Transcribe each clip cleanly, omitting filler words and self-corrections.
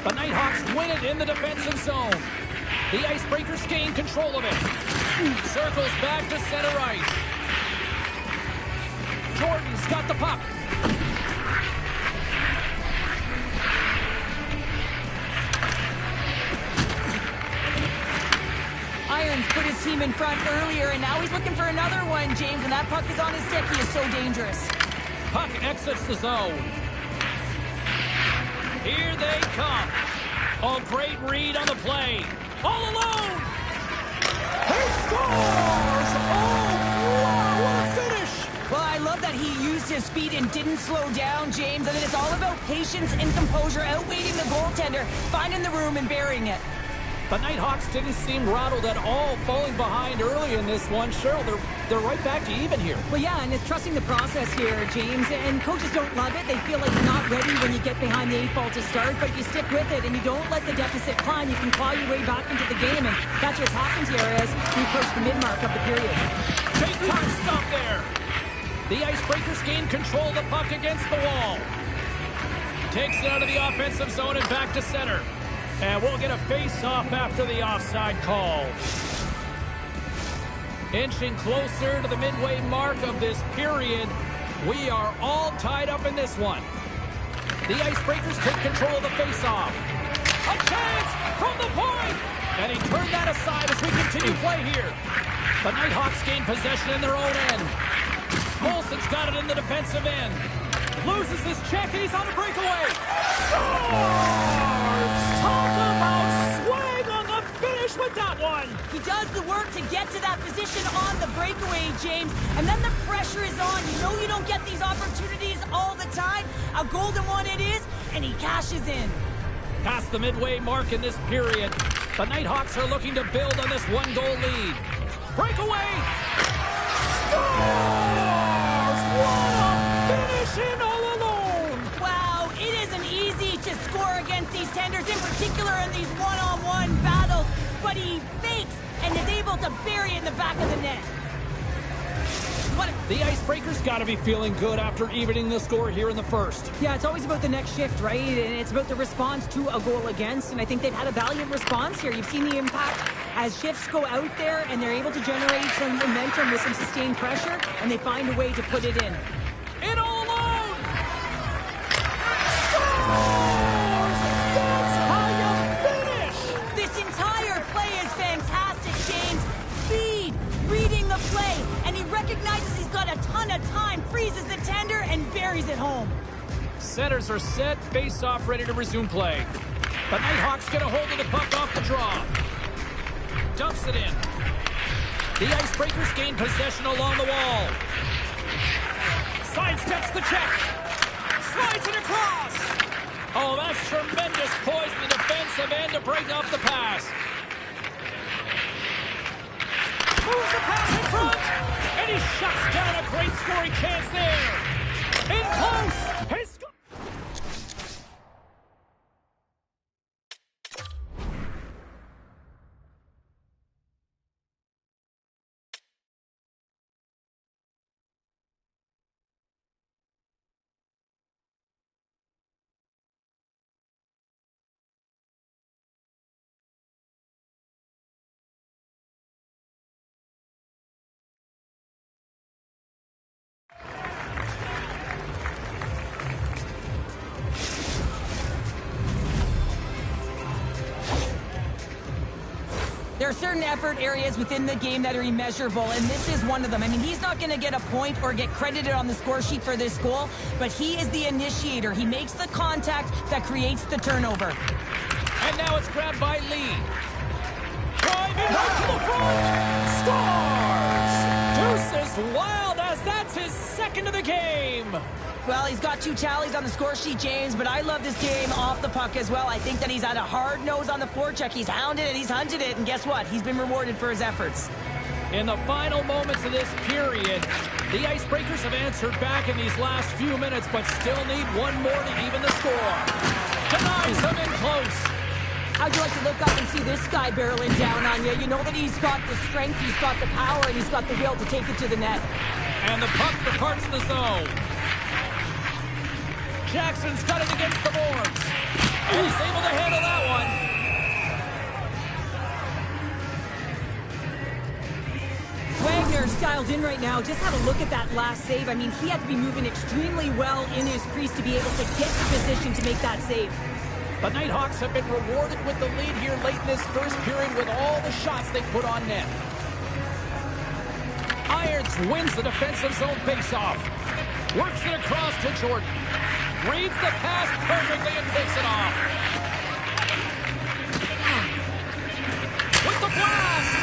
The Nighthawks win it in the defensive zone. The Icebreakers gain control of it. Circles back to center ice. Jordan's got the puck. Irons put his team in front earlier, and now he's looking for another one, James, and that puck is on his stick. He is so dangerous. Puck exits the zone. Here they come. Oh, great read on the play. All alone. He scores! Oh, wow, what a finish! Well, I love that he used his speed and didn't slow down, James. I mean, it's all about patience and composure, outweighting the goaltender, finding the room and burying it. The Nighthawks didn't seem rattled at all, falling behind early in this one. Cheryl, they're right back to even here. Well, yeah, and it's trusting the process here, James. And coaches don't love it. They feel like you're not ready when you get behind the 8 ball to start. But if you stick with it and you don't let the deficit climb, you can claw your way back into the game. And that's what's happened here as we approach the mid-mark of the period. Big time stop there. The Icebreakers gain control of the puck against the wall. Takes it out of the offensive zone and back to center. And we'll get a face-off after the offside call. Inching closer to the midway mark of this period. We are all tied up in this one. The Icebreakers take control of the face-off. A chance from the point! And he turned that aside as we continue play here. The Nighthawks gain possession in their own end. Molson's got it in the defensive end. Loses his check and he's on a breakaway. Scores! Talk about swag on the finish with that one. He does the work to get to that position on the breakaway, James. And then the pressure is on. You know you don't get these opportunities all the time. A golden one it is, and he cashes in. Past the midway mark in this period. The Nighthawks are looking to build on this one-goal lead. Breakaway! Scores! What a finish in all alone! Wow, it isn't easy to score against these tenders, in particular in these one-on-one battles, but he fakes and is able to bury it in the back of the net. The Icebreakers got to be feeling good after evening the score here in the first. Yeah, it's always about the next shift, right? And it's about the response to a goal against, and I think they've had a valiant response here. You've seen the impact as shifts go out there, and they're able to generate some momentum with some sustained pressure, and they find a way to put it in. In all alone! Scores! That's how you finish! This entire play is fantastic, James. Speed, reading the play, and he recognizes he's got a ton of time, freezes the tender, and buries it home. Centers are set, face-off ready to resume play. The Nighthawks get a hold of the puck off the draw. Dumps it in. The Icebreakers gain possession along the wall. Sidesteps the check. Slides it across. Oh, that's tremendous poise in the defensive end to break off the pass. Moves the pass in front. And he shuts down a great scoring chance there. In close. His There are certain effort areas within the game that are immeasurable, and this is one of them. I mean, he's not going to get a point or get credited on the score sheet for this goal, but he is the initiator. He makes the contact that creates the turnover. And now it's grabbed by Lee. Driving right to the front. Scores! Deuce is wild as that's his second of the game. Well, he's got 2 tallies on the score sheet, James, but I love this game off the puck as well. I think that he's had a hard nose on the forecheck. He's hounded it, he's hunted it, and guess what? He's been rewarded for his efforts. In the final moments of this period, the Icebreakers have answered back in these last few minutes, but still need one more to even the score. Denies them in close. How'd you like to look up and see this guy barreling down on you? You know that he's got the strength, he's got the power, and he's got the will to take it to the net. And the puck departs the zone. Jackson's got it against the boards. And he's able to handle in right now. Just have a look at that last save. I mean, he had to be moving extremely well in his crease to be able to get the position to make that save. The Nighthawks have been rewarded with the lead here late in this first period with all the shots they put on net. Irons wins the defensive zone faceoff. Works it across to Jordan. Reads the pass perfectly and takes it off. With the blast!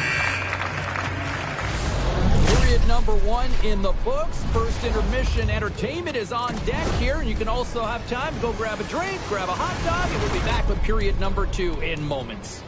Period number 1 in the books. First intermission entertainment is on deck here, and you can also have time to go grab a drink, grab a hot dog, and we'll be back with period number 2 in moments.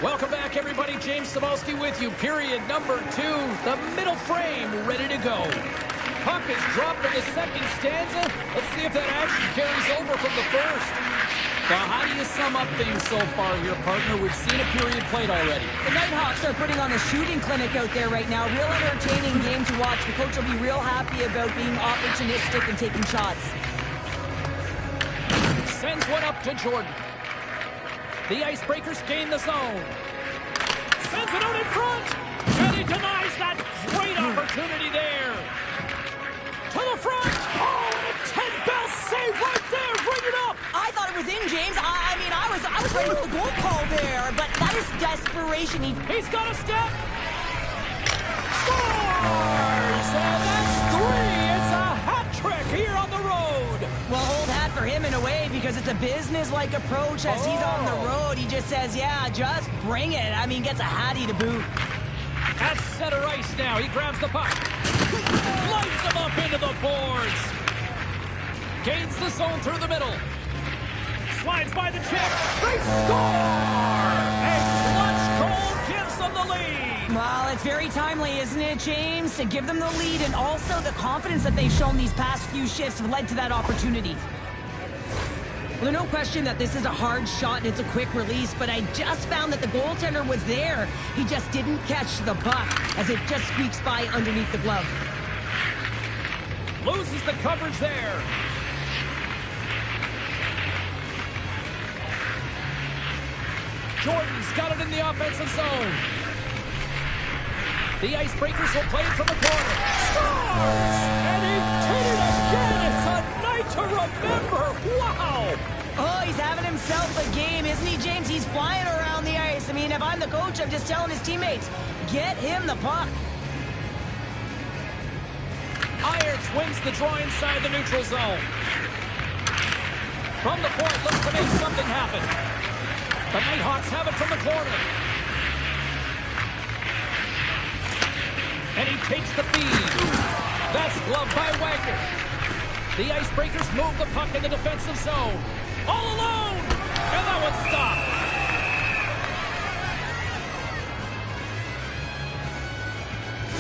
Welcome back, everybody. James Cybulski with you. Period number 2. The middle frame ready to go. Puck is dropped in the second stanza. Let's see if that action carries over from the first. Now, how do you sum up things so far here, partner? We've seen a period played already. The Nighthawks are putting on a shooting clinic out there right now. Real entertaining game to watch. The coach will be real happy about being opportunistic and taking shots. Sends one up to Jordan. The Icebreakers gain the zone. Sends it out in front. And he denies that great opportunity there. To the front. Oh, and a 10-bell save right there. Bring it up. I thought it was in, James. I mean, I was ready for the goal call there, but that is desperation. He's got a step. Scores! And that's 3. It's a hat trick here on the road. Well, old hat for him in a way because it's a business-like approach as he's on the road. He just says, yeah, just bring it. I mean, gets a hattie to boot. At center ice now. He grabs the puck. Lights him up into the boards. Gains the zone through the middle. Slides by the chip. They score! A clutch goal gives them the lead. Well, it's very timely, isn't it, James? To give them the lead and also the confidence that they've shown these past few shifts have led to that opportunity. Well, no question that this is a hard shot and it's a quick release, but I just found that the goaltender was there. He just didn't catch the puck as it just squeaks by underneath the glove. Loses the coverage there. Jordan's got it in the offensive zone. The Icebreakers will play it from the corner. Scores! And he did it again! It's a night to remember! Wow! Oh, he's having himself a game, isn't he, James? He's flying around the ice. I mean, if I'm the coach, I'm just telling his teammates, get him the puck. Irons wins the draw inside the neutral zone. From the point, looks to make something happen. The Nighthawks have it from the corner. And he takes the feed. That's gloved by Wagner. The Icebreakers move the puck in the defensive zone. All alone! And that one's stopped.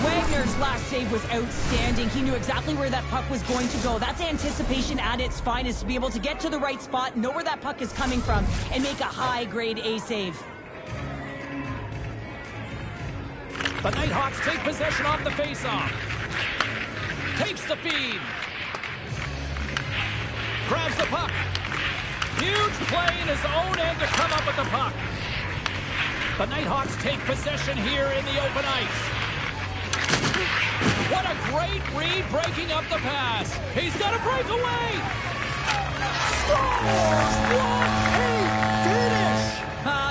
Wagner's last save was outstanding. He knew exactly where that puck was going to go. That's anticipation at its finest, to be able to get to the right spot, know where that puck is coming from, and make a high-grade A save. The Nighthawks take possession off the faceoff. Takes the feed. Grabs the puck. Huge play in his own end to come up with the puck. The Nighthawks take possession here in the open ice. What a great read breaking up the pass. He's got a breakaway.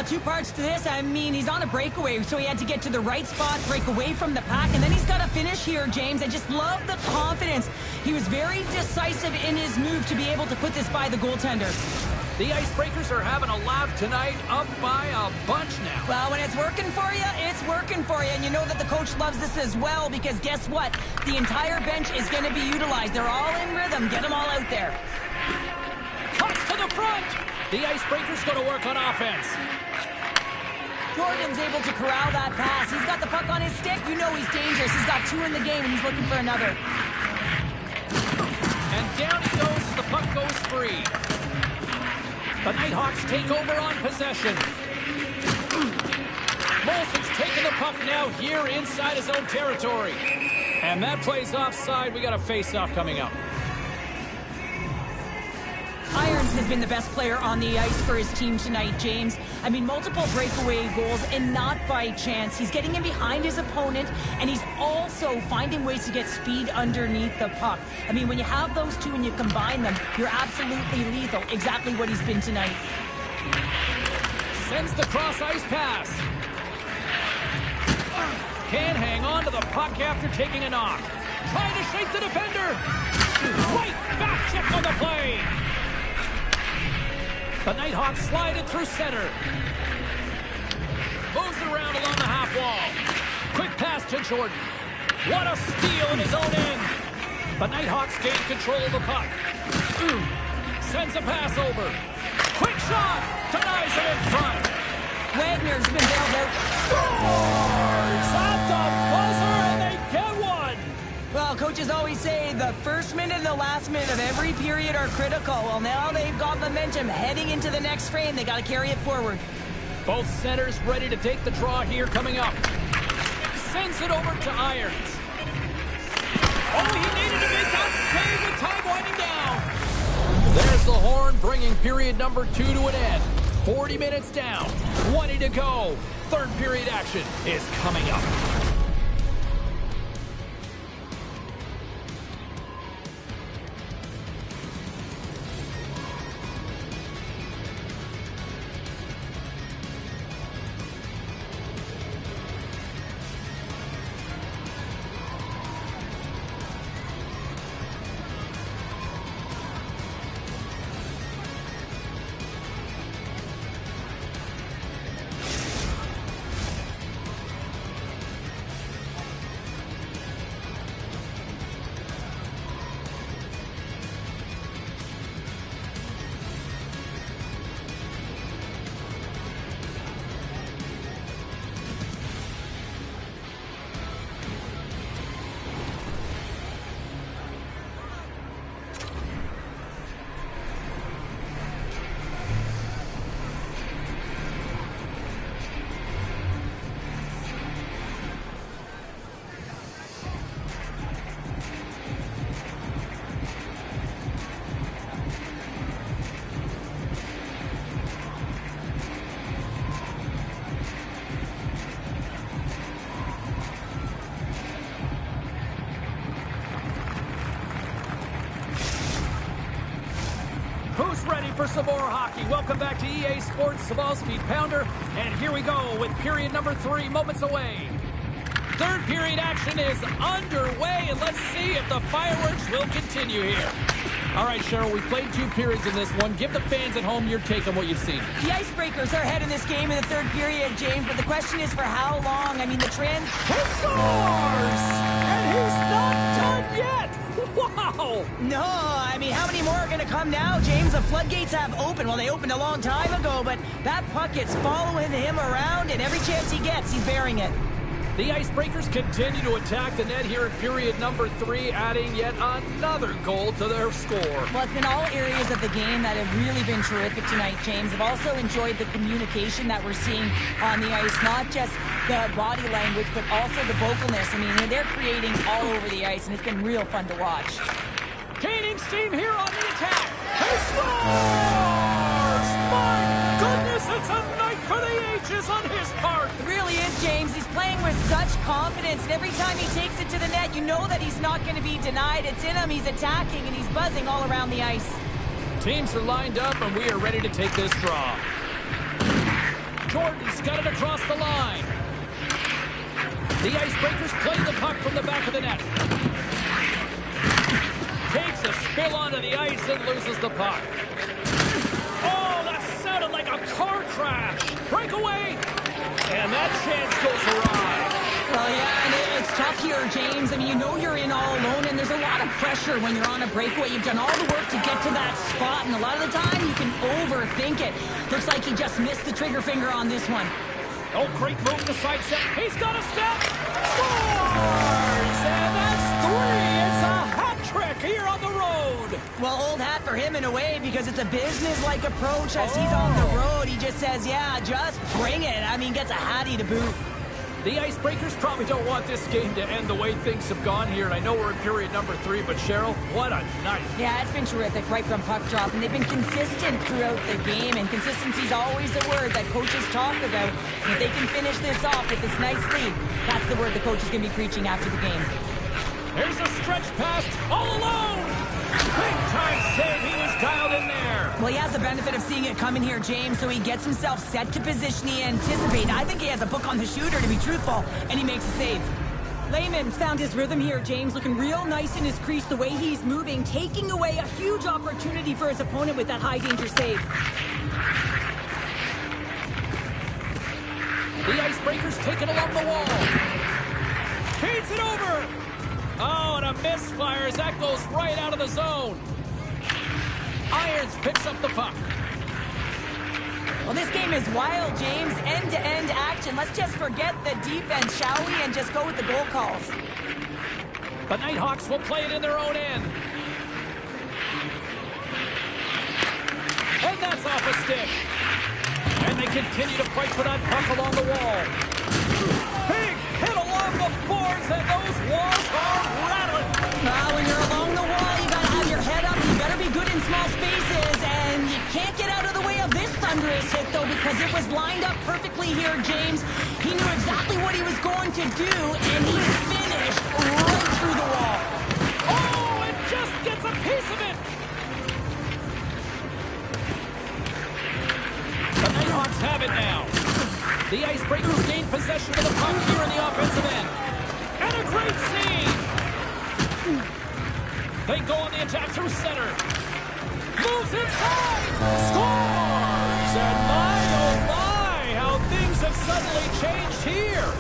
Two parts to this. I mean, he's on a breakaway, so he had to get to the right spot, break away from the pack, and then he's got to finish here, James. I just love the confidence. He was very decisive in his move to be able to put this by the goaltender. The Icebreakers are having a laugh tonight, up by a bunch now. Well, when it's working for you, it's working for you. And you know that the coach loves this as well, because guess what? The entire bench is going to be utilized. They're all in rhythm. Get them all out there. Cuts to the front. The Icebreakers going to work on offense. Jordan's able to corral that pass. He's got the puck on his stick. You know he's dangerous. He's got two in the game, and he's looking for another. And down he goes as the puck goes free. The Nighthawks take over on possession. Molson's taking the puck now here inside his own territory. And that play's offside. We got a face-off coming up. Irons has been the best player on the ice for his team tonight, James. I mean, multiple breakaway goals, and not by chance. He's getting in behind his opponent, and he's also finding ways to get speed underneath the puck. I mean, when you have those two and you combine them, you're absolutely lethal. Exactly what he's been tonight. Sends the cross-ice pass. Can't hang on to the puck after taking a knock. Trying to shake the defender. Right back check on the play. The Nighthawks slide it through center. Moves it around along the half wall. Quick pass to Jordan. What a steal in his own end. The Nighthawks gain control of the puck. Sends a pass over. Quick shot. Denies it in front. Wagner's been bailed out. Scores at the buzzer, and they get one. Well, coaches always say the first minute and the last minute of every period are critical. Well, now they've got momentum heading into the next frame. They got to carry it forward. Both centers ready to take the draw here coming up. Sends it over to Irons. Oh, he needed to make that save with time winding down. There's the horn, bringing period number 2 to an end. 40 minutes down, 20 to go. Third period action is coming up. Who's ready for some more hockey? Welcome back to EA Sports Sabal Speed Pounder. And here we go with period number 3, moments away. Third period action is underway, and let's see if the fireworks will continue here. All right, Cheryl, we played 2 periods in this one. Give the fans at home your take on what you've seen. The Icebreakers are ahead in this game in the third period, James, but the question is for how long? I mean, the trend... He scores! And he's not done yet! Wow! No, I mean, how many more are going to come now, James? The floodgates have opened. Well, they opened a long time ago, but that puck is following him around, and every chance he gets, he's bearing it. The Icebreakers continue to attack the net here in period number 3, adding yet another goal to their score. Well, it's been all areas of the game that have really been terrific tonight, James. I've also enjoyed the communication that we're seeing on the ice, not just the body language, but also the vocalness. I mean, they're creating all over the ice, and it's been real fun to watch. Gaining steam here on the attack. He scores! My goodness, it's a night for the ages on his part. It really is, James. He's playing with such confidence, and every time he takes it to the net, you know that he's not going to be denied. It's in him. He's attacking, and he's buzzing all around the ice. Teams are lined up, and we are ready to take this draw. Jordan's got it across the line. The Icebreakers play the puck from the back of the net. Takes a spill onto the ice and loses the puck. Oh, that sounded like a car crash. Breakaway. And that chance goes awry. Well, yeah, and it's tough here, James. I mean, you know you're in all alone, and there's a lot of pressure when you're on a breakaway. You've done all the work to get to that spot, and a lot of the time you can overthink it. Looks like he just missed the trigger finger on this one. Oh, great move to sidestep. He's got a step. Scores! And that's 3. It's a hat trick here on the road. Well, old hat for him in a way, because it's a business-like approach as he's on the road. He just says, yeah, just bring it. I mean, gets a hattie to boot. The Icebreakers probably don't want this game to end the way things have gone here. And I know we're in period number 3, but Cheryl, what a night. Yeah, it's been terrific right from puck drop. And they've been consistent throughout the game. And consistency's always a word that coaches talk about. And if they can finish this off with this nice lead, that's the word the coach is going to be preaching after the game. Here's a stretch pass all alone. Big time save. He was dialed in there. Well, he has the benefit of seeing it coming here, James, so he gets himself set to position he anticipated. I think he has a book on the shooter, to be truthful, and he makes a save. Lehman's found his rhythm here, James, looking real nice in his crease, the way he's moving, taking away a huge opportunity for his opponent with that high-danger save. The Icebreakers take it along the wall. Feeds it over. Oh, and a misfire as that goes right out of the zone. Irons picks up the puck. Well, this game is wild, James. End-to-end action. Let's just forget the defense, shall we, and just go with the goal calls. The Nighthawks will play it in their own end. And that's off a stick. And they continue to fight for that puck along the wall. Big hit along the boards, and those walls are rattling. When you're along the wall, you gotta have your head up. You better be good in small spaces, and you can't get out of the way of this thunderous hit, though, because it was lined up perfectly here, James. He knew exactly what he was going to do, and he finished right through the wall. Oh, and just gets a piece of it. The Nighthawks have it now. The Icebreakers gain possession of the puck here in the offensive end. And a great save. They go on the attack through center. Moves inside. Scores! And my, oh my, how things have suddenly changed here.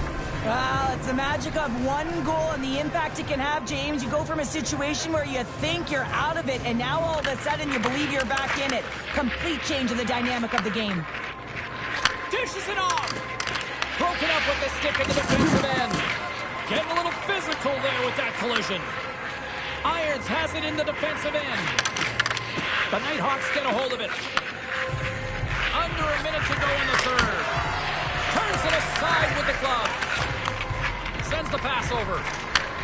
Well, it's the magic of one goal and the impact it can have, James. You go from a situation where you think you're out of it, and now all of a sudden you believe you're back in it. Complete change of the dynamic of the game. Dishes it off. Broken up with the stick in the defensive end. Getting a little physical there with that collision. Irons has it in the defensive end. The Nighthawks get a hold of it. Under a minute to go in the third. Turns it aside with the glove. Sends the pass over.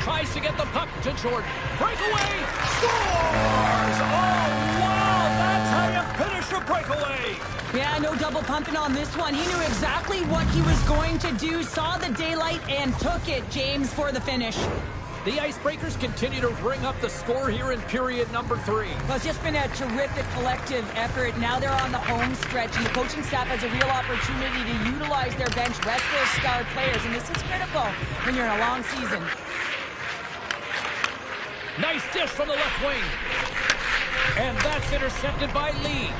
Tries to get the puck to Jordan. Breakaway. Scores! Oh, wow! That's how you finish a breakaway. Yeah, no double pumping on this one. He knew exactly what he was going to do, saw the daylight, and took it, James, for the finish. The Icebreakers continue to ring up the score here in period number 3. Well, it's just been a terrific collective effort. Now they're on the home stretch, and the coaching staff has a real opportunity to utilize their bench, rest their star players, and this is critical when you're in a long season. Nice dish from the left wing. And that's intercepted by Lee.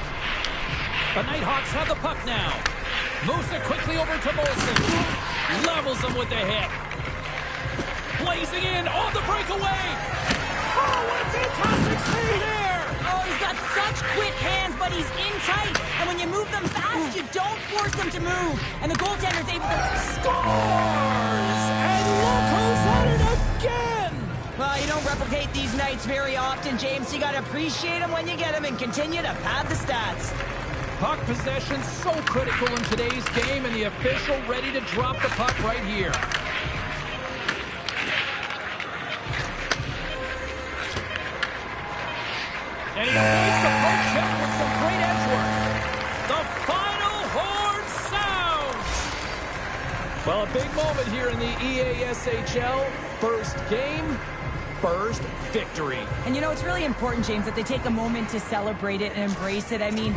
The Nighthawks have the puck now. Moves it quickly over to Molson. Levels them with the hit. Blazing in on the breakaway. Oh, what a fantastic save there. Oh, he's got such quick hands, but he's in tight. And when you move them fast, you don't force them to move. And the goaltender's able to... Scores! And look who's at it again. Well, you don't replicate these nights very often, James. You got to appreciate them when you get them and continue to pad the stats. Puck possession so critical in today's game, and the official ready to drop the puck right here. And he makes the puck check with some great edge work. The final horn sounds. Well, a big moment here in the EASHL. First game, first victory. And you know, it's really important, James, that they take a moment to celebrate it and embrace it. I mean,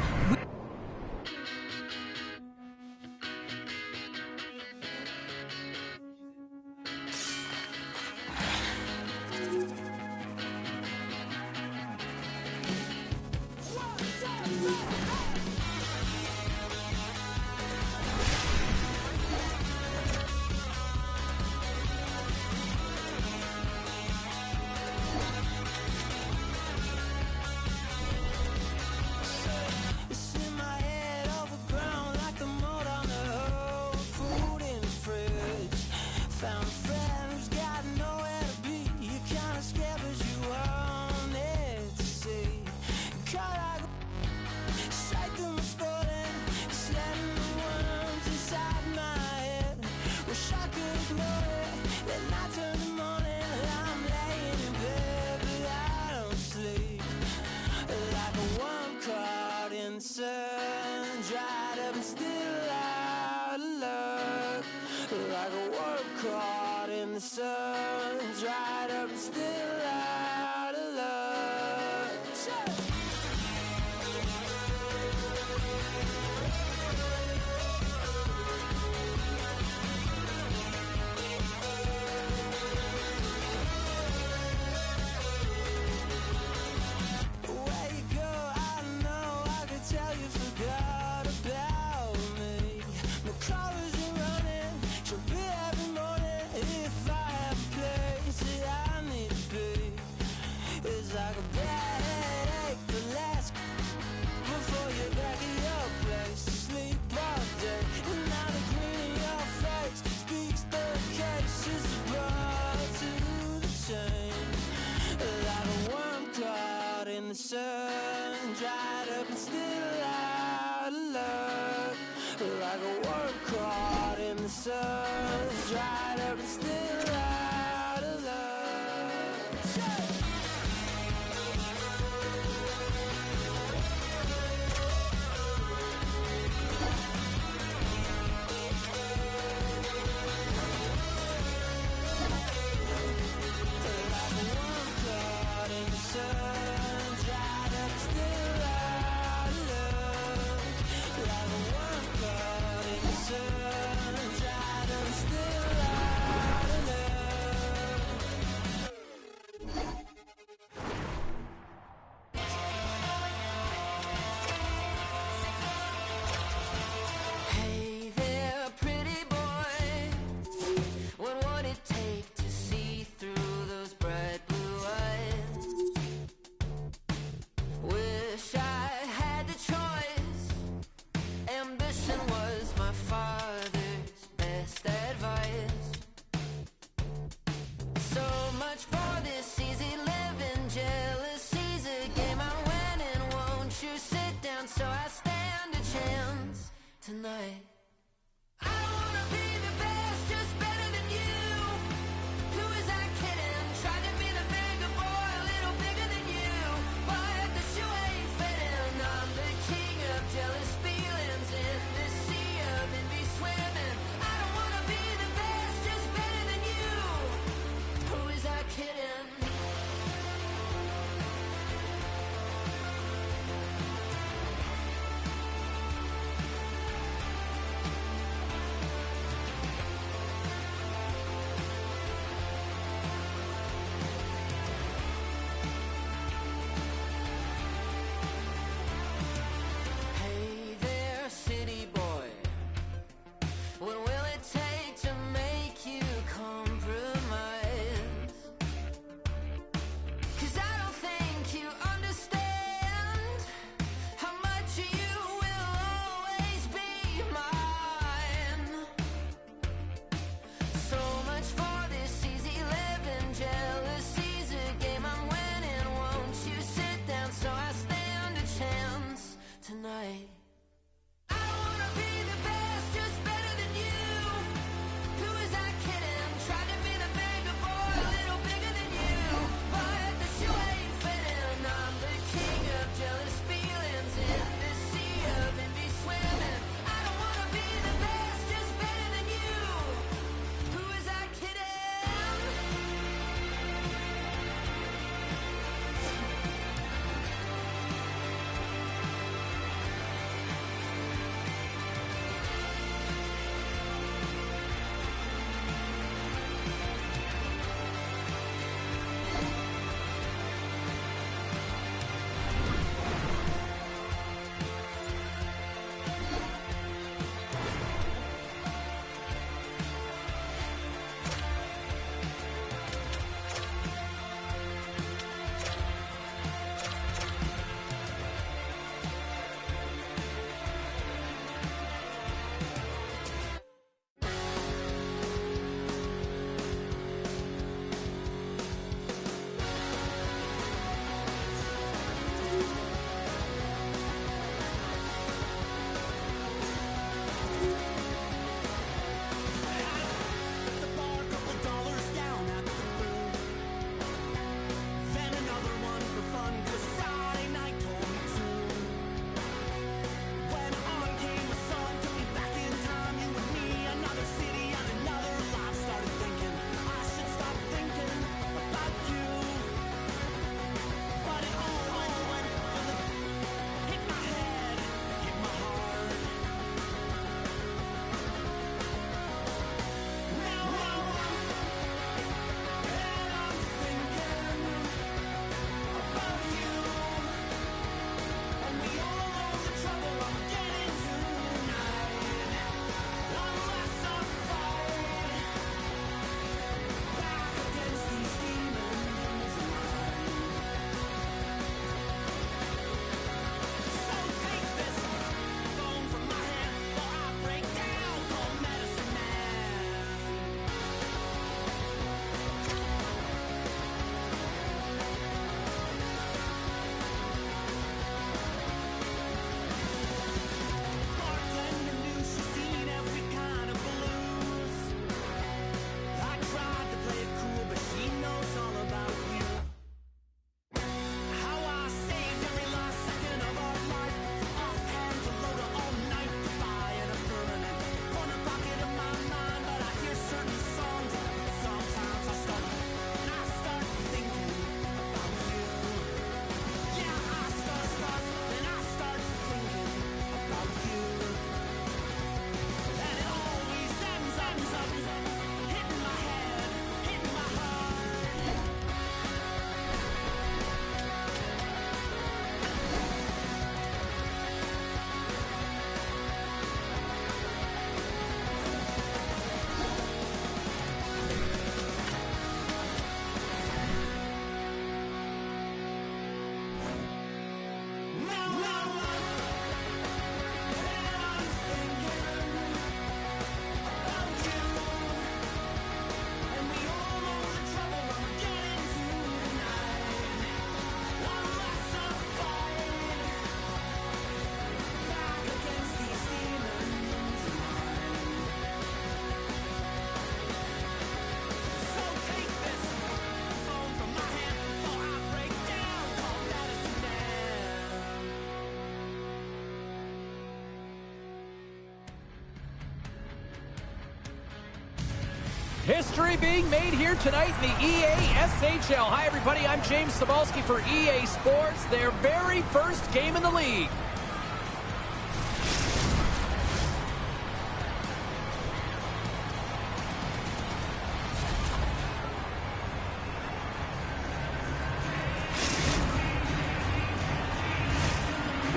History being made here tonight in the EASHL. Hi, everybody. I'm James Cybulski for EA Sports, their very first game in the league.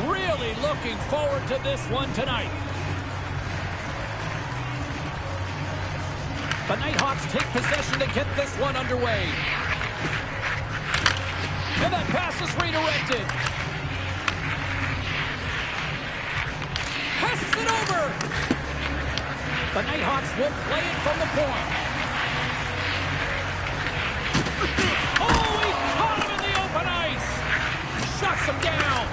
Really looking forward to this one tonight. The Nighthawks take possession to get this one underway. And that pass is redirected. Passes it over. The Nighthawks will play it from the point. Oh, he caught him in the open ice. Shuts him down.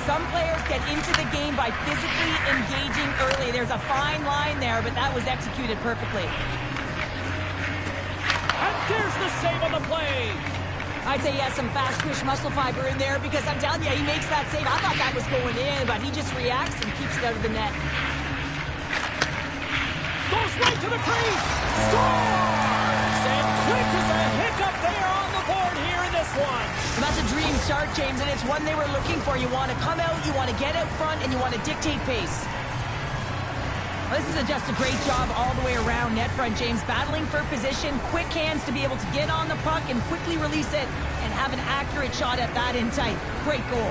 Some players get into the game by physically engaging early. There's a fine line there, but that was executed perfectly. And there's the save on the play. I'd say he has some fast twitch muscle fiber in there because I'm telling you, he makes that save. I thought that was going in, but he just reacts and keeps it out of the net. Goes right to the crease. Scores! And quick as a hiccup there on the board here in this one. And that's a dream start, James, and it's one they were looking for. You want to come out, you want to get out front, and you want to dictate pace. This is just a great job all the way around net front, James. Battling for position, quick hands to be able to get on the puck and quickly release it and have an accurate shot at that in tight. Great goal.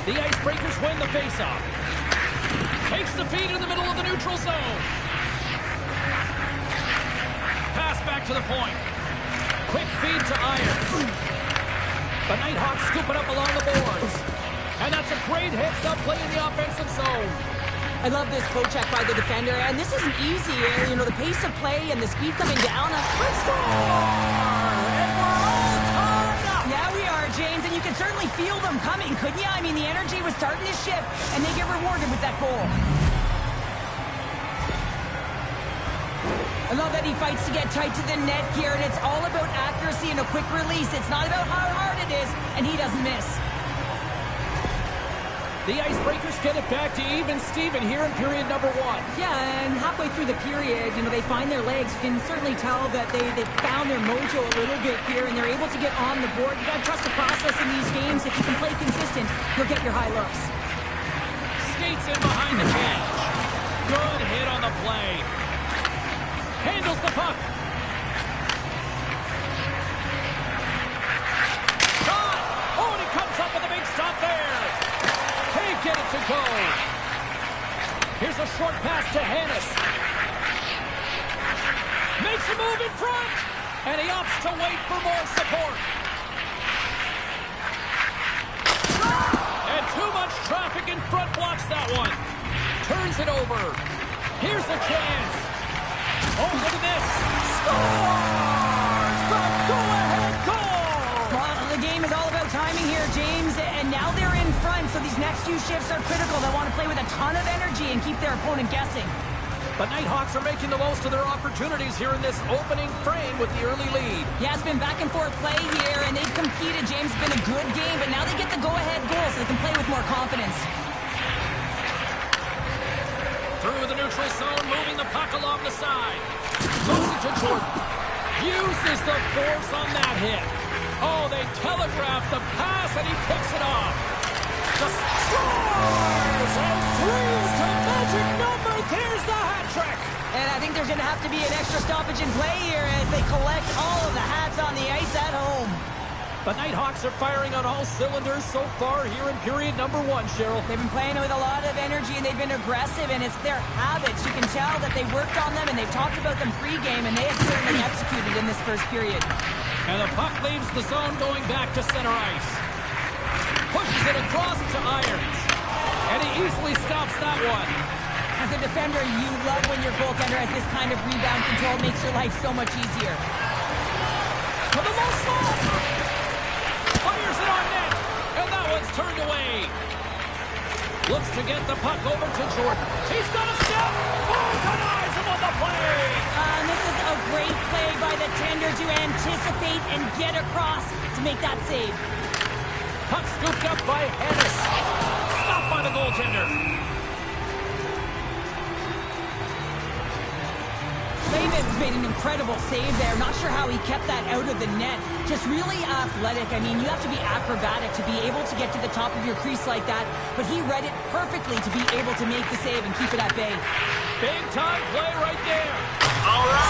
The Icebreakers win the faceoff. Takes the feed in the middle of the neutral zone. Pass back to the point. Quick feed to Irons. The Nighthawks scoop it up along the boards. And that's a great heads-up play in the offensive zone. I love this poke check by the defender, and this isn't easy. You know, the pace of play and the speed coming down. Let's go! And we're all tied up! Yeah, we are, James, and you can certainly feel them coming, couldn't you? I mean, the energy was starting to shift, and they get rewarded with that goal. I love that he fights to get tight to the net here, and it's all about accuracy and a quick release. It's not about how hard it is, and he doesn't miss. The Icebreakers get it back to even Steven here in period number 1. Yeah, and halfway through the period, you know, they find their legs. You can certainly tell that they found their mojo a little bit here, and they're able to get on the board. You got to trust the process in these games. If you can play consistent, you'll get your high looks. Skates in behind the cage. Good hit on the play. Handles the puck. Shot! Oh, and he comes up with a big stop there. Can't get it to go. Here's a short pass to Hannes. Makes a move in front. And he opts to wait for more support. And too much traffic in front blocks that one. Turns it over. Here's a chance. Oh, look at this. Scores! The go-ahead goal! Well, the game is all about timing here, James, and now they're in front, so these next few shifts are critical. They want to play with a ton of energy and keep their opponent guessing. The Nighthawks are making the most of their opportunities here in this opening frame with the early lead. Yeah, it's been back and forth play here, and they've competed. James, it's been a good game, but now they get the go-ahead goal so they can play with more confidence. Through the neutral zone, moving the puck along the side. Goes it to Jordan. Uses the force on that hit. Oh, they telegraph the pass, and he picks it off. Just scores! And three's the magic number. There's the hat trick. And I think there's going to have to be an extra stoppage in play here as they collect all of the hats on the ice at home. The Nighthawks are firing on all cylinders so far here in period number 1, Cheryl. They've been playing with a lot of energy, and they've been aggressive, and it's their habits. You can tell that they worked on them, and they've talked about them pregame, and they have certainly executed in this first period. And the puck leaves the zone going back to center ice. Pushes it across to Irons. And he easily stops that one. As a defender, you love when your goaltender has this kind of rebound control. It makes your life so much easier. To the low slot. Fires it on net. And that one's turned away. Looks to get the puck over to Jordan. He's got a step. Oh, denies him on the play. This is a great play by the tender to anticipate and get across to make that save. Puck scooped up by Hannes. Stopped by the goaltender. Lehman's made an incredible save there. Not sure how he kept that out of the net. Just really athletic. I mean, you have to be acrobatic to be able to get to the top of your crease like that. But he read it perfectly to be able to make the save and keep it at bay. Big time play right there. All right.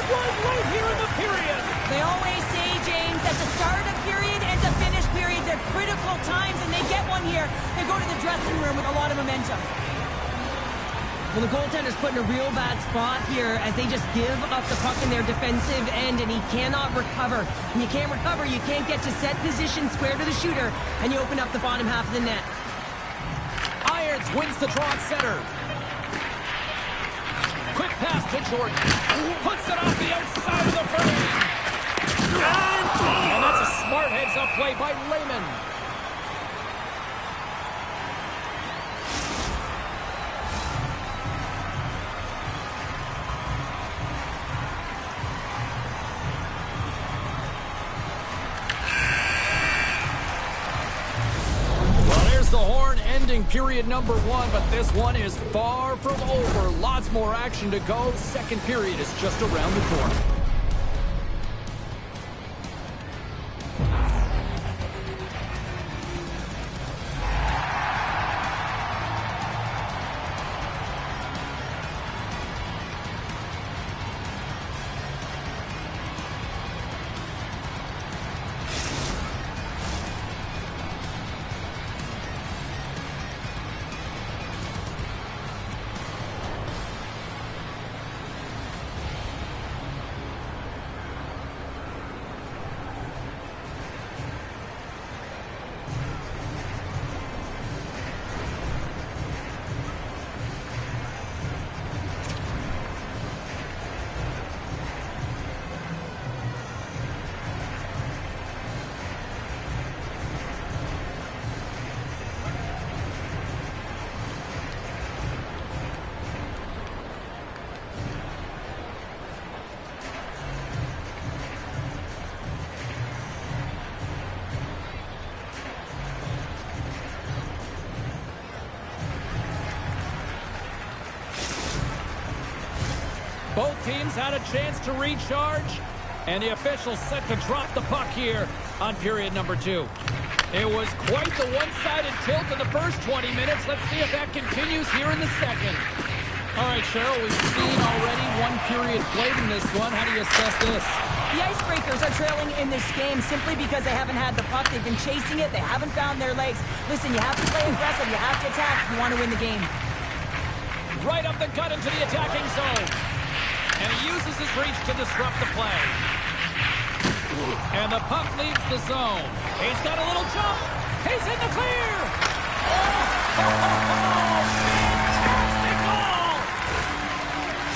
Right here in the period. They always say, James, that the start of period and the finish periods are critical times, and they get one here. They go to the dressing room with a lot of momentum. Well, the goaltender's put in a real bad spot here as they just give up the puck in their defensive end, and he cannot recover. When you can't recover, you can't get to set position square to the shooter, and you open up the bottom half of the net. Irons wins the draw at center. Quick pass to Jordan. Puts it off the outside of the frame. And that's a smart heads-up play by Lehman. The horn ending period number 1, but this one is far from over. Lots more action to go. Second period is just around the corner. Both teams had a chance to recharge, and the officials set to drop the puck here on period number 2. It was quite the one-sided tilt in the first 20 minutes. Let's see if that continues here in the second. All right, Cheryl, we've seen already one period played in this one. How do you assess this? The Icebreakers are trailing in this game simply because they haven't had the puck. They've been chasing it. They haven't found their legs. Listen, you have to play aggressive. You have to attack if you want to win the game. Right up the gut into the attacking zone. And he uses his reach to disrupt the play. And the puck leaves the zone. He's got a little jump. He's in the clear. Fantastic goal!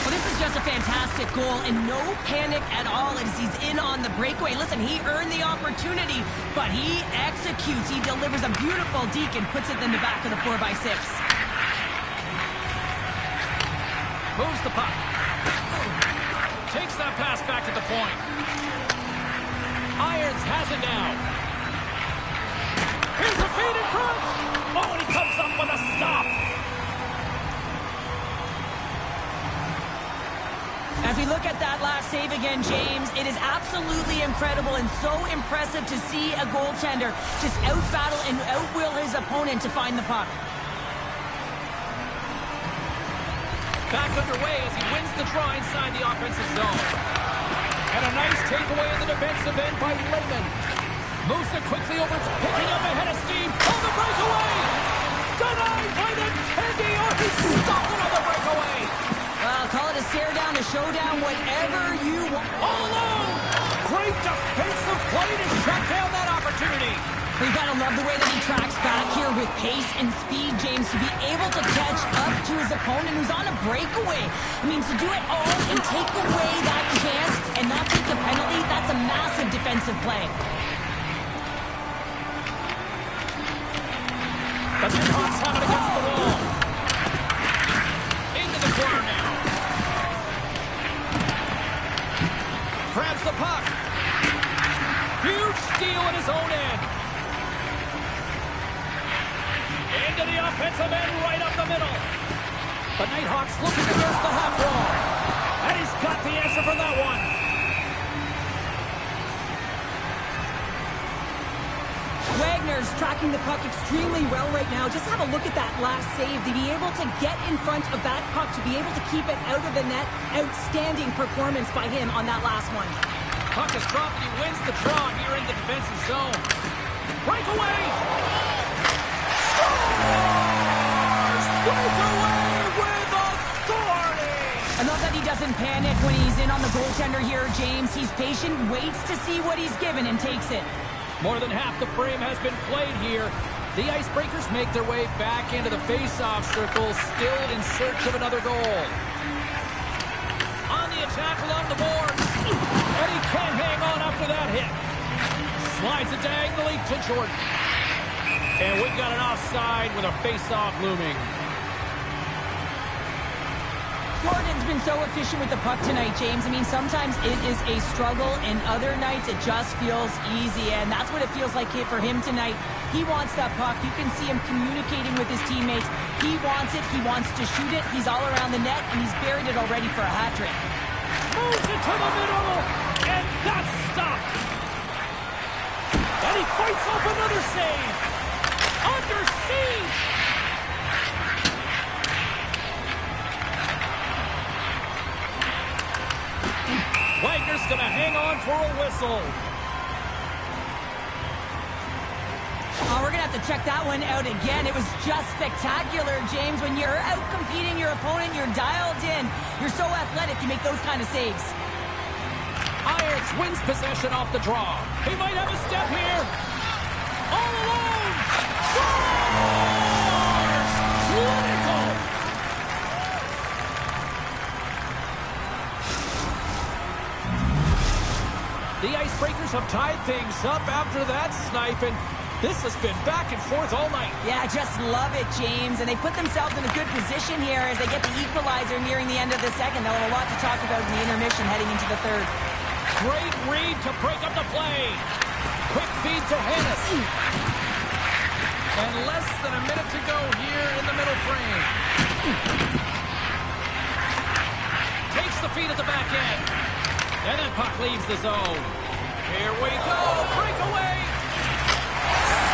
Well, this is just a fantastic goal, and no panic at all as he's in on the breakaway. Listen, he earned the opportunity, but he executes. He delivers a beautiful deke and puts it in the back of the 4x6. Moves the puck. Takes that pass back at the point. Irons has it now. Here's a feed in front. Oh, and he comes up with a stop. As we look at that last save again, James, it is absolutely incredible and so impressive to see a goaltender just out-battle and out-will his opponent to find the puck. Back underway as he wins the draw inside the offensive zone. And a nice takeaway in the defensive end by Lehman. Moves it quickly over, picking up a head of steam. On the breakaway! Denied by the Teddy! Oh, he's stopping on the breakaway! Well, call it a stare down, a showdown, whatever you want. All alone! Great defensive play to shut down that opportunity. You gotta love the way that he tracks back here with pace and speed, James, to be able to catch up to his opponent who's on a breakaway. I mean, to do it all and take away that chance and not take the penalty, that's a massive defensive play. But the Hawks have it against the wall. Into the corner now. Grabs the puck. Huge steal in his own end. Into the offensive end, right up the middle. The Nighthawks looking against the half wall. And he's got the answer for that one. Wagner's tracking the puck extremely well right now. Just have a look at that last save. To be able to get in front of that puck, to be able to keep it out of the net. Outstanding performance by him on that last one. Puck is dropped and he wins the draw here in the defensive zone. Breakaway! Scores! Breakaway with authority! I love that he doesn't panic when he's in on the goaltender here, James. He's patient, waits to see what he's given, and takes it. More than half the frame has been played here. The Icebreakers make their way back into the face-off circle, still in search of another goal. On the attack along the boards. And he can't hang on after that hit. Slides it diagonally to Jordan. And we've got an offside with a face-off looming. Jordan's been so efficient with the puck tonight, James. I mean, sometimes it is a struggle, and other nights it just feels easy, and that's what it feels like for him tonight. He wants that puck. You can see him communicating with his teammates. He wants it. He wants to shoot it. He's all around the net, and he's buried it already for a hat trick. Moves it to the middle, and that's stopped. And he fights off another save. Under siege. Wagner's going to hang on for a whistle. Oh, we're going to have to check that one out again. It was just spectacular, James. When you're out-competing your opponent, you're dialed in. You're so athletic, you make those kind of saves. Irons wins possession off the draw. He might have a step here. All alone. Scores! Clinical. The Icebreakers have tied things up after that snipe, and this has been back and forth all night. Yeah, just love it, James. And they put themselves in a good position here as they get the equalizer nearing the end of the second. They'll have a lot to talk about in the intermission heading into the third. Great read to break up the play. Quick feed to Hennis. And less than a minute to go here in the middle frame. Takes the feed at the back end. And that puck leaves the zone. Here we go. Breakaway.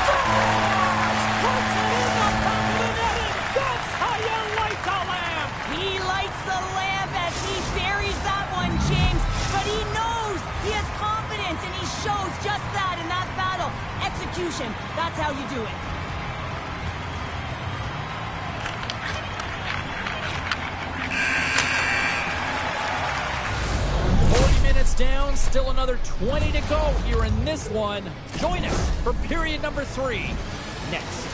Scores! Puts it in the back of the net. And that's how you light the lamp. He lights the lamp as he buries that one, James. But he knows he has confidence, and he shows just that in that battle. Execution. That's how you do it. Down, still another 20 to go here in this one. Join us for period number 3 next.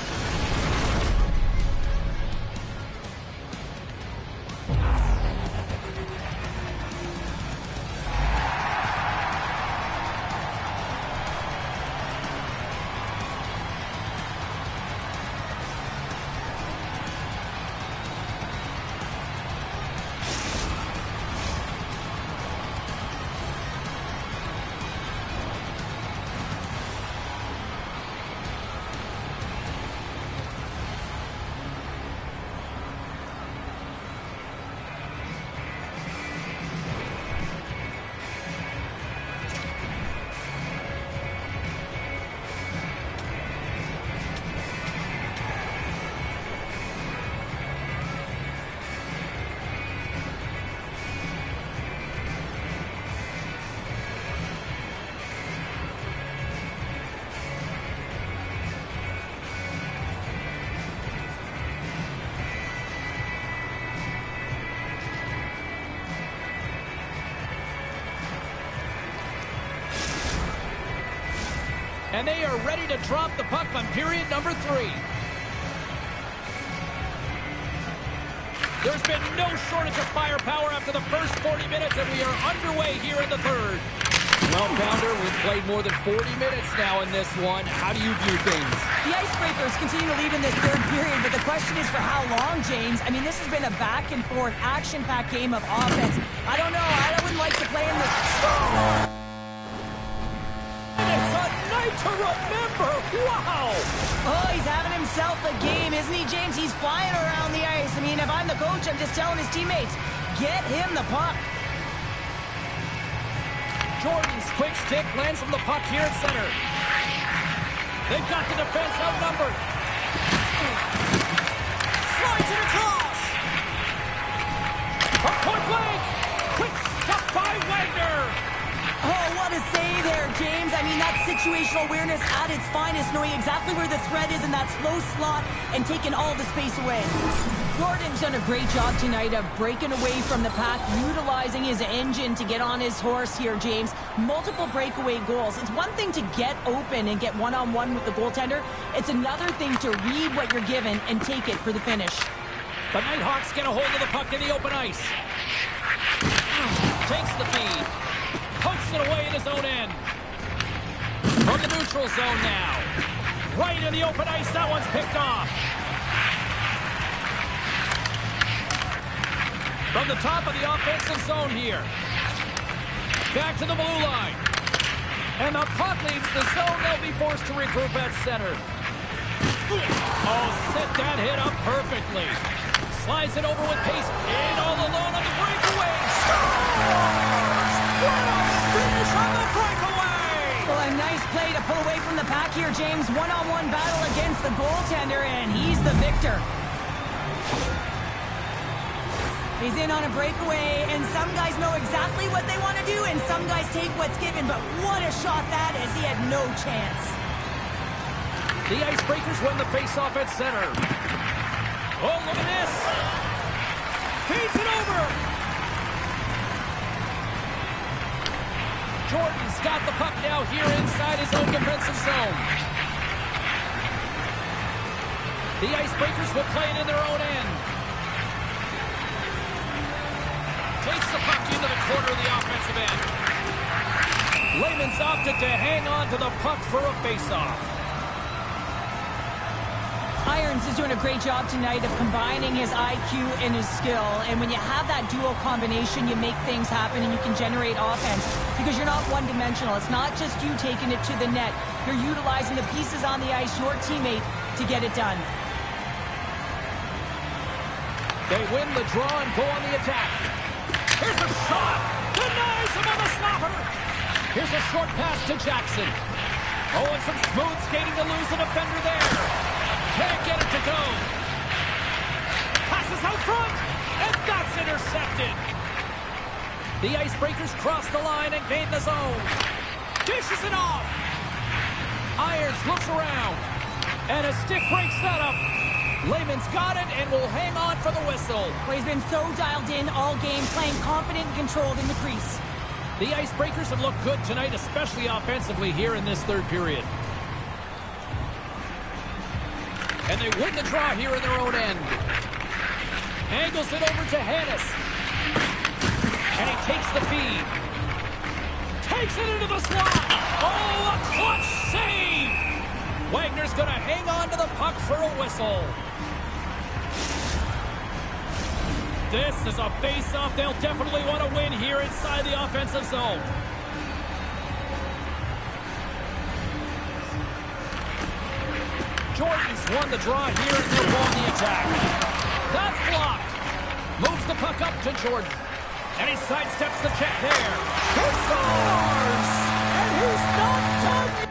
And they are ready to drop the puck on period number 3. There's been no shortage of firepower after the first 40 minutes, and we are underway here in the third. Well, Pounder, we've played more than 40 minutes now in this one. How do you view things? The Icebreakers continue to lead in this third period, but the question is for how long, James? I mean, this has been a back-and-forth, action-packed game of offense. I don't know. I wouldn't like to play in this. And it's a night to remember. Wow! Oh, he's having himself a game, isn't he, James? He's flying around the ice. I mean, if I'm the coach, I'm just telling his teammates, get him the puck. Jordan's quick stick lands from the puck here at center. They've got the defense outnumbered. Slides it across. From point blank. Quick stop by Wagner. Oh, what a save there, James. I mean, that's situational awareness at its finest, knowing exactly where the threat is in that slow slot and taking all the space away. Jordan's done a great job tonight of breaking away from the pack, utilizing his engine to get on his horse here, James. Multiple breakaway goals. It's one thing to get open and get one-on-one with the goaltender. It's another thing to read what you're given and take it for the finish. The Nighthawks get a hold of the puck in the open ice. Takes the feed. Pokes it away in his own end. From the neutral zone now. Right in the open ice. That one's picked off. From the top of the offensive zone here. Back to the blue line. And the puck leaves the zone. They'll be forced to regroup at center. Oh, set that hit up perfectly. Slides it over with pace. In all alone on the breakaway. What a finish on the breakaway! Well, a nice play to pull away from the pack here, James. One-on-one battle against the goaltender, and he's the victor. He's in on a breakaway, and some guys know exactly what they want to do, and some guys take what's given, but what a shot that is. He had no chance. The Icebreakers win the faceoff at center. Oh, look at this. Feeds it over. Jordan's got the puck now here inside his own defensive zone. The Icebreakers will play it in their own end. Takes the puck into the corner of the offensive end. Layman's opted to hang on to the puck for a faceoff. Irons is doing a great job tonight of combining his IQ and his skill. And when you have that dual combination, you make things happen and you can generate offense because you're not one-dimensional. It's not just you taking it to the net. You're utilizing the pieces on the ice, your teammate, to get it done. They win the draw and go on the attack. Here's a shot. Denies him on the slapper. Here's a short pass to Jackson. Oh, and some smooth skating to lose a defender there. Can't get it to go. Passes out front, and that's intercepted. The Icebreakers cross the line and gain the zone. Dishes it off. Irons looks around, and a stick breaks that up. Layman's got it and will hang on for the whistle. Well, he's been so dialed in all game, playing confident and controlled in the crease. The Icebreakers have looked good tonight, especially offensively here in this third period. And they win the draw here in their own end. Angles it over to Hannes. And he takes the feed. Takes it into the slot. Oh, a clutch save! Wagner's going to hang on to the puck for a whistle. This is a face-off they'll definitely want to win here inside the offensive zone. Jordan's won the draw here and they'll go on the attack. That's blocked. Moves the puck up to Jordan. And he sidesteps the check there. He scores! And he's not done.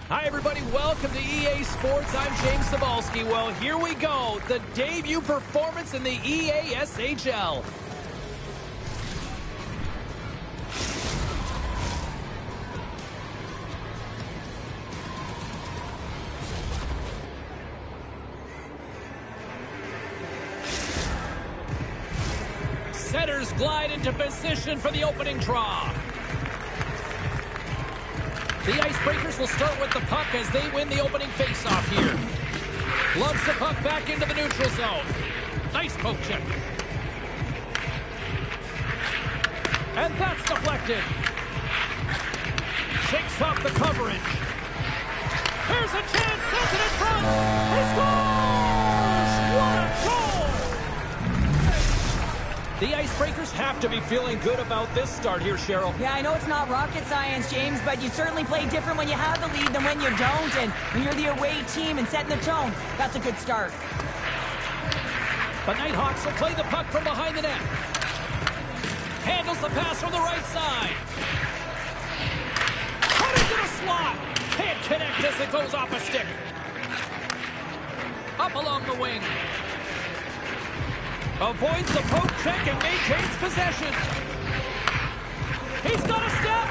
Hi, everybody. Welcome to EA Sports. I'm James Cebulski. Well, here we go. The debut performance in the EASHL. Setters glide into position for the opening draw. The Icebreakers will start with the puck as they win the opening faceoff here. Loves the puck back into the neutral zone. Nice poke check. And that's deflected. Shakes off the coverage. Here's a chance, sends it in front. He scores! What a goal! The Icebreakers have to be feeling good about this start here, Cheryl. Yeah, I know it's not rocket science, James, but you certainly play different when you have the lead than when you don't. And when you're the away team and setting the tone, that's a good start. The Nighthawks will play the puck from behind the net. Handles the pass from the right side. Put into the slot. Can't connect as it goes off a stick. Up along the wing. Avoids the poke check and maintains possession. He's got a step.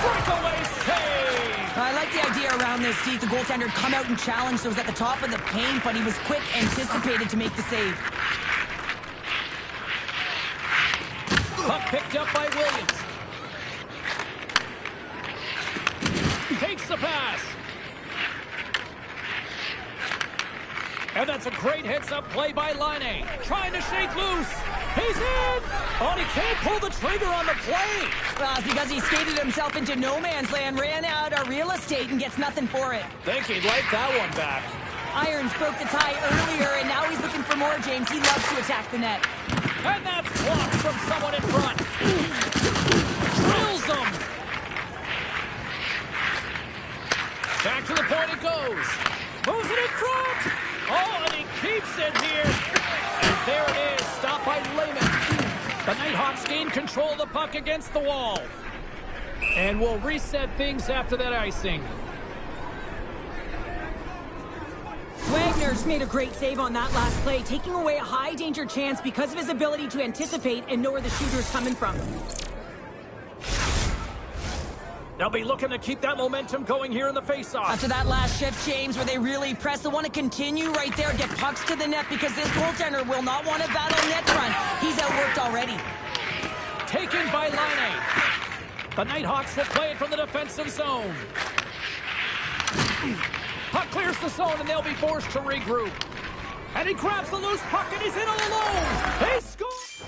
Breakaway save. I like the idea around this, Steve. The goaltender come out and challenge those at the top of the paint, but he was quick, anticipated to make the save. Puck picked up by Williams. Takes the pass. And that's a great heads-up play by Laine. Trying to shake loose. He's in! Oh, he can't pull the trigger on the play. Well, it's because he skated himself into no man's land, ran out of real estate, and gets nothing for it. Think he'd like that one back. Irons broke the tie earlier, and now he's looking for more, James. He loves to attack the net. And that's blocked from someone in front. Drills him. Back to the point it goes. Moves it in front. Oh, and he keeps it here. And there it is, stopped by Lehman. The Nighthawks gain control of the puck against the wall. And we'll reset things after that icing. Wagner's made a great save on that last play, taking away a high-danger chance because of his ability to anticipate and know where the shooter's coming from. They'll be looking to keep that momentum going here in the face-off. After that last shift, James, where they really press, they want to continue right there, get pucks to the net, because this goaltender will not want to battle net front. He's outworked already. Taken by Laine. The Nighthawks will play it from the defensive zone. Puck clears the zone, and they'll be forced to regroup. And he grabs the loose puck, and he's in all alone. He scores!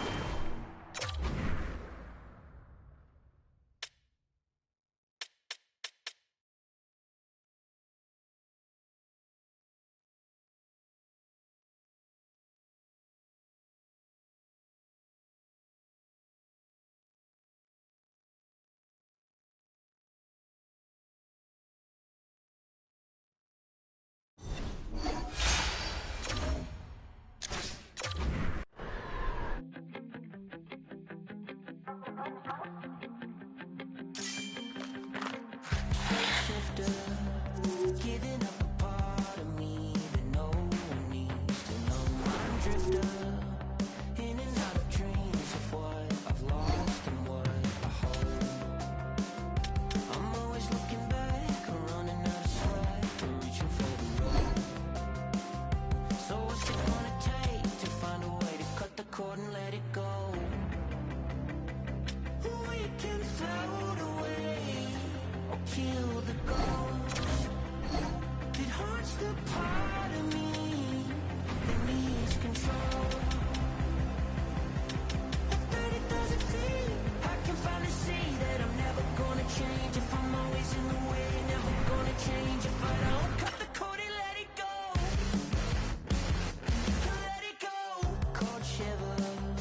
Cold shiver.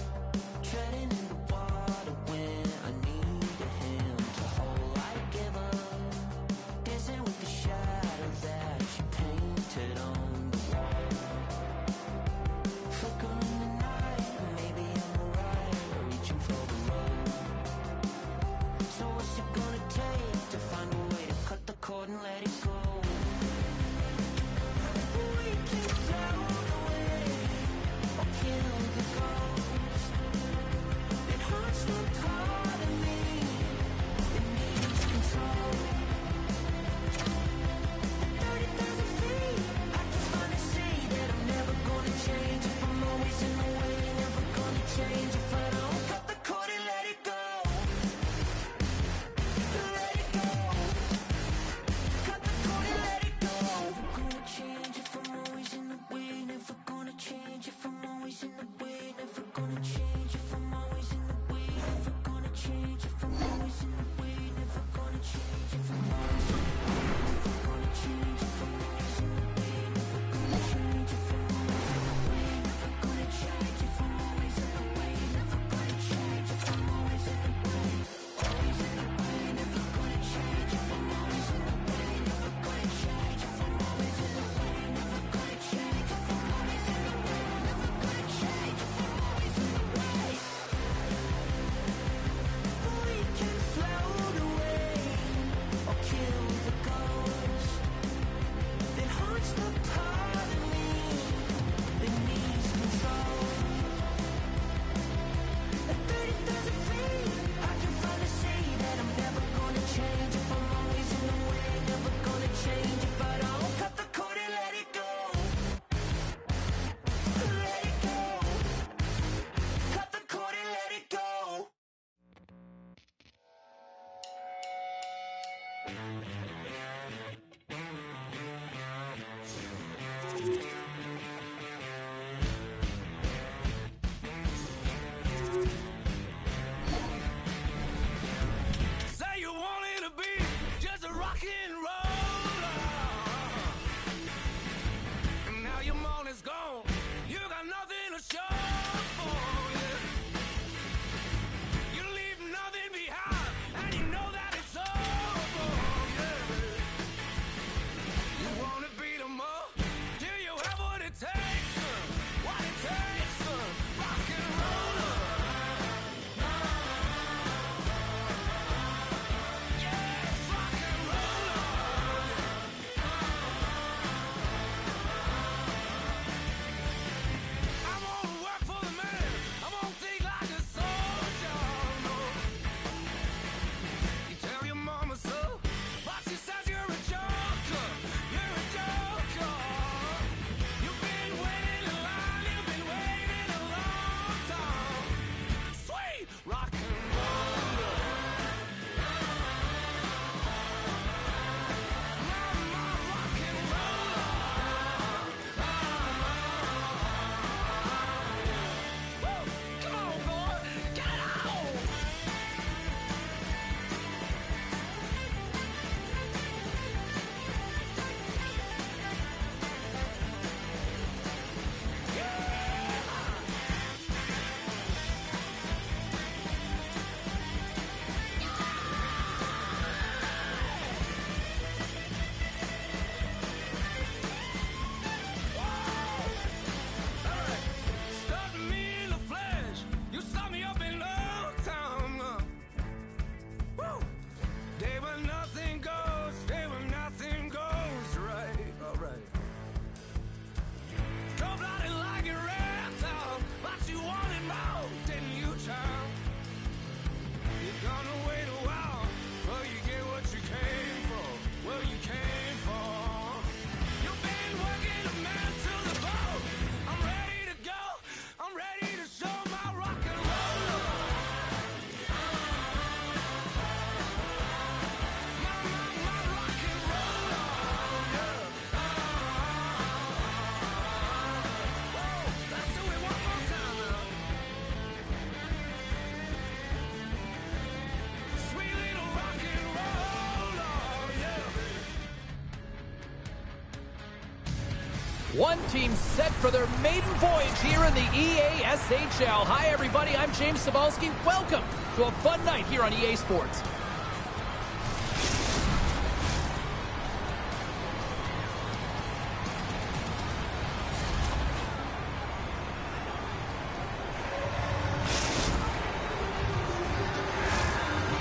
One team set for their maiden voyage here in the EASHL. Hi, everybody. I'm James Cybulski. Welcome to a fun night here on EA Sports.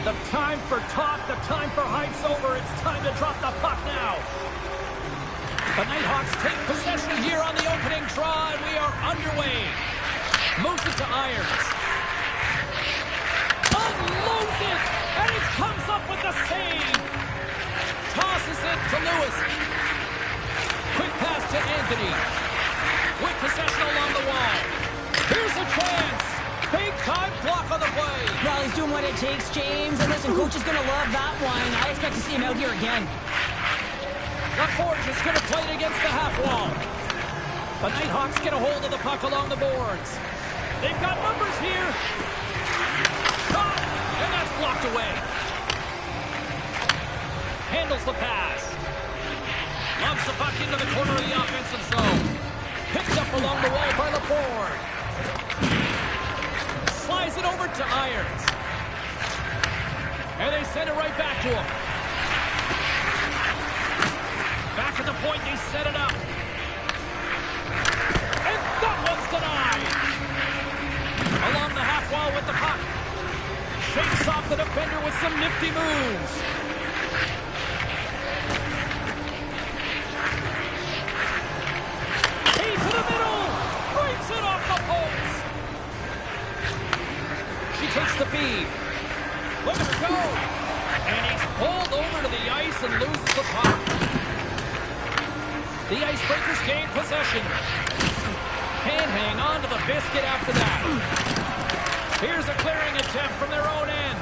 The time for talk, the time for hype's over. It's time to drop the puck now. The Nighthawks take possession here on the opening draw, and we are underway. Moves it to Irons. Unloads it, and he comes up with the save. Tosses it to Lewis. Quick pass to Anthony. With possession along the wall. Here's a chance. Big time block on the play. Well, he's doing what it takes, James. And listen, coach is going to love that one. I expect to see him out here again. LaForge is going to play it against the half wall. The Nighthawks get a hold of the puck along the boards. They've got numbers here. Caught, and that's blocked away. Handles the pass. Lobs the puck into the corner of the offensive zone. Picked up along the wall by LaForge. Slides it over to Irons. And they send it right back to him. Back at the point, they set it up. And that one's denied. Along the half wall with the puck. Shakes off the defender with some nifty moves. Key to the middle. Breaks it off the post. She takes the feed. Look at her go. And he's pulled over to the ice and loses the puck. The Icebreakers gain possession. Can't hang on to the biscuit after that. Here's a clearing attempt from their own end.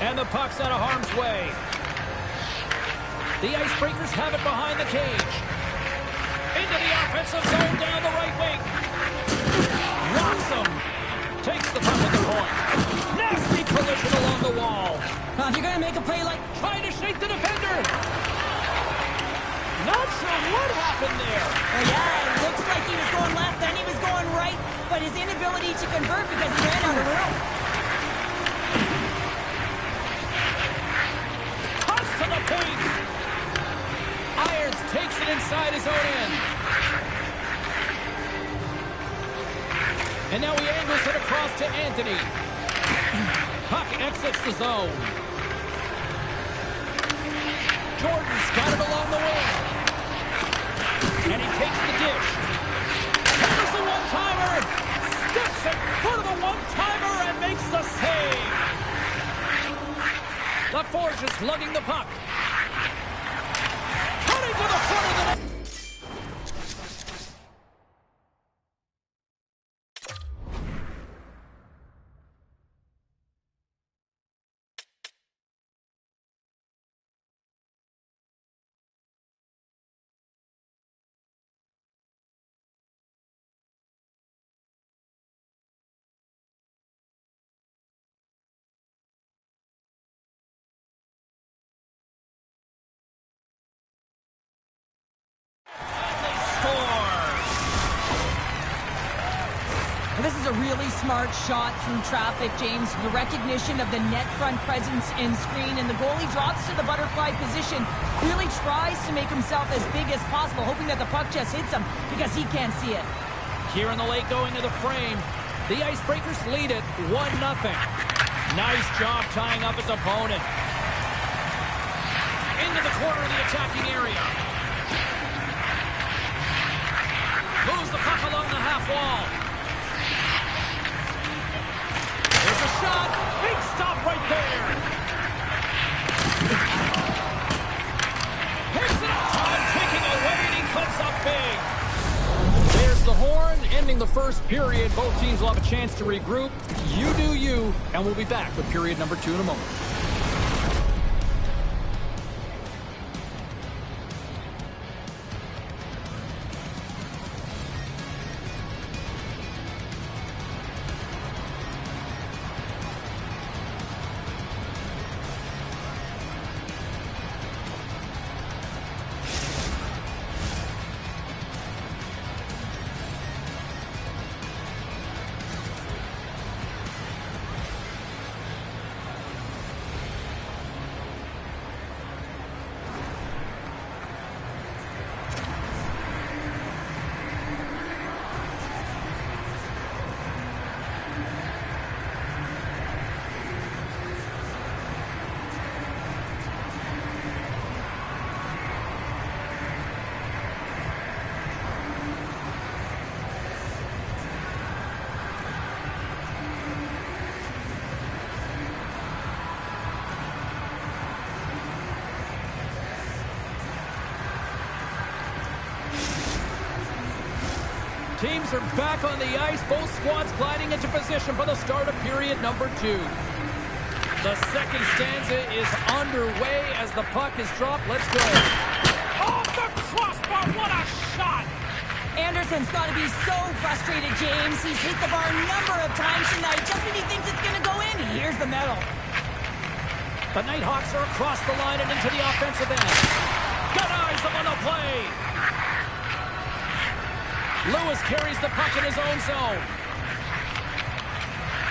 And the puck's out of harm's way. The Icebreakers have it behind the cage. Into the offensive zone down the right wing. Rocks him. Takes the puck at the point. Nasty collision along the wall. If you're going to make a play like... Trying to shake the defender. Not sure what happened there. Well, yeah, it looks like he was going left, then he was going right, but his inability to convert because he ran out of room. Toss to the point. Irons takes it inside his own end. And now he angles it across to Anthony. Puck exits the zone. Jordan's got it along the wing. And he takes the dish. There's the one-timer. Steps in front of the one-timer and makes the save. LaForge is lugging the puck. Cutting to the front of the net. This is a really smart shot through traffic, James. The recognition of the net front presence and screen, and the goalie drops to the butterfly position, really tries to make himself as big as possible, hoping that the puck just hits him because he can't see it. Here in the late going to the frame, the Icebreakers lead it 1-0. Nice job tying up his opponent. Into the corner of the attacking area. Moves the puck along the half wall. There's a shot. Big stop right there. Hits it up time, taking away, and he cuts up big. There's the horn, ending the first period. Both teams will have a chance to regroup. You do you, and we'll be back with period number 2 in a moment. teams are back on the ice. Both squads gliding into position for the start of period number 2. The second stanza is underway as the puck is dropped. Let's go. Off the crossbar, what a shot! Anderson's got to be so frustrated, James. He's hit the bar a number of times tonight. Just when he thinks it's going to go in, here's the medal. The Nighthawks are across the line and into the offensive end. Got eyes up on the play. Lewis carries the puck in his own zone.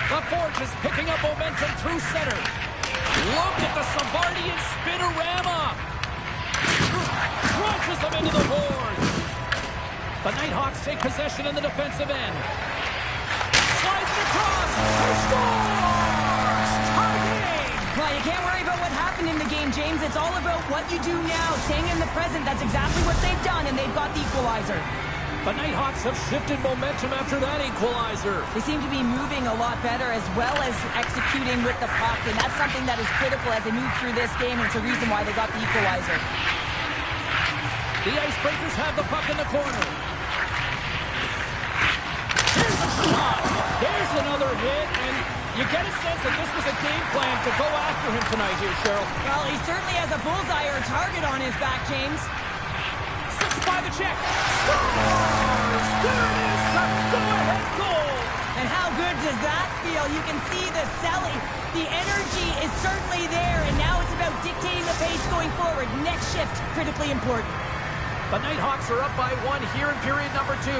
The Forge is picking up momentum through center. Look at the Savardian spinorama. Crunches them into the boards. The Nighthawks take possession in the defensive end. Slides it across. He scores! Tie game! Well, you can't worry about what happened in the game, James. It's all about what you do now, staying in the present. That's exactly what they've done, and they've got the equalizer. The Nighthawks have shifted momentum after that equalizer. They seem to be moving a lot better as well as executing with the puck, and that's something that is critical as they move through this game, and it's a reason why they got the equalizer. The Icebreakers have the puck in the corner. Here's a shot. There's another hit, and you get a sense that this was a game plan to go after him tonight here, Cheryl. Well, he certainly has a bullseye or a target on his back, James. By the check. Scores! There it is, a go-ahead goal! And how good does that feel? You can see the selling. The energy is certainly there, and now it's about dictating the pace going forward. Next shift, critically important. The Nighthawks are up by 1 here in period number 2.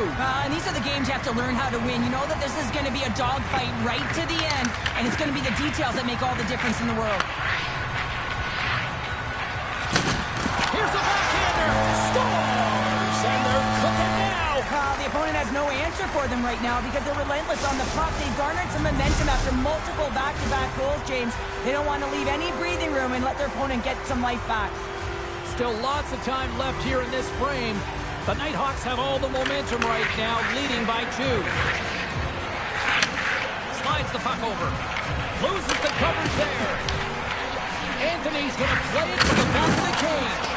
And these are the games you have to learn how to win. You know that this is going to be a dogfight right to the end, and it's going to be the details that make all the difference in the world. Here's a backhander. Scores! And they're cooking now. The opponent has no answer for them right now because they're relentless on the puck. They've garnered some momentum after multiple back-to-back goals, James. They don't want to leave any breathing room and let their opponent get some life back. Still lots of time left here in this frame. The Nighthawks have all the momentum right now, leading by 2. Slides the puck over. Loses the coverage there. Anthony's going to play it to the back of the cage.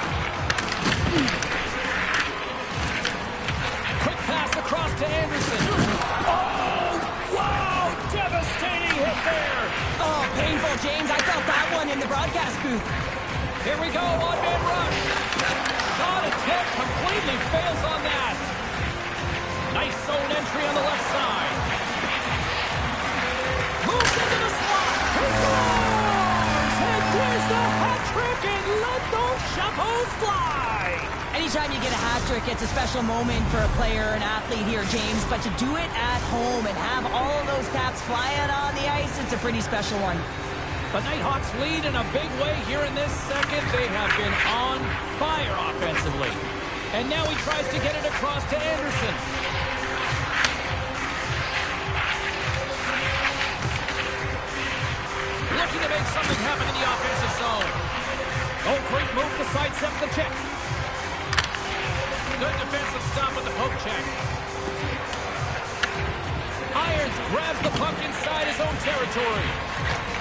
Quick pass across to Anderson. Oh, wow! Devastating hit there. Oh, painful, James. I felt that one in the broadcast booth. Here we go, one-man rush. Shot attempt completely fails on that. Nice zone entry on the left side. Moves into the slot. He scores! And there's the hat trick, and let those chapeaus fly. Anytime you get a hat trick, it's a special moment for a player, an athlete here, James. But to do it at home and have all of those caps flying on the ice, it's a pretty special one. The Nighthawks lead in a big way here in this second. They have been on fire offensively. And now he tries to get it across to Anderson. Looking to make something happen in the offensive zone. Oh, great move to sidestep the check. Good defensive stop with the poke check. Irons grabs the puck inside his own territory.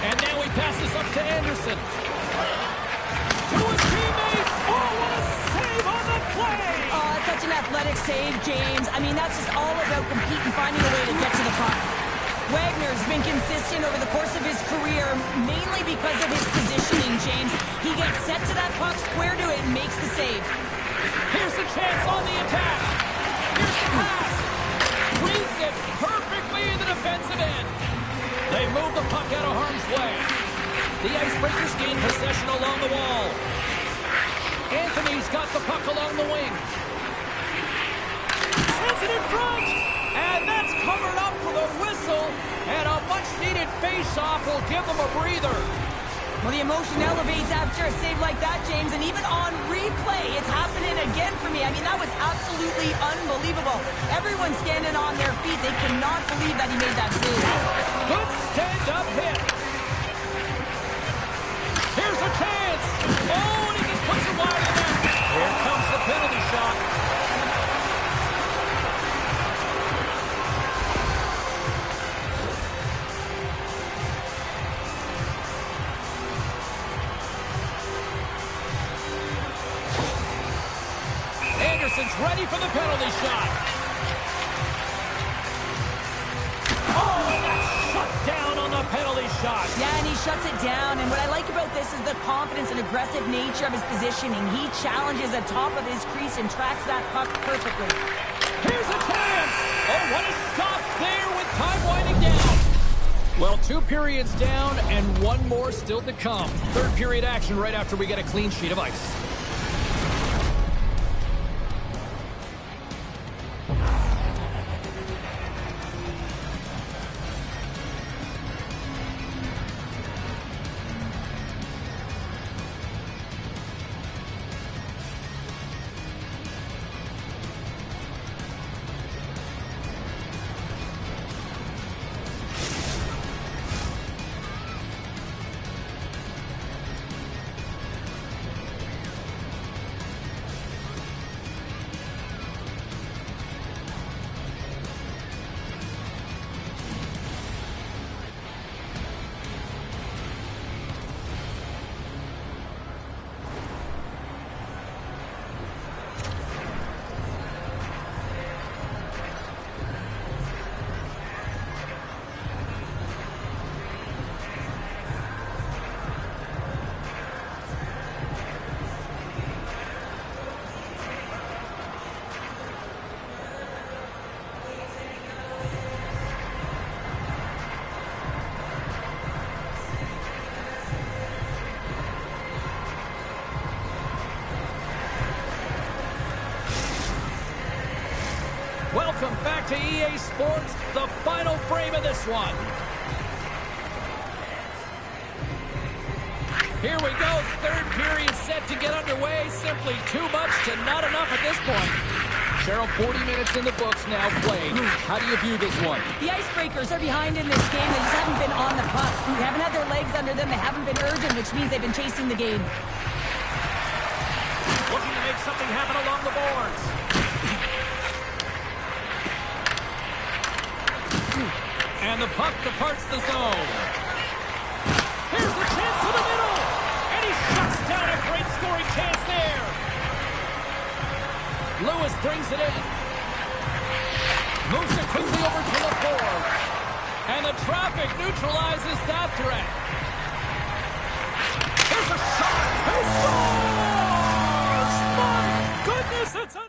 And now he passes up to Anderson. To his teammate. Oh, what a save on the play! Oh, such an athletic save, James. I mean, that's just all about competing, finding a way to get to the puck. Wagner's been consistent over the course of his career, mainly because of his positioning, James. He gets set to that puck, square to it, and makes the save. Here's a chance on the attack. Here's the pass. Reads it perfectly in the defensive end. They move the puck out of harm's way. The Icebreakers gain possession along the wall. Anthony's got the puck along the wing. Sends it in front. And that's covered up for the whistle. And a much-needed face-off will give them a breather. Well, the emotion elevates after a save like that, James. And even on replay, it's happening again for me. I mean, that was absolutely unbelievable. Everyone's standing on their feet. They cannot believe that he made that save. Good stand-up hit. Here's a chance. Oh, and he just puts it wide of the net. Here comes the penalty shot. Anderson's ready for the penalty shot. shuts it down, and what I like about this is the confidence and aggressive nature of his positioning. He challenges the top of his crease and tracks that puck perfectly. Here's a chance! Oh, what a stop there with time winding down! Well, 2 periods down and 1 more still to come. Third period action right after we get a clean sheet of ice. Welcome back to EA Sports, the final frame of this one. Here we go, third period set to get underway. Simply too much to not enough at this point. Cheryl, 40 minutes in the books now played. How do you view this one? The Icebreakers are behind in this game. They just haven't been on the puck. They haven't had their legs under them. They haven't been urgent, which means they've been chasing the game. Looking to make something happen along the boards. And the puck departs the zone. Here's the chance to the middle. And he shuts down a great scoring chance there. Lewis brings it in. Moves it quickly over to the board. And the traffic neutralizes that threat. Here's a shot. He scores! My goodness, it's a...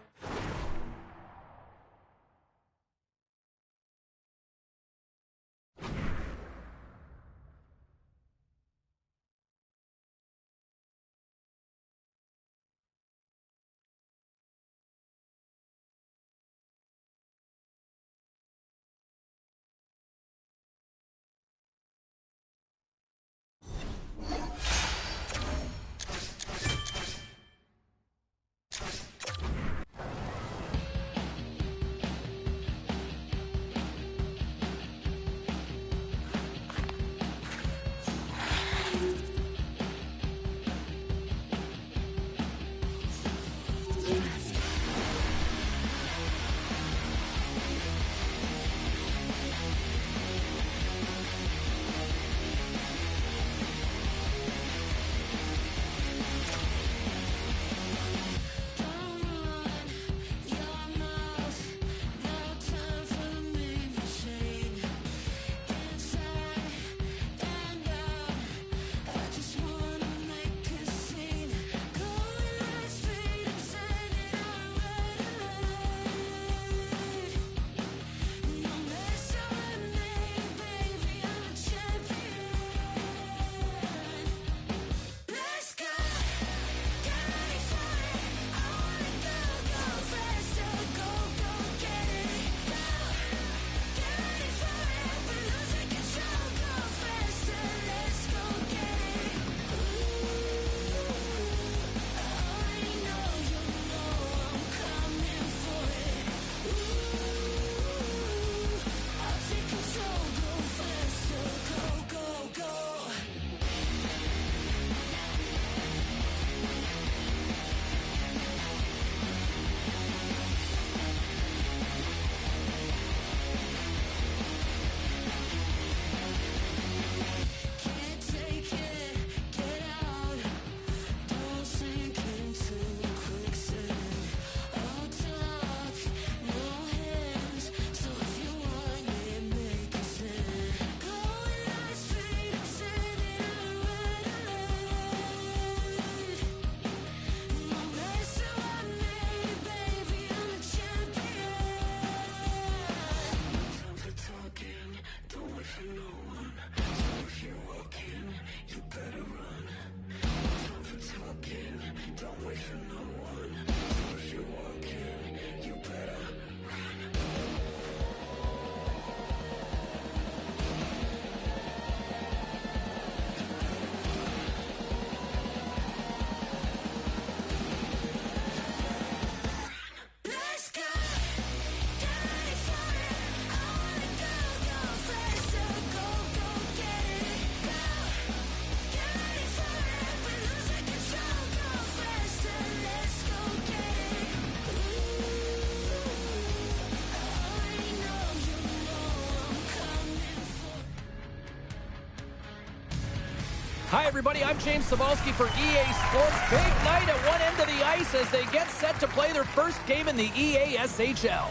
Hi, everybody. I'm James Cebulski for EA Sports. Big night at one end of the ice as they get set to play their first game in the EASHL.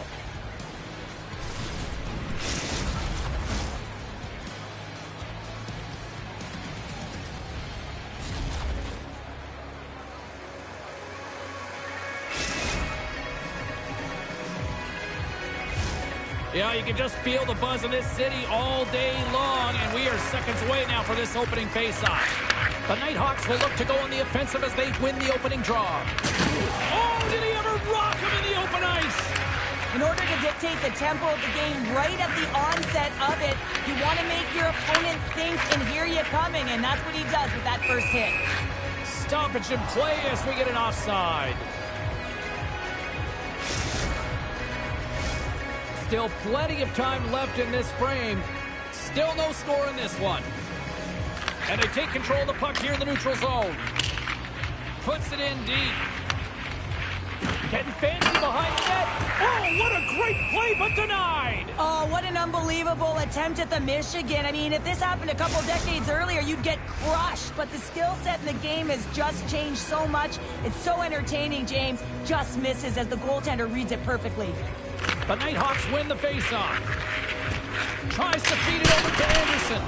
Yeah, you can just feel the buzz in this city all day long, and we are seconds away now for this opening faceoff. The Nighthawks will look to go on the offensive as they win the opening draw. Oh, did he ever rock him in the open ice? In order to dictate the tempo of the game right at the onset of it, you want to make your opponent think and hear you coming, and that's what he does with that first hit. Stoppage in play as we get an offside. Still plenty of time left in this frame. Still no score in this one. And they take control of the puck here in the neutral zone. Puts it in deep. Getting fancy behind the net. Oh, what a great play, but denied! Oh, what an unbelievable attempt at the Michigan. I mean, if this happened a couple decades earlier, you'd get crushed. But the skill set in the game has just changed so much. It's so entertaining, James. Just misses as the goaltender reads it perfectly. The Nighthawks win the faceoff. Tries to feed it over to Anderson.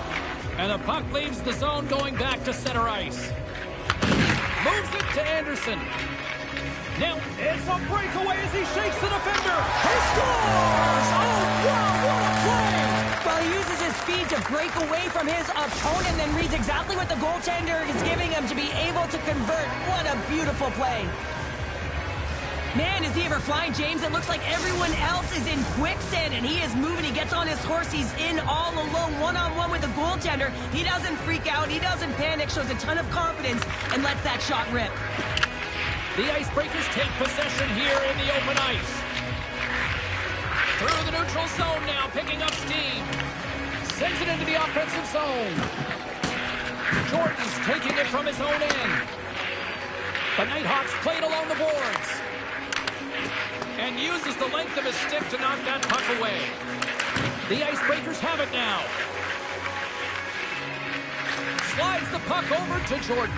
And the puck leaves the zone going back to center ice. Moves it to Anderson. Now, It's a breakaway as he shakes the defender. He scores! Oh, wow, what a play! Well, he uses his speed to break away from his opponent, then reads exactly what the goaltender is giving him to be able to convert. What a beautiful play. Man, is he ever flying, James? It looks like everyone else is in quicksand, and he is moving. He gets on his horse. He's in all alone, one-on-one with the goaltender. He doesn't freak out. He doesn't panic, shows a ton of confidence, and lets that shot rip. the Icebreakers take possession here in the open ice. Through the neutral zone now, picking up steam. Sends it into the offensive zone. Jordan's taking it from his own end. The Nighthawks played along the boards. And uses the length of his stick to knock that puck away. The Icebreakers have it now. Slides the puck over to Jordan.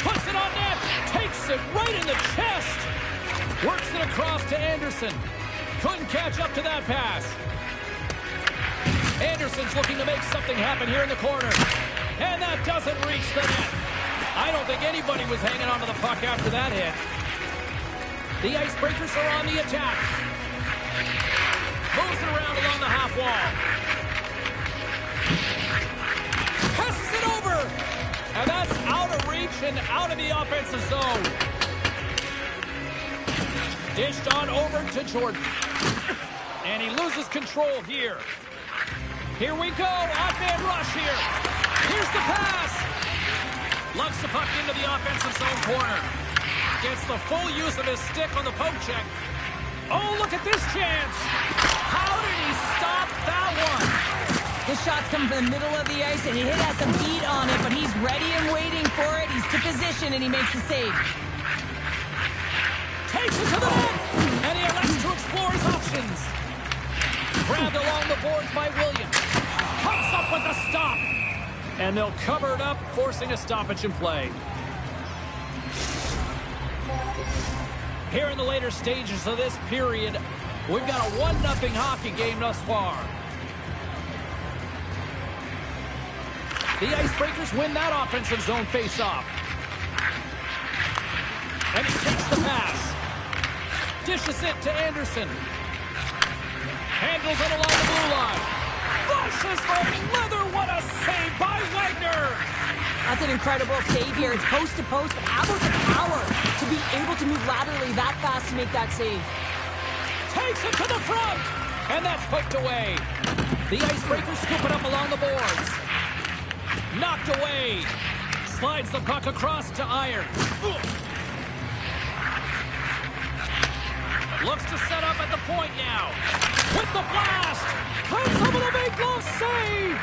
Puts it on net. Takes it right in the chest. Works it across to Anderson. Couldn't catch up to that pass. Anderson's looking to make something happen here in the corner. And that doesn't reach the net. I don't think anybody was hanging onto the puck after that hit. The Icebreakers are on the attack. Moves it around along the half wall. Passes it over. And that's out of reach and out of the offensive zone. Dished on over to Jordan. And he loses control here. Here we go. Odd-man rush here. Here's the pass. Lugs the puck into the offensive zone corner. Gets the full use of his stick on the poke check. Oh, look at this chance. How did he stop that one? This shot's coming from the middle of the ice, and he has some heat on it, but he's ready and waiting for it. He's to position, and he makes the save. Takes it to the net, and he elects to explore his options. Grabbed along the boards by Williams. Comes up with a stop. And they'll cover it up, forcing a stoppage in play. Here in the later stages of this period, we've got a 1-0 hockey game thus far. The Icebreakers win that offensive zone face-off. And he takes the pass. Dishes it to Anderson. Handles it along the blue line. Flushes from leather. What a save by Wagner. That's an incredible save here. It's post to post, but how about the power to be able to move laterally that fast to make that save? Takes it to the front. And that's poked away. The Icebreakers scoop it up along the boards. Knocked away. Slides the puck across to Iron. Looks to set up at the point now. With the blast. Comes up with a big glove save.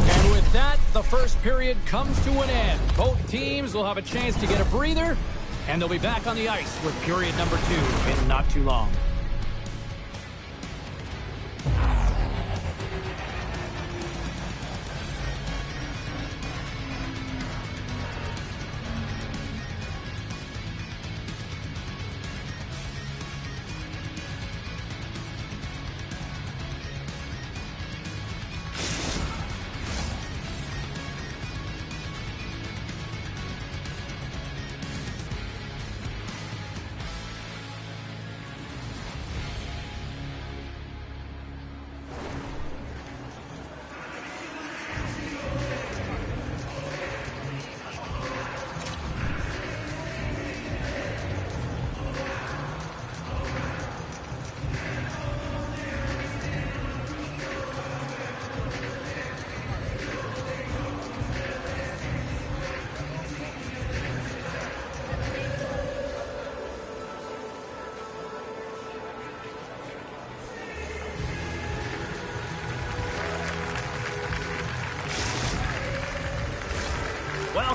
And with that, the first period comes to an end. Both teams will have a chance to get a breather, and they'll be back on the ice with period number 2 in not too long.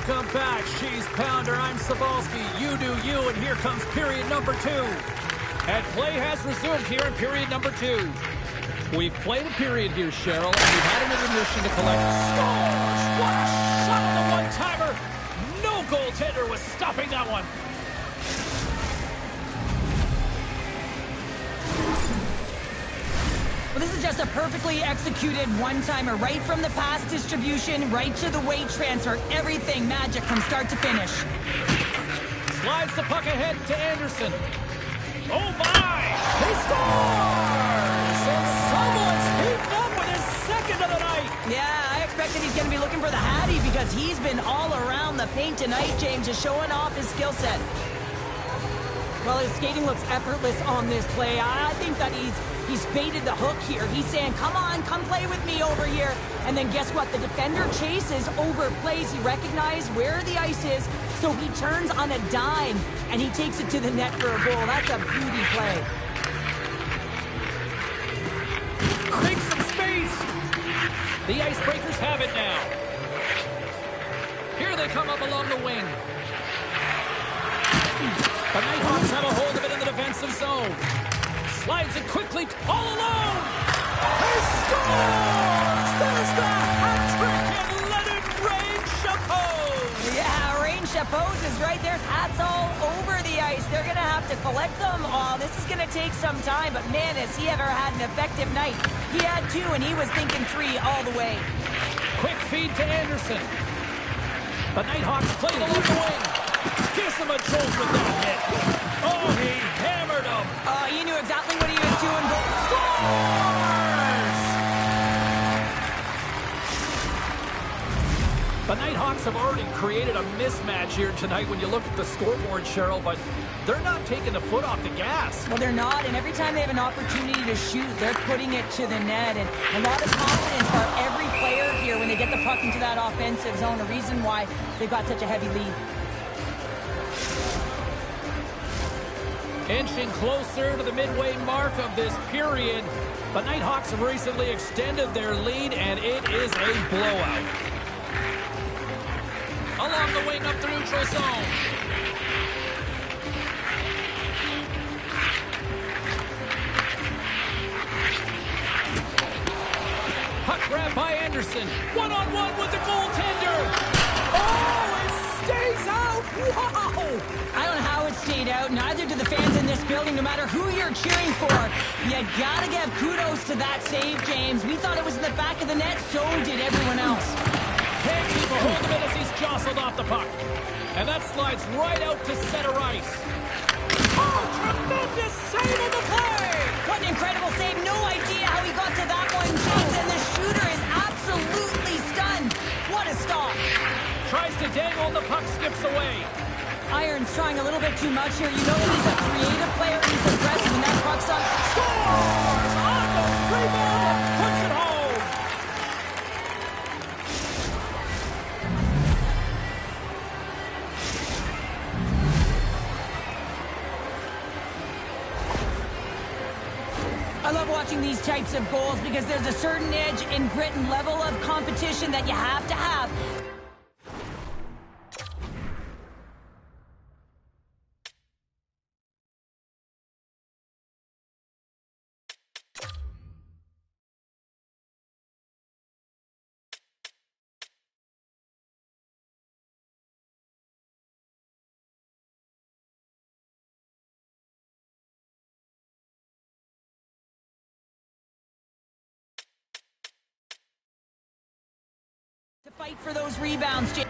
Welcome back, Cheese Pounder. I'm Cybulski. You do you, and here comes period number 2. And play has resumed here in period number 2. We've played a period here, Cheryl, and we've had an intermission to collect scores. What a shot on the one-timer. No goaltender was stopping that one. Well, this is just a perfectly executed one-timer, right from the pass distribution, right to the weight transfer. Everything magic from start to finish. Slides the puck ahead to Anderson. Oh, my! He scores! And someone's heaped up with his second of the night. Yeah, I expected he's going to be looking for the Hattie because he's been all around the paint tonight, James, just showing off his skill set. Well, his skating looks effortless on this play. I think that he's baited the hook here. He's saying, come on, come play with me over here. And then guess what? The defender chases, overplays. He recognizes where the ice is, so he turns on a dime, and he takes it to the net for a goal. That's a beauty play. Make some space. The Icebreakers have it now. Here they come up along the wing. The Nighthawks have a hold of it in the defensive zone. Slides it quickly, all alone! He scores! There's the hat trick, and let it rain chapeaus! Yeah, rain chapeaus is right. There's hats all over the ice. They're going to have to collect them all. This is going to take some time, but man, has he ever had an effective night. He had 2, and he was thinking 3 all the way. Quick feed to Anderson. The Nighthawks play along the wing. Gives him a jolt with that hit. Oh, he hammered him. He knew exactly what he was doing. Scores! The Nighthawks have already created a mismatch here tonight when you look at the scoreboard, Cheryl, but they're not taking the foot off the gas. Well, they're not, and every time they have an opportunity to shoot, they're putting it to the net, and a lot of confidence for every player here when they get the puck into that offensive zone, a reason why they've got such a heavy lead. Inching closer to the midway mark of this period. The Nighthawks have recently extended their lead, and it is a blowout. Along the wing up the neutral zone. Puck grab by Anderson. One-on-one with the goaltender. Oh, it stays out. Wow! I don't know how it stayed out. Neither do the fans in this building, no matter who you're cheering for. You gotta give kudos to that save, James. We thought it was in the back of the net, so did everyone else. Can't keep a hold of it as he's jostled off the puck. And that slides right out to center ice. Oh, tremendous save on the play! What an incredible save. No idea how he got to that one, James. And the shooter is absolutely stunned. What a stop. Tries to dangle and the puck skips away. Iron's trying a little bit too much here. You know that he's a creative player. He's aggressive, and that puck's on. Scores! On the rebound and puts it home! I love watching these types of goals because there's a certain edge and grit and level of competition that you have to have. To fight for those rebounds, James.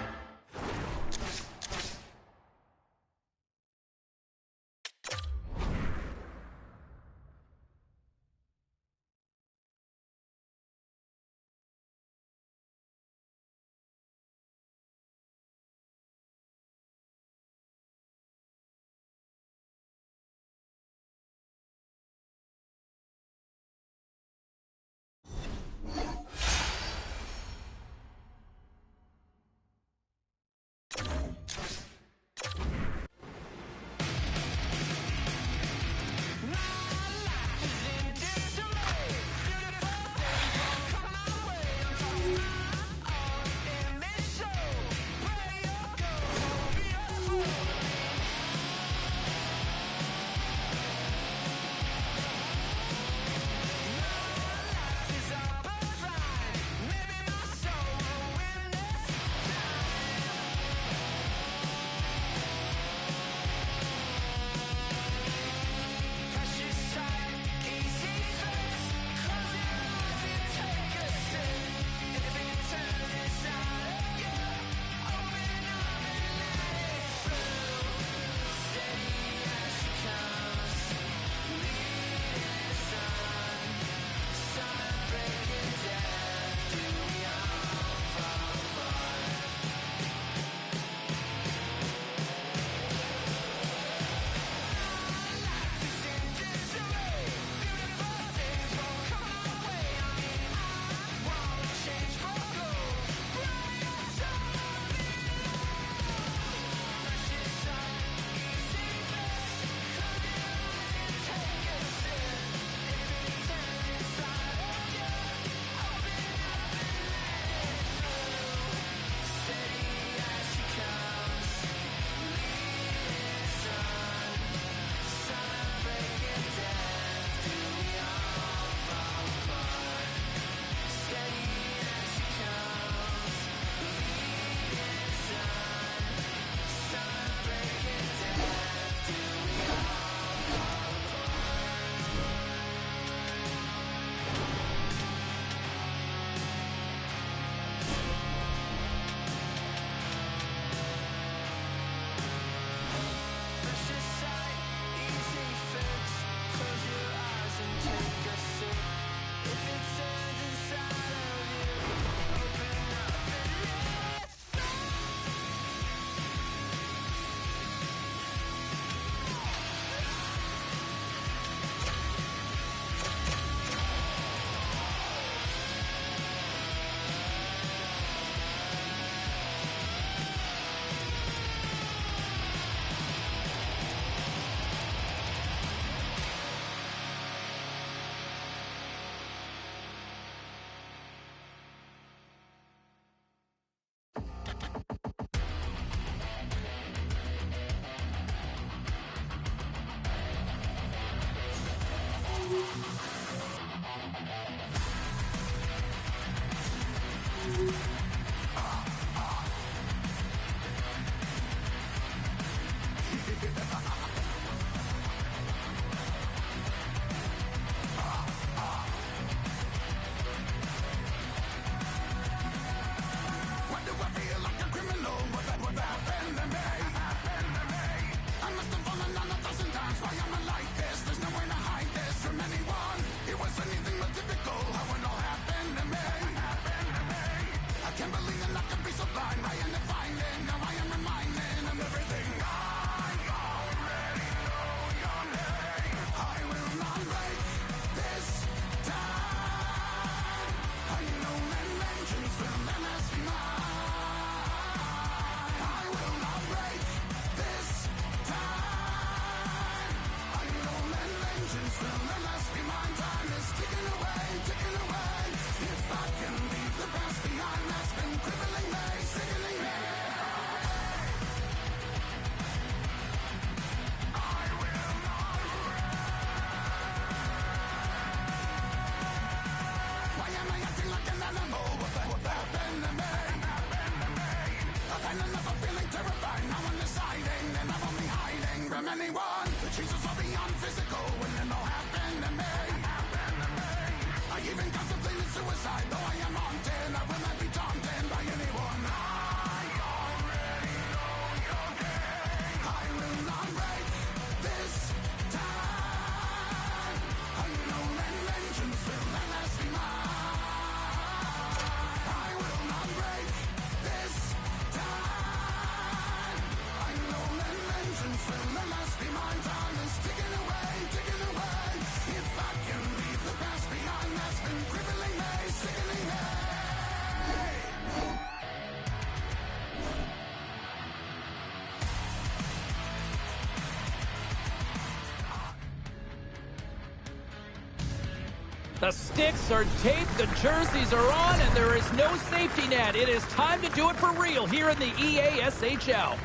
The sticks are taped, the jerseys are on, and there is no safety net. It is time to do it for real here in the EASHL.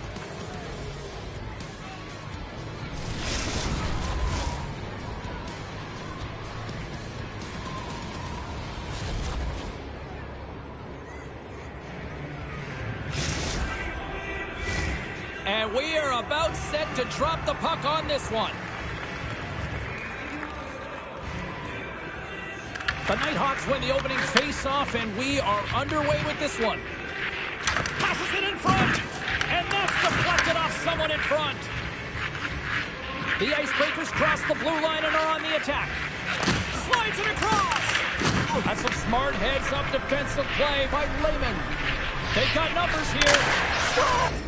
And we are about set to drop the puck on this one. The Nighthawks win the opening face-off, and we are underway with this one. Passes it in front, and that's deflected off someone in front. The Icebreakers cross the blue line and are on the attack. Slides it across. That's some smart heads-up defensive play by Lehman. They've got numbers here.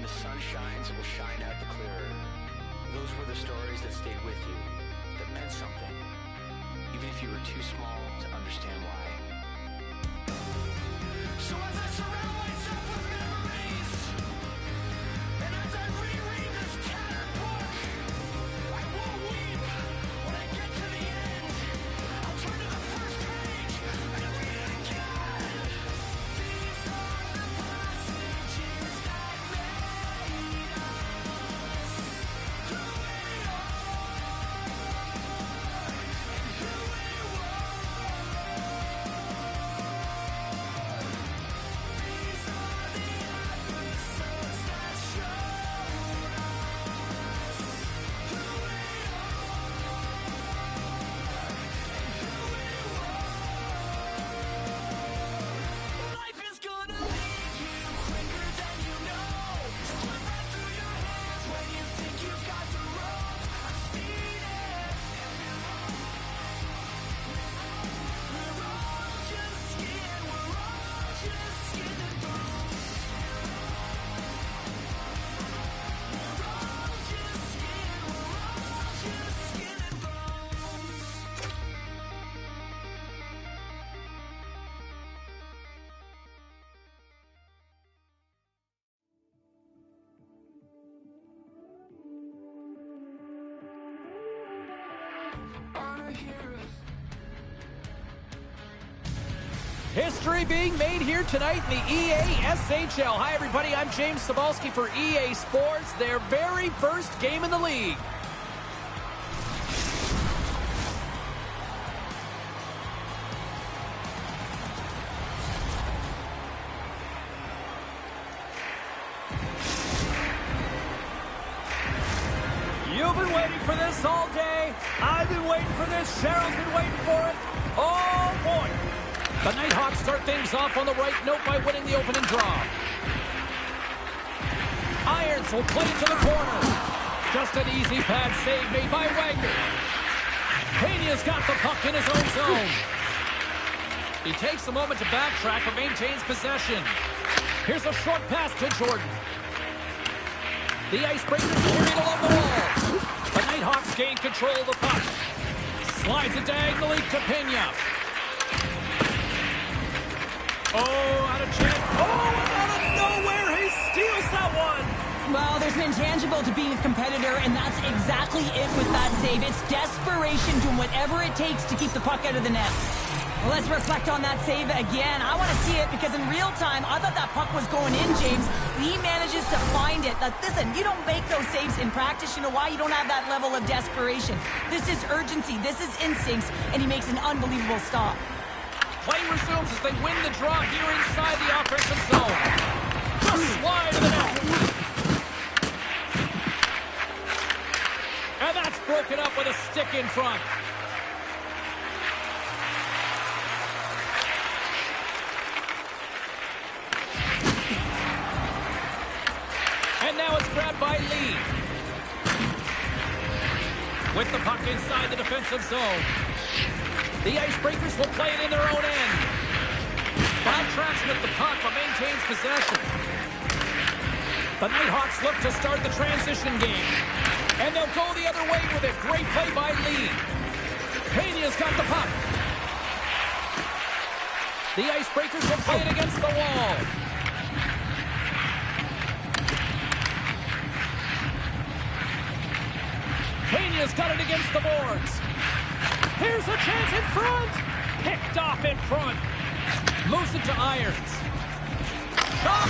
the sun shines, it will shine out the clearer. Those were the stories that stayed with you, that meant something, even if you were too small to understand why. So as I surround myself with memories, and as I reread this tattered book, I won't weep when I get to the end. I'll turn to the first page and read it again. These are the passages that made us who we are and who we were. These are the episodes that showed us who we are and who we were. Life is gonna leave you quicker than you know. Slip right through your hands when you think you've got the rope. I've seen it. We're all just skin. We're all just skin and bones. We're all just skin. We're all just skin and bones. Honor heroes. History being made here tonight in the EA SHL. Hi, everybody. I'm James Cebulski for EA Sports, their very first game in the league. You've been waiting for this all day. I've been waiting for this. Cheryl's been waiting for it. Oh, boy. The Nighthawks start things off on the right note by winning the opening draw. Irons will play it to the corner. Just an easy pad save made by Wagner. Peña's got the puck in his own zone. He takes a moment to backtrack but maintains possession. Here's a short pass to Jordan. The Icebreakers carry it along the wall. The Nighthawks gain control of the puck. Slides it diagonally to Peña. Oh, out of chance. Oh, and out of nowhere, he steals that one. Well, there's an intangible to being a competitor, and that's exactly it with that save. It's desperation, doing whatever it takes to keep the puck out of the net. Well, let's reflect on that save again. I want to see it because in real time, I thought that puck was going in, James. He manages to find it. Like, listen, you don't make those saves in practice. You know why? You don't have that level of desperation. This is urgency. This is instincts, and he makes an unbelievable stop. Play resumes as they win the draw here inside the offensive zone. Just wide of the net. And that's broken up with a stick in front. And now it's grabbed by Lee. With the puck inside the defensive zone. The Icebreakers will play it in their own end. Backtracks with the puck but maintains possession. The Nighthawks look to start the transition game. And they'll go the other way with it. Great play by Lee. Peña's got the puck. The Icebreakers will play it against the wall. Peña's got it against the boards. Here's a chance in front. Picked off in front. Moves it to Irons. Shot.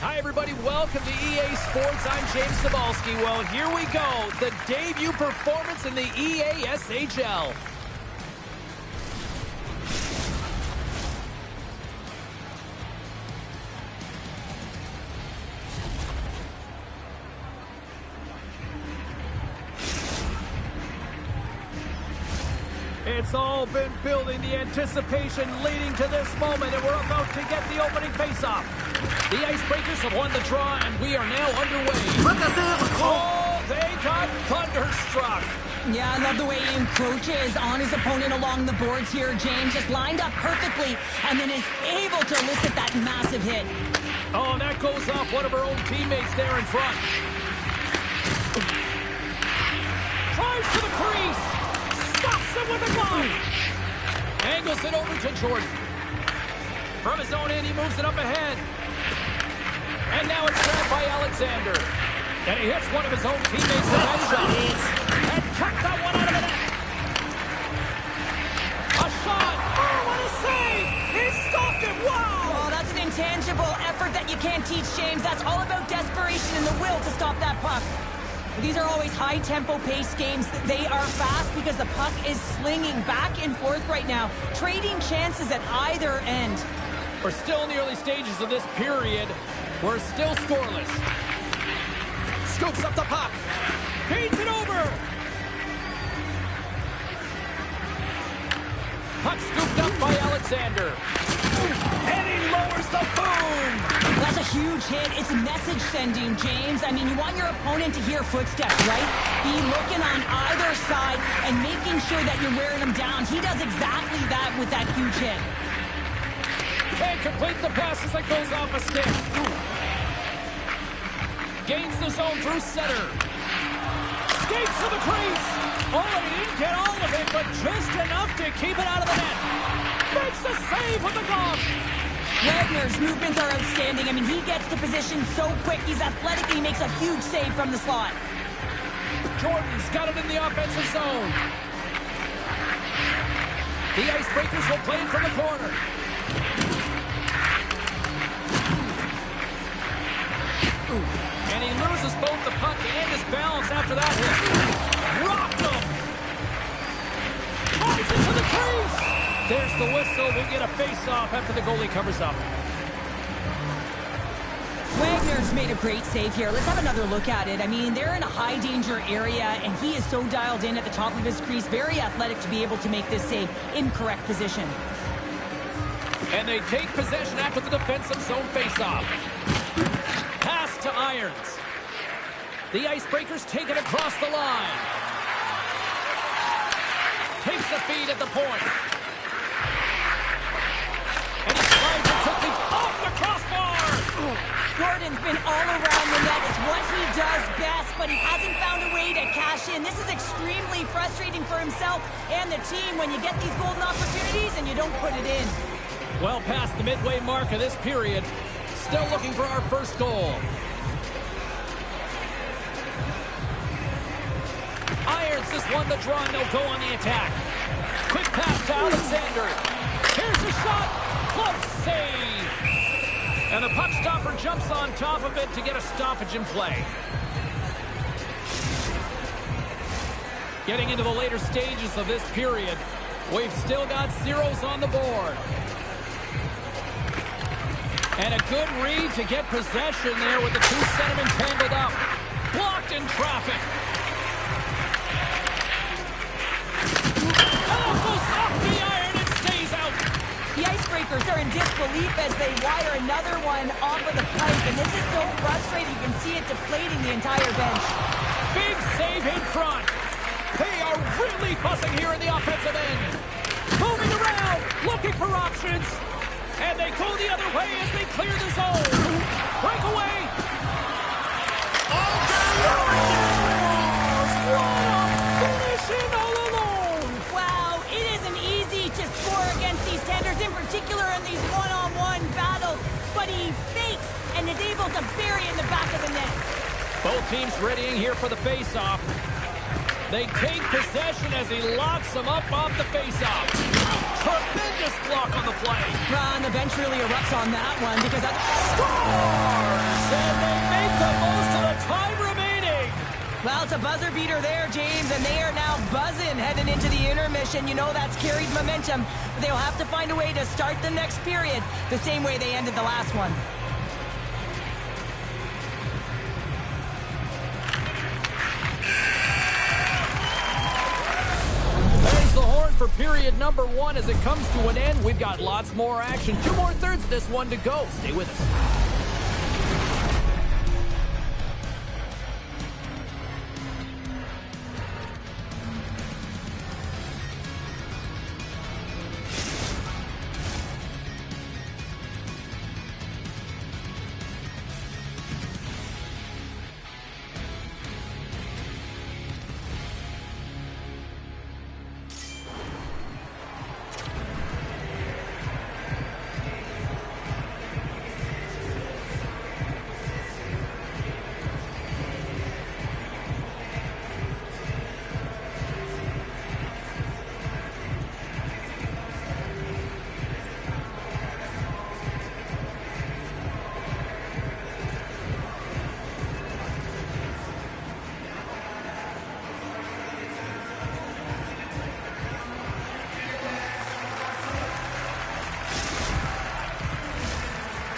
Hi, everybody. Welcome to EA Sports. I'm James Cebulski. Well, here we go. The debut performance in the EA SHL. It's all been building, the anticipation leading to this moment, and we're about to get the opening faceoff. The Icebreakers have won the draw, and we are now underway. Oh, they got thunderstruck. Yeah, I love the way he encroaches on his opponent along the boards here. James just lined up perfectly and then is able to elicit that massive hit. Oh, and that goes off one of our own teammates there in front. Drives to the crease. Stops it with a glove. Angles it over to Jordan. From his own end, he moves it up ahead. And now it's grabbed by Alexander. And he hits one of his own teammates with that shot. And tucked that one out of the net. A shot. Oh, what a save. He stopped it. Wow. Oh, that's an intangible effort that you can't teach, James. That's all about desperation and the will to stop that puck. These are always high-tempo pace games. They are fast because the puck is slinging back and forth right now, trading chances at either end. We're still in the early stages of this period. We're still scoreless. Scoops up the puck. Feeds it over. Puck scooped up by Alexander. And he lowers the boom. That's a huge hit. It's message sending, James. I mean, you want your opponent to hear footsteps, right? Be looking on either side and making sure that you're wearing them down. He does exactly that with that huge hit. Can't complete the pass as it goes off a stick. Gains the zone through center. Skates to the crease. Oh, he didn't get all of it, but just enough to keep it out of the net. Makes the save with the glove. Wagner's movements are outstanding. I mean, he gets to position so quick. He's athletic and he makes a huge save from the slot. Jordan's got it in the offensive zone. The Icebreakers will play it from the corner. And he loses both the puck and his balance after that hit. Rocked him. Drives it to the crease. There's the whistle. We'll get a face-off after the goalie covers up. Wagner's made a great save here. Let's have another look at it. I mean, they're in a high-danger area, and he is so dialed in at the top of his crease. Very athletic to be able to make this save in correct position. And they take possession after the defensive zone face-off. Pass to Irons. The Icebreakers take it across the line. Takes the feed at the point. And he slides it quickly off the crossbar. Gordon's been all around the net. It's what he does best, but he hasn't found a way to cash in. This is extremely frustrating for himself and the team when you get these golden opportunities and you don't put it in. Well past the midway mark of this period. Still looking for our first goal. Irons has won the draw, and they'll go on the attack. Quick pass to Alexander. Here's a shot. Close save. And the puck stopper jumps on top of it to get a stoppage in play. Getting into the later stages of this period, we've still got zeros on the board. And a good read to get possession there with the two centermen tangled up. Blocked in traffic. Oh, goes off the iron and stays out. The Icebreakers are in disbelief as they wire another one off of the pipe, and this is so frustrating. You can see it deflating the entire bench. Big save in front. They are really fussing here in the offensive end. Moving around, looking for options. And they go the other way as they clear the zone. Breakaway. Finishing all alone. Wow, it isn't easy to score against these tenders, in particular in these one-on-one battles. But he fakes and is able to bury in the back of the net. Both teams readying here for the face-off. They take possession as he locks them up off the face-off. Tremendous block on the play. And the bench really erupts on that one because that scores! And they make the most of the time remaining. Well, it's a buzzer beater there, James, and they are now buzzing heading into the intermission. You know that's carried momentum. But they'll have to find a way to start the next period the same way they ended the last one. There's the horn for period number 1 as it comes to an end. We've got lots more action. 2 more thirds of this one to go. Stay with us.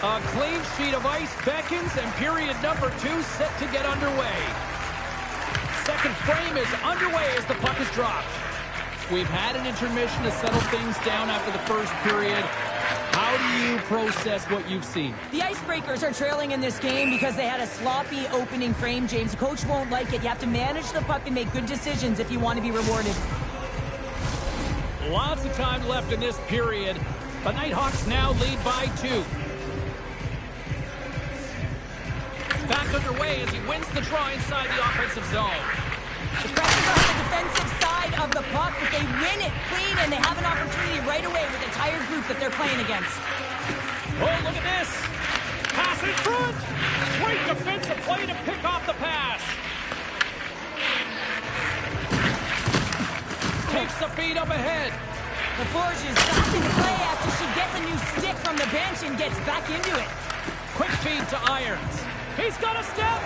A clean sheet of ice beckons, and period number 2 set to get underway. Second frame is underway as the puck is dropped. We've had an intermission to settle things down after the first period. How do you process what you've seen? The Icebreakers are trailing in this game because they had a sloppy opening frame, James. The coach won't like it. You have to manage the puck and make good decisions if you want to be rewarded. Lots of time left in this period. The Nighthawks now lead by 2. Back underway as he wins the draw inside the offensive zone. The pressure's on the defensive side of the puck, but they win it clean, and they have an opportunity right away with a tired group that they're playing against. Oh, look at this. Pass in front. Great defensive play to pick off the pass. Takes the feed up ahead. The Forge is stopping the play after she gets a new stick from the bench and gets back into it. Quick feed to Irons. He's got a step.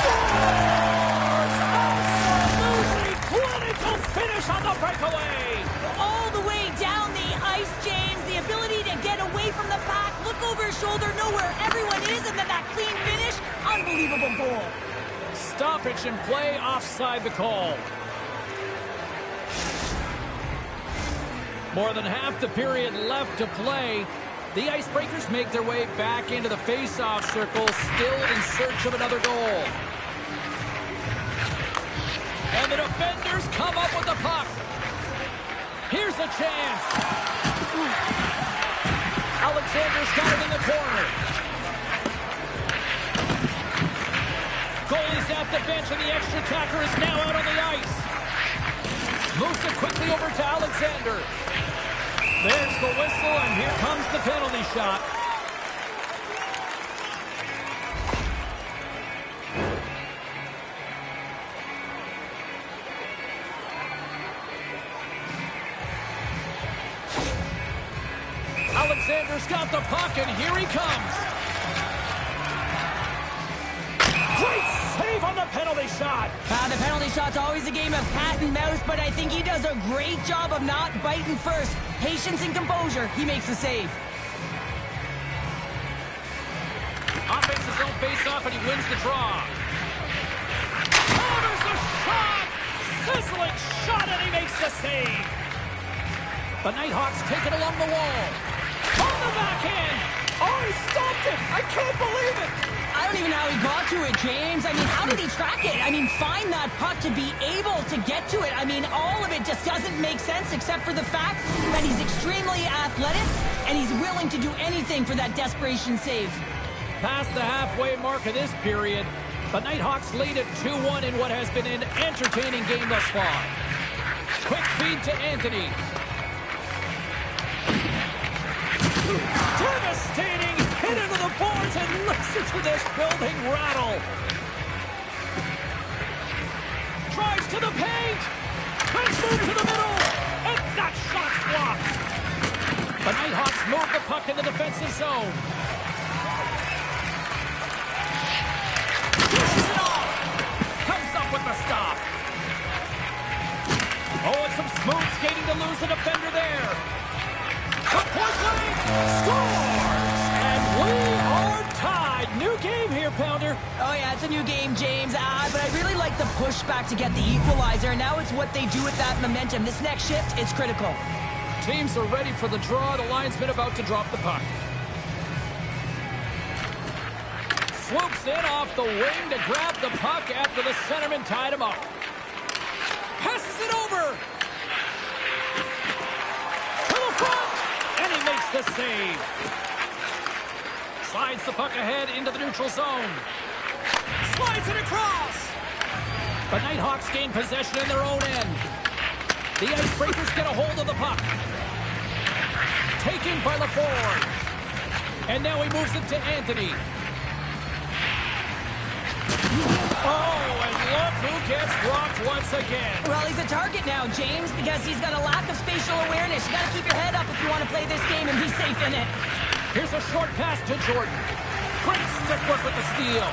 Scores! Absolutely clinical finish on the breakaway. All the way down the ice, James. The ability to get away from the pack, look over his shoulder, know where everyone is, and then that clean finish. Unbelievable goal. Stoppage in play, offside the call. More than half the period left to play. The Icebreakers make their way back into the face-off circle, still in search of another goal. And the defenders come up with the puck. Here's a chance. Alexander's got it in the corner. Goalie's at the bench, and the extra attacker is now out on the ice. Moves it quickly over to Alexander. There's the whistle, and here comes the penalty shot. Alexander's got the puck, and here he comes. Great save on the penalty shot. The penalty shot's always a game of cat and mouse, but I think he does a great job of not biting first. Patience and composure, he makes the save. Offense his own face-off, and he wins the draw. Oh, there's a shot! Sizzling shot, and he makes the save. The Nighthawks take it along the wall. On the backhand! Oh, he stopped it! I can't believe it! I don't even know how he got to it, James. I mean, how did he track it? I mean, find that puck to be able to get to it. I mean, all of it just doesn't make sense except for the fact that he's extremely athletic and he's willing to do anything for that desperation save. Past the halfway mark of this period, the Nighthawks lead at 2-1 in what has been an entertaining game thus far. Quick feed to Anthony. Devastating hit into the boards, and listen to this building rattle. Drives to the paint. Let's move to the middle. And that shot's blocked. The Nighthawks move the puck in the defensive zone. Follows the defender there. From point blank. Scores! And we are tied. New game here, Pounder. Oh, yeah, it's a new game, James. But I really like the pushback to get the equalizer. And now it's what they do with that momentum. This next shift, it's critical. Teams are ready for the draw. The linesman about to drop the puck. Swoops in off the wing to grab the puck after the centerman tied him up. Passes it over. To the front. And he makes the save. Slides the puck ahead into the neutral zone. Slides it across. The Nighthawks gain possession in their own end. The Icebreakers get a hold of the puck. Taken by LaFord. And now he moves it to Anthony. Oh, and look who gets dropped once again. Well, he's a target now, James, because he's got a lack of spatial awareness. You got to keep your head up if you want to play this game and be safe in it. Here's a short pass to Jordan. Great stick work with the steal.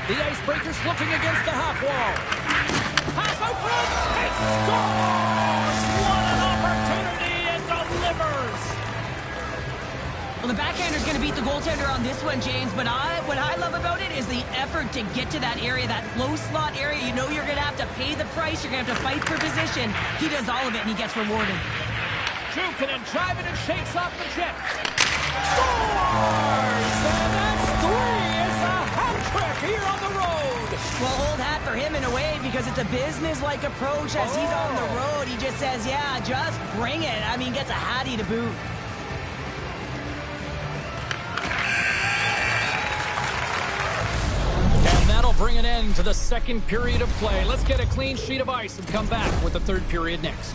The Icebreakers looking against the half wall. Pass out front. It scores! What an opportunity, and delivers! Well, the backhander's going to beat the goaltender on this one, James, but what I love about it is the effort to get to that area, that low slot area. You know you're going to have to pay the price. You're going to have to fight for position. He does all of it, and he gets rewarded. Jukinen driving and shakes off the check. Scores! And that's three. It's a hat trick here on the road. Well, old hat for him in a way because it's a business-like approach as he's on the road. He just says, yeah, just bring it. I mean, gets a hattie to boot. And that'll bring an end to the second period of play. Let's get a clean sheet of ice and come back with the third period next.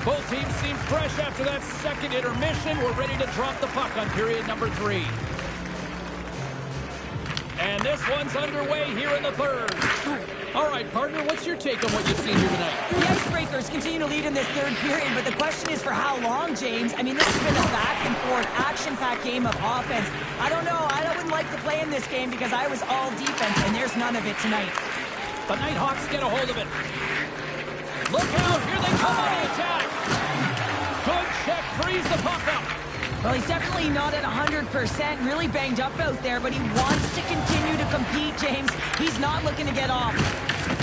Both teams seem fresh after that second intermission. We're ready to drop the puck on period number 3. And this one's underway here in the third. All right, partner, what's your take on what you've seen here tonight? The Icebreakers continue to lead in this third period, but the question is for how long, James? I mean, this has been a back-and-forth, action-packed game of offense. I don't know. I wouldn't like to play in this game because I was all defense, and there's none of it tonight. The Nighthawks get a hold of it. Look out, here they come on the attack. Good check, frees the puck up. Well, he's definitely not at 100%, really banged up out there, but he wants to continue to compete, James. He's not looking to get off.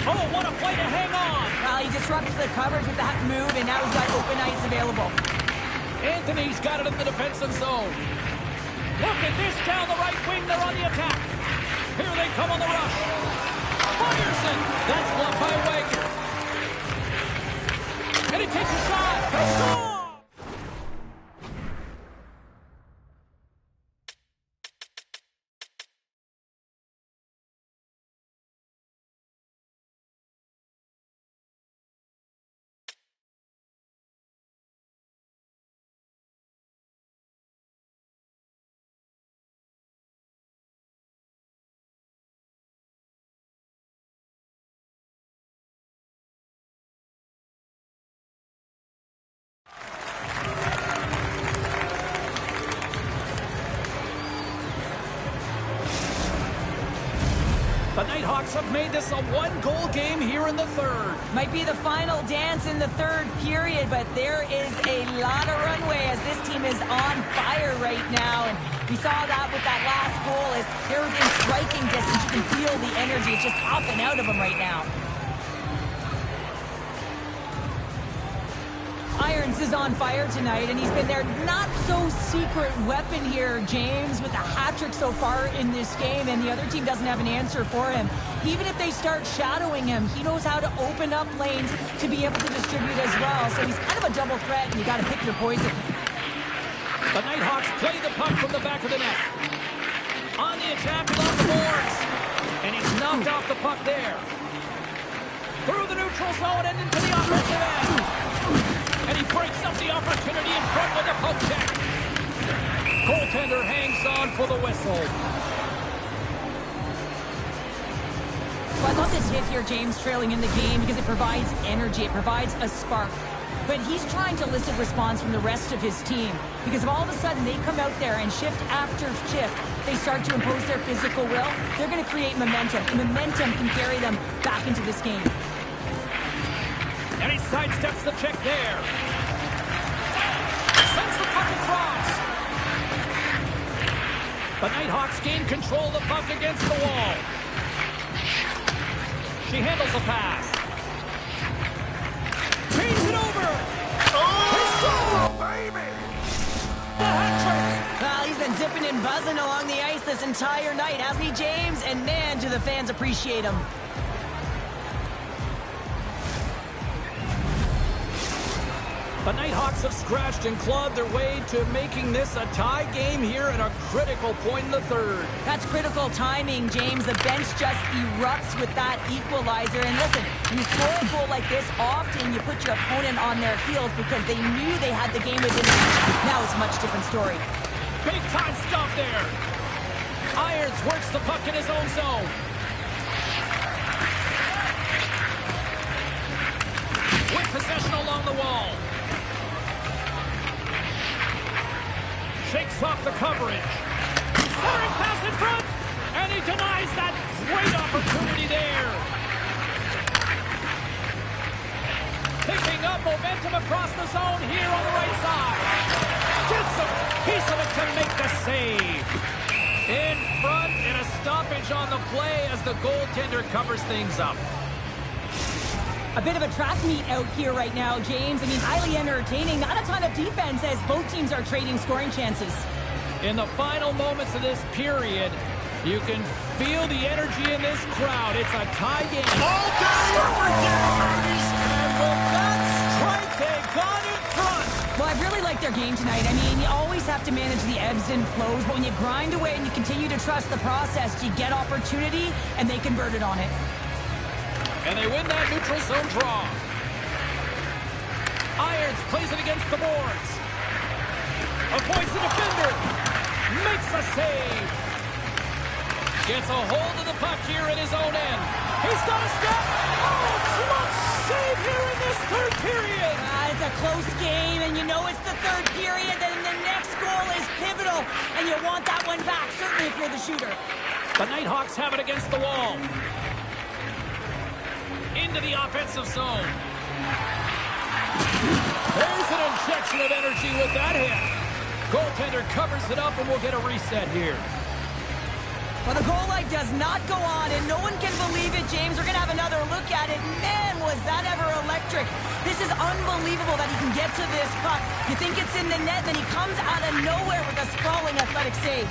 Oh, what a play to hang on. Well, he disrupts the coverage with that move, and now he's got open ice available. Anthony's got it in the defensive zone. Look at this down the right wing, they're on the attack. Here they come on the rush. Fires it. That's blocked by Wagner. And he takes a shot. They score! The Nighthawks have made this a one-goal game here in the third. Might be the final dance in the third period, but there is a lot of runway as this team is on fire right now. And we saw that with that last goal as they're in striking distance. You can feel the energy. It's just popping out of them right now. Irons is on fire tonight, and he's been their not-so-secret weapon here, James, with a hat-trick so far in this game, and the other team doesn't have an answer for him. Even if they start shadowing him, he knows how to open up lanes to be able to distribute as well, so he's kind of a double threat, and you got to pick your poison. The Nighthawks play the puck from the back of the net. On the attack along the boards, and he's knocked off the puck there. Through the neutral zone and into the offensive end. And he breaks up the opportunity in front with a poke check. Goaltender hangs on for the whistle. Well, I love this hit here, James, trailing in the game because it provides energy. It provides a spark. But he's trying to elicit response from the rest of his team because if all of a sudden they come out there and shift after shift, they start to impose their physical will, they're going to create momentum. And momentum can carry them back into this game. And he sidesteps the check there. Sends the puck across. The Nighthawks gain control of the puck against the wall. She handles the pass. Changes it over. Oh, baby! The hat trick. Well, he's been zipping and buzzing along the ice this entire night, hasn't he, James? And man, do the fans appreciate him. The Nighthawks have scratched and clawed their way to making this a tie game here at a critical point in the third. That's critical timing, James. The bench just erupts with that equalizer. And listen, when you score a goal like this, often you put your opponent on their heels because they knew they had the game within reach. Now it's a much different story. Big time stop there. Irons works the puck in his own zone. With possession along the wall. Shakes off the coverage. Firing pass in front, and he denies that great opportunity there. Picking up momentum across the zone here on the right side. Gets a piece of it to make the save. In front, and a stoppage on the play as the goaltender covers things up. A bit of a track meet out here right now, James. I mean, highly entertaining. Not a ton of defense as both teams are trading scoring chances. In the final moments of this period, you can feel the energy in this crowd. It's a tie game. All day overdose! And with that strike, they got in front. Well, I really like their game tonight. I mean, you always have to manage the ebbs and flows, but when you grind away and you continue to trust the process, you get opportunity, and they converted on it. And they win that neutral zone draw. Irons plays it against the boards. Avoids the defender. Makes a save. Gets a hold of the puck here in his own end. He's got a step. Oh, clutch save here in this third period. It's a close game, and you know it's the third period, and the next goal is pivotal, and you want that one back, certainly if you're the shooter. The Nighthawks have it against the wall. Into the offensive zone. There's an injection of energy with that hit. Goaltender covers it up, and we'll get a reset here. Well, the goal light does not go on, and no one can believe it, James. We're going to have another look at it. Man, was that ever electric. This is unbelievable that he can get to this puck. You think it's in the net, then he comes out of nowhere with a sprawling athletic save.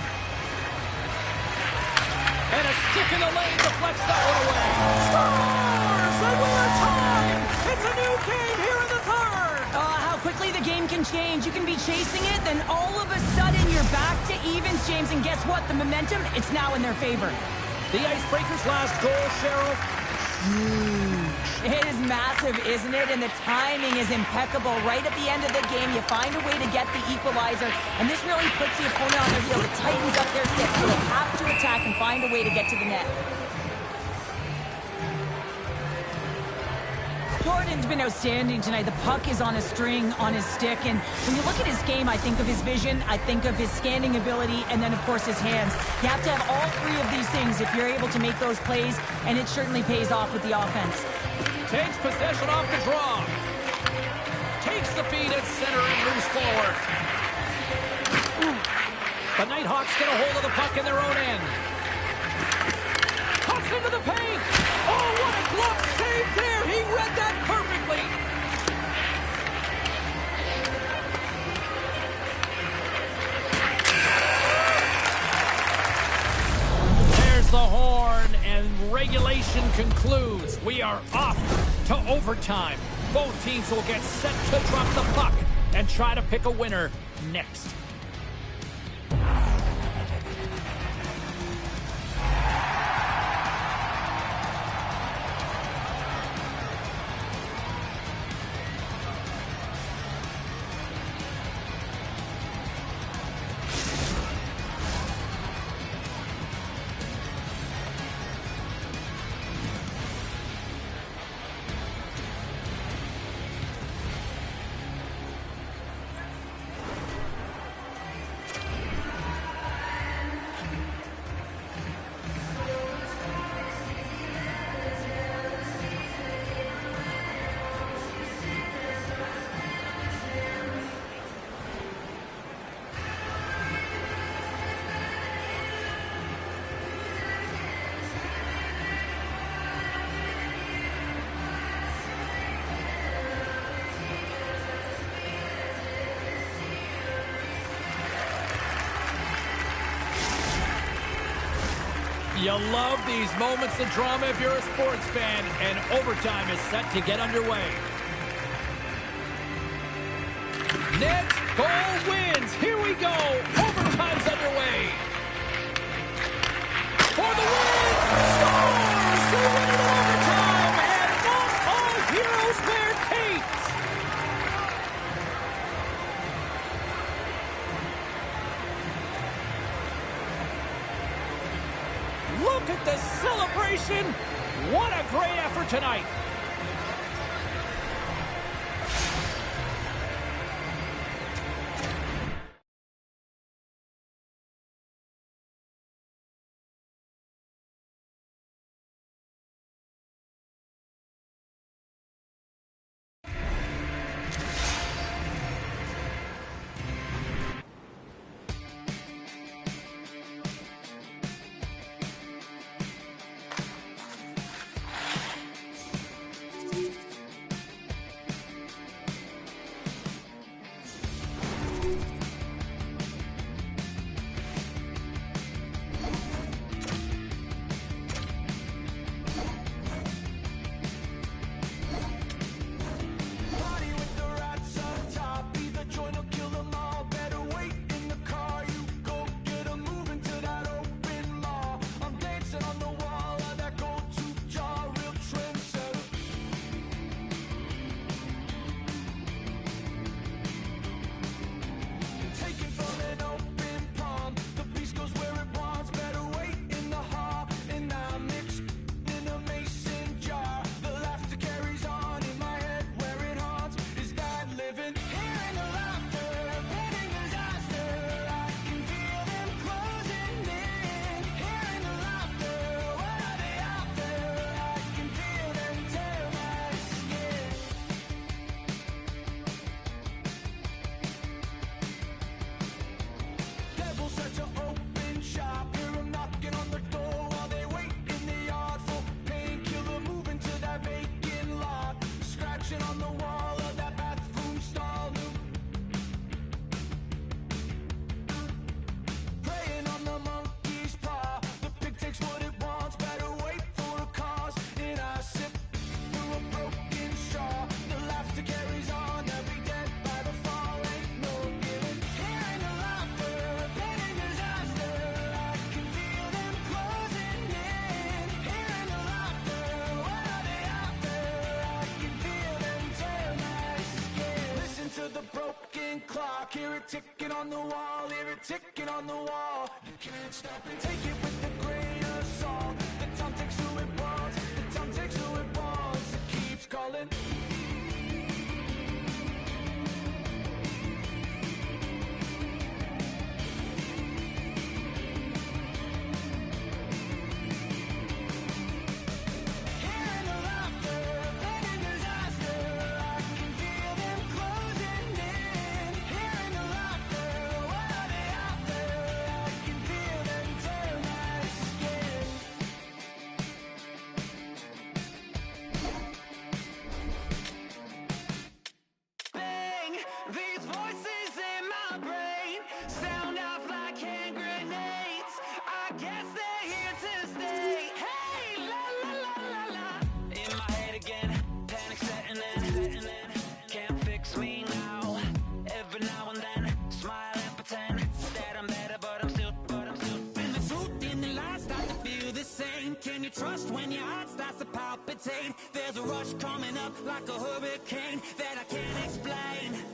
And a stick in the lane deflects that one away. Scores! And we are tied! It's a new game here in the third! How quickly the game can change. You can be chasing it, then all of a sudden you're back to evens, James. And guess what? The momentum, it's now in their favor. The Icebreakers' last goal, Cheryl. It is massive, isn't it? And the timing is impeccable. Right at the end of the game, you find a way to get the equalizer, and this really puts the opponent on their heels. It tightens up their stick, so they have to attack and find a way to get to the net. Gordon's been outstanding tonight. The puck is on a string, on his stick, and when you look at his game, I think of his vision, I think of his scanning ability, and then, of course, his hands. You have to have all three of these things if you're able to make those plays, and it certainly pays off with the offense. Takes possession off the draw. Takes the feed at center and moves forward. The Nighthawks get a hold of the puck in their own end. Cuts into the paint. Oh, what a glove save there. He read that perfectly. There's the horn, and regulation concludes. We are off to overtime. Both teams will get set to drop the puck and try to pick a winner next. You love these moments of drama if you're a sports fan, and overtime is set to get underway. Net goal wins. Here we go. Overtime's underway. For the win! Scores! They win it in overtime, and not all heroes wear capes. Look at the celebration. What a great effort tonight. Clock, hear it ticking on the wall, hear it ticking on the wall. You can't stop it, take it with a grain of salt. The time takes who it wants, the time takes who it wants. It keeps calling. These voices in my brain sound off like hand grenades. I guess they're here to stay. Hey, la la la la la. In my head again, panic setting in. Can't fix me now. Every now and then, smile and pretend that I'm better, but I'm still. When the truth and the lies start to feel the same, can you trust when your heart starts to palpitate? There's a rush coming up like a hurricane that I can't explain.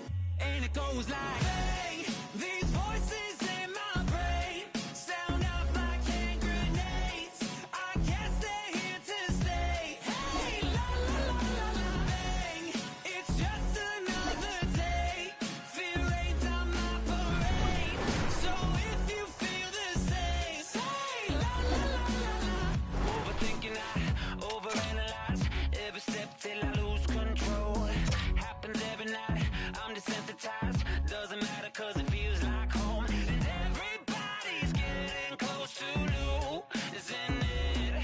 And it goes like, hey, these voices in my brain sound off like hand grenades. I guess they're here to stay. Hey, la la la la la, bang. It's just another day. Fear ain't on my parade. So if you feel the same, say la la la la la. Overthinking, I overanalyze every step till I lose control. Happens every night, I'm desensitized. Doesn't matter cause it feels like home. And everybody's getting close to losing it.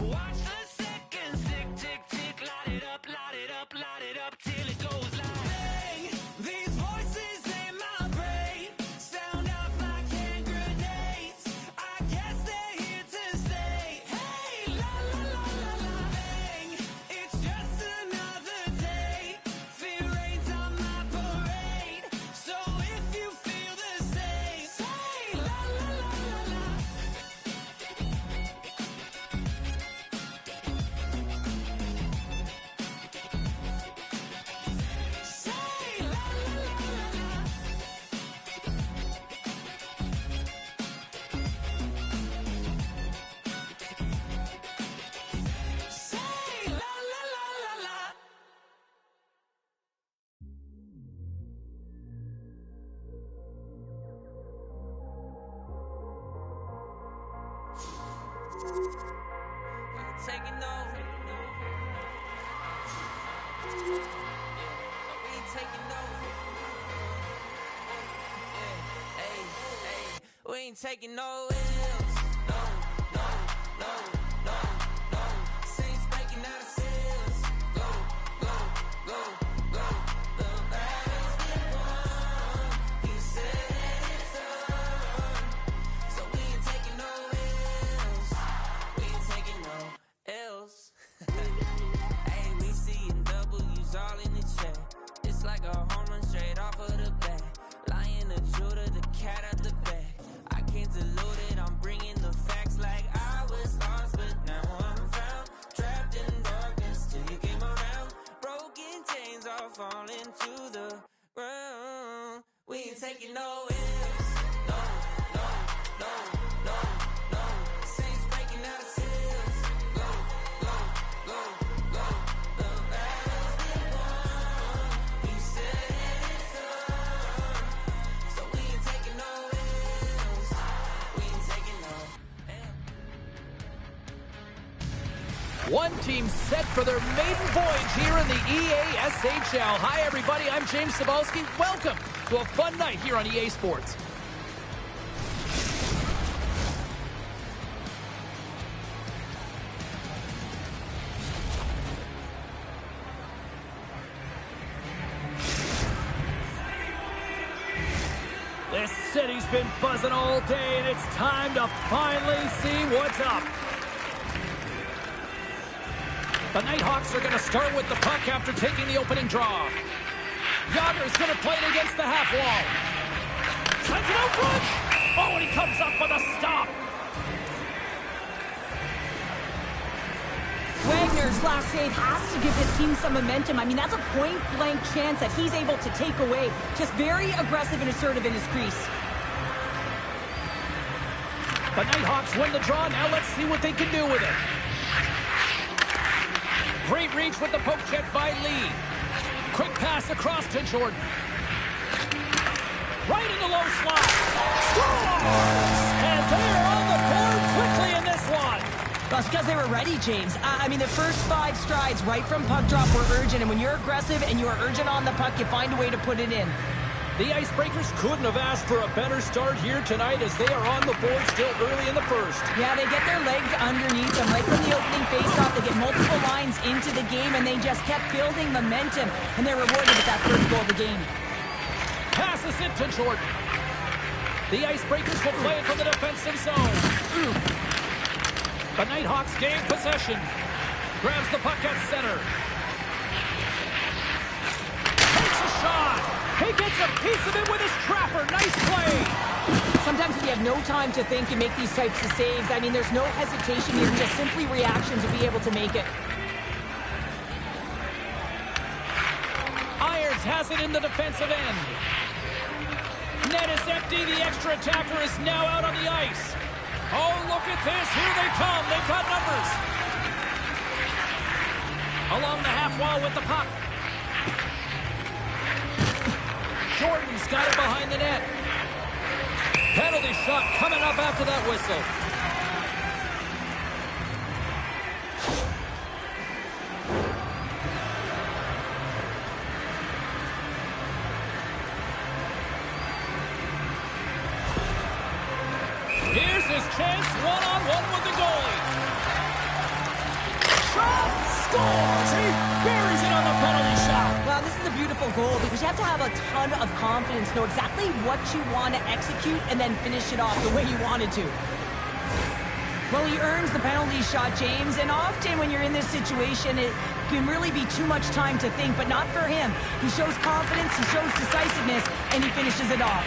Watch the seconds tick, tick, tick. Light it up, light it up, light it up till it goes like, bang. These voices in my brain sound off like hand grenades. I guess they're here to stay. Hey, la la la la la, bang. It's just another day. Fear ain't on my parade. So if you feel the same, say la la la la la. Say la la la la la. Say la la la la la. We ain't taking over. Yeah, we ain't taking over. Yeah, hey, hey, we ain't taking no L's. No, no, no, no, no. Saints breaking out of cells. Go, go, go, go. The battle's been won. He said it's done. So we ain't taking no L's. We ain't taking no L's. Hey, we seeing W's all in the chat. It's like a home run straight off of the bat. Lion, the Judah, the cat out the bag. I can't dilute it, I'm bringing the facts like I was lost, but now I'm found. Trapped in darkness till you came around. Broken chains all falling to the ground. We ain't taking no L's. No, no, no, no, no. Saints breaking out of cells. Go, go, go, go. The battle's been won. He said it's done. So we ain't taking no L's. We ain't taking no L's. One team set for their maiden voyage here in the EASHL. Hi, everybody. I'm James Cebulski. Welcome to a fun night here on EA Sports. This city's been buzzing all day, and it's time to finally see what's up. The Nighthawks are going to start with the puck after taking the opening draw. Yager's going to play it against the half wall. Sends it out front. Oh, and he comes up with a stop. Wagner's last save has to give his team some momentum. I mean, that's a point-blank chance that he's able to take away. Just very aggressive and assertive in his crease. The Nighthawks win the draw. Now let's see what they can do with it. Great reach with the poke check by Lee. Quick pass across to Jordan. Right in the low slot. Scores! And they're on the board quickly in this one. Well, it's because they were ready, James. I mean, the first 5 strides right from puck drop were urgent, and when you're aggressive and you're urgent on the puck, you find a way to put it in. The Icebreakers couldn't have asked for a better start here tonight as they are on the board still early in the first. Yeah, they get their legs underneath them right from the opening faceoff. They get multiple lines into the game, and they just kept building momentum, and they're rewarded with that first goal of the game. Passes it to Jordan. The Icebreakers will play it from the defensive zone. The Nighthawks gain possession. Grabs the puck at center. Takes a shot. He gets a piece of it with his trapper. Nice play. Sometimes when you have no time to think and make these types of saves, I mean, there's no hesitation here, just simply reaction to be able to make it. Irons has it in the defensive end. Net is empty. The extra attacker is now out on the ice. Oh, look at this. Here they come. They've got numbers. Along the half wall with the puck. Jordan's got it behind the net. Penalty shot coming up after that whistle. Here's his chance, one-on-one with the goalie. Shot! Scores! He buries it on the penalty shot. Well, this is a beautiful goal because you have to have a ton of confidence, know exactly what you want to execute, and then finish it off the way you wanted to. Well, he earns the penalty shot, James, and often when you're in this situation, it can really be too much time to think, but not for him. He shows confidence, he shows decisiveness, and he finishes it off.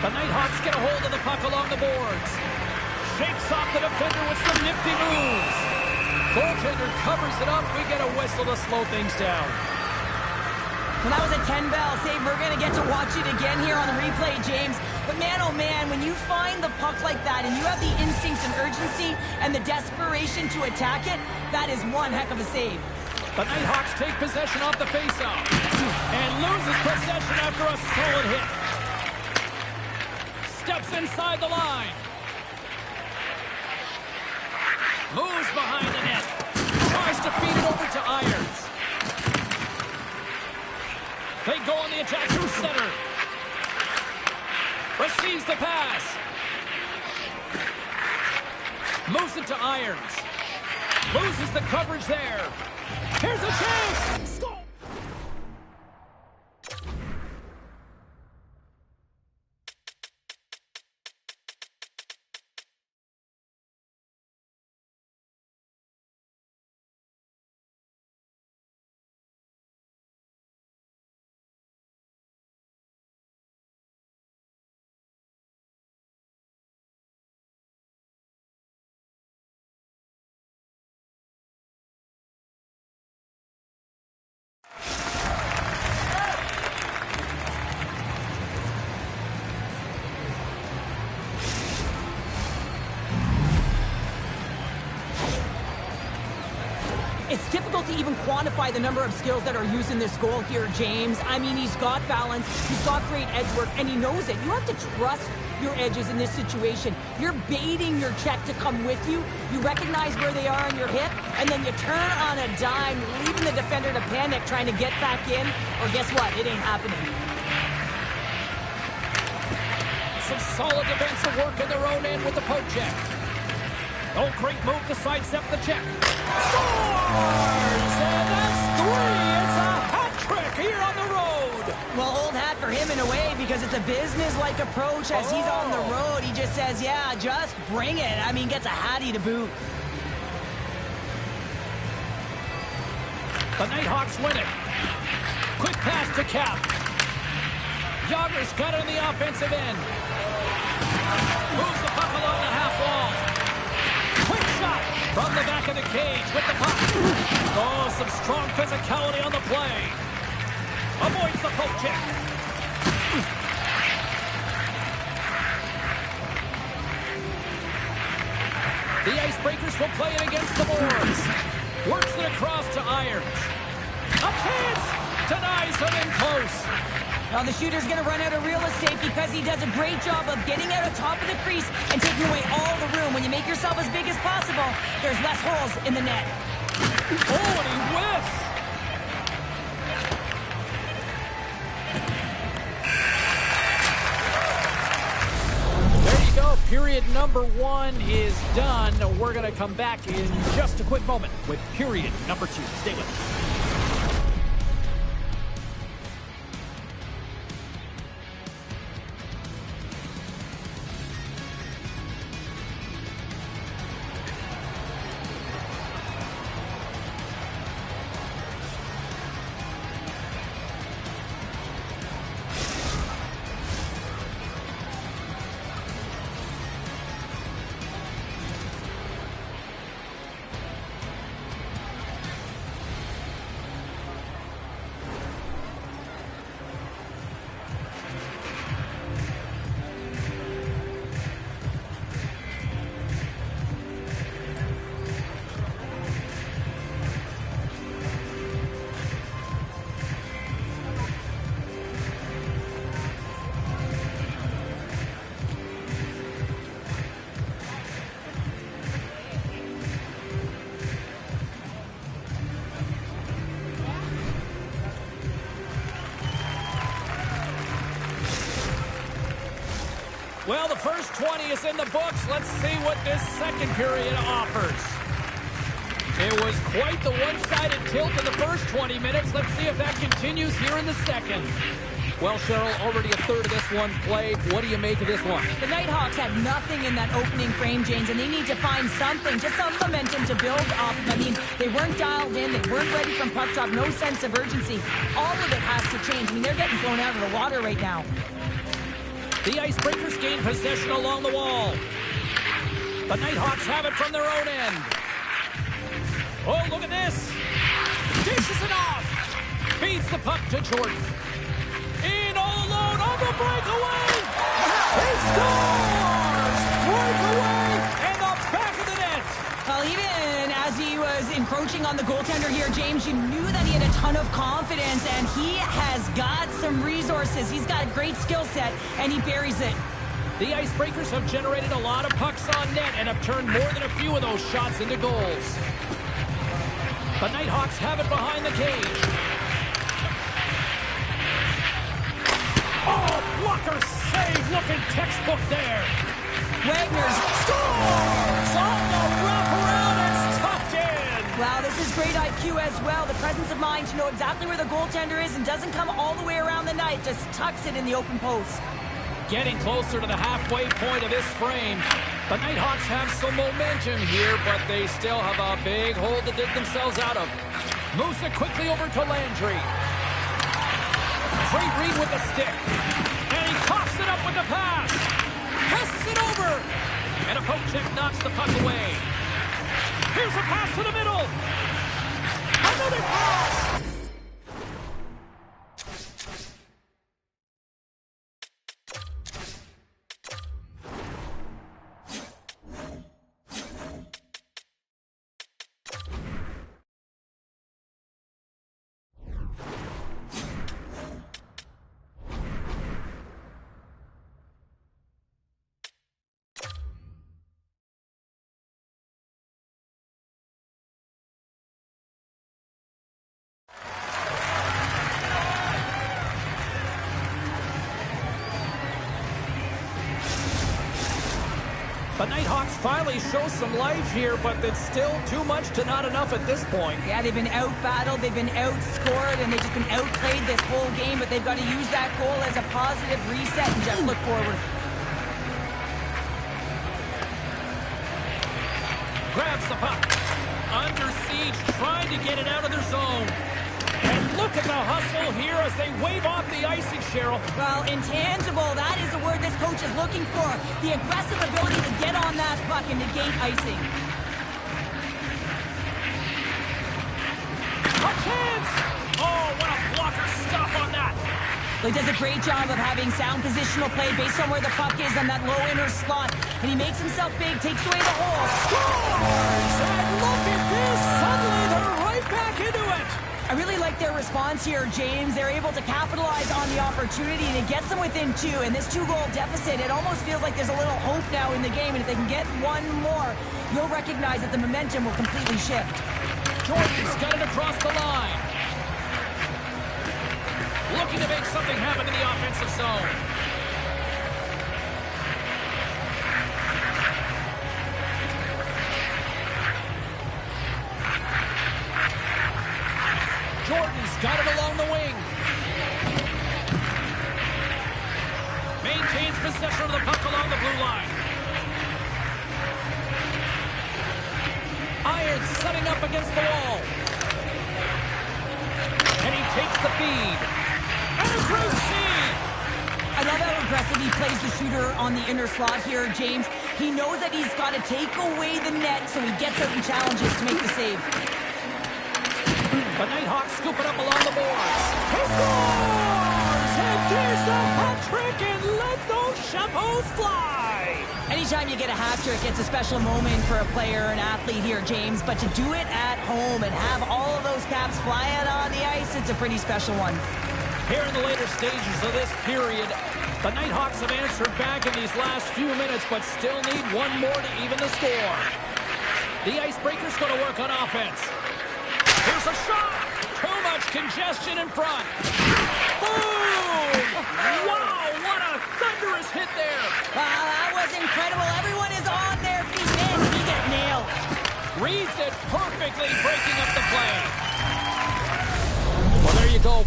The Nighthawks get a hold of the puck along the boards. Shakes off the defender with some nifty moves. Goaltender covers it up. We get a whistle to slow things down. Well, that was a 10-bell save. We're going to get to watch it again here on the replay, James. But man, oh man, when you find the puck like that and you have the instinct and urgency and the desperation to attack it, that is one heck of a save. The Nighthawks take possession off the faceoff and loses possession after a solid hit. Steps inside the line. Moves behind the net. Tries to feed it over to Irons. They go on the attack through center. Receives the pass. Moves it to Irons. Loses the coverage there. Here's a chance. Score! It's difficult to even quantify the number of skills that are used in this goal here, James. I mean, he's got balance, he's got great edge work, and he knows it. You have to trust your edges in this situation. You're baiting your check to come with you. You recognize where they are on your hip, and then you turn on a dime, leaving the defender to panic, trying to get back in, or guess what? It ain't happening. Some solid defensive work in their own end with the poke check. Oh, great move to sidestep the check. Scores! And that's 3! It's a hat trick here on the road. Well, old hat for him in a way because it's a business-like approach as he's on the road. He just says, yeah, just bring it. I mean, gets a hattie to boot. The Nighthawks win it. Quick pass to Cap. Jagger's got it on the offensive end. Moves the puck along the half wall. Quick shot from the back of the cage with the puck. Oh, some strong physicality on the play. Avoids the poke check. The Icebreakers will play it against the boards. Works it across to Irons. A chance! Denies him in close. Now the shooter's going to run out of real estate because he does a great job of getting out of top of the crease and taking away all the room. When you make yourself as big as possible, there's less holes in the net. Oh, and he whiffs! There you go. Period number 1 is done. We're going to come back in just a quick moment with period number 2. Stay with us. Well, the first 20 is in the books. Let's see what this second period offers. It was quite the one-sided tilt in the first 20 minutes. Let's see if that continues here in the second. Well, Cheryl, already a third of this one played. What do you make of this one? The Nighthawks had nothing in that opening frame, James, and they need to find something, just some momentum to build off. I mean, they weren't dialed in. They weren't ready from puck drop. No sense of urgency. All of it has to change. I mean, they're getting blown out of the water right now. The Icebreakers gain possession along the wall. The Nighthawks have it from their own end. Oh, look at this. Dishes it off. Feeds the puck to Jordan. In all alone on the breakaway. He scores! Breakaway and the back of the net. Well, even as he was encroaching on the goaltender here, James, you knew that he had a ton of confidence, and he has got some resources. He's got a great skill set, and he buries it. The Icebreakers have generated a lot of pucks on net and have turned more than a few of those shots into goals. The Nighthawks have it behind the cage. Oh, blocker save, looking textbook there. Wagner's Scores! On the wraparound, it's tucked in. wow, this is great IQ as well. The presence of mind to know exactly where the goaltender is and doesn't come all the way around the net, just tucks it in the open post. Getting closer to the halfway point of this frame. The Nighthawks have some momentum here, but they still have a big hole to dig themselves out of. Moves it quickly over to Landry. Great read with the stick. And he coughs it up with the pass. Passes it over. And a poke check knocks the puck away. Here's a pass to the middle. Another pass. The Nighthawks finally show some life here, but it's still too much to not enough at this point. Yeah, they've been out-battled, they've been outscored, and they've just been outplayed this whole game, but they've got to use that goal as a positive reset and just look forward. Grabs the puck. Under siege, trying to get it out of their zone. And look at the hustle here as they wave off the icing, Cheryl. Well, intangible, that is the word this coach is looking for. The aggressive ability to get on that puck and negate icing. A chance! Oh, what a blocker stop on that. Well, he does a great job of having sound positional play based on where the puck is on that low inner slot. And he makes himself big, takes away the hole. Scores! And look at this! Suddenly they're right back into it. I really like their response here, James. They're able to capitalize on the opportunity, and it gets them within two. And this two-goal deficit, it almost feels like there's a little hope now in the game. And if they can get one more, you'll recognize that the momentum will completely shift. Jordan's got it across the line. Looking to make something happen in the offensive zone. Jordan's got it along the wing. Maintains possession of the puck along the blue line. Irons setting up against the wall. And he takes the feed. And a great feed. I love how aggressive he plays the shooter on the inner slot here, James. He knows that he's got to take away the net, so he gets out and challenges to make the save. The Nighthawks scoop it up along the boards. He scores! And there's the hat trick, and let those chapeaus fly! Anytime you get a hat trick, it's a special moment for a player, an athlete here, James. But to do it at home and have all of those caps flying on the ice, it's a pretty special one. Here in the later stages of this period, the Nighthawks have answered back in these last few minutes, but still need one more to even the score. The Icebreakers going to work on offense. Here's a shot! Too much congestion in front. Boom! Wow, what a thunderous hit there!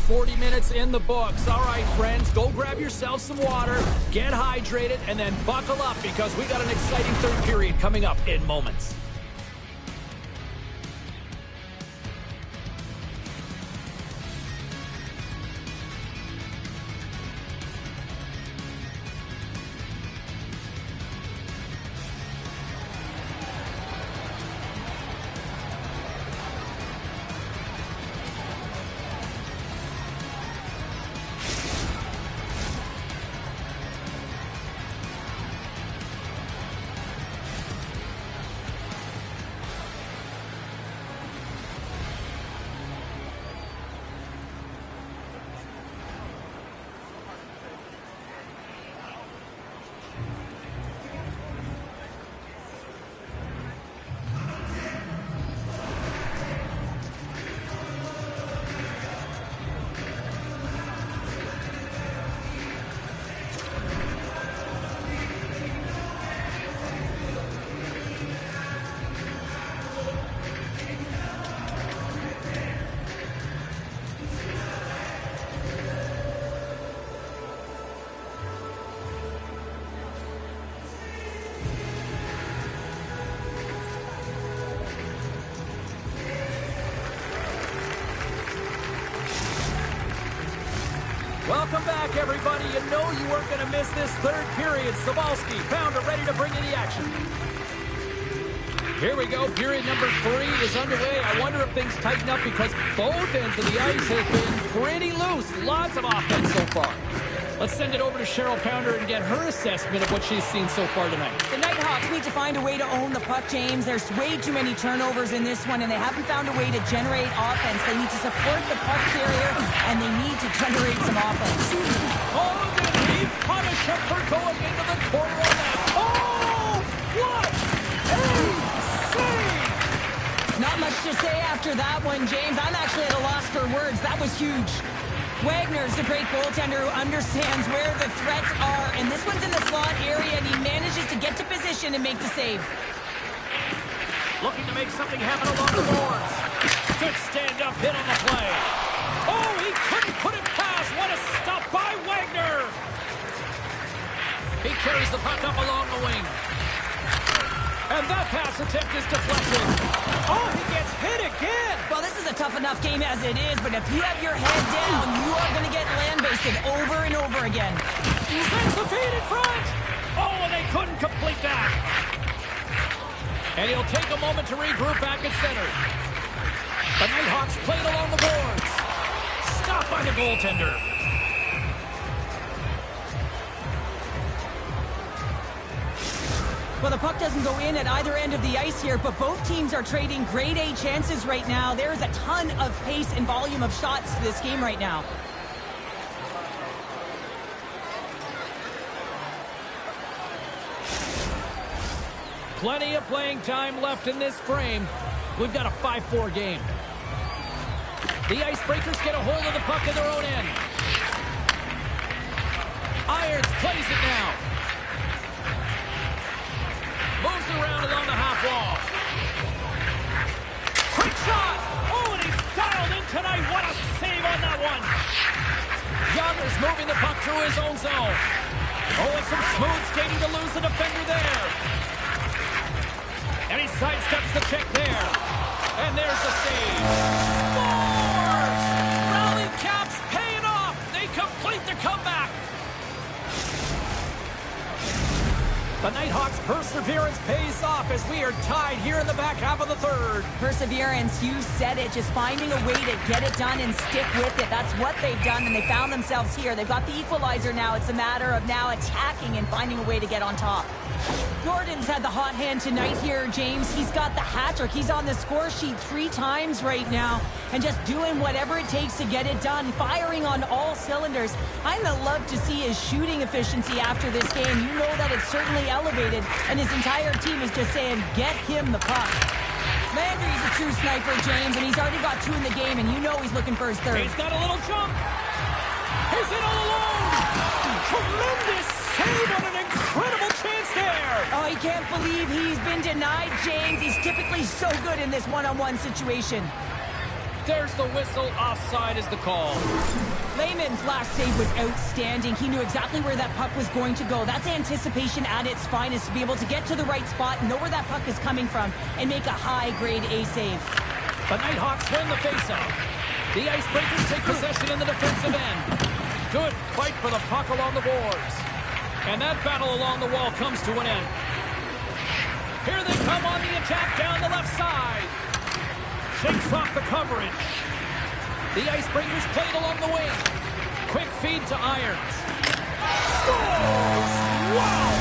40 minutes in the books. All right, friends, go grab yourself some water, get hydrated, and then buckle up because we got an exciting third period coming up in moments. Welcome back, everybody. You know you weren't going to miss this third period. Sobalski, Pounder, ready to bring you the action. Here we go. Period number 3 is underway. I wonder if things tighten up because both ends of the ice have been pretty loose. Lots of offense so far. Let's send it over to Cheryl Pounder and get her assessment of what she's seen so far tonight. The Nighthawks need to find a way to own the puck, James. There's way too many turnovers in this one, and they haven't found a way to generate offense. They need to support the puck carrier, and they need to generate some offense. Oh, did he punish him for going into the corner of that? Oh, what a save! Not much to say after that one, James. I'm actually at a loss for words. That was huge. Wagner's a great goaltender who understands where the threats are, and this one's in the slot area, and he manages to get to position and make the save. Looking to make something happen along the boards. Good stand-up hit on the play. Oh, he couldn't put it past. What a stop by Wagner. He carries the puck up along the wing. And that pass attempt is deflected. Oh, he gets hit again. Well, this is a tough enough game as it is, but if you have your head down, you are going to get land-basted over and over again. He sends the feed in front. Oh, and they couldn't complete that. And he'll take a moment to regroup back at center. The Nighthawks played along the boards. Stopped by the goaltender. Well, the puck doesn't go in at either end of the ice here, but both teams are trading grade A chances right now. There is a ton of pace and volume of shots to this game right now. Plenty of playing time left in this frame. We've got a 5-4 game. The Icebreakers get a hold of the puck in their own end. Irons plays it now. Moves around along the half wall. Quick shot! Oh, and he's dialed in tonight. What a save on that one. Younger's moving the puck through his own zone. Oh, and some smooth skating to lose the defender there. And he sidesteps the check there. And there's the save. Scores! Rally Caps paying off. They complete the comeback. The Nighthawks' perseverance pays off as we are tied here in the back half of the third. Perseverance, you said it, just finding a way to get it done and stick with it. That's what they've done, and they found themselves here. They've got the equalizer now. It's a matter of now attacking and finding a way to get on top. Jordan's had the hot hand tonight here, James. He's got the hat trick. He's on the score sheet 3 times right now and just doing whatever it takes to get it done, firing on all cylinders. I'm going to love to see his shooting efficiency after this game. You know that it's certainly elevated, and his entire team is just saying, get him the puck. Landry's a true sniper, James, and he's already got 2 in the game, and you know he's looking for his third. He's got a little jump. He's in all alone. Tremendous save on an incredible chance there. Oh, he can't believe he's been denied, James. He's typically so good in this one-on-one situation. There's the whistle. Offside is the call. Lehman's last save was outstanding. He knew exactly where that puck was going to go. That's anticipation at its finest, to be able to get to the right spot, know where that puck is coming from, and make a high-grade A save. The Nighthawks win the faceoff. The Icebreakers take possession in the defensive end. Good fight for the puck along the boards. And that battle along the wall comes to an end. Here they come on the attack down the left side. Shakes off the coverage. The Icebreakers played along the wing. Quick feed to Irons. Scores! Wow!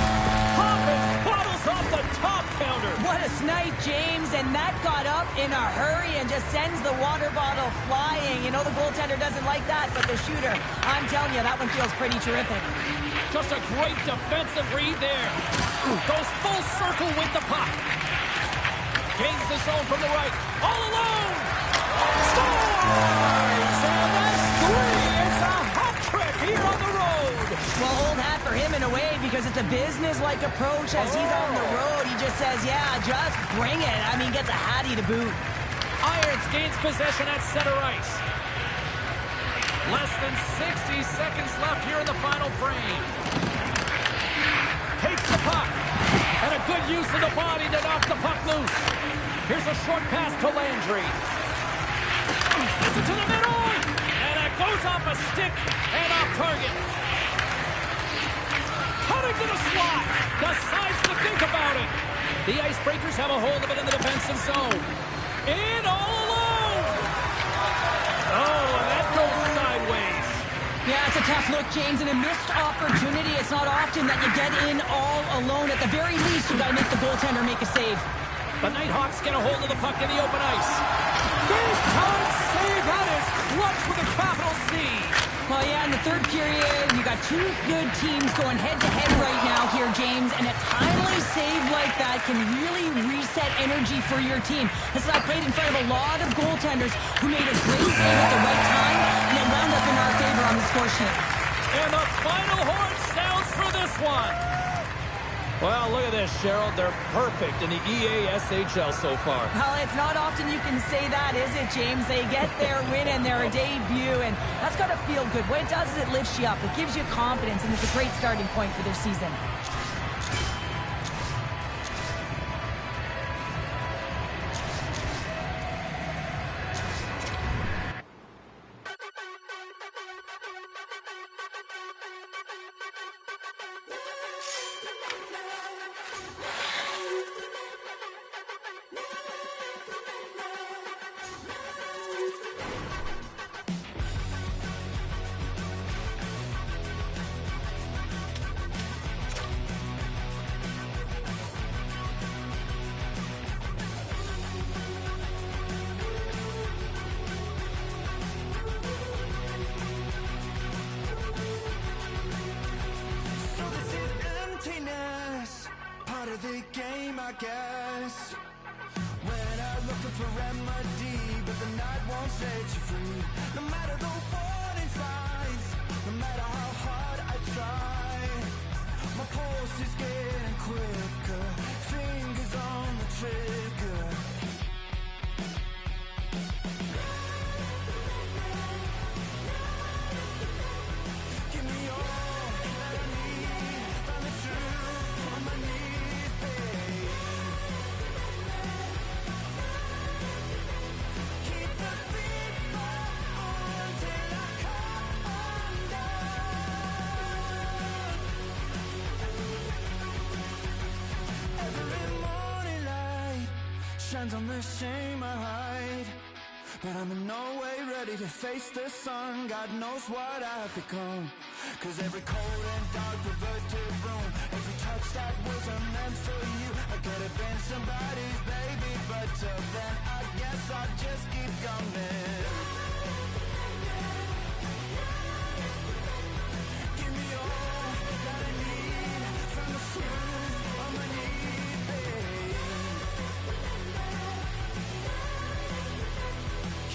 Hopping bottles off the top counter. What a snipe, James, and that got up in a hurry and just sends the water bottle flying. You know the goaltender doesn't like that, but the shooter, I'm telling you, that one feels pretty terrific. Just a great defensive read there. Goes full circle with the puck. Gains the zone from the right. All alone! Scores! And that's three! It's a hat trick here on the road! Well, old hat for him in a way, because it's a business-like approach as he's on the road. He just says, yeah, just bring it. I mean, gets a hattie to boot. Irons gains possession at center ice. Less than 60 seconds left here in the final frame. Takes the puck. And a good use of the body to knock the puck loose. Here's a short pass to Landry. Sends it to the middle. And it goes off a stick and off target. Cutting to the slot. Decides to think about it. The Icebreakers have a hold of it in the defensive zone. In all alone. Oh, and that goes sideways. Yeah, it's a tough look, James, and a missed opportunity. It's not often that you get in all alone. At the very least, you got to make the goaltender make a save. The Nighthawks get a hold of the puck in the open ice. Big time save. That is clutch with a capital C. Well, yeah, in the third period, you got two good teams going head-to-head right now here, James, and a timely save like that can really reset energy for your team. This is I played in front of a lot of goaltenders who made a great save at the right time, and it wound up in our favor on the score sheet. And the final horn sounds for this one. Well, look at this, Cheryl. They're perfect in the EASHL so far. Well, it's not often you can say that, is it, James? They get their win and their debut, and that's got to feel good. What it does is it lifts you up. It gives you confidence, and it's a great starting point for their season. The game, I guess. When I'm looking for remedy, but the night won't set you free. No matter the warning signs, no matter how hard I try, my pulse is getting quicker, fingers on the trigger. Give me all that I need, find the truth on my knees. Shines on the shame I hide, but I'm in no way ready to face the sun. God knows what I've become, 'cause every cold and dark perverted room, every touch that wasn't meant for you, I could have been somebody's baby, but till then I guess I'll just keep coming. Give me all that I need from the fruit of my knees, babe.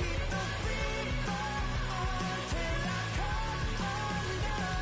Keep the fever on till I come undone.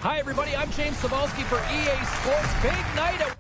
Hi, everybody. I'm James Cebulski for EA Sports. Big night at...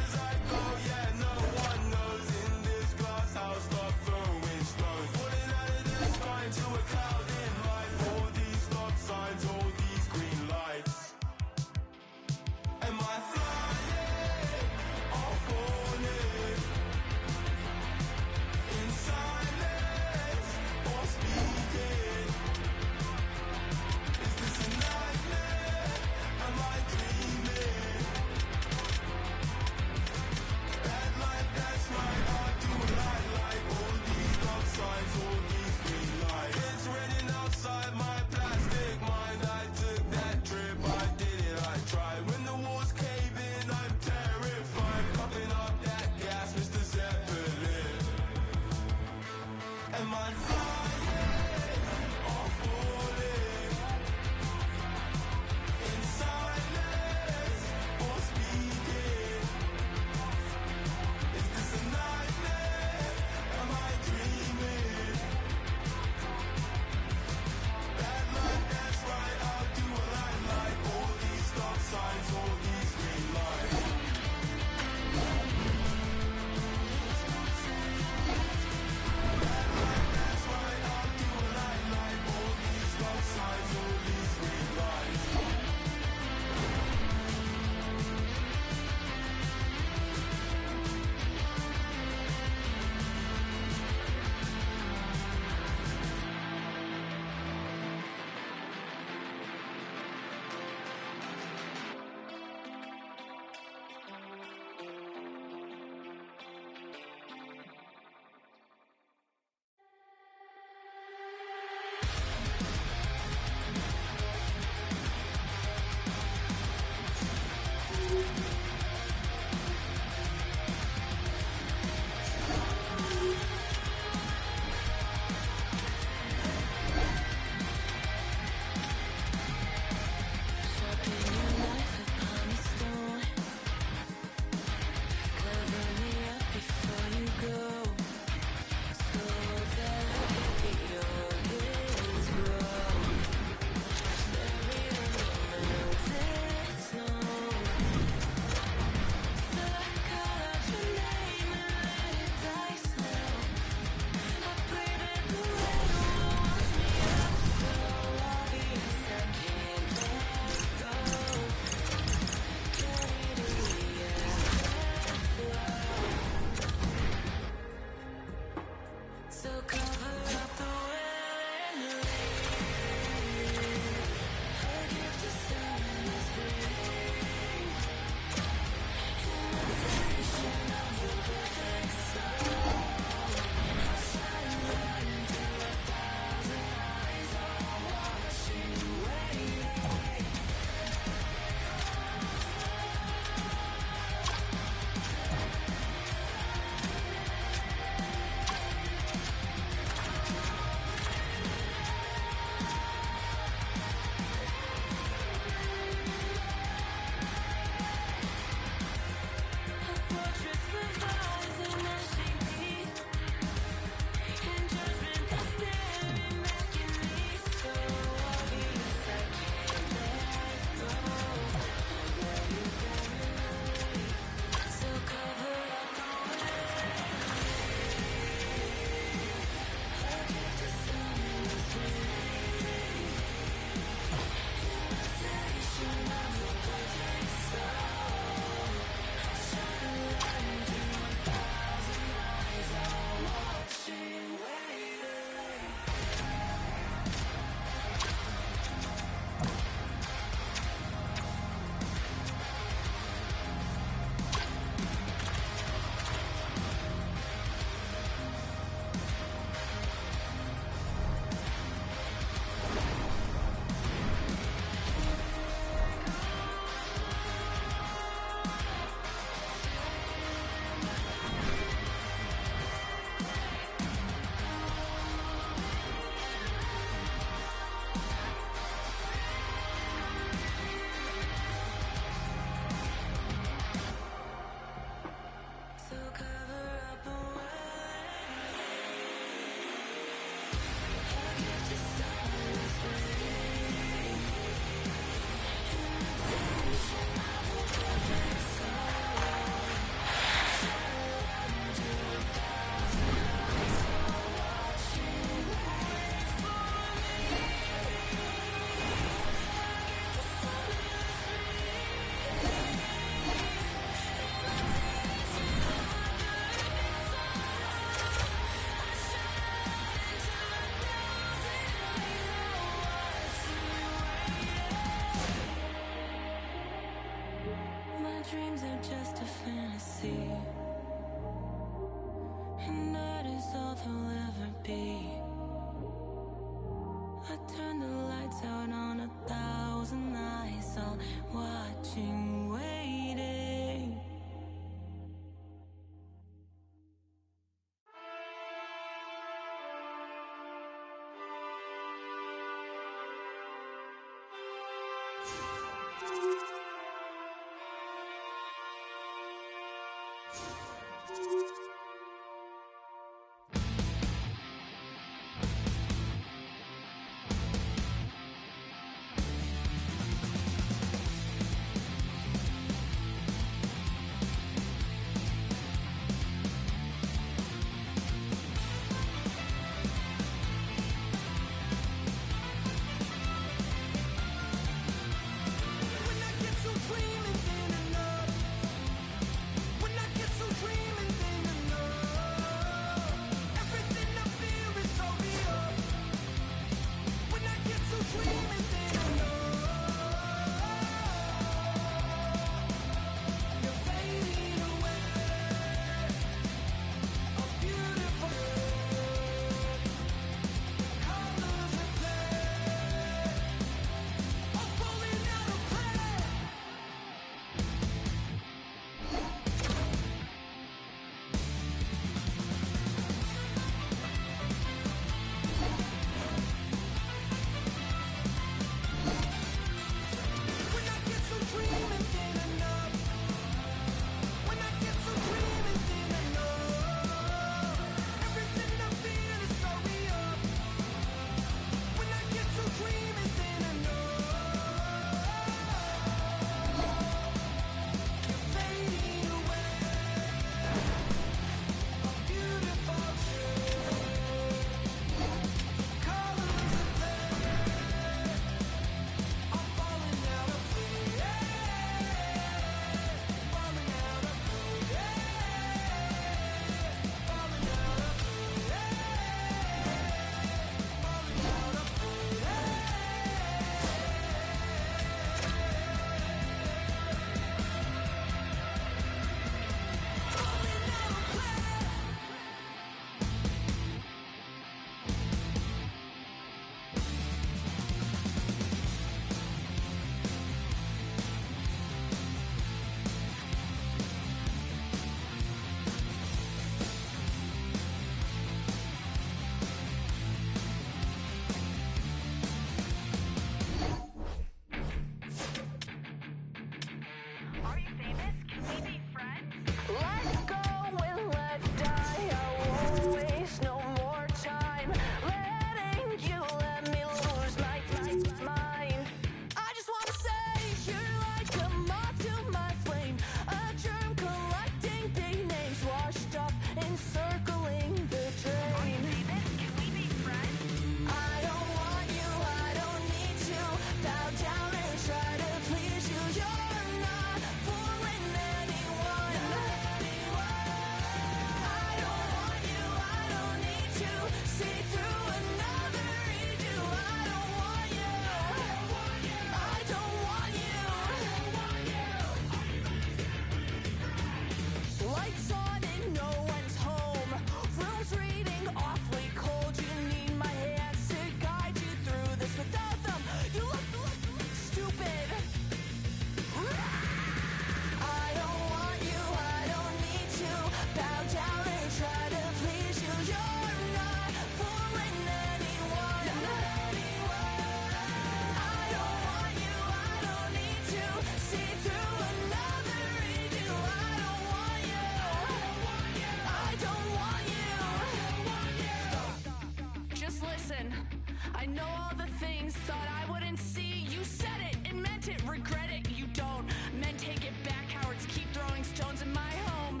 I know all the things thought I wouldn't see. You said it and meant it, regret it, you don't. Men take it back, cowards keep throwing stones. In my home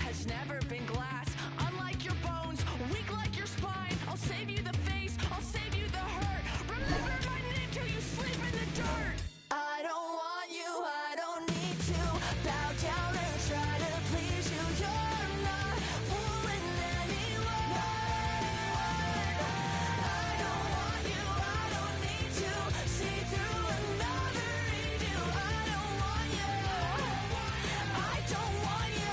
has never been glass. Unlike your bones, weak like your spine. I'll save you the face, I'll save you the hurt. Remember my name till you sleep in the dirt. I don't want you, I don't need to bow down and try to please you. You're not fooling anyone. I don't want you, I don't need to see through another redo. I don't want you, I don't want you.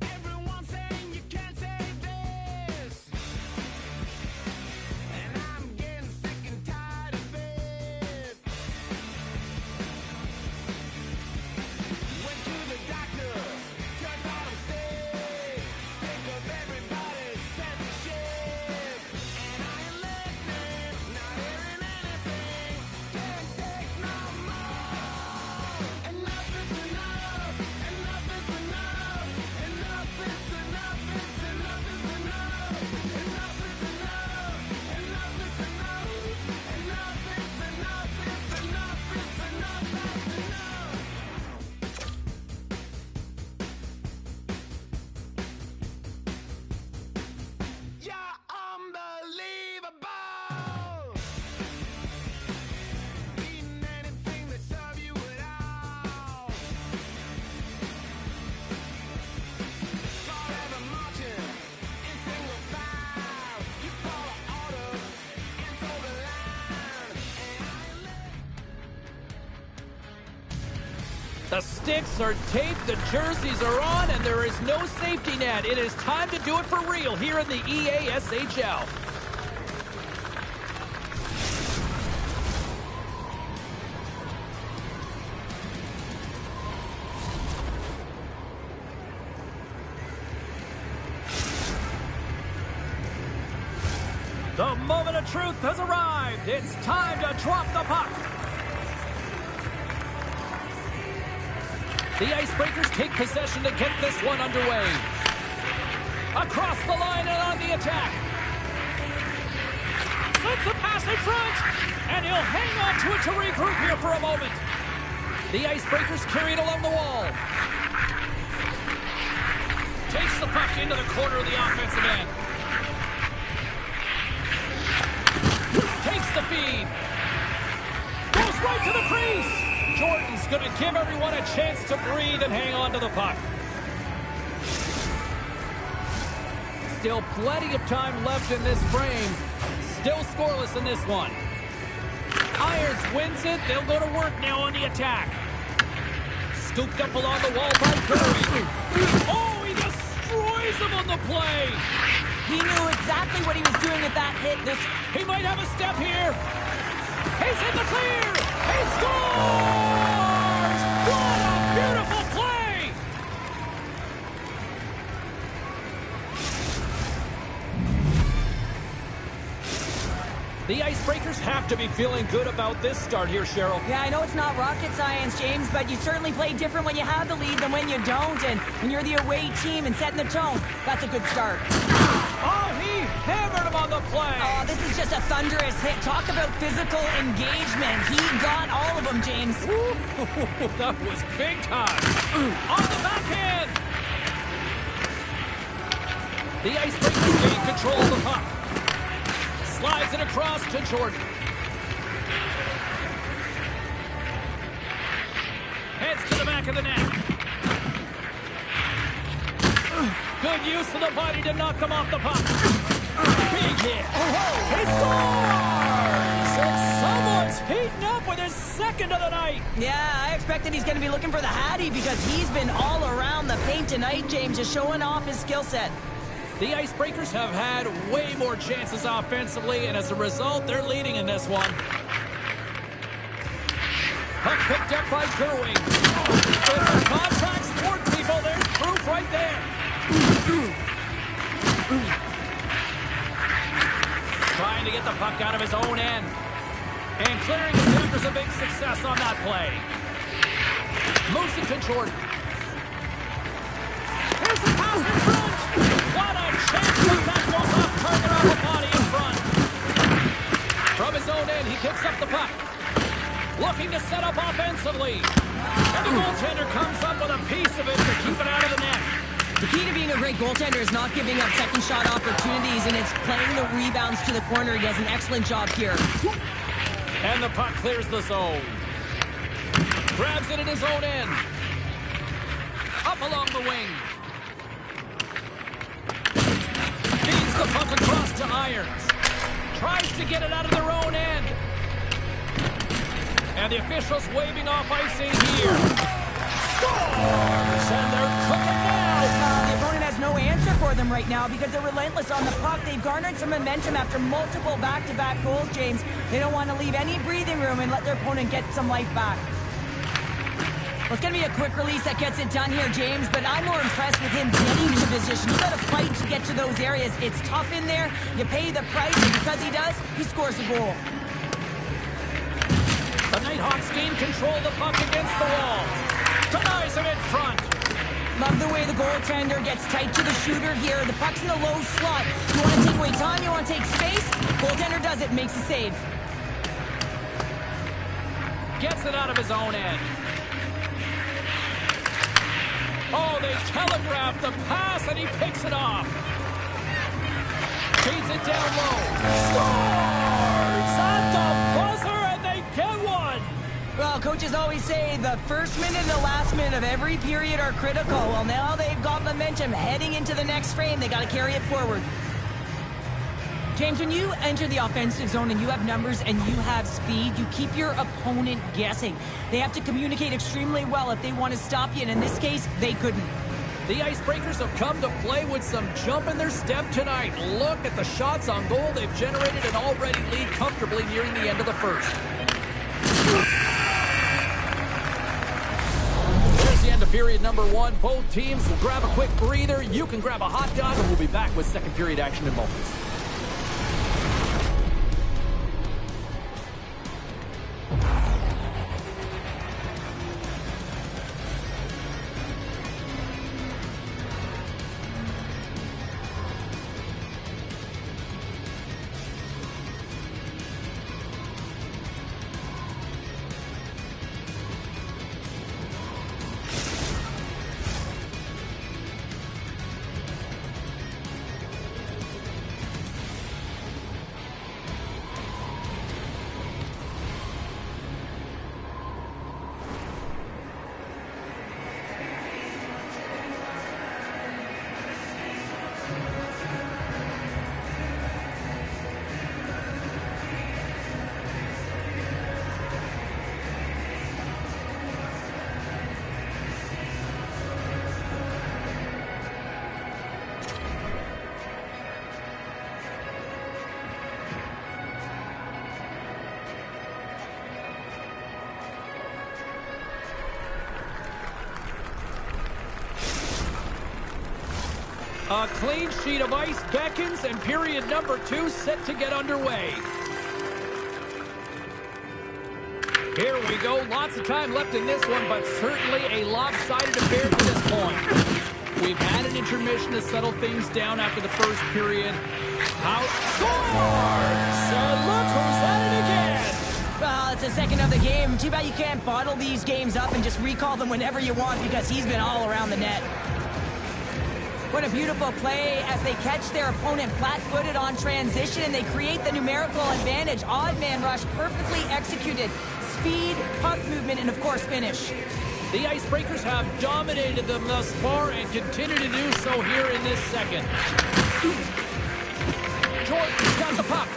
Everyone's saying you can't say this, and I'm getting sick and tired of it. Went to the doctor, turns out I'm sick. Sick of everybody's censorship, and I ain't listening, not hearing anything. Can't take no more. Enough is enough. Enough is enough. Enough is enough. It's enough is enough. Enough is enough. Enough is enough. Enough is enough. It's enough is enough. That's enough. You're unbelievable. Eating anything that serve you at all. Forever marching in single file. You follow orders and toe the line. And The sticks are taped, the jerseys are on, and there is no safety net. It is time to do it for real here in the EASHL. The moment of truth has arrived. It's time to drop the puck. The Icebreakers take possession to get this one underway. Across the line and on the attack. Sends a pass in front, and he'll hang on to it to regroup here for a moment. The Icebreakers carry it along the wall. Takes the puck into the corner of the offensive end. Takes the feed. Goes right to the crease. Jordan's going to give everyone a chance to breathe and hang on to the puck. Still plenty of time left in this frame. Still scoreless in this one. Irons wins it. They'll go to work now on the attack. Scooped up along the wall by Curry. Oh, he destroys him on the play. He knew exactly what he was doing with that hit. He might have a step here. He's in the clear. He scores! What a beautiful play! The Icebreakers have to be feeling good about this start here, Cheryl. Yeah, I know it's not rocket science, James, but you certainly play different when you have the lead than when you don't. And when you're the away team and setting the tone, that's a good start. Oh, he hammered him on the play. Oh, this is just a thunderous hit. Talk about physical engagement. He got all of them, James. Ooh, that was big time. On the backhand. The Icebreakers gain control of the puck. Slides it across to Jordan. Heads to the back of the net. Good use of the body to knock them off the puck. Big hit. He scores! And someone's heating up with his second of the night. Yeah, I expected he's going to be looking for the Hattie because he's been all around the paint tonight, James, just showing off his skill set. The Icebreakers have had way more chances offensively, and as a result, they're leading in this one. Puck picked up by Kerwing. It's a contact sport, people. There's proof break out of his own end. And clearing the Packers a big success on that play. Moves it to Jordan. Here's the pass in front. What a chance, but that goes off target off the body in front. From his own end, he picks up the puck. Looking to set up offensively. And the goaltender comes up with a piece of it to keep it out of the net. The key to being a great goaltender is not giving up second shot opportunities, and it's playing the rebounds to the corner. He does an excellent job here. And the puck clears the zone. Grabs it in his own end. Up along the wing. Feeds the puck across to Irons. Tries to get it out of their own end. And the officials waving off icing here. Scores! And they're cooking now. The opponent has no answer for them right now because they're relentless on the puck. They've garnered some momentum after multiple back-to-back goals, James. They don't want to leave any breathing room and let their opponent get some life back. Well, it's going to be a quick release that gets it done here, James, but I'm more impressed with him getting to position. You got to fight to get to those areas. It's tough in there. You pay the price, and because he does, he scores a goal. The Nighthawks gain control of the puck against the wall. Denies him in front. Love the way the goaltender gets tight to the shooter here. The puck's in the low slot. You want to take away time, you want to take space. Goaltender does it, makes a save. Gets it out of his own end. Oh, they telegraphed the pass, and he picks it off. Feeds it down low. Scores at the buzzer, and they get one. Well, coaches always say the first minute and the last minute of every period are critical. Well, now they've got momentum heading into the next frame. They got to carry it forward. James, when you enter the offensive zone and you have numbers and you have speed, you keep your opponent guessing. They have to communicate extremely well if they want to stop you, and in this case, they couldn't. The Icebreakers have come to play with some jump in their step tonight. Look at the shots on goal. They've generated an already lead comfortably nearing the end of the first. There's the end of period number one. Both teams will grab a quick breather. You can grab a hot dog, and we'll be back with second period action in moments. A clean sheet of ice beckons, and period number two set to get underway. Here we go. Lots of time left in this one, but certainly a lopsided affair to this point. We've had an intermission to settle things down after the first period. Out scores! And look who's at it again! Well, it's the second of the game. Too bad you can't bottle these games up and just recall them whenever you want because he's been all around the net. What a beautiful play as they catch their opponent flat-footed on transition and they create the numerical advantage. Odd man rush, perfectly executed. Speed, puck movement, and of course finish. The Icebreakers have dominated them thus far and continue to do so here in this second. Jordan's got the puck.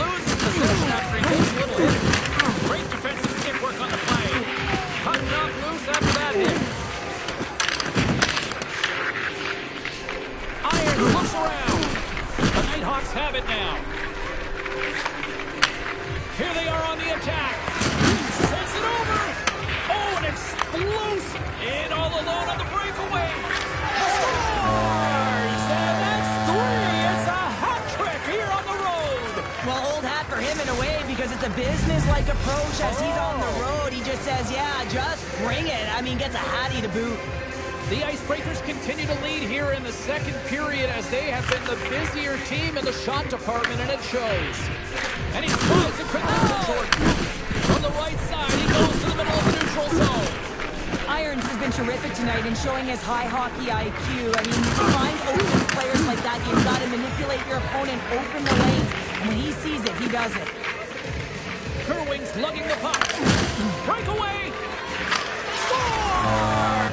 Loses possession after he takes a little hit. Great defensive stick work on the play. Puck knocked loose after that hit. Irons looks around. The Nighthawks have it now. Here they are on the attack. Sends it over. Oh, an explosive. In all alone on the breakaway. Scores! And that's three. It's a hat trick here on the road. Well, old hat stoic approach as he's on the road. He just says, yeah, just bring it. I mean, gets a hattie to boot. The Icebreakers continue to lead here in the second period as they have been the busier team in the shot department, and it shows. And he slides it quickly to Jordan. From the right side, he goes to the middle of the neutral zone. Irons has been terrific tonight in showing his high hockey IQ. I mean, to find open players like that, you've got to manipulate your opponent, open the lanes, and when he sees it, he does it. Kerwing's lugging the puck. Breakaway. Score!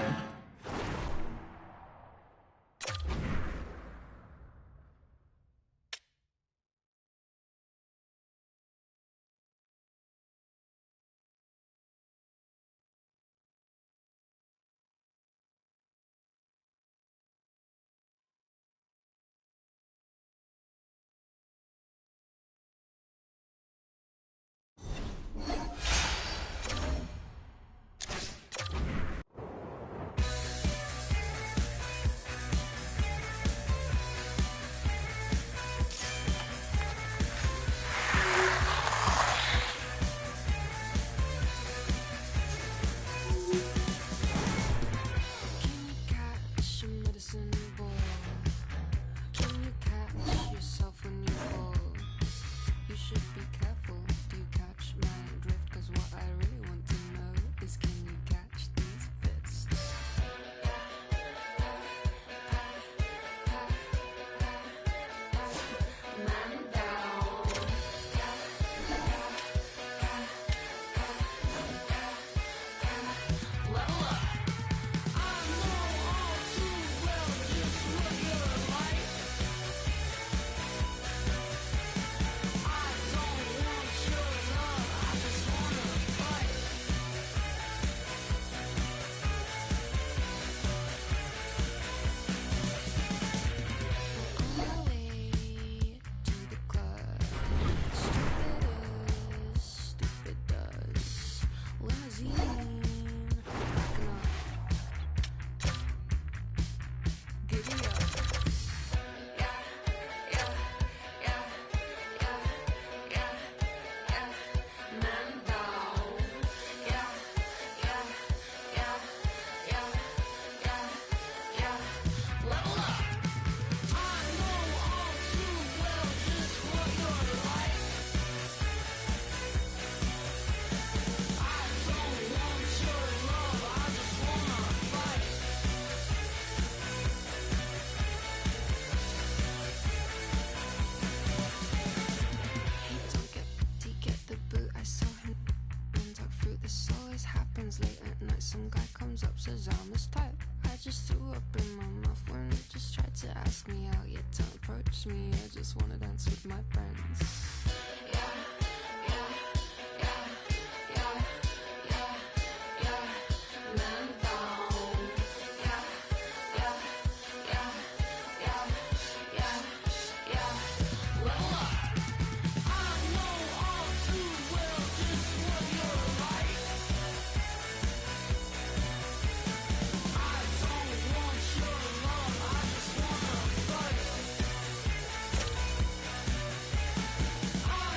Can you catch a medicine ball? Can you catch yourself when you fall? You should be careful. Do you catch my drift? 'Cause what I really want to know is, can you catch these fists? Man down. Level up. I know all too well just what you're like. I don't want your love, I just wanna fight. On my way to the club, stupid as stupid does. Limousine, backing up. Giddy up. Yeah, yeah, yeah, yeah, yeah, yeah. Man down. Yeah, yeah, yeah, yeah, yeah, yeah. Level up. I know all too well just what you're like. I don't want your love, I just wanna fight. He don't get the boot. I saw him and talk fruit. This always happens late at night. Some guy comes up, says I'm his type. I just threw up in my mouth when he just tried to ask me out. Yet don't approach me. I just wanna dance with my friends. Yeah, yeah, yeah, yeah, yeah, yeah. Man down. Yeah, yeah, yeah, yeah, yeah, yeah. Level up. I know all too well just what you're like. I don't want your love, I just wanna fight. I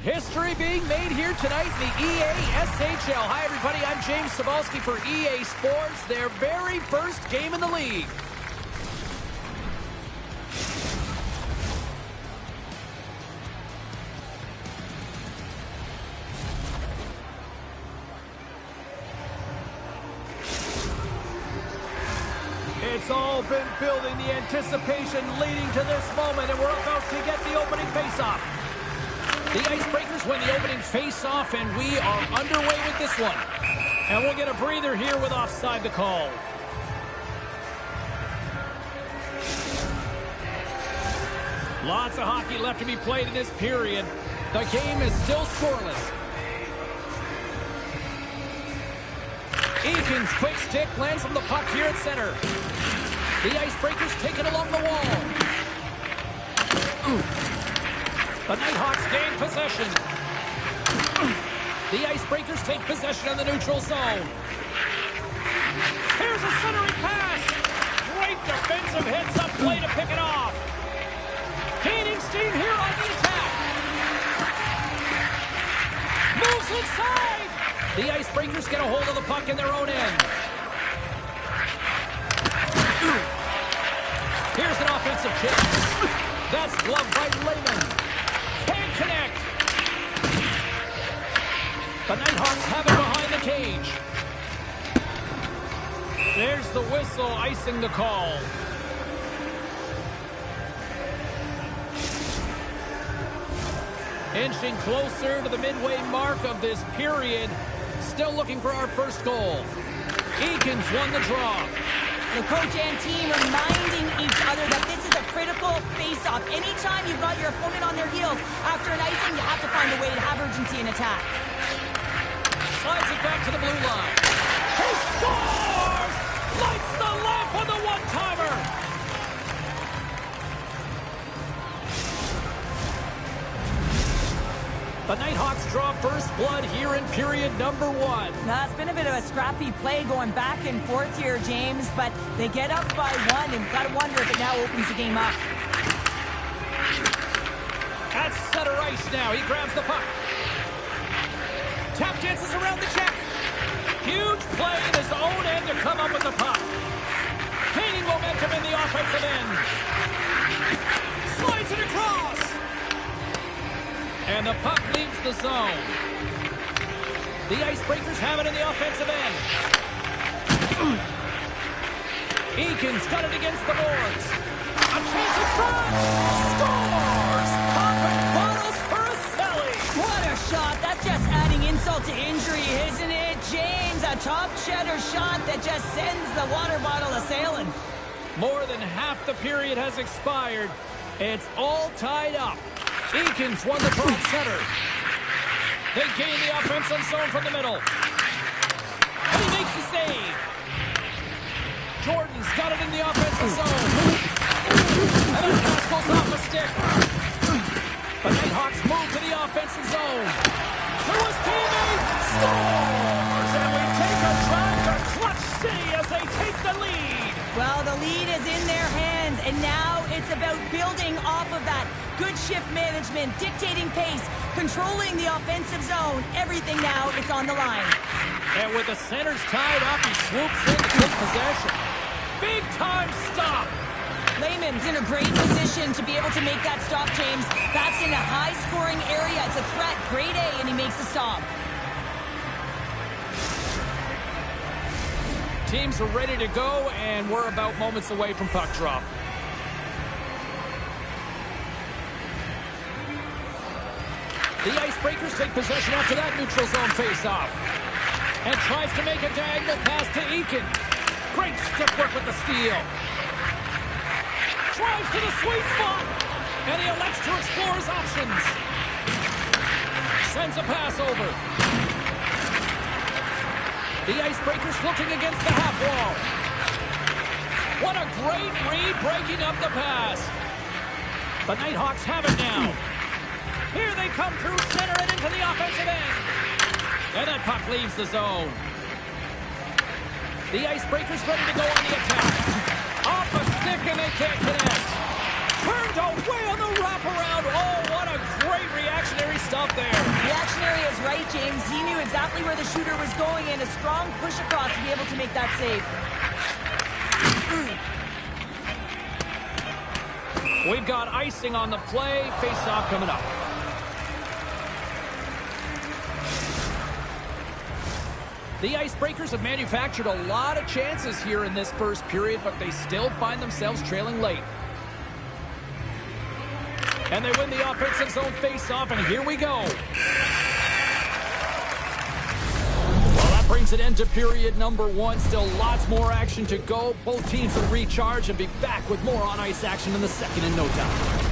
History being made here tonight in the EA SHL. Hi, everybody. I'm James Cebulski for EA Sports, their very first game in the league. It's all been building, the anticipation leading to this moment, and we're about to get the opening face-off. The Icebreakers win the opening face-off, and we are underway with this one. And we'll get a breather here with offside the call. Lots of hockey left to be played in this period. The game is still scoreless. Eakins, quick stick, lands from the puck here at center. The Icebreakers take it along the wall. The Nighthawks gain possession. The Icebreakers take possession in the neutral zone. Here's a centering pass. Great defensive heads-up play to pick it off. Gaining steam here on the attack. Moves inside. The Icebreakers get a hold of the puck in their own end. Here's an offensive chip. That's gloved by Lehman. Can't connect. The Nighthawks have it behind the cage. There's the whistle icing the call. Inching closer to the midway mark of this period. Still looking for our first goal. Eakins won the draw. The coach and team reminding each other that this is a critical face-off. Anytime you've got your opponent on their heels after an icing, you have to find a way to have urgency in attack. Slides it back to the blue line. He scores! Lights the lamp on the one-timer! The Nighthawks draw first blood here in period number 1. Now, it's been a bit of a scrappy play going back and forth here, James, but they get up by 1 and got to wonder if it now opens the game up. At center ice now, he grabs the puck. Tap dances around the check. Huge play in his own end to come up with the puck. Gaining momentum in the offensive end. Slides it across. And the puck leaves the zone. The Icebreakers have it in the offensive end. Eakins got it against the boards. A chance in front. Scores! Popping bottles for a Selly. What a shot. That's just adding insult to injury, isn't it, James? A top cheddar shot that just sends the water bottle a-sailing. More than half the period has expired. It's all tied up. Eakins won the draw at center. They gain the offensive zone from the middle. And he makes the save. Jordan's got it in the offensive zone. And then pass goes off the stick. The Nighthawks move to the offensive zone. To his teammate. Scores! And we take a drive to Clutch City as they take the lead. Well, the lead is in their hands, and now it's about building off of that. Good shift management, dictating pace, controlling the offensive zone. Everything now is on the line. And with the centers tied up, he swoops in to take possession. Big time stop. Lehman's in a great position to be able to make that stop, James. That's in a high-scoring area. It's a threat, grade A, and he makes the stop. Teams are ready to go, and we're about moments away from puck drop. The Icebreakers take possession after that neutral zone face-off. And tries to make a diagonal pass to Eakin. Great stick work with the steal. Drives to the sweet spot. And he elects to explore his options. Sends a pass over. The Icebreakers looking against the half wall. What a great read breaking up the pass. The Nighthawks have it now. Here they come through center and into the offensive end. And that puck leaves the zone. The Icebreakers ready to go on the attack. Off a stick and they can't connect. Turned away on the wraparound. Oh, what a great reactionary stop. out there. The action area is right, James. He knew exactly where the shooter was going, and a strong push across to be able to make that save. We've got icing on the play. Face-off coming up. The Icebreakers have manufactured a lot of chances here in this first period, but they still find themselves trailing late. And they win the offensive zone face-off, and here we go. Well, that brings an end to period number one. Still lots more action to go. Both teams will recharge and be back with more on-ice action in the second in no time.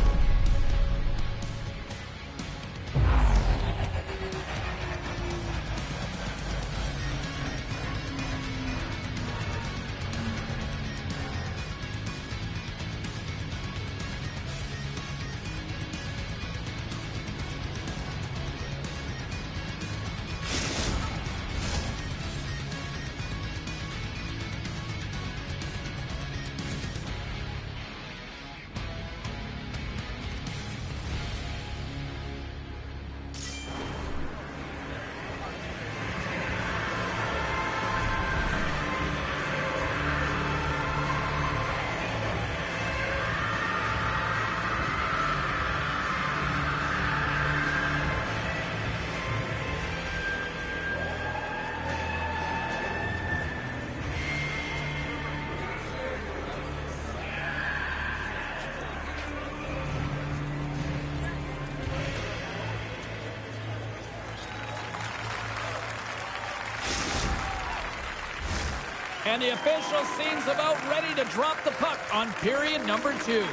And the official seems about ready to drop the puck on period number two.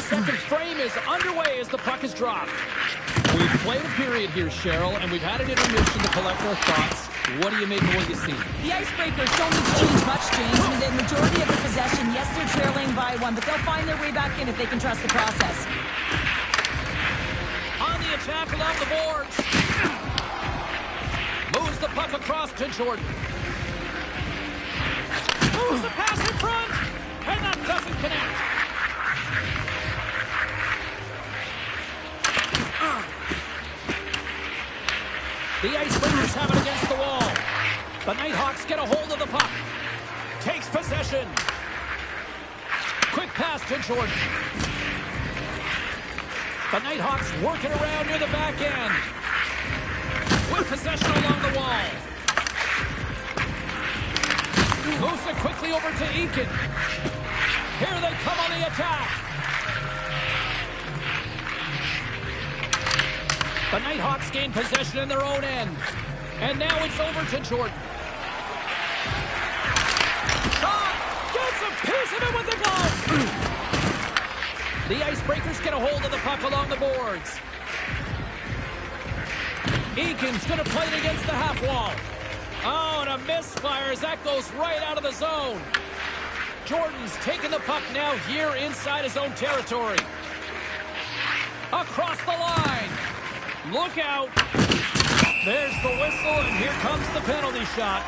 Second frame is underway as the puck is dropped. We've played a period here, Cheryl, and we've had an intermission to collect our thoughts. What do you make of what you see? The Icebreakers don't need to change much, James. I mean, the majority of the possession, yes, they're trailing by one, but they'll find their way back in if they can trust the process. On the attack along the boards. Moves the puck across to Jordan. Moves the pass in front, and that doesn't connect. The Icebreakers have it against the wall. The Nighthawks get a hold of the puck. Takes possession. Quick pass to Jordan. The Nighthawks working around near the back end. With possession along the wall. Moves it quickly over to Eakin. Here they come on the attack. The Nighthawks gain possession in their own end. And now it's over to Jordan. Shot! Gets a piece of it with the glove! The Icebreakers get a hold of the puck along the boards. Eakin's going to play it against the half wall. Oh, and a misfire as that goes right out of the zone. Jordan's taking the puck now here inside his own territory. Across the line. Look out. There's the whistle, and here comes the penalty shot.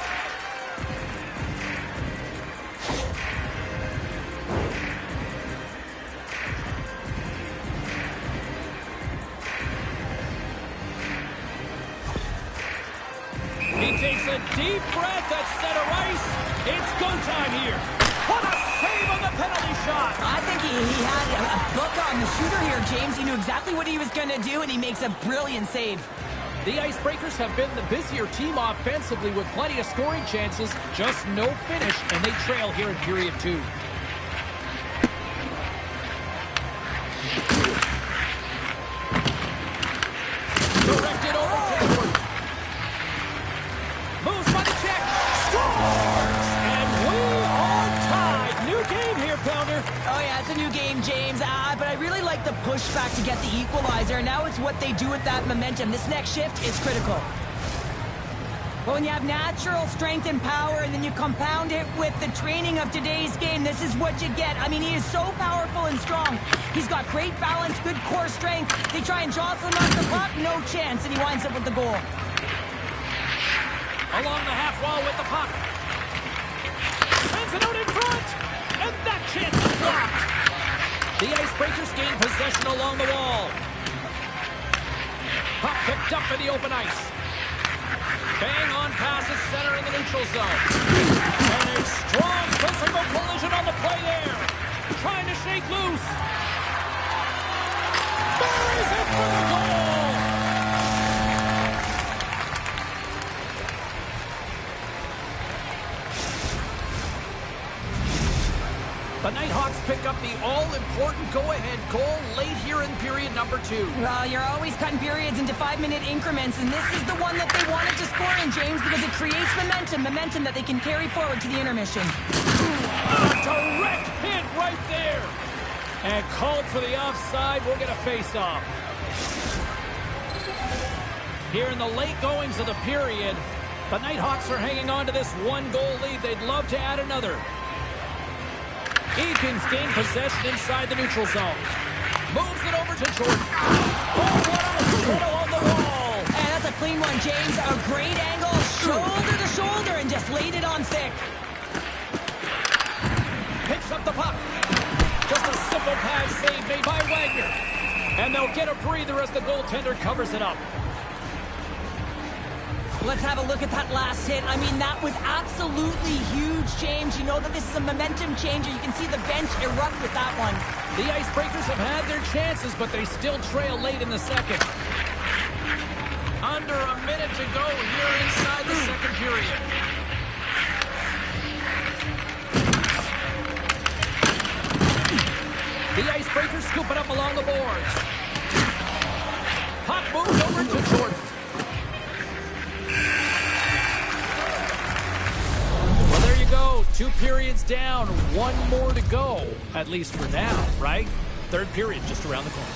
He takes a deep breath at center ice. It's go time here. What a save on the penalty shot. I think he had a book on the shooter here, James. He knew exactly what he was going to do, and he makes a brilliant save. The Icebreakers have been the busier team offensively with plenty of scoring chances, just no finish, and they trail here in period two. Directed over to Jordan. Moves by the check. Scores! And we are tied. New game here, Pounder. Oh, yeah, it's a new game, James. But I really like the pushback to get the equalizer. Now it's what they do with that momentum. This next shift is critical. But when you have natural strength and power, and then you compound it with the training of today's game, this is what you get. I mean, he is so powerful and strong. He's got great balance, good core strength. They try and jostle him off the puck, no chance, and he winds up with the goal. Along the half wall with the puck. Sends it out in front. And that chance is blocked. The Icebreakers gain possession along the wall. Puck picked up in the open ice. Bang on passes center in the neutral zone. And a strong physical collision on the play there. Trying to shake loose. Buries it for the goal. The Nighthawks pick up the all-important go-ahead goal late here in period number 2. Well, you're always cutting periods into 5-minute increments, and this is the one that they wanted to score in, James, because it creates momentum that they can carry forward to the intermission. A direct hit right there. And called for the offside. We'll get a face-off. Here in the late goings of the period, the Nighthawks are hanging on to this one-goal lead. They'd love to add another. Eakins gained possession inside the neutral zone. Moves it over to Jordan. Oh, what a hit on the wall. And that's a clean one, James. A great angle, shoulder to shoulder, and just laid it on thick. Picks up the puck. Just a simple pass save made by Wagner. And they'll get a breather as the goaltender covers it up. Let's have a look at that last hit. I mean, that was absolutely huge, James. You know that this is a momentum changer. You can see the bench erupt with that one. The Icebreakers have had their chances, but they still trail late in the second. Under a minute to go here inside the second period. The Icebreakers scoop it up along the boards. Puck moved over to Jordan. Well, there you go. 2 periods down, 1 more to go. At least for now, right? Third period just around the corner.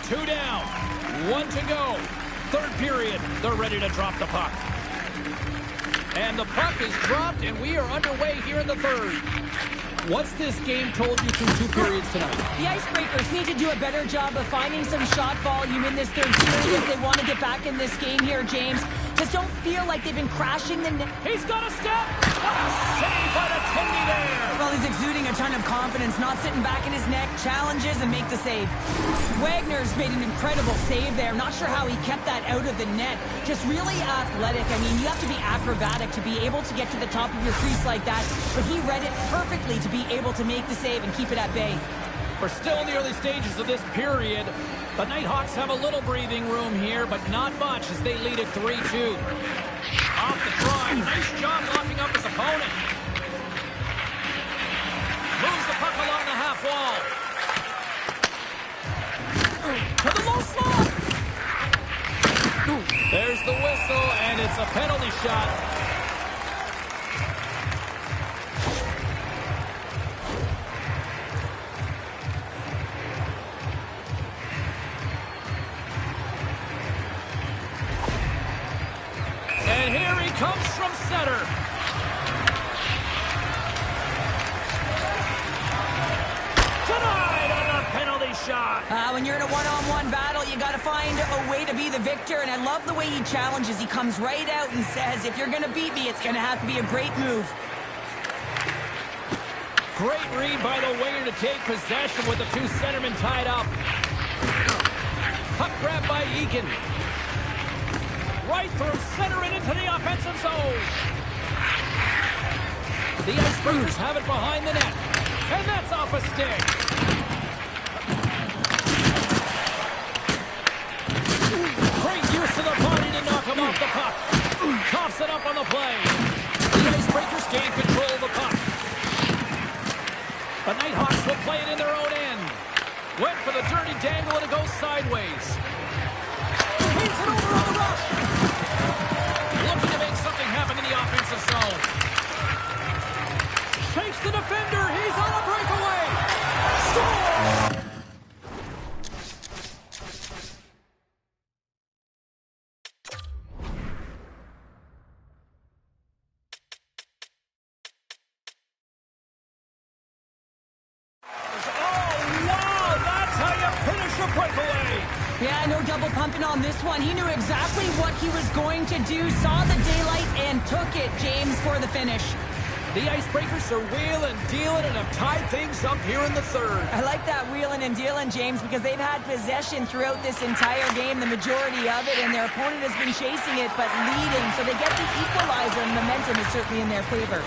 Two down, 1 to go. Third period, they're ready to drop the puck. And the puck is dropped, and we are underway here in the third. What's this game told you through 2 periods tonight? The Icebreakers need to do a better job of finding some shot volume in this third period if they want to get back in this game here, James. Just don't feel like they've been crashing the net. He's got a step! What a save by the Tony there! Well, he's exuding a ton of confidence, not sitting back in his neck, challenges and make the save. Wagner's made an incredible save there. Not sure how he kept that out of the net. Just really athletic. I mean, you have to be acrobatic to be able to get to the top of your crease like that, but he read it perfectly to be able to make the save and keep it at bay. We're still in the early stages of this period. The Nighthawks have a little breathing room here, but not much as they lead at 3-2. Off the drive, nice job locking up his opponent. Moves the puck along the half wall. To the low slot. There's the whistle, and it's a penalty shot. And here he comes from center. Denied on the penalty shot. When you're in a one-on-one battle, you got to find a way to be the victor, and I love the way he challenges. He comes right out and says, if you're going to beat me, it's going to have to be a great move. Great read by the winger to take possession with the 2 centermen tied up. Puck grab by Eakin. right through center and into the offensive zone. The Icebreakers have it behind the net. And that's off a stick. Great use of the body to knock him off the puck. Coughs it up on the play. The Icebreakers gain control of the puck. The Nighthawks will play it in their own end. Went for the dirty dangle and it goes sideways. He's it over on the rush. Looking to make something happen in the offensive zone. Shakes the defender. He's on a breakaway. Score! Yeah, no double pumping on this one. He knew exactly what he was going to do, saw the daylight, and took it, James, for the finish. The Icebreakers are wheeling, dealing, and have tied things up here in the third. I like that wheeling and dealing, James, because they've had possession throughout this entire game, the majority of it, and their opponent has been chasing it, but leading. So they get the equalizer, and momentum is certainly in their favor.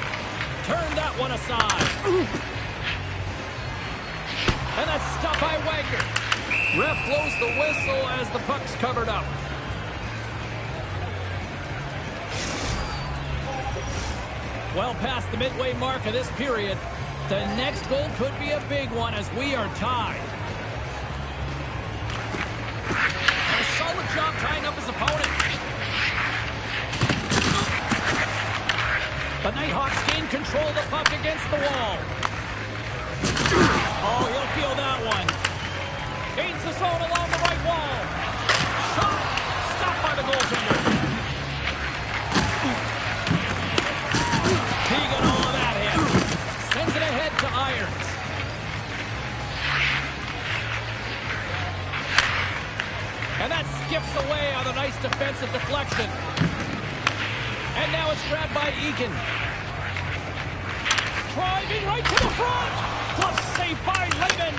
Turn that one aside. And that's stopped by Wagner. Ref blows the whistle as the puck's covered up. Well past the midway mark of this period, the next goal could be a big one as we are tied. A solid job tying up his opponent. The Nighthawks gain control of the puck against the wall. Oh, he'll feel that one. Gains the zone along the right wall. Shot! Stopped by the goaltender. He got all of that hit. Sends it ahead to Irons. And that skips away on a nice defensive deflection. And now it's grabbed by Eakin. Driving right to the front. Plus saved by Layman.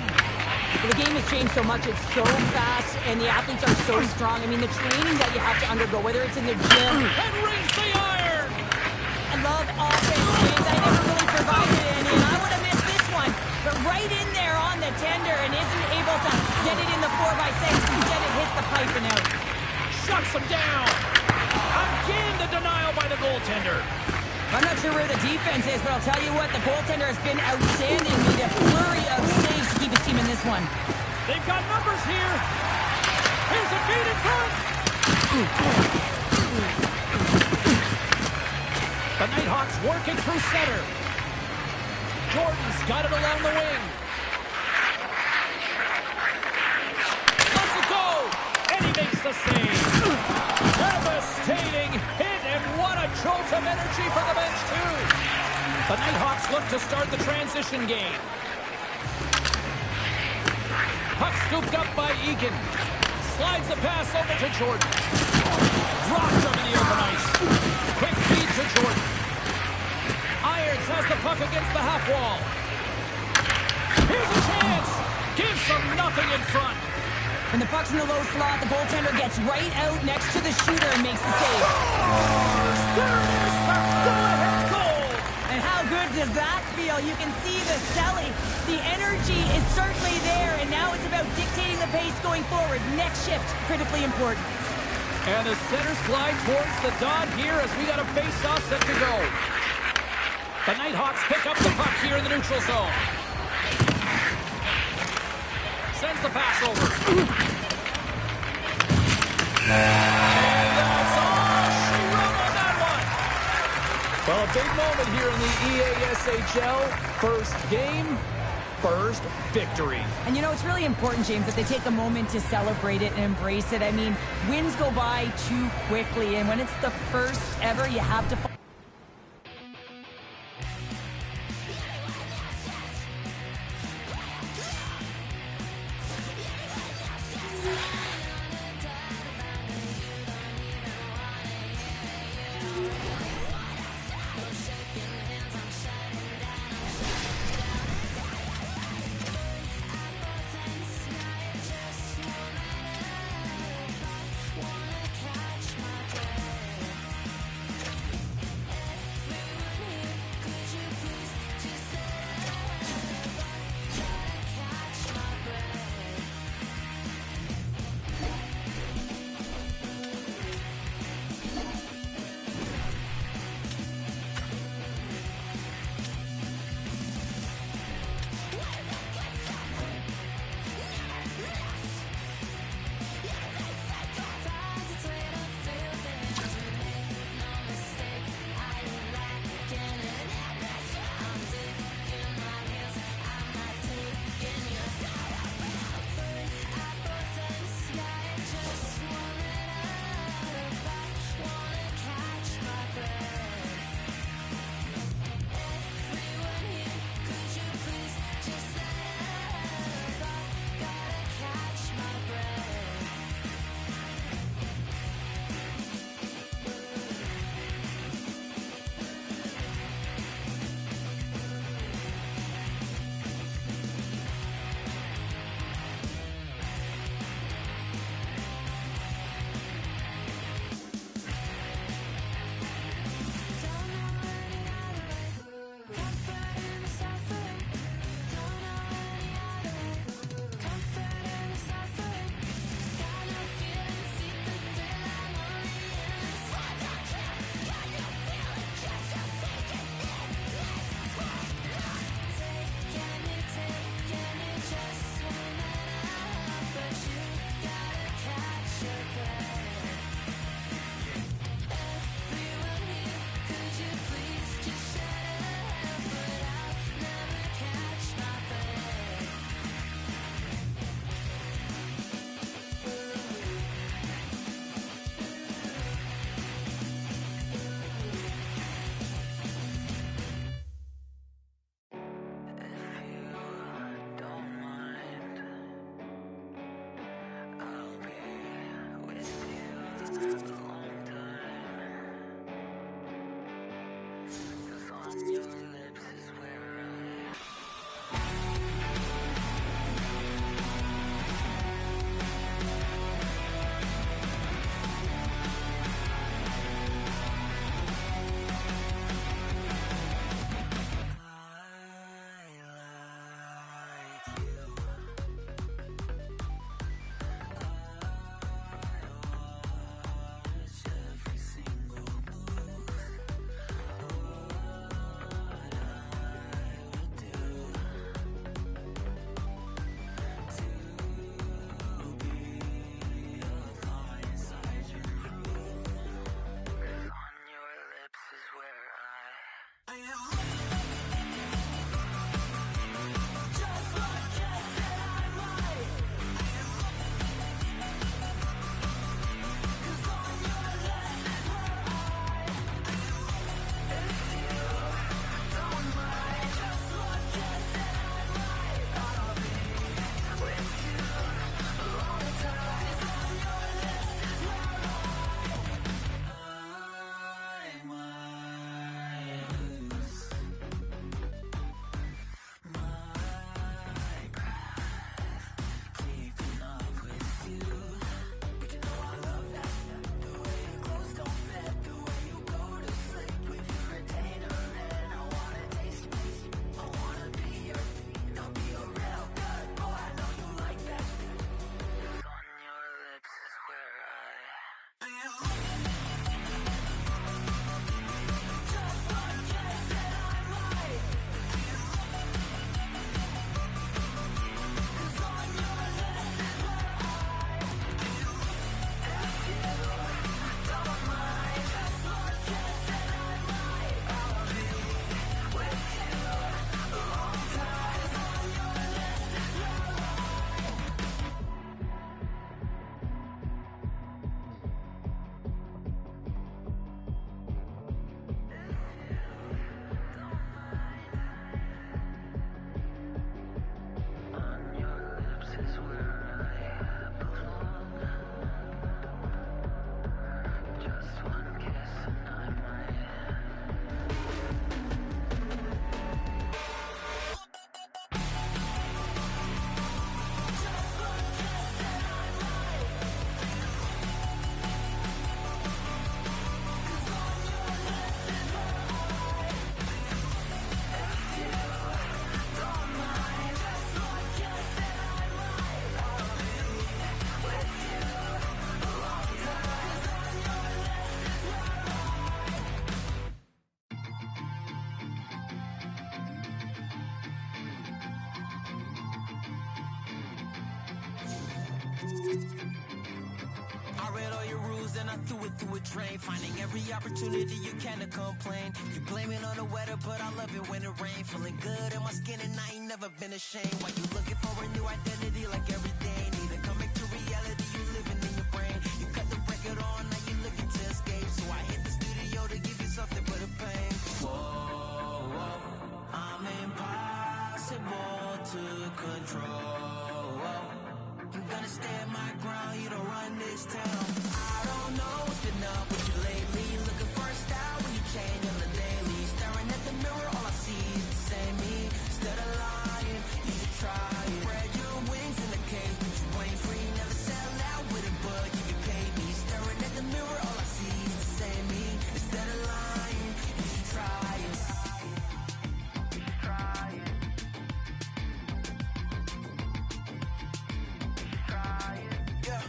The game has changed so much. It's so fast, and the athletes are so strong. I mean, the training that you have to undergo, whether it's in the gym. And rings the iron. I love offense, James. I never really provided any, and I would have missed this one. But right in there on the tender and isn't able to get it in the 4x6. Instead, it hits the pipe and out. Shuts him down. Again, the denial by the goaltender. I'm not sure where the defense is, but I'll tell you what, the goaltender has been outstanding. Made a flurry of saves to keep his team in this one. They've got numbers here. Here's a feed in front. The Nighthawks working through center. Jordan's got it along the wing. Lets it go. And he makes the save. Devastating hit, and what a jolt of energy for the bench, too. The Nighthawks look to start the transition game. Puck scooped up by Eakin. Slides the pass over to Jordan. Drops him in the open ice. Quick feed to Jordan. Irons has the puck against the half wall. Here's a chance. Gives them nothing in front. When the puck's in the low slot, the goaltender gets right out next to the shooter and makes the save. There it is, the go-ahead goal. And how good does that feel? You can see the selling. The energy is certainly there, and now it's about dictating the pace going forward. Next shift, critically important. And the centers glide towards the dot here as we got a face-off set to go. The Nighthawks pick up the puck here in the neutral zone. Sends the pass over. And that's all she wrote on that one. Well, a big moment here in the EASHL. First game, first victory. And you know, it's really important, James, that they take a moment to celebrate it and embrace it. I mean, wins go by too quickly, and when it's the first ever, you have to... I read all your rules and I threw it through a drain. Finding every opportunity you can to complain. You blame it on the weather, but I love it when it rains. Feeling good in my skin and I ain't never been ashamed. Why you looking for a new identity like every day? Neither coming to reality, you living in your brain. You cut the record on, now you looking to escape. So I hit the studio to give you something but a pain. Whoa, whoa, I'm impossible to control. I'm gonna stand my ground, you don't run this town. I don't know what's been up with you lately. Looking for a style when you change on the daily. Staring at the mirror, all I see is the same me. Instead of lying, you should try it. Spread your wings in the cage, but you ain't free. Never sell out with a bug if you pay me. Staring at the mirror, all I see is the same me. Instead of lying, you should try it. You should try it. Yeah.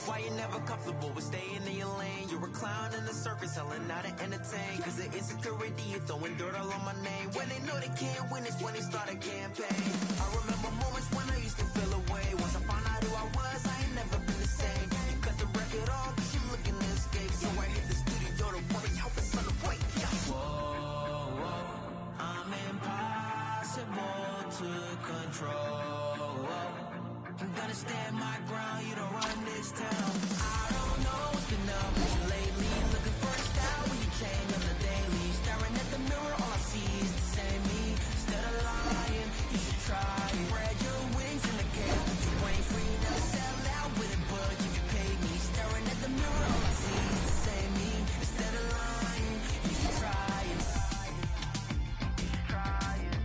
Why you never comfortable with staying in your lane? You're a clown in the circus, selling out to entertain. Cause the insecurity, you throwing dirt all on my name. When they know they can't win, it's when they start a campaign. I remember moments when I used to feel away. Once I found out who I was, I ain't never been the same. You cut the record off, cause you looking to escape. So I hit the studio to worry, help us on the way. Yeah. Whoa, whoa, I'm impossible to control. I'm gonna stand my ground, you don't run this town. I don't know what's been up with you lately. Looking for a style when you change on the daily. Staring at the mirror, all I see is the same me. Instead of lying, you should try it. Spread your wings in the cage, but you ain't free. Never sell out with a bug if you pay me. Staring at the mirror, all I see is the same me. Instead of lying, you should try it. You should try it.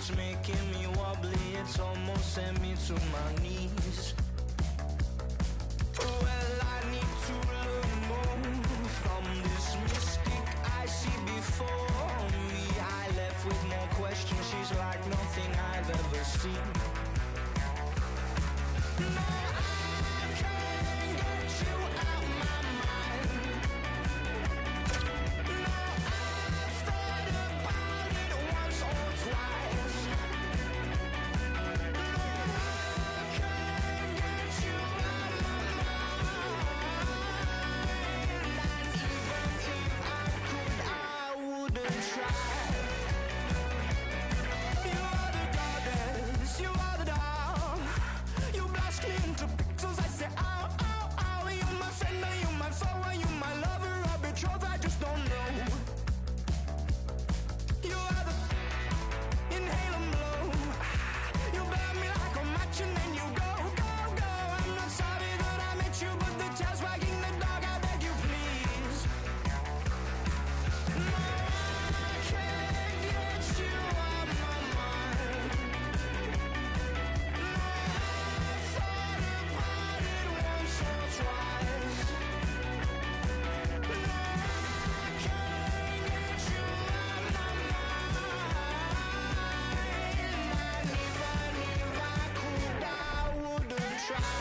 It's making me wobbly, it's almost sent me to my knees. Well, I need to learn more from this mystic I see before me. I left with more questions, she's like nothing I've ever seen. No, I can't get you out my mind. No, I've thought about it once or twice. No, I can't get you out my mind. And even if I could, I wouldn't try. You are the goddess, you are the doll. You blast me into pixels, I say ow, ow, ow. You my friend, are you my foe, are you my lover or betrothed? I just don't know. You are the inhale and blow. You burn me like a match and then you go, go, go. I'm not sorry that I met you, but the tail's wagging the dog, I beg you please. No, I can't get you out my mind. No, I've thought about it once or twice. No, I can't get you out my mind. And even if I could, I wouldn't try.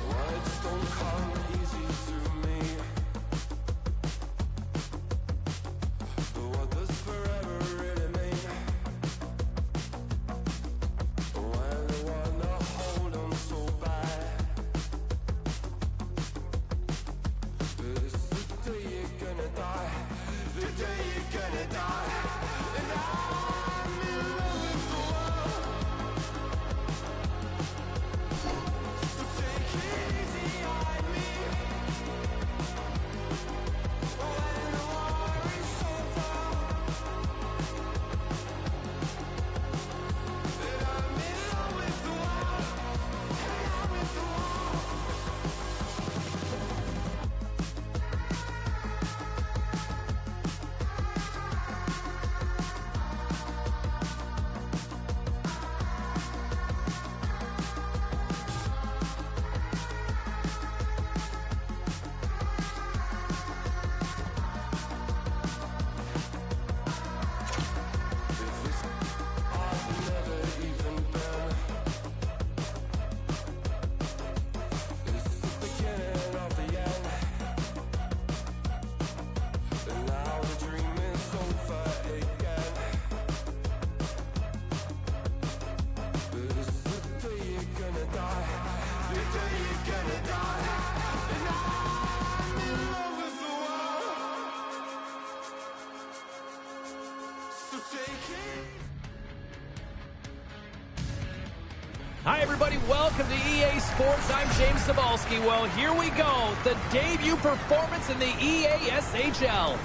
Words don't come easy to me, but what does forever really mean? When I wanna hold on so bad, this is the day you're gonna die, the day you're gonna die, and I'm in love with the world. So take it easy on me. When the war is over, then I'm in love with the world, and I'm with the world. If this I've never even been, it's the beginning of the end, and now the dream is over again. This is the day you're gonna die, the day you're gonna die, and I'm in love with the world. So take it. Hi, everybody. Welcome to EA Sports. I'm James Cebulski. Well, here we go. The debut performance in the EASHL.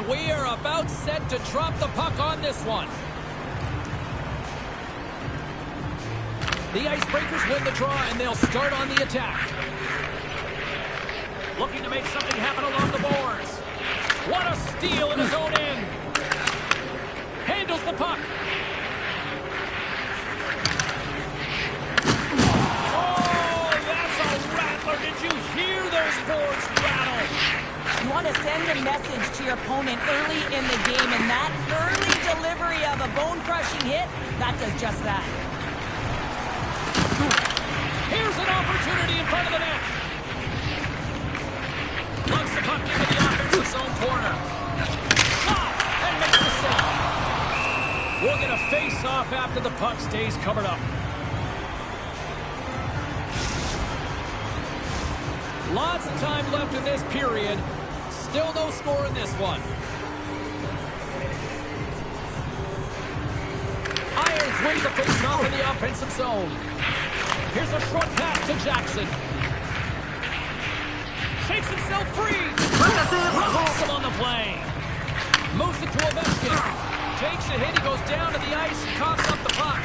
we are about set to drop the puck on this one. The Icebreakers win the draw, and they'll start on the attack. Looking to make something happen along the boards. What a steal in his own end. Handles the puck. Oh, that's a rattler. Did you hear those boards rattle? You want to send a message to your opponent early in the game, and that early delivery of a bone-crushing hit, that does just that. Here's an opportunity in front of the net. Lugs the puck into the offensive zone corner. And makes the save. We'll get a face-off after the puck stays covered up. Lots of time left in this period. Still no score in this one. Irons wins the face-off in the offensive zone. Here's a short pass to Jackson. Shakes himself free. Rocks him on the play. Moves it to Ovechkin. Takes a hit. He goes down to the ice and coughs up the puck.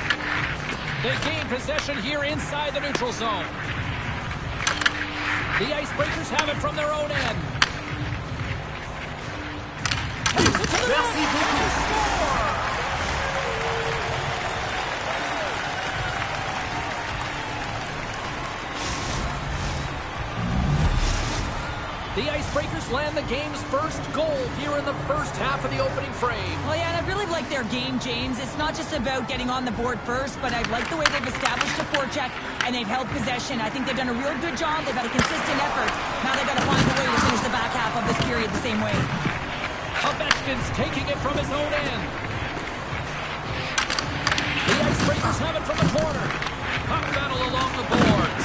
They gain possession here inside the neutral zone. The Icebreakers have it from their own end. Takes it to the net. And they score. The Icebreakers land the game's first goal here in the first half of the opening frame. Well, yeah, and I really like their game, James. It's not just about getting on the board first, but I like the way they've established a forecheck and they've held possession. I think they've done a real good job. They've had a consistent effort. Now they've got to find a way to finish the back half of this period the same way. Ovechkin's taking it from his own end. The Icebreakers have it from the corner. Puck battle along the boards.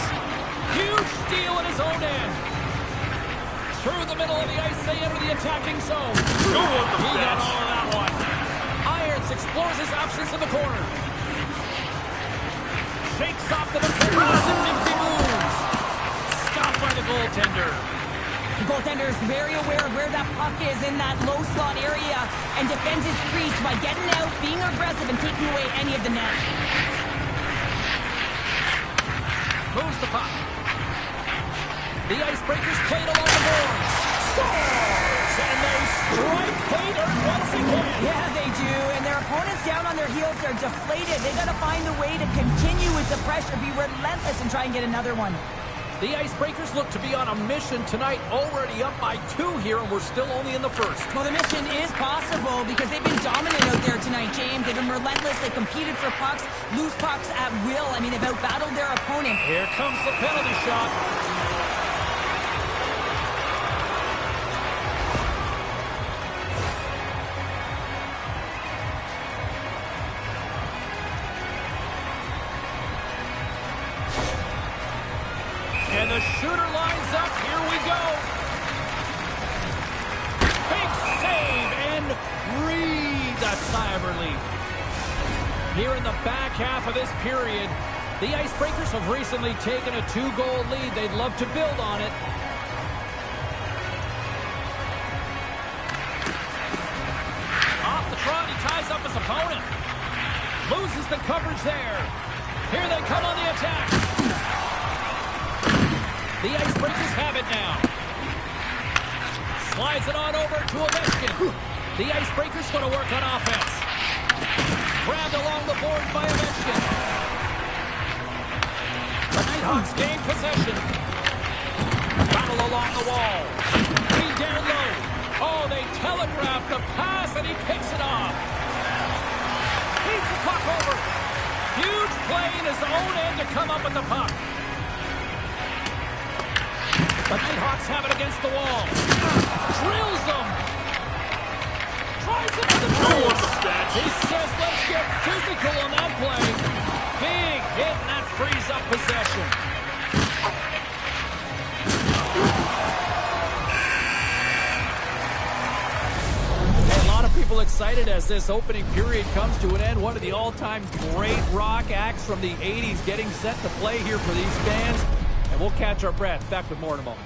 Huge steal in his own end. Through the middle of the ice, they enter the attacking zone. He got all of that one. Irons explores his options in the corner. Shakes off the defender with some nifty moves. Stopped by the goaltender. The goaltender is very aware of where that puck is in that low slot area and defends his crease by getting out, being aggressive, and taking away any of the net. Moves the puck. The Icebreakers played along the boards. Scores! And they strike Hayter once again. Yeah, they do. And their opponents down on their heels are deflated. They got to find a way to continue with the pressure, be relentless, and try and get another one. The Icebreakers look to be on a mission tonight, already up by 2 here, and we're still only in the first. Well, the mission is possible because they've been dominant out there tonight, James. They've been relentless. They competed for pucks, lose pucks at will. I mean, they've outbattled their opponent. Here comes the penalty shot. And the shooter lines up. Here we go. Big save and breathe a sigh of relief. Here in the back half of this period, the Icebreakers have recently taken a 2-goal lead. They'd love to build on it. Off the trot, he ties up his opponent. Loses the coverage there. Here they come on the attack. The Icebreakers have it now. Slides it on over to Ovechkin. The Icebreakers going to work on offense. Grabbed along the boards by Ovechkin. The Nighthawks gain possession. Battle along the wall. He down low. Oh, they telegraph the pass and he picks it off. Feeds the puck over. Huge play in his own end to come up with the puck. The Nighthawks have it against the wall. Drills them. Tries it to the face. He says, let's get physical on that play. Big hit, and that frees up possession. A lot of people excited as this opening period comes to an end. One of the all-time great rock acts from the 80s getting set to play here for these fans. And we'll catch our breath. Back with more in a moment.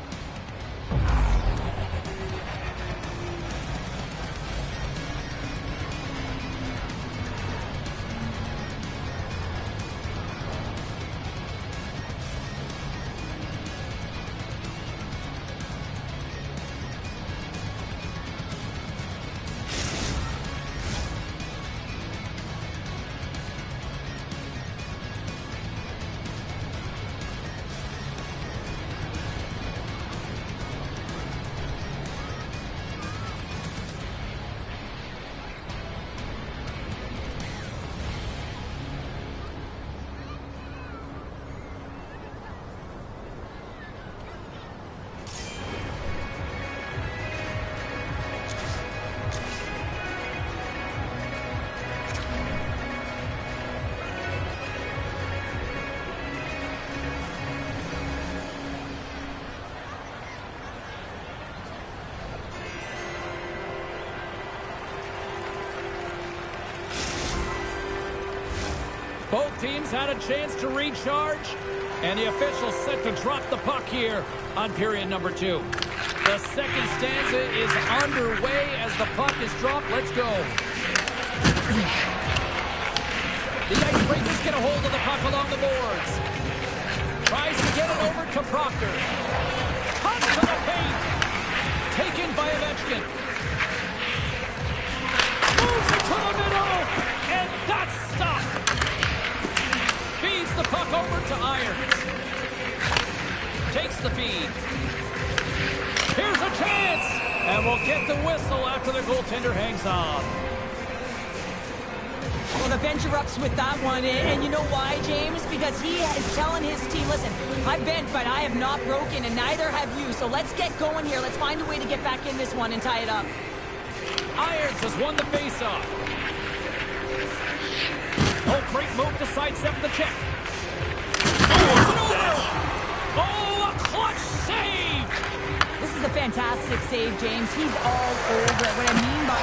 Both teams had a chance to recharge, and the officials set to drop the puck here on period number 2. The second stanza is underway as the puck is dropped. Let's go. The Icebreakers get a hold of the puck along the boards. Tries to get it over to Proctor. Comes to the paint. Taken by Ovechkin. Moves it to the middle, and that's stopped. Feeds the puck over to Irons. Takes the feed. Here's a chance, and we'll get the whistle after the goaltender hangs on. Well, the bench erupts with that one, and you know why, James? Because he is telling his team, listen, I've bent, but I have not broken, and neither have you, so let's get going here. Let's find a way to get back in this one and tie it up. Irons has won the faceoff. Oh, great move to sidestep the check. Oh, a clutch save! This is a fantastic save, James. He's all over it. What I mean by...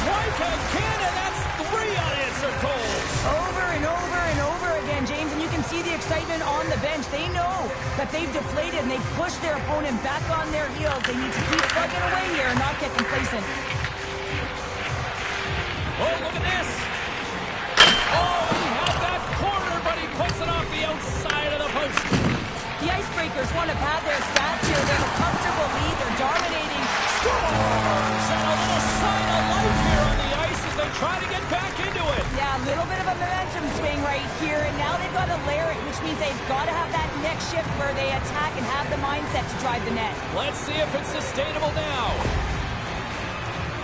Strike again, and that's 3 unanswered goals. Over and over and over again, James, and you can see the excitement on the bench. They know that they've deflated and they've pushed their opponent back on their heels. They need to keep plugging away here and not get complacent. Oh, look at this. Oh, he had that corner, but he puts it off the outside of the post. The Icebreakers want to pad their stats here. They're a comfortable lead. They're dominating. Scores! And a little sign of life here on the ice as they try to get back into it. Yeah, a little bit of a momentum swing right here, and now they've got to layer it, which means they've got to have that next shift where they attack and have the mindset to drive the net. Let's see if it's sustainable now.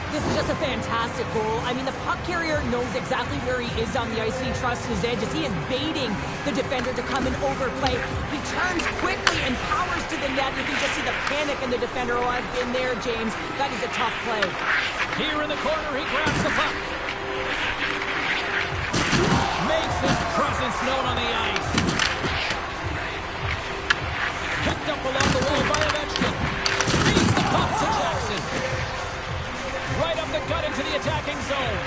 This is just a fantastic goal. I mean, the puck carrier knows exactly where he is on the ice, and he trusts his edges. He is baiting the defender to come and overplay. He turns quickly and powers to the net. You can just see the panic in the defender. Oh, I've been there, James. That is a tough play. Here in the corner, he grabs the puck. Makes his presence known on the ice. Picked up along the wall by Ovechkin. Feeds the puck to Jackson. Right up the gut into the attacking zone.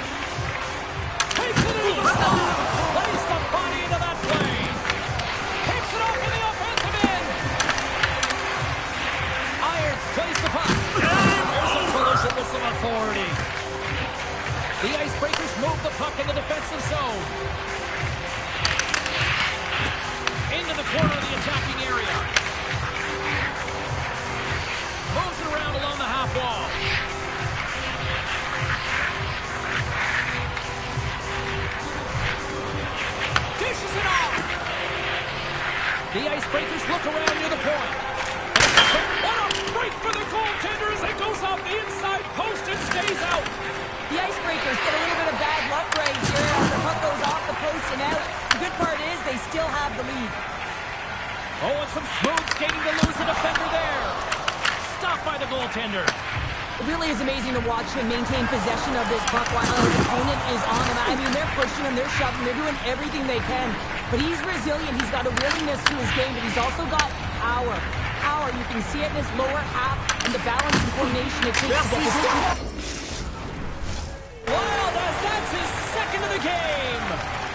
Takes it into the slot. Lays the body into that play. Takes it off in the offensive end. Irons plays the puck. There's a collision with some authority. The Icebreakers move the puck in the defensive zone. Into the corner of the attacking area. Moves it around along the half wall. Dishes it off. The Icebreakers look around near the point. What a break for the goaltender as it goes off the inside post and stays out. The Icebreakers get a little bit of bad luck right here as the puck goes off the post and out. The good part is they still have the lead. Oh, and some smooth skating to lose the defender there. Stopped by the goaltender. It really is amazing to watch him maintain possession of this puck while his opponent is on him. I mean, they're pushing him, they're shoving, they're doing everything they can. But he's resilient, he's got a willingness to his game, but he's also got power. Power, you can see it in his lower half and the balance and coordination it takes to get this. Wow, that's his second of the game.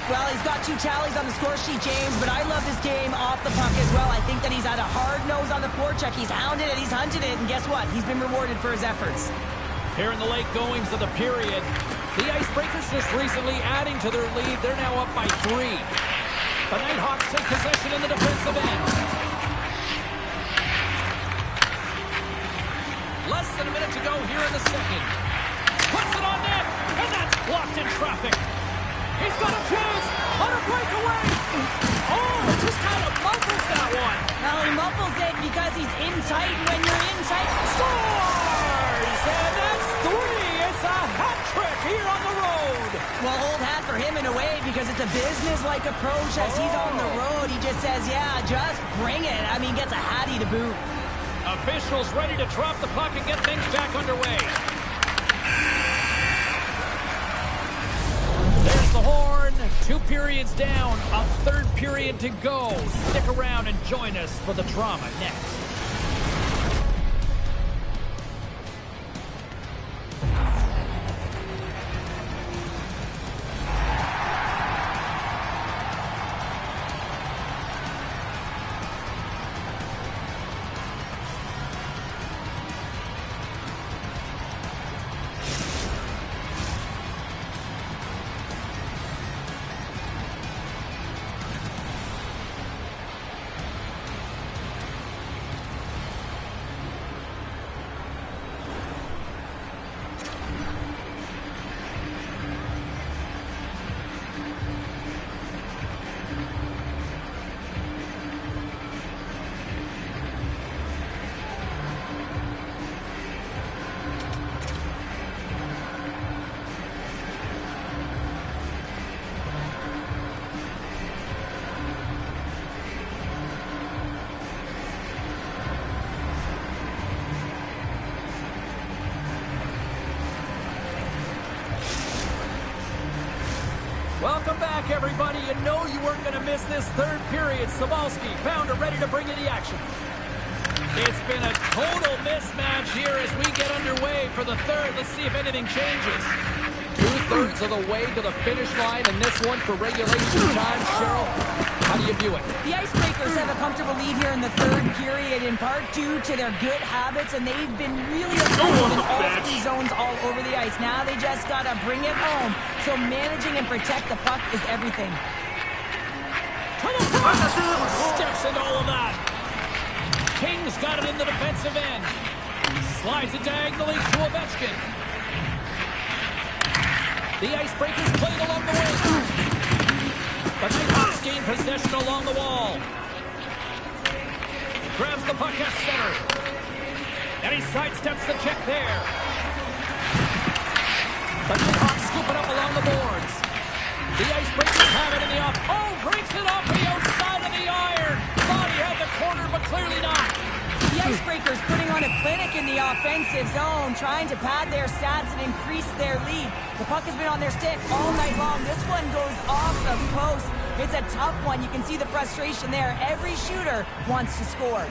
Well, he's got 2 tallies on the score sheet, James, but I love this game off the puck as well. I think that he's had a hard nose on the forecheck. He's hounded it, he's hunted it, and guess what? He's been rewarded for his efforts. Here in the late goings of the period, the Icebreakers just recently adding to their lead. They're now up by 3. The Nighthawks take possession in the defensive end. Less than a minute to go here in the second. Puts it on net, and that's blocked in traffic. He's got a chance on a breakaway. Oh, it just kind of muffles that one. Well, he muffles it because he's in tight, and when you're in tight, Scores! And that's 3. It's a hat trick here on the road. well, old hat for him in a way because it's a business-like approach as he's on the road. He just says, yeah, just bring it. I mean, gets a hattie to boot. Officials ready to drop the puck and get things back underway. There's the horn. 2 periods down. A 3rd period to go. Stick around and join us for the drama next. Welcome back, everybody. You know you weren't going to miss this third period. Sabalski, Pounder ready to bring you the action. It's been a total mismatch here as we get underway for the third. Let's see if anything changes. 2/3 of the way to the finish line, and this one for regulation time. Cheryl, how do you view it? The Icebreakers have a comfortable lead here in the third period, in part due to their good habits, and they've been really effective in all three zones all over the ice. Now they just got to bring it home. So managing and protect the puck is everything. Steps into all of that. King's got it in the defensive end. Slides it diagonally to Ovechkin. The Icebreakers played along the wing. The Nighthawks gain possession along the wall. Grabs the puck at center. And he sidesteps the check there. The Nighthawks scoop it up along the boards. The Icebreakers have it in the up. Oh, breaks it off the outside of the iron. Thought he had the corner, but clearly not. The Icebreakers putting on a clinic in the offensive zone, trying to pad their stats and increase their lead. The puck has been on their stick all night long. This one goes off the post. It's a tough one. You can see the frustration there. Every shooter wants to score.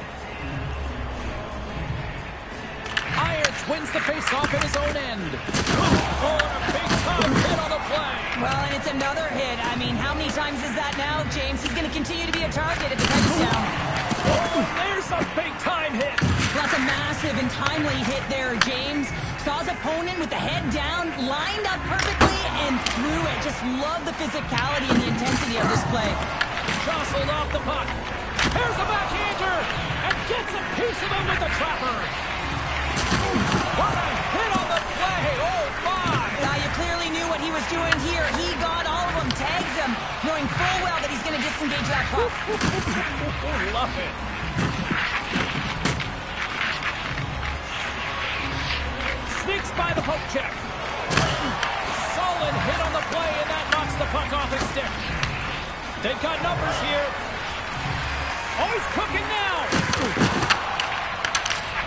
Irons wins the faceoff in his own end. Oh, and a big time hit on the play. Well, and it's another hit. I mean, how many times is that now, James? He's going to continue to be a target if the puck is down. Oh, there's a big time hit. That's a massive and timely hit there, James. Saw his opponent with the head down, lined up perfectly, and threw it. Just love the physicality and the intensity of this play. Jostled off the puck. Here's a backhander, and gets a piece of him with the trapper. What a hit on the play. Oh, my. You clearly knew what he was doing here. He got all of them, tags them, knowing full well that he's going to disengage that puck. Love it. Sneaks by the poke check. Solid hit on the play, and that knocks the puck off his stick. They've got numbers here. Oh, he's cooking now.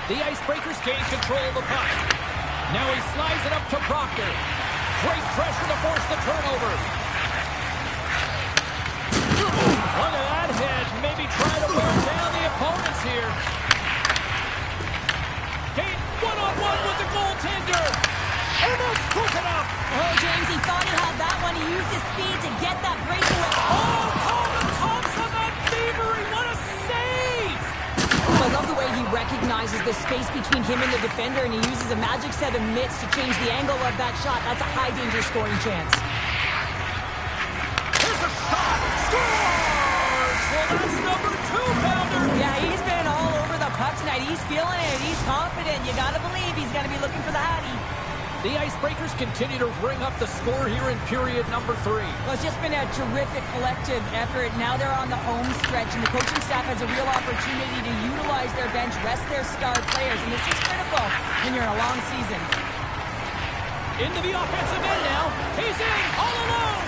The Icebreakers gain control of the puck. Now he slides it up to Proctor. Great pressure to force the turnover. Look at that hit. Maybe try to wear down the opponents here. Kane one-on-one with the goaltender. And that's broken up. Oh, James, he thought he had that one. He used his speed to get that breakaway. Oh, Colin Thompson on thievery. What a save. I love the way he recognizes the space between him and the defender, and he uses a magic set of mitts to change the angle of that shot. That's a high-danger scoring chance. Here's a shot. Scores. Well, that's number 2, Pounder. Yeah, he's been all over the puck tonight. He's feeling it. He's confident. You got to believe he's going to be looking for the Hattie. The Icebreakers continue to bring up the score here in period number 3. Well, it's just been a terrific collective effort. Now they're on the home stretch, and the coaching staff has a real opportunity to utilize their bench, rest their star players, and this is critical when you're in a long season. Into the offensive end now. He's in all alone.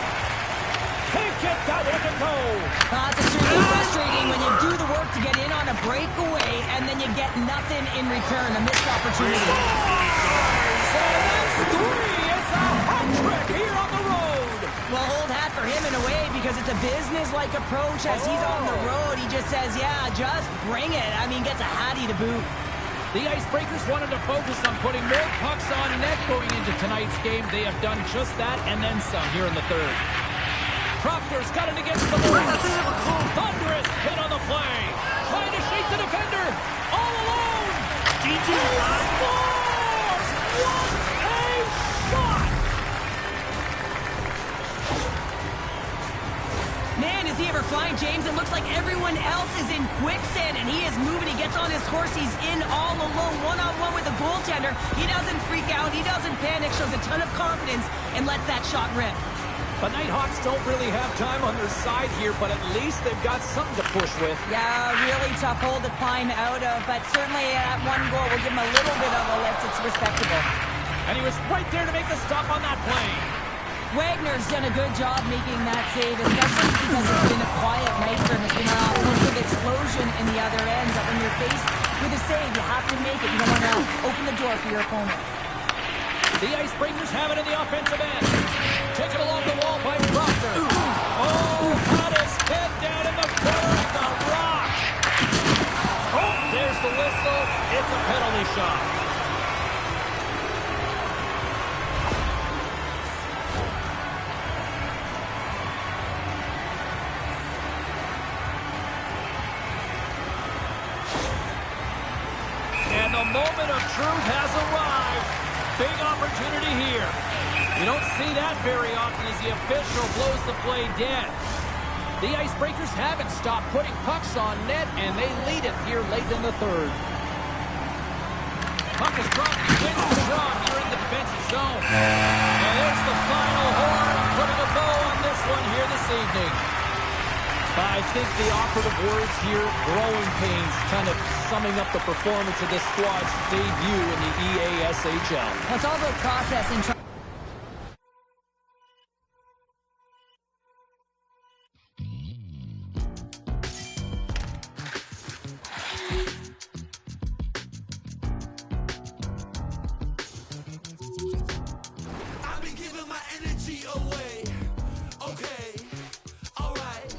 Can't get that one to go. It's extremely frustrating when you do the work to get in on a breakaway, and then you get nothing in return, a missed opportunity. So that's 3. It's a hat trick here on the road. Well, old hat for him in a way, because it's a business-like approach as he's on the road. He just says, yeah, just bring it. I mean, gets a hattie to boot. The Icebreakers wanted to focus on putting more pucks on net going into tonight's game. They have done just that and then some here in the third. Proctor's got it against the boards. Thunderous hit on the play. Trying to shake the defender. All alone. He scores! What a shot! Man, is he ever flying, James? It looks like everyone else is in quicksand, and he is moving. He gets on his horse. He's in all alone, one-on-one with the goaltender. He doesn't freak out. He doesn't panic. Shows a ton of confidence and lets that shot rip. The Nighthawks don't really have time on their side here, but at least they've got something to push with. Yeah, really tough hole to climb out of, but certainly that one goal will give him a little bit of a lift. It's respectable. And he was right there to make the stop on that play. Wagner's done a good job making that save, especially because it's been a quiet night for him. It's been an offensive explosion in the other end, but when you're faced with a save, you have to make it. You don't want to open the door for your opponent. The Icebreakers have it in the offensive end. Taken along the wall by Proctor. shot. And the moment of truth has arrived. Big opportunity here. You don't see that very often as the official blows the play dead. The Icebreakers haven't stopped putting pucks on net, and they lead it here late in the third. Puck is dropped. He wins the draw here in the defensive zone. And there's the final horn, putting a bow on this one here this evening. I think the operative words here, growing pains, kind of summing up the performance of this squad's debut in the EASHL. Well, it's all about process and I've been giving my energy away. Okay, alright.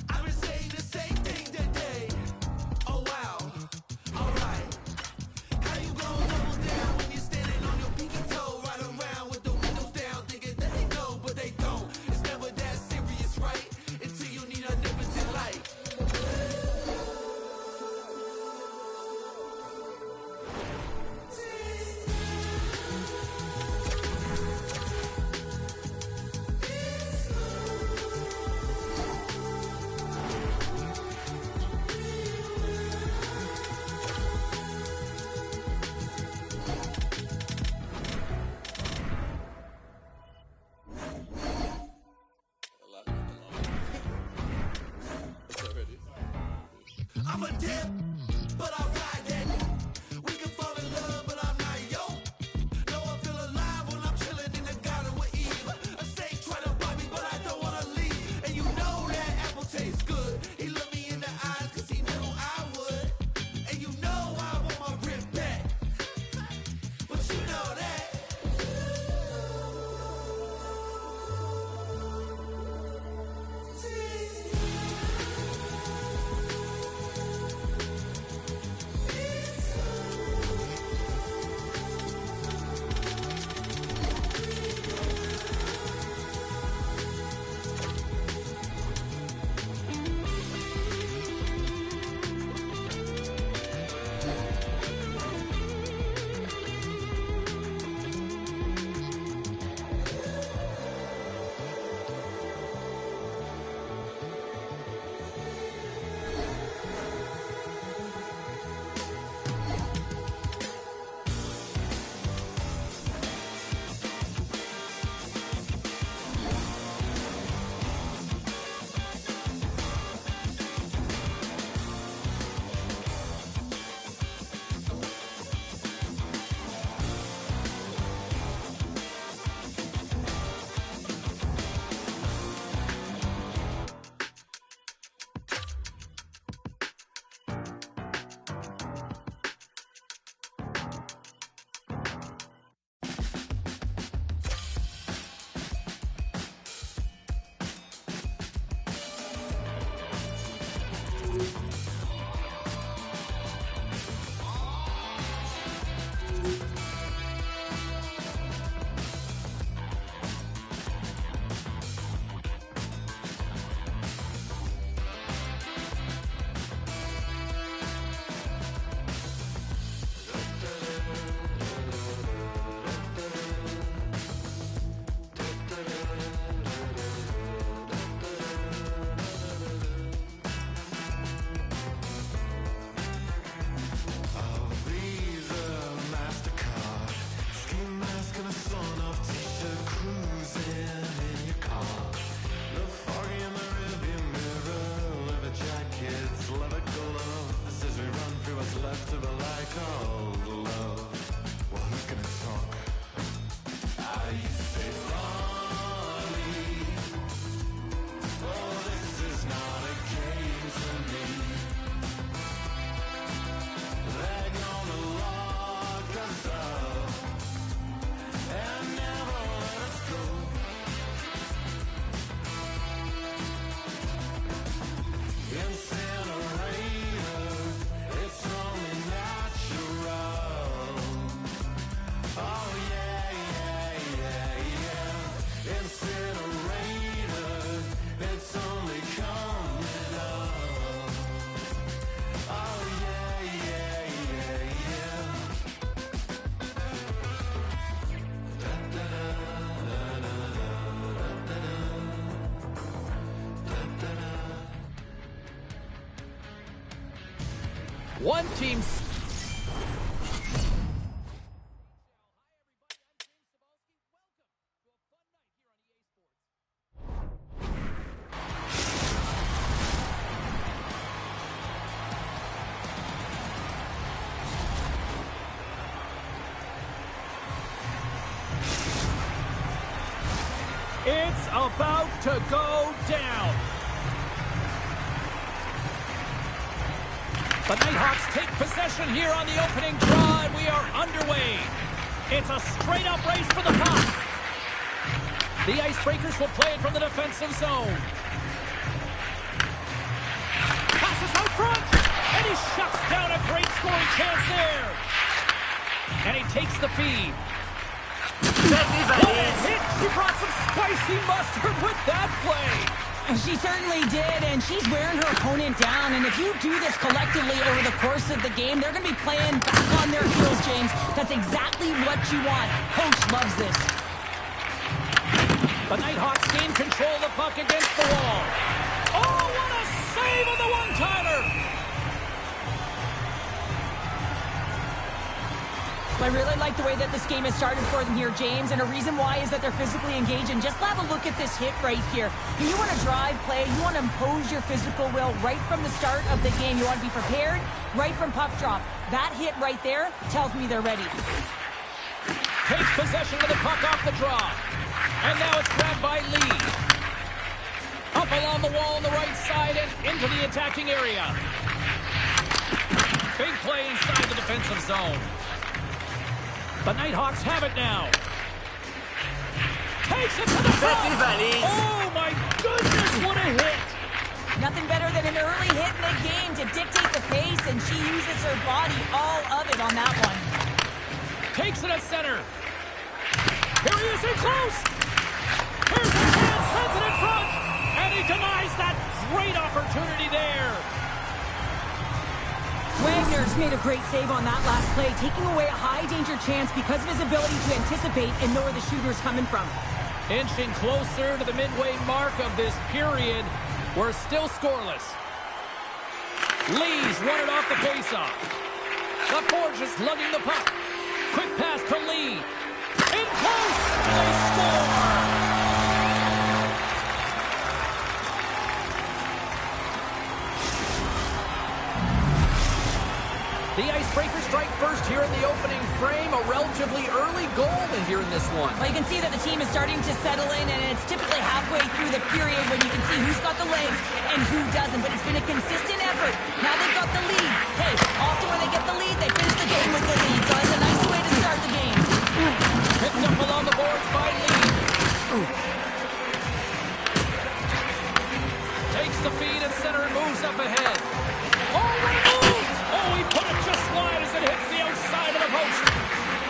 I've been saying the same thing today. Oh wow, alright. How you gon' double down when you're standing on your pinky toe, right around with the windows down, thinking that they know, but they don't. It's never that serious, right? Until you need a omnipotent light. I'm a dip, but I ride that. We can fall in love, but I'm not yo. No, I feel alive when I'm chilling in the garden with Eve. A snake try to bite me, but I don't wanna leave. And you know that apple tastes good. He looked me in the eyes 'cause he knew I would. And you know I want my rib back. But you know that. One team... It's about to go down. The Nighthawks take possession here on the opening draw, and we are underway. It's a straight-up race for the puck. The Icebreakers will play it from the defensive zone. Passes out front, and he shuts down a great scoring chance there. And he takes the feed. What a hit! She brought some spicy mustard with that play. She certainly did, and she's wearing her opponent down. And if you do this collectively over the course of the game, they're going to be playing back on their heels, James. That's exactly what you want. Coach loves this. The Nighthawks gain control of the puck against the wall. Oh, what a save on the one-timer! I really like the way that this game has started for them here, James, and a reason why is that they're physically engaged. And just have a look at this hit right here. When you want to drive play, you want to impose your physical will right from the start of the game. You want to be prepared right from puck drop. That hit right there tells me they're ready. Takes possession of the puck off the draw. And now it's grabbed by Lee. Up along the wall on the right side and into the attacking area. Big play inside the defensive zone. The Nighthawks have it now. Takes it to the front. Oh, my goodness, what a hit. Nothing better than an early hit in the game to dictate the pace, and she uses her body, all of it on that one. Takes it at center. Here he is in close. Here's a chance, sends it in front, and he denies that great opportunity there. Wagner's made a great save on that last play, taking away a high-danger chance because of his ability to anticipate and know where the shooter's coming from. Inching closer to the midway mark of this period, we're still scoreless. Lee's won it off the faceoff. The Forge is lugging the puck. Quick pass to Lee. In close, they score! The Icebreakers strike first here in the opening frame. A relatively early goal in here in this one. Well, you can see that the team is starting to settle in, and it's typically halfway through the period when you can see who's got the legs and who doesn't. But it's been a consistent effort. Now they've got the lead. Hey, often when they get the lead, they finish the game with the lead. So it's a nice way to start the game. Picked up along the boards by Lee. Takes the feed at center and moves up ahead. Oh, what a move! Oh, he put it just wide as it hits the outside of the post.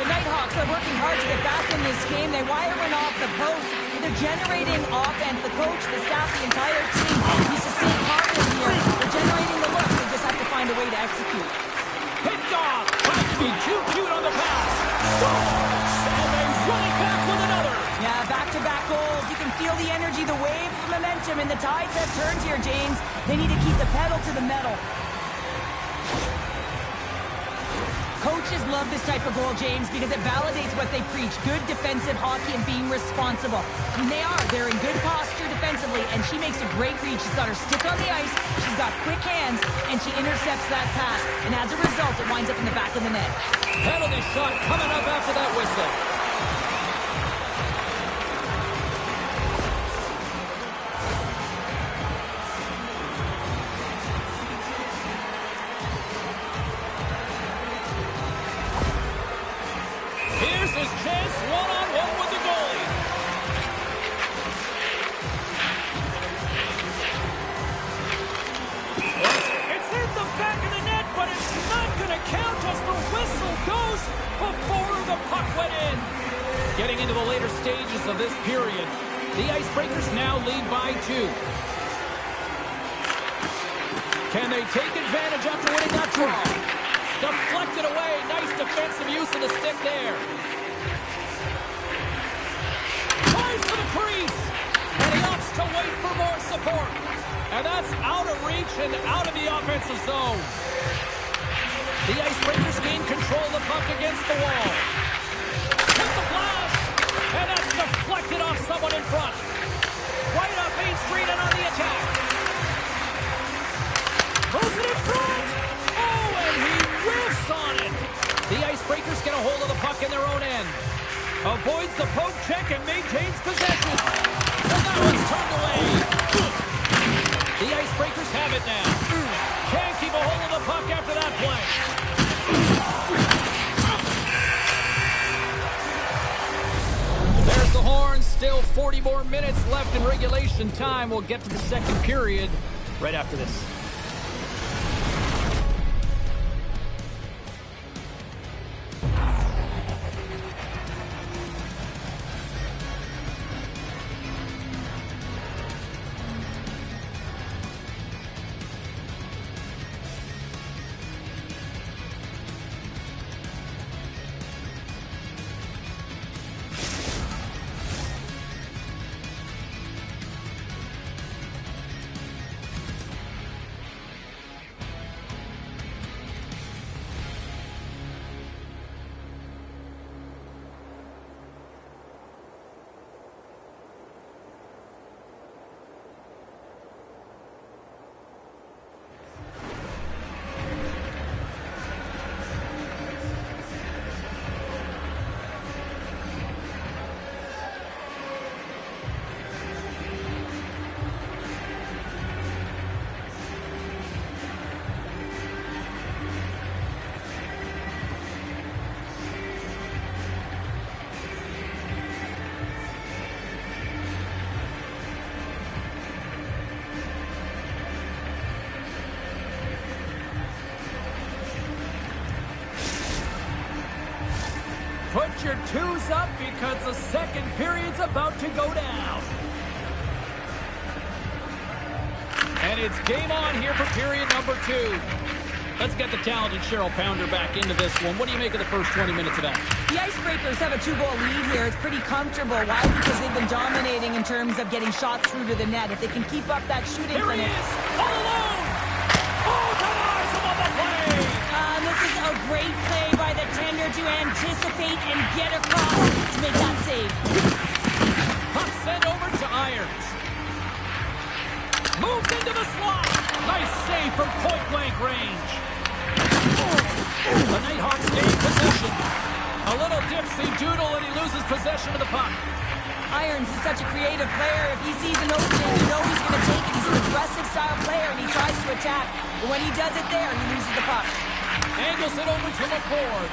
The Nighthawks are working hard to get back in this game. They wire one off the post. They're generating offense. The coach, the staff, the entire team needs to stay confident here. They're generating the look. They just have to find a way to execute. Picked off. Trying to be too cute on the pass. Scores! And they run it back with another. Yeah, back-to-back goals. You can feel the energy, the wave of momentum, and the tides have turned here, James. They need to keep the pedal to the metal. Coaches love this type of goal, James, because it validates what they preach. Good defensive hockey and being responsible. And they are. They're in good posture defensively, and she makes a great read. She's got her stick on the ice, she's got quick hands, and she intercepts that pass. And as a result, it winds up in the back of the net. Penalty shot coming up after that whistle. Here's his chance, one-on-one with the goalie. It's in the back of the net, but it's not going to count as the whistle goes before the puck went in. Getting into the later stages of this period, the Icebreakers now lead by 2. Can they take advantage after winning that draw? Deflected away. Nice defensive use of the stick there. Tries for the crease. And he opts to wait for more support. And that's out of reach and out of the offensive zone. The Icebreakers gain control of the puck against the wall. With the blast! And that's deflected off someone in front. Right off Main Street and on the attack. Throws it in front! Oh, and he whiffs on it! The Icebreakers get a hold of the puck in their own end. Avoids the poke check and maintains possession. And that one's turned away. The Icebreakers have it now. Can't keep a hold of the puck after that play. There's the horn. Still 40 more minutes left in regulation time. We'll get to the second period right after this. Put your twos up because the second period's about to go down. And it's game on here for period number 2. Let's get the talented Cheryl Pounder back into this one. What do you make of the first 20 minutes of that? The Icebreakers have a 2-goal lead here. It's pretty comfortable. Why? Because they've been dominating in terms of getting shots through to the net. If they can keep up that shooting Here he clinic. is, all alone. Oh, denies him on the play. This is a great play by the tender to anticipate and get across to make that save. Puck sent over to Irons. Moves into the slot. Nice save from point-blank range. The Nighthawks gain possession. A little dipsy doodle and he loses possession of the puck. Irons is such a creative player. If he sees an opening, you know he's going to take it. He's an aggressive style player and he tries to attack. But when he does it there, he loses the puck. Angles it over to McCord.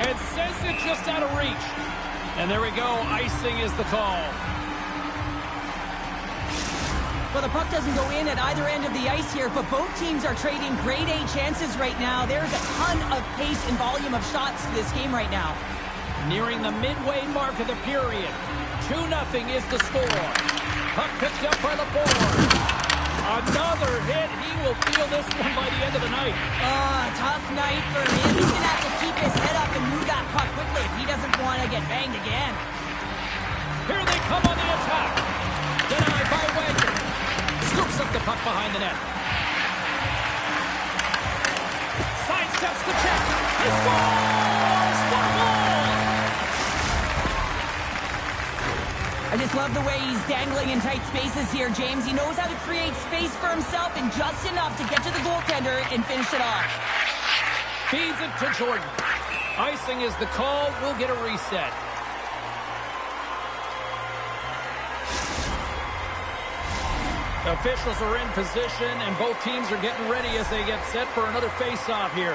And sends it just out of reach. And there we go. Icing is the call. Well, the puck doesn't go in at either end of the ice here, but both teams are trading grade A chances right now. There's a ton of pace and volume of shots to this game right now. Nearing the midway mark of the period. 2-0 is the score. Puck picked up by LaForge. Another hit. He will feel this one by the end of the night. Tough night for him. He's going to have to keep his head up and move that puck quickly if he doesn't want to get banged again. Here they come on the attack. Denied by Wagner. Scoops up the puck behind the net. Sidesteps the check. He scores! What a goal! I just love the way he's dangling in tight spaces here, James. He knows how to create space for himself and just enough to get to the goaltender and finish it off. Feeds it to Jordan. Icing is the call. We'll get a reset. Officials are in position, and both teams are getting ready as they get set for another face-off here.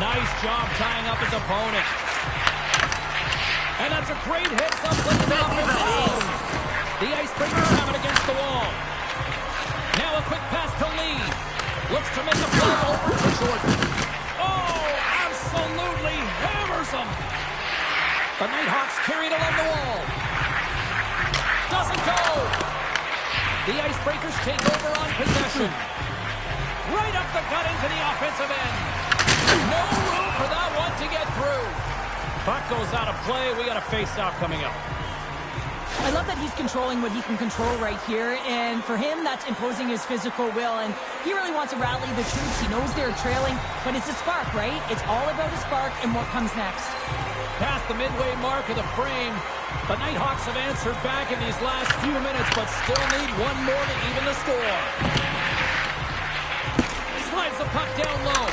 Nice job tying up his opponent. And that's a great hit. Someplace off his own. The Icebreakers have it against the wall. Now a quick pass to Lee. Looks to make a play over to Jordan. Oh, absolutely hammers him. The Nighthawks carried along the wall. Doesn't go. The Icebreakers take over on possession. Right up the gut into the offensive end. No room for that one to get through. Puck goes out of play. We got a face-off coming up. I love that he's controlling what he can control right here, and for him, that's imposing his physical will, and he really wants to rally the troops. He knows they're trailing, but it's a spark, right? It's all about a spark and what comes next. Past the midway mark of the frame, the Nighthawks have answered back in these last few minutes, but still need one more to even the score. Slides the puck down low.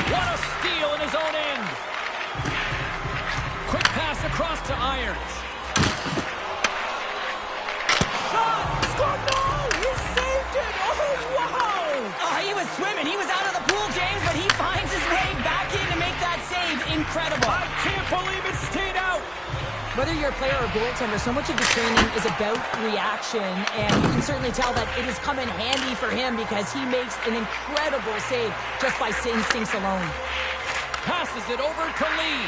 What a steal in his own end. Quick pass across to Irons. Shot! Scored! No! He saved it! Oh, wow! Oh, he was swimming. He was out of the pool, James, but he finds his way back in to make that save. Incredible. I can't believe it stayed out! Whether you're a player or goaltender, so much of the training is about reaction, and you can certainly tell that it has come in handy for him because he makes an incredible save just by instincts alone. Passes it over to Lee.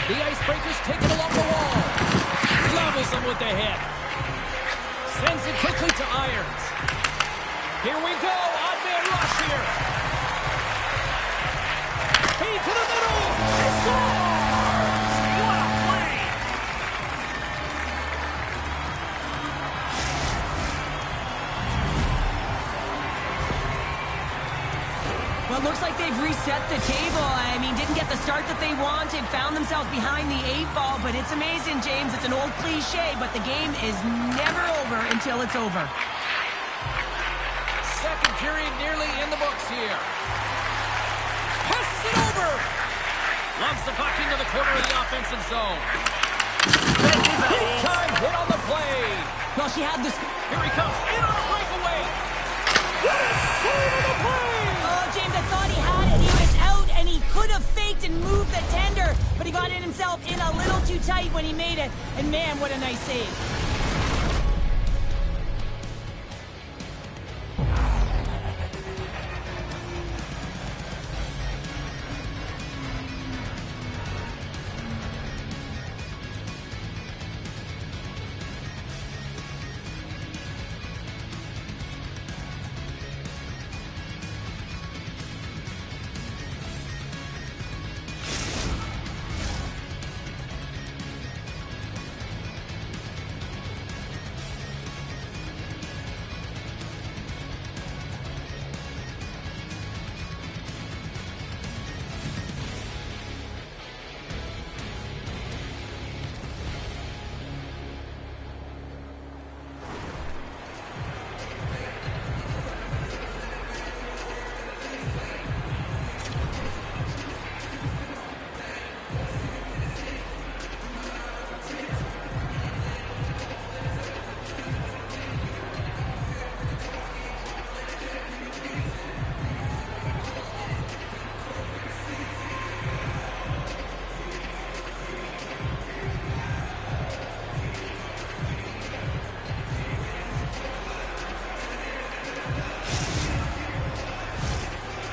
The Icebreakers take it along the wall. Levels him with the hit. Sends it quickly to Irons. Here we go. Odd man rush here. Feed to the middle. They score! What a play! Well, it looks like they've reset the table. I mean, didn't get the start that they wanted, found themselves behind the 8-ball, but it's amazing, James. It's an old cliche, but the game is never over until it's over. Second period nearly in the books here. Passes it over. Loves the puck into the corner of the offensive zone. Big time hit on the play. Well, she had this... Here he comes in on a breakaway. What a save of the play! Oh, James, I thought he had it. He was out, and he could have faked and moved the tender, but he got in himself in a little too tight when he made it. And man, what a nice save.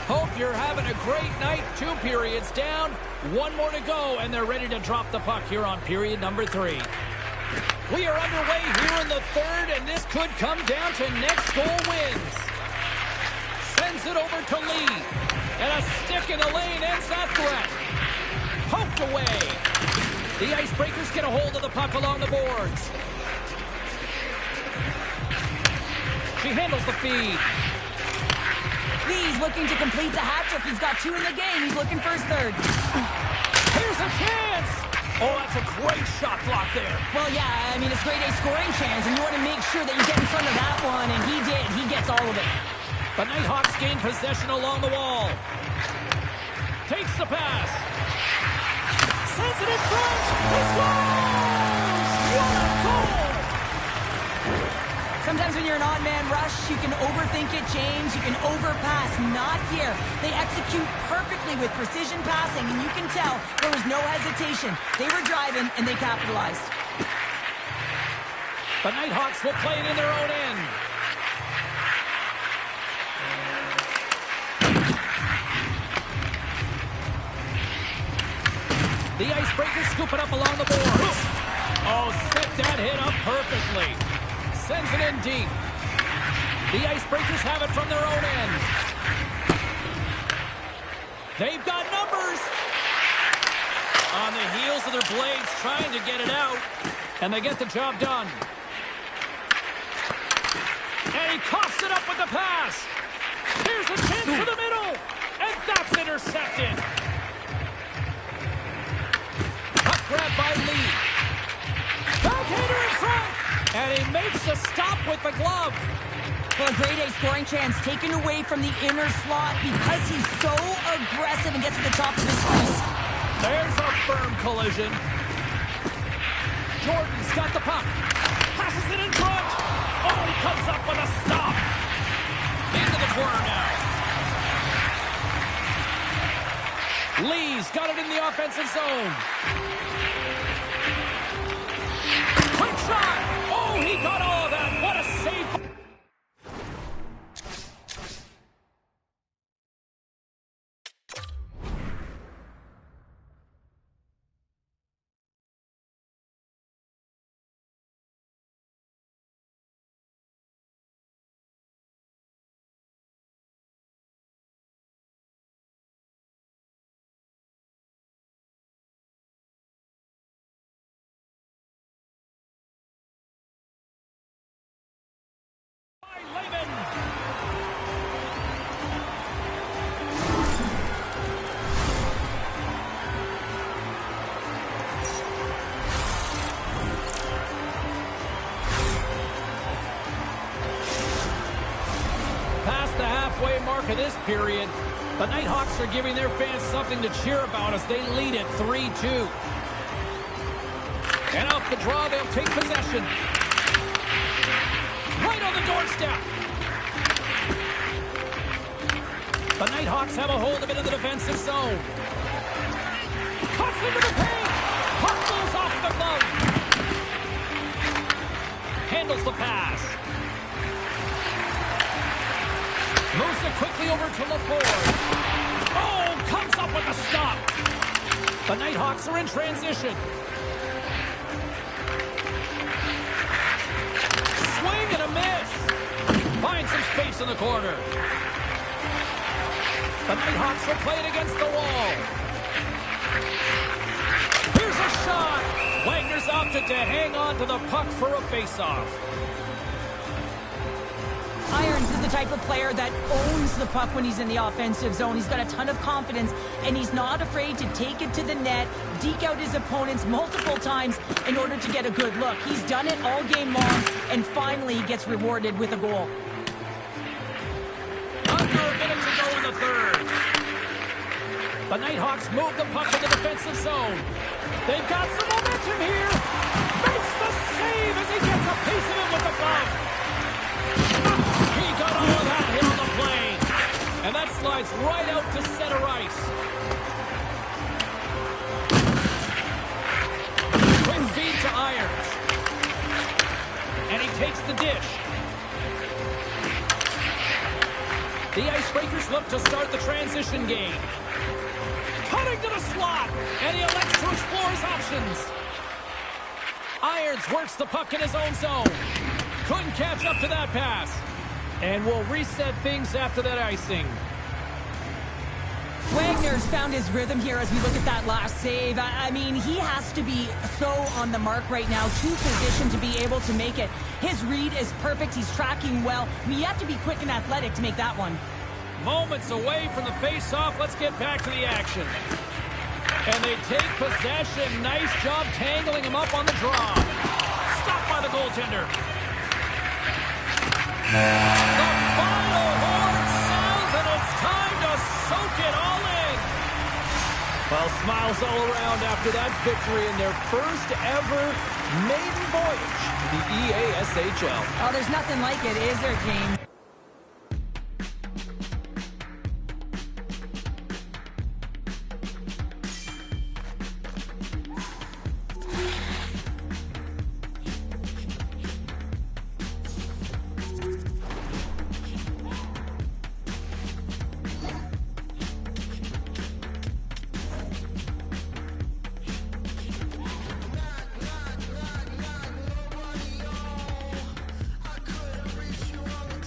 Hope you're having a great night. 2 periods down, 1 more to go, and they're ready to drop the puck here on period number 3. We are underway here in the 3rd, and this could come down to next goal wins. Sends it over to Lee, and a stick in the lane ends that threat. Poked away. The Icebreakers get a hold of the puck along the boards. She handles the feed. Lee's looking to complete the hat trick. He's got 2 in the game. He's looking for his 3rd. Here's a chance. Oh, that's a great shot block there. Well, yeah, I mean, it's grade A scoring chance, and you want to make sure that you get in front of that one, and he did. He gets all of it. The Nighthawks gain possession along the wall. Takes the pass. Sends it in front. He scores! What a goal! Sometimes when you're an odd man rush, you can overthink it, James. You can overpass. Not here. They execute perfectly with precision passing, and you can tell there was no hesitation. They were driving, and they capitalized. The Nighthawks will play it in their own end. The Icebreakers scoop it up along the boards. Oh, set that hit up perfectly. Sends it in deep. The Icebreakers have it from their own end. They've got numbers. On the heels of their blades, trying to get it out. And they get the job done. And he coughs it up with the pass. Here's a chance to the middle. And that's intercepted. Puck grab by Lee. Backhander in front. And he makes a stop with the glove. Well, a grade A scoring chance taken away from the inner slot because he's so aggressive and gets to the top of his crease. There's a firm collision. Jordan's got the puck. Passes it in front. Oh, he comes up with a stop. Into the corner now. Lee's got it in the offensive zone. Quick shot. Oh, he got all of that. What a save. Past the halfway mark of this period, the Nighthawks are giving their fans something to cheer about as they lead it 3-2. And off the draw, they'll take possession. Right on the doorstep. The Nighthawks have a hold of it in the defensive zone. Cuts into the paint. Puck goes off the glove. Handles the pass. Moves it quickly over to LaFord. Oh, comes up with a stop. The Nighthawks are in transition. Swing and a miss. Finds some space in the corner. The Nighthawks will play it against the wall. Here's a shot. Wagner's opted to hang on to the puck for a faceoff. Irons is the type of player that owns the puck when he's in the offensive zone. He's got a ton of confidence, and he's not afraid to take it to the net, deke out his opponents multiple times in order to get a good look. He's done it all game long, and finally he gets rewarded with a goal. Under a minute to go in the third. The Nighthawks move the puck to the defensive zone. They've got some momentum here. Makes the save as he gets a piece of it with the glove. He got all of that hit on the plane. And that slides right out to center ice. Quick feed to Irons. And he takes the dish. The Icebreakers look to start the transition game. Cutting to the slot, and he elects to explore his options. Irons works the puck in his own zone. Couldn't catch up to that pass. And will reset things after that icing. Wagner's found his rhythm here as we look at that last save. I mean, he has to be so on the mark right now, to position to be able to make it. His read is perfect. He's tracking well. I mean, you have to be quick and athletic to make that one. Moments away from the face-off. Let's get back to the action. And they take possession. Nice job tangling him up on the draw. Stopped by the goaltender. The final horn sounds, and it's time to soak it all in. Well, smiles all around after that victory in their first ever maiden voyage to the EASHL. Oh, there's nothing like it, is there, James? I couldn't reach you on the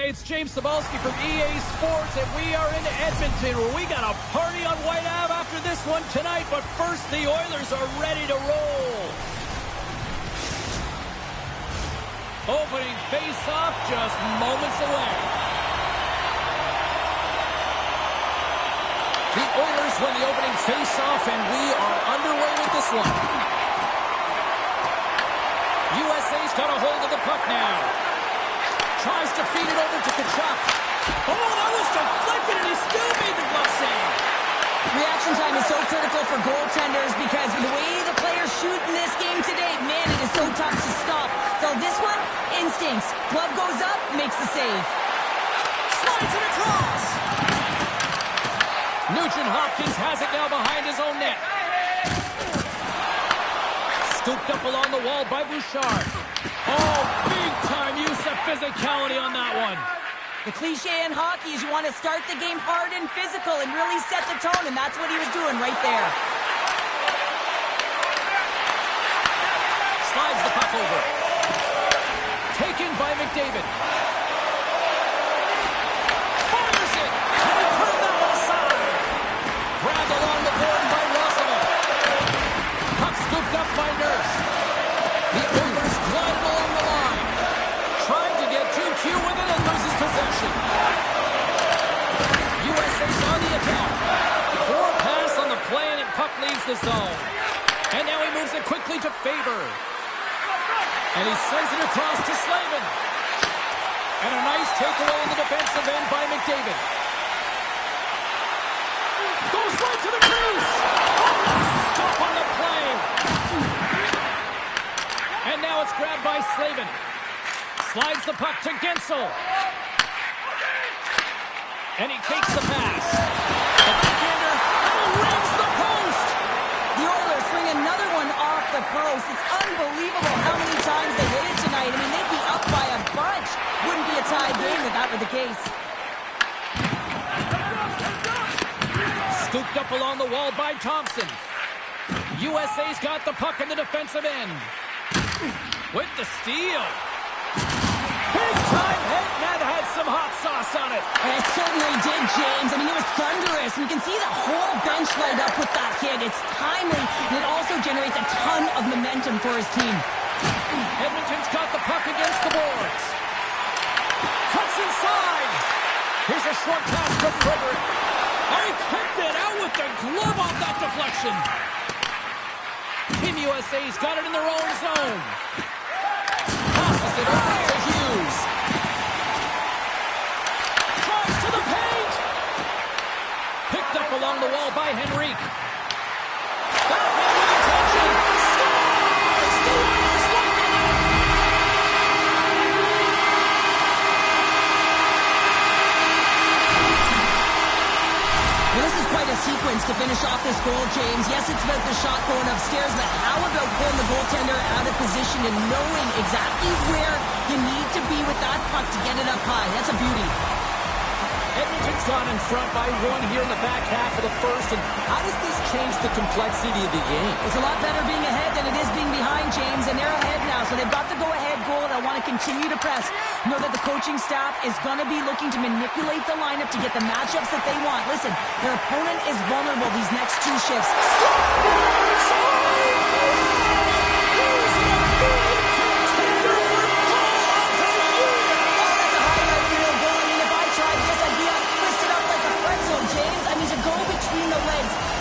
Hey, it's James Cebulski from EA Sports, and we are in Edmonton, where we got a party on White Ave after this one tonight. But first, the Oilers are ready to roll. Opening face-off just moments away. The Oilers win the opening face-off, and we are underway with this one. USA's got a hold of the puck now. Tries to feed it over to Tkachuk. Oh, that was deflected, and he still made the glove save. Reaction time is so critical for goaltenders because the way the players shoot in this game today, man, it is so tough to stop. So this one, instincts. Glove goes up, makes the save. Slides it across. Nugent Hopkins has it now behind his own net. Scooped up along the wall by Bouchard. Oh, big-time use of physicality on that one. The cliche in hockey is you want to start the game hard and physical and really set the tone, and that's what he was doing right there. Slides the puck over. Taken by McDavid. Fires it. And he turned that one aside. Grabbed along the board by Rossman. Puck scooped up by Nurse. The Oilers glide along the line. Trying to get 2Q with it and loses possession. USA's on the attack. Poor pass on the play and puck leaves the zone. And now he moves it quickly to Faber. And he sends it across to Slavin. And a nice takeaway in the defensive end by McDavid. Goes right to the crease. Oh, stop on the play. And now it's grabbed by Slavin. Slides the puck to Gensel. And he takes the pass. A backhander, and he rings the post. The Oilers swing another one off the post. It's unbelievable how many times they hit it tonight. I mean, they'd be up by a bunch. Wouldn't be a tied game if that were the case. Scooped up along the wall by Thompson. USA's got the puck in the defensive end. With the steal. Big time hit, and that had some hot sauce on it. And it certainly did, James. I mean, it was thunderous. And you can see the whole bench light up with that hit. It's timely, and it also generates a ton of momentum for his team. Edmonton's got the puck against the boards. Cuts inside. Here's a short pass to Frederick. And he kicked it out with the glove off that deflection. Team USA's got it in their own zone. Passes it over to Hughes. Tries to the paint. Picked up along the wall by Henrique. Backhand with intention. Scores! The Oilers win the game. Well, this is quite a sequence to finish off this goal, James. Yes, it's about the shot going upstairs, but how about pulling the goaltender out of position and knowing exactly where you need to be with that puck to get it up high? That's a beauty. Edmonton's gone in front by one here in the back half of the first. And how does this change the complexity of the game? It's a lot better being ahead than it is being behind, James, and they're ahead now, so they've got the go-ahead goal. They'll want to continue to press. Know that the coaching staff is going to be looking to manipulate the lineup to get the matchups that they want. Listen, their opponent is vulnerable these next two shifts.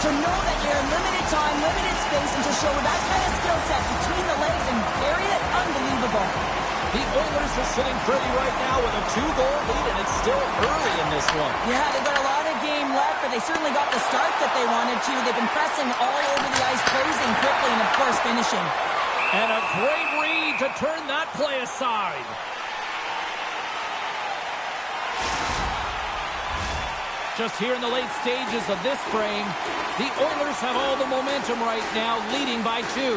To know that you're in limited time, limited space, and to show that kind of skill set between the legs and bury it, unbelievable. The Oilers are sitting pretty right now with a 2-goal lead, and it's still early in this one. Yeah, they've got a lot of game left, but they certainly got the start that they wanted to. They've been pressing all over the ice, closing quickly, and of course finishing. And a great read to turn that play aside. Just here in the late stages of this frame, the Oilers have all the momentum right now, leading by 2.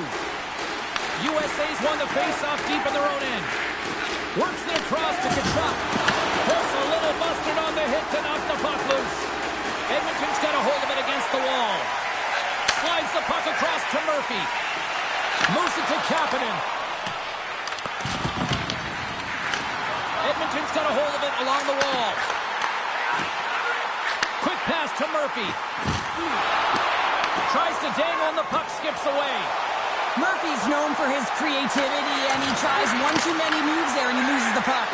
USA's won the face-off deep in their own end. Works it across to Tkachuk. Pulls a little mustard on the hit to knock the puck loose. Edmonton's got a hold of it against the wall. Slides the puck across to Murphy. Moves it to Kapanen. Edmonton's got a hold of it along the wall. Quick pass to Murphy. Tries to dangle and the puck skips away. Murphy's known for his creativity, and he tries one too many moves there, and he loses the puck.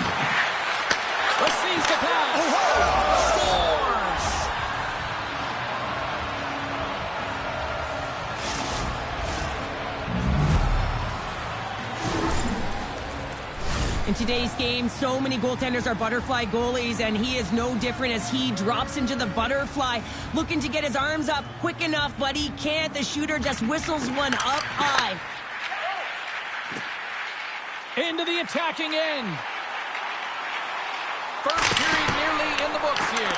Receives the pass. Scores! In today's game, so many goaltenders are butterfly goalies, and he is no different as he drops into the butterfly, looking to get his arms up quick enough, but he can't. The shooter just whistles one up high. Into the attacking end. First period nearly in the books here.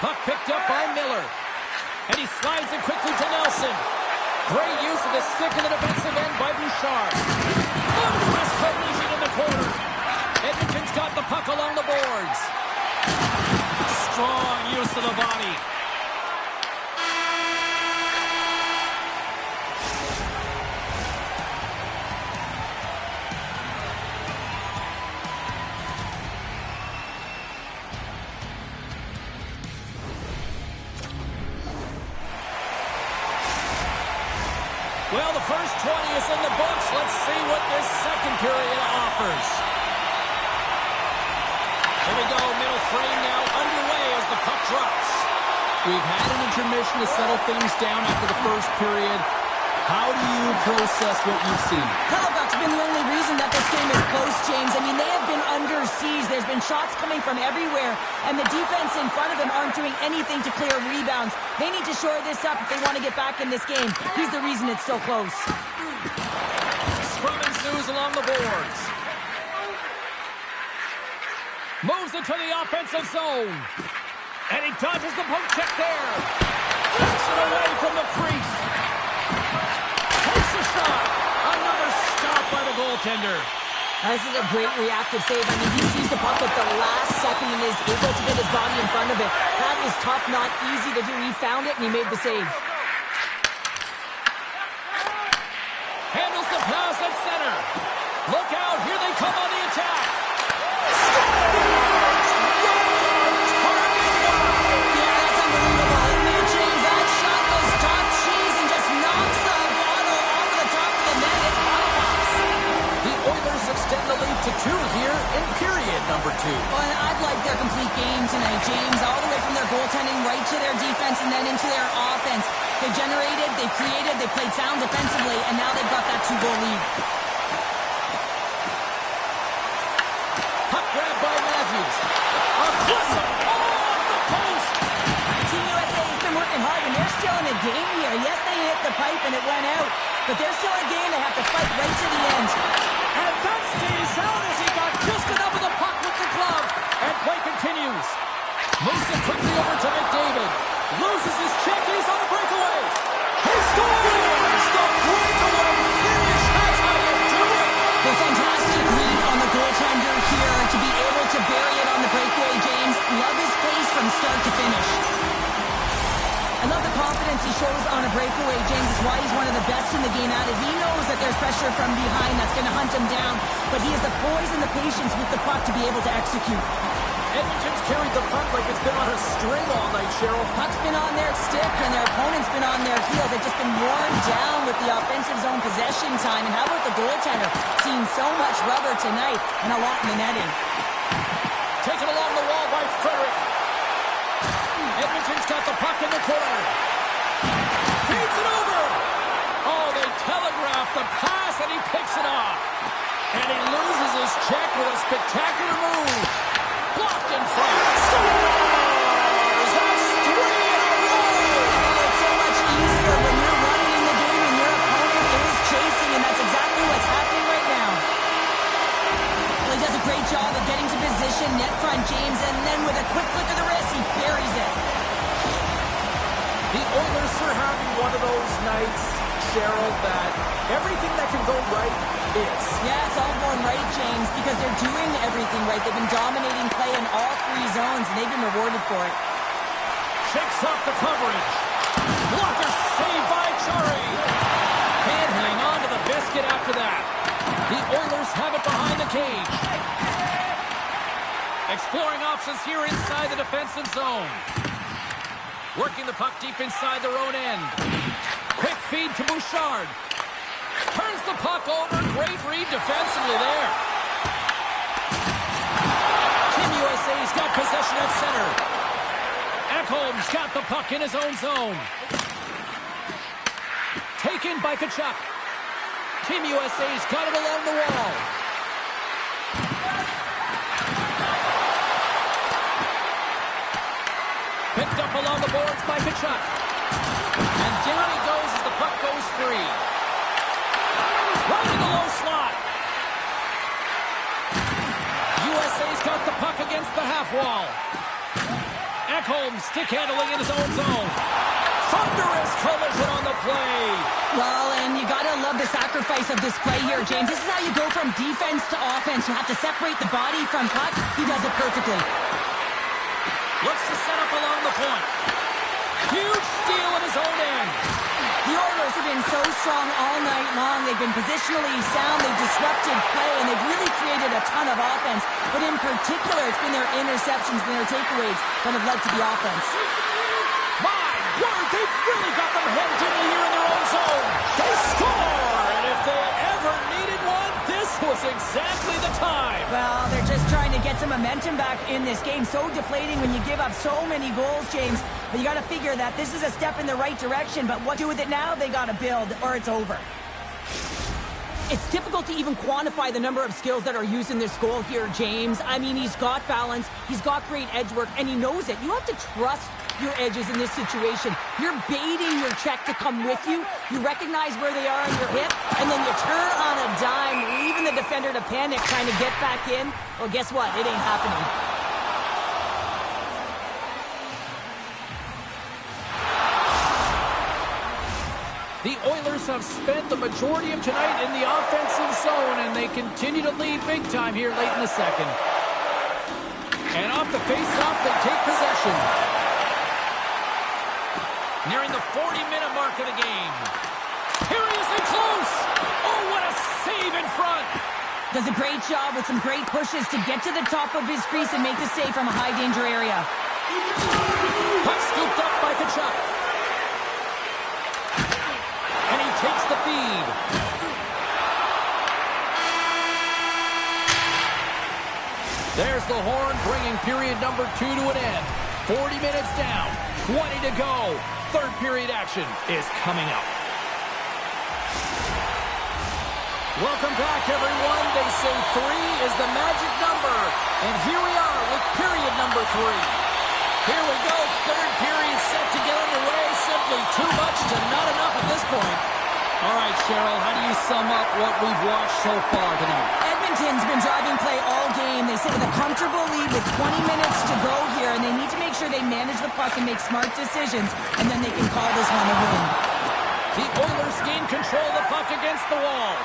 Puck picked up by Miller. And he slides it quickly to Nelson. Great use of the stick in the defensive end by Bouchard. Thunderous collision in the corner. Edmonton's got the puck along the boards. Strong use of the body. Well, the first 20 is in the books. Let's see what this second period offers. Here we go, middle frame now underway as the puck drops. We've had an intermission to settle things down after the first period. How do you process what you've seen? Hellebuyck's been the only reason that this game is close, James. I mean, they have been under siege. There's been shots coming from everywhere, and the defense in front of them aren't doing anything to clear rebounds. They need to shore this up if they want to get back in this game. He's the reason it's so close. Scrum ensues along the boards. Moves it to the offensive zone. And he dodges the poke check there. Flicks it away from the crease. Takes a shot. Another stop by the goaltender. This is a great reactive save. I mean, he sees the puck at the last second and is able to get his body in front of it. That is tough, not easy to do. He found it and he made the save. Handles the pass at center. Look out, here they come on the attack. Yeah, that's unbelievable, isn't it, James? That shot was top cheese and just knocks the bottle over the top of the net. It's hot box. The Oilers extend the lead to 2 here in period number 2. Well, I'd like their complete game tonight, James. All the way from their goaltending right to their defense and then into their offense. They generated, they created, they played sound defensively, and now they've got that 2-goal lead. Puck grab by Matthews. A whistle off the post. Team USA has been working hard, and they're still in a game here. Yes, they hit the pipe and it went out, but they're still in a game. They have to fight right to the end. And Dunsty's out as he got just enough of the puck with the glove. And play continues. Moves it quickly over to McDavid. Loses his check and he's on a breakaway. He scores! The breakaway finish. That's how you do it. The fantastic read on the goaltender here to be able to bury it on the breakaway, James. Love his pace from start to finish. I love the confidence he shows on a breakaway, James. It's why he's one of the best in the game at it. He knows that there's pressure from behind that's going to hunt him down, but he has the poise and the patience with the puck to be able to execute. Edmonton's carried the puck like it's been on a string all night, Cheryl. Puck's been on their stick, and their opponent's been on their heels. They've just been worn down with the offensive zone possession time. And how about the goaltender? Seeing so much rubber tonight and a lot in the netting. Taken along the wall by Frederick. Edmonton's got the puck in the corner. Feeds it over. Oh, they telegraph the pass, and he picks it off. And he loses his check with a spectacular move. Blocked in front. Scores! That's 3 in a row! It's so much easier when you're running in the game and your opponent is chasing, and that's exactly what's happening right now. Well, he does a great job of getting to position, net front, James, and then with a quick flick of the wrist, he buries it. The Oilers are having one of those nights, Cheryl, that everything that can go right is. Yeah, it's all going right, James, because they're doing everything right. They've been dominating play in all 3 zones, and they've been rewarded for it. Shakes off the coverage. Blocker saved by Chari. Can't hang on to the biscuit after that. The Oilers have it behind the cage. Exploring options here inside the defensive zone. Working the puck deep inside their own end. Quick feed to Bouchard. Turns the puck over. Great read defensively there. Team USA's got possession at center. Ekholm's got the puck in his own zone. Taken by Tkachuk. Team USA's got it along the wall. Picked up along the boards by Tkachuk. And down he goes as the puck goes free. Right in the low slot. USA's got the puck against the half wall. Ekholm stick handling in his own zone. Thunderous collision on the play. Well, and you gotta love the sacrifice of this play here, James. This is how you go from defense to offense. You have to separate the body from puck. He does it perfectly. Looks to set up along the point. Huge steal in his own end. The Oilers have been so strong all night long. They've been positionally sound. They've disrupted play, and they've really created a ton of offense. But in particular, it's been their interceptions and their takeaways that have led to the offense. My word, they've really got them hemmed in here in their own zone. They score! And if they ever needed one, this was exactly the time. Well, they're just trying to get some momentum back in this game. So deflating when you give up so many goals, James. But you got to figure that this is a step in the right direction. But what to do with it now? They got to build, or it's over. It's difficult to even quantify the number of skills that are used in this goal here, James. I mean, he's got balance, he's got great edge work, and he knows it. You have to trust your edges in this situation. You're baiting your check to come with you. You recognize where they are on your hip, and then you turn on a dime, leaving the defender to panic, trying to get back in. Well, guess what? It ain't happening. The Oilers have spent the majority of tonight in the offensive zone, and they continue to lead big time here late in the second. And off the face-off, they take possession. Nearing the 40-minute mark of the game. Here he is in close. Oh, what a save in front. Does a great job with some great pushes to get to the top of his crease and make the save from a high-danger area. Puck scooped up by Tkachuk. And he takes the feed. There's the horn, bringing period number 2 to an end. 40 minutes down, 20 to go. Third period action is coming up. Welcome back, everyone. They say 3 is the magic number. And here we are with period number 3. Here we go, third period set to get underway. Simply too much to not enough at this point. All right, Cheryl, how do you sum up what we've watched so far tonight? Edmonton's been driving play all game. They sit with a comfortable lead with 20 minutes to go here, and they need to make sure they manage the puck and make smart decisions, and then they can call this one a win. The Oilers gain control of the puck against the wall.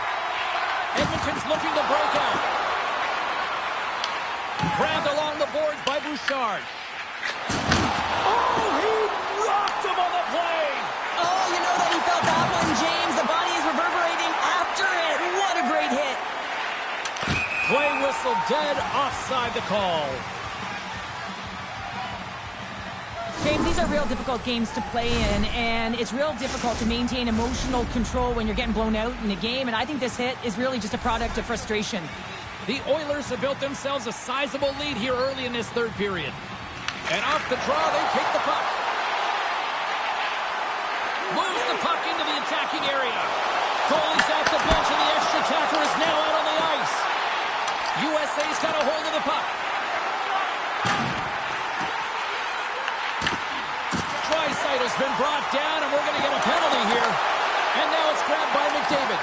Edmonton's looking to break out. Grabbed along the boards by Bouchard. Oh, he rocked him on the play. Oh, you know that he felt that one, James. The body is reverberating after it. What a great hit. Play whistle dead, offside the call. James, these are real difficult games to play in, and it's real difficult to maintain emotional control when you're getting blown out in a game, and I think this hit is really just a product of frustration. The Oilers have built themselves a sizable lead here early in this third period. And off the draw, they take the puck. Moves the puck into the attacking area. Goalie's at the bench, and the extra attacker is now out on the ice. USA's got a hold of the puck. Draisaitl's been brought down, and we're going to get a penalty here. And now it's grabbed by McDavid.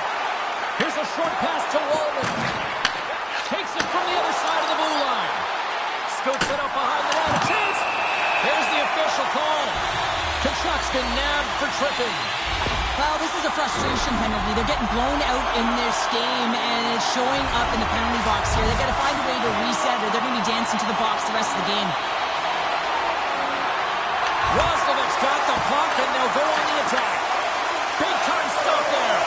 Here's a short pass to Wallman. Takes it from the other side of the blue line. Scoops it up behind the net. A chance. There's the official call. Tkachuk's been nabbed for tripping. Well, this is a frustration penalty. They're getting blown out in this game, and it's showing up in the penalty box here. They've got to find a way to reset, or they're going to be dancing to the box the rest of the game. Roslovic's got the puck, and they'll go on the attack. Big time stop there.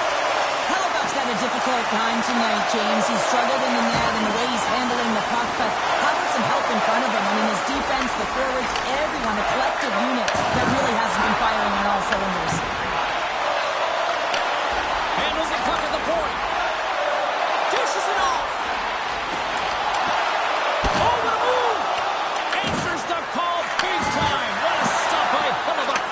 Halifax had a difficult time tonight, James. He struggled in the net and the way he's handling the puck, but Halifax some help in front of him. I mean, his defense, the forwards, everyone, the collective unit that really hasn't been firing on all cylinders. Handles the puck at the point. Dishes it off. Oh, the move! Answers the call big time. What a stop by Hellebuyck.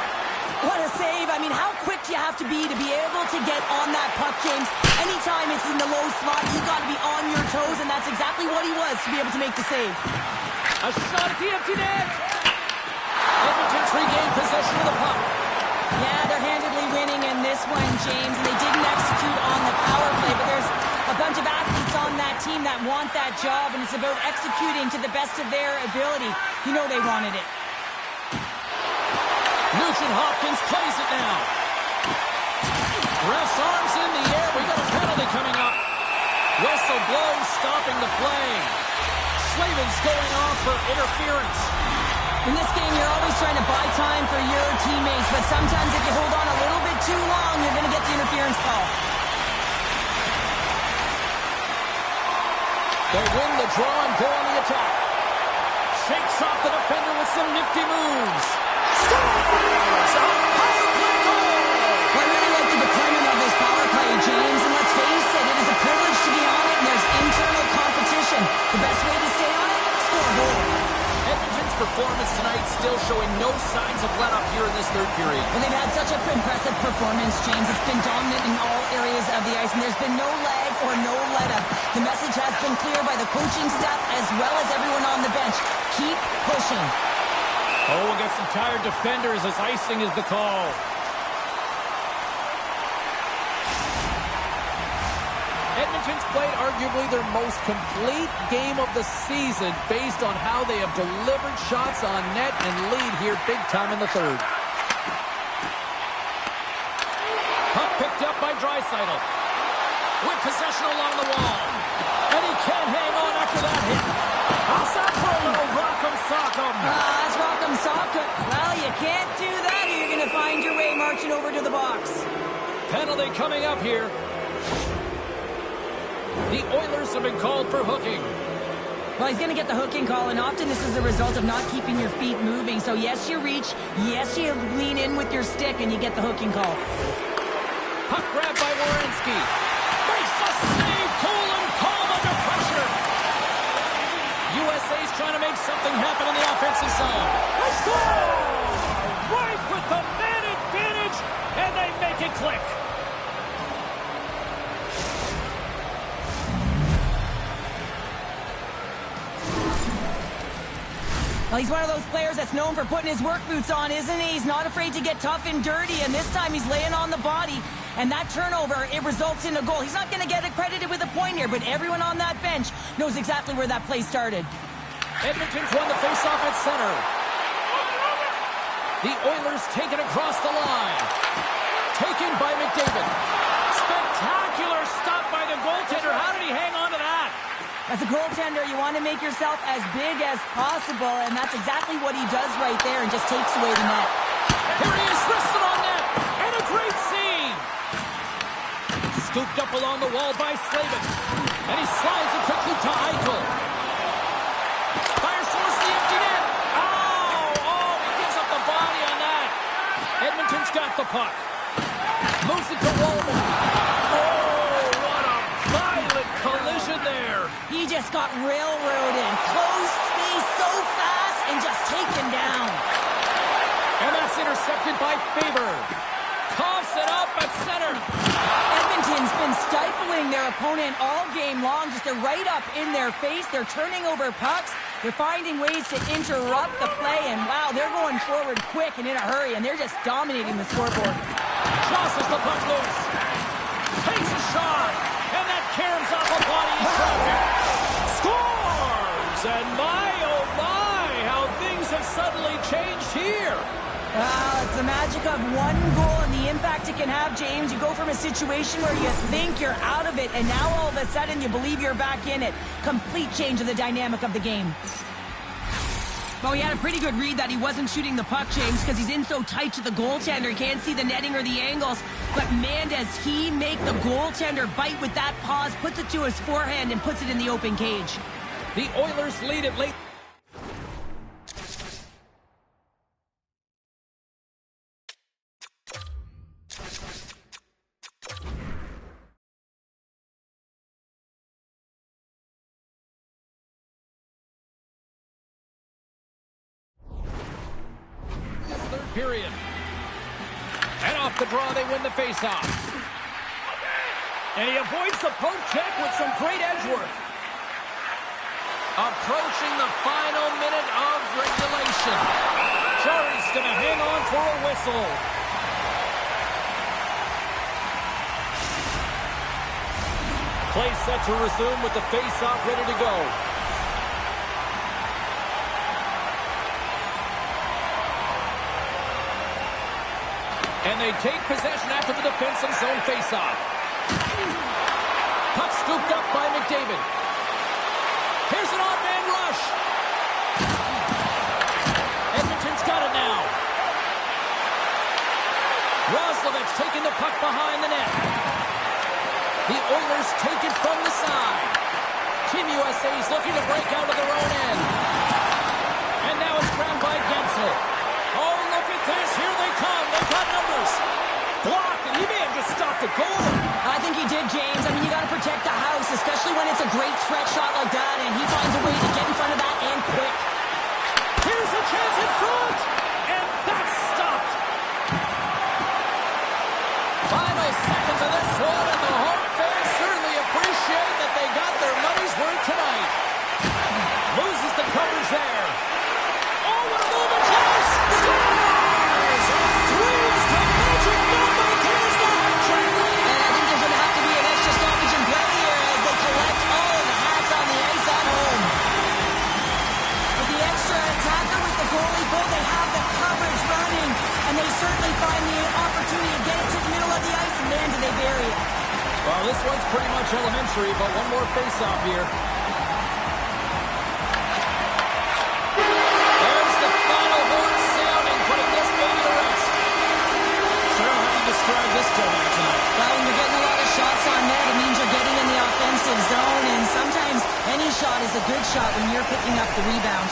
What a save. I mean, how quick do you have to be able to get on that puck, James? Anytime it's in the low slot, you've got to be on your toes, and that's exactly what he was to be able to make the save. A shot at the empty net. Edmonton's regained possession of the puck. Yeah, they're handedly winning in this one, James, and they didn't execute on the power play, but there's a bunch of athletes on that team that want that job, and it's about executing to the best of their ability. You know they wanted it. Nugent Hopkins plays it now. Ref's arms in the air. We got a penalty coming up. Whistle blows, stopping the play. Slavin's going off for interference. In this game, you're always trying to buy time for your teammates, but sometimes if you hold on a little bit too long, you're going to get the interference call. They win the draw and go on the attack. Shakes off the defender with some nifty moves. Scores! A power play goal! Well, I really like the deployment of this power play, James, and let's face it, it is a privilege to be on it, and there's internal competition. The best way to stay on it, score a goal. Edmonton's performance tonight still showing no signs of let-up here in this third period. Well, they've had such an impressive performance, James. It's been dominant in all areas of the ice, and there's been no lag or no let-up. The message has been clear by the coaching staff as well as everyone on the bench. Keep pushing. Oh, we'll get some tired defenders as icing is the call. Edmonton's played arguably their most complete game of the season based on how they have delivered shots on net and lead here big time in the third. Puck picked up by Draisaitl. With possession along the wall. And he can't hang on after that hit. How's that for a little rock'em sock'em? That's rock'em sock'em. Well, you can't do that or you're going to find your way marching over to the box. Penalty coming up here. The Oilers have been called for hooking. Well, he's going to get the hooking call, and often this is a result of not keeping your feet moving. So, yes, you reach. Yes, you lean in with your stick, and you get the hooking call. Puck grab by Werenski. Makes the save. Cool and calm under pressure. USA's trying to make something happen on the offensive zone. They score! Right with the man advantage, and they make it click. Well, he's one of those players that's known for putting his work boots on, isn't he? He's not afraid to get tough and dirty, and this time he's laying on the body. And that turnover, it results in a goal. He's not going to get accredited with a point here, but everyone on that bench knows exactly where that play started. Edmonton's won the faceoff at center. The Oilers take it across the line. Taken by McDavid. Spectacular stop by the goaltender. How did he hang on to that? As a goaltender, you want to make yourself as big as possible, and that's exactly what he does right there and just takes away the net. Here he is, wristed on net, and a great save. Scooped up along the wall by Slavin, and he slides it quickly to Eichel. Fires towards the empty net. Oh, he gives up the body on that. Edmonton's got the puck. Moves it to Wallman. Oh, what a violent collision there. He just got railroaded. Close space so fast and just taken down. And that's intercepted by Faber. Coughs it up at center. Edmonton's been stifling their opponent all game long. Just they're right up in their face. They're turning over pucks. They're finding ways to interrupt the play. And wow, they're going forward quick and in a hurry. And they're just dominating the scoreboard. Tosses the puck loose. Takes a shot. And that caroms off a body in traffic. Scores! And my, oh my, how things have suddenly changed here. Wow, it's the magic of one goal and the impact it can have, James. You go from a situation where you think you're out of it, and now all of a sudden you believe you're back in it. Complete change of the dynamic of the game. Well, he had a pretty good read that he wasn't shooting the puck, James, because he's in so tight to the goaltender. He can't see the netting or the angles. But man, does he make the goaltender bite with that pause, puts it to his forehand, and puts it in the open cage. The Oilers lead it late. period. And off the draw, they win the faceoff. And he avoids the poke check with some great edge work. Approaching the final minute of regulation. Jarry's going to hang on for a whistle. Play set to resume with the face-off ready to go. And they take possession after the defensive zone face-off. Puck scooped up by McDavid. Here's an odd man rush. Edmonton's got it now. Roslovich taking the puck behind the net. The Oilers take it from the side. Team USA is looking to break out of their own end. And now it's grabbed by Gensel. Oh, look at this. Here they come. They've got numbers. Blocked, and he may have just stopped the goal. I think he did, James. I mean, you got to protect the house, especially when it's a great threat shot like that, and he finds a way to get in front of that and quick. Here's a chance in front, and that's stopped. Final seconds of this one, and the home fans certainly appreciate that they got their money's worth tonight. Loses the coverage there. Oh, what a move! Close! Scores! Three is the magic number. Here's the hat trick. And I think there's going to have to be an extra stoppage in play here as they collect all of the hats on the ice at home. With the extra attacker with the goalie goal, they have the coverage running, and they certainly find the opportunity to get it to the middle of the ice, and man, do they bury it. Well, this one's pretty much elementary, but one more face-off here. There's the final horn sounding, putting this baby to rest. Cheryl, how do you describe this tonight? Well, when you're getting a lot of shots on net, it means you're getting in the offensive zone, and sometimes any shot is a good shot when you're picking up the rebound.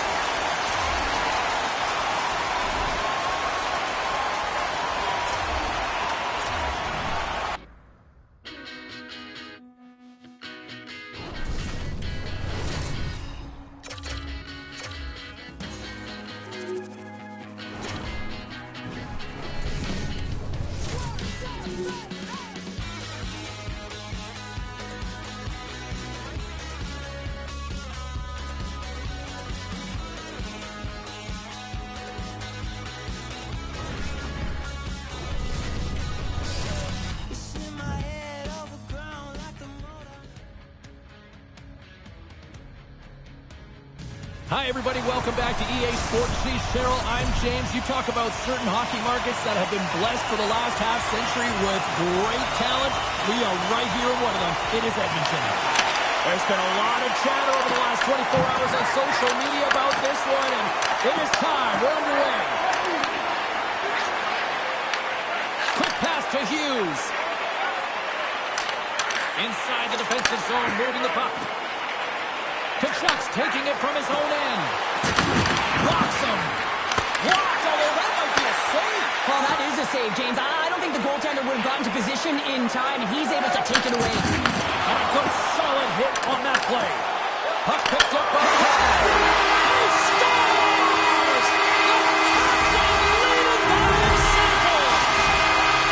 Hi, everybody. Welcome back to EA Sports. She's Cheryl. I'm James. You talk about certain hockey markets that have been blessed for the last half-century with great talent. We are right here in one of them. It is Edmonton. There's been a lot of chatter over the last 24 hours on social media about this one, and it is time. We're underway. Quick pass to Hughes. Inside the defensive zone, moving the puck. Kachuk's taking it from his own end. Blocks him. Blocked, although that might be a save. Well, that is a save, James. I don't think the goaltender would have gotten to position in time, and he's able to take it away. And a good solid hit on that play. Puck picked up by Cole. He scores! The captain leading by a sample.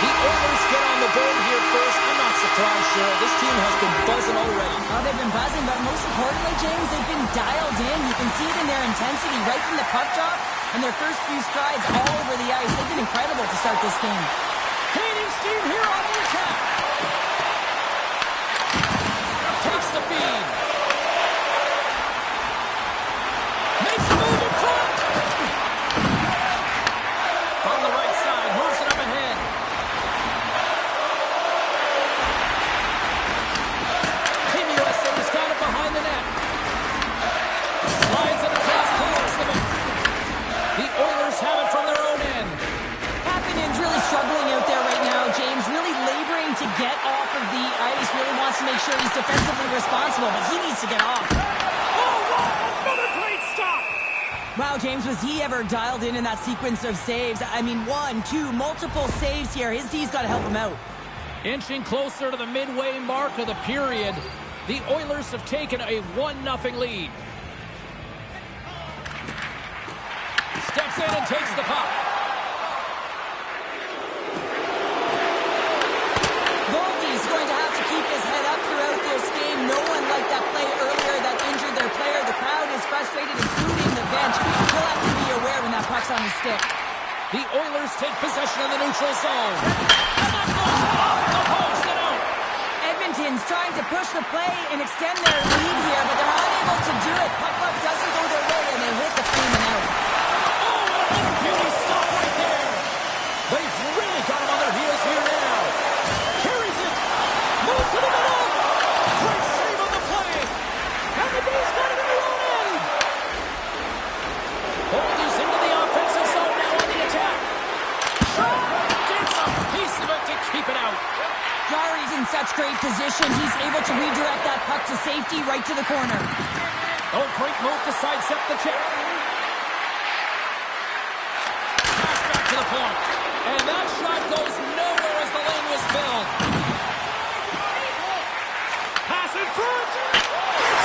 The Oilers get on the board here first. I'm not surprised, Cheryl. This team has been buzzing already. Oh, they've been buzzing, but most importantly, James, they've been dialed in. You can see it in their intensity right from the puck drop and their first few strides all over the ice. They've been incredible to start this game. Gaining steam here on the attack. Takes the feed. Makes a move in front. From the right side, moves it up ahead. Team USA's got it behind the net. Slides it across towards the net. The Oilers have it from their own end. Kapanen's really struggling out there right now, James. Really laboring to get off of the ice. Really wants to make sure he's defensively responsible, but he needs to get off. Oh, wow, another great stop. Wow, James, was he ever dialed in that sequence of saves? I mean, one, two, multiple saves here. His D's got to help him out. Inching closer to the midway mark of the period, the Oilers have taken a 1-0 lead. Steps in and takes the puck. stick. The Oilers take possession of the neutral zone. And that goes off the post and out. Edmonton's trying to push the play and extend their lead here, but they're unable to do it. Puck luck doesn't go their way, and they hit the Freeman out. Oh, and another beauty stop right there. They've really got him on their heels here now. Carries it. Moves to the middle. Great save on the play. And the B's got it in their own end. Oilers into the offensive zone now on the attack. Gets a piece of it to keep it out. Jari's in such great position. He's able to redirect that puck to safety right to the corner. Oh, great move to sidestep the check. Pass back to the point. And that shot goes nowhere as the lane was filled. Pass in front.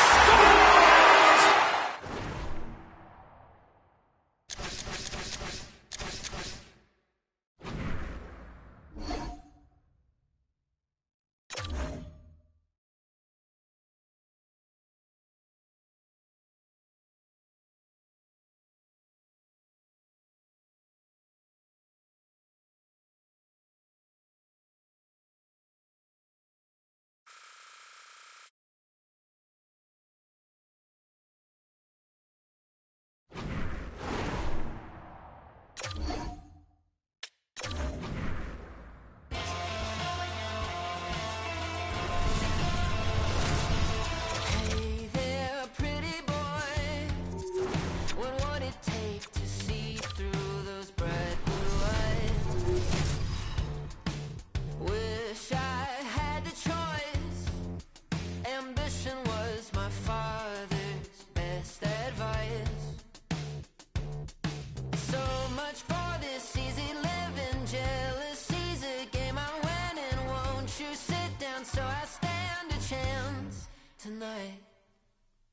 Scores! Hey there, pretty boy. What would it take to see through those bright blue eyes? Wish I had the choice. Ambition was my father's best advice. So much for this easy living. Jealousy's a game I'm winning. Won't you sit down so I stand a chance tonight?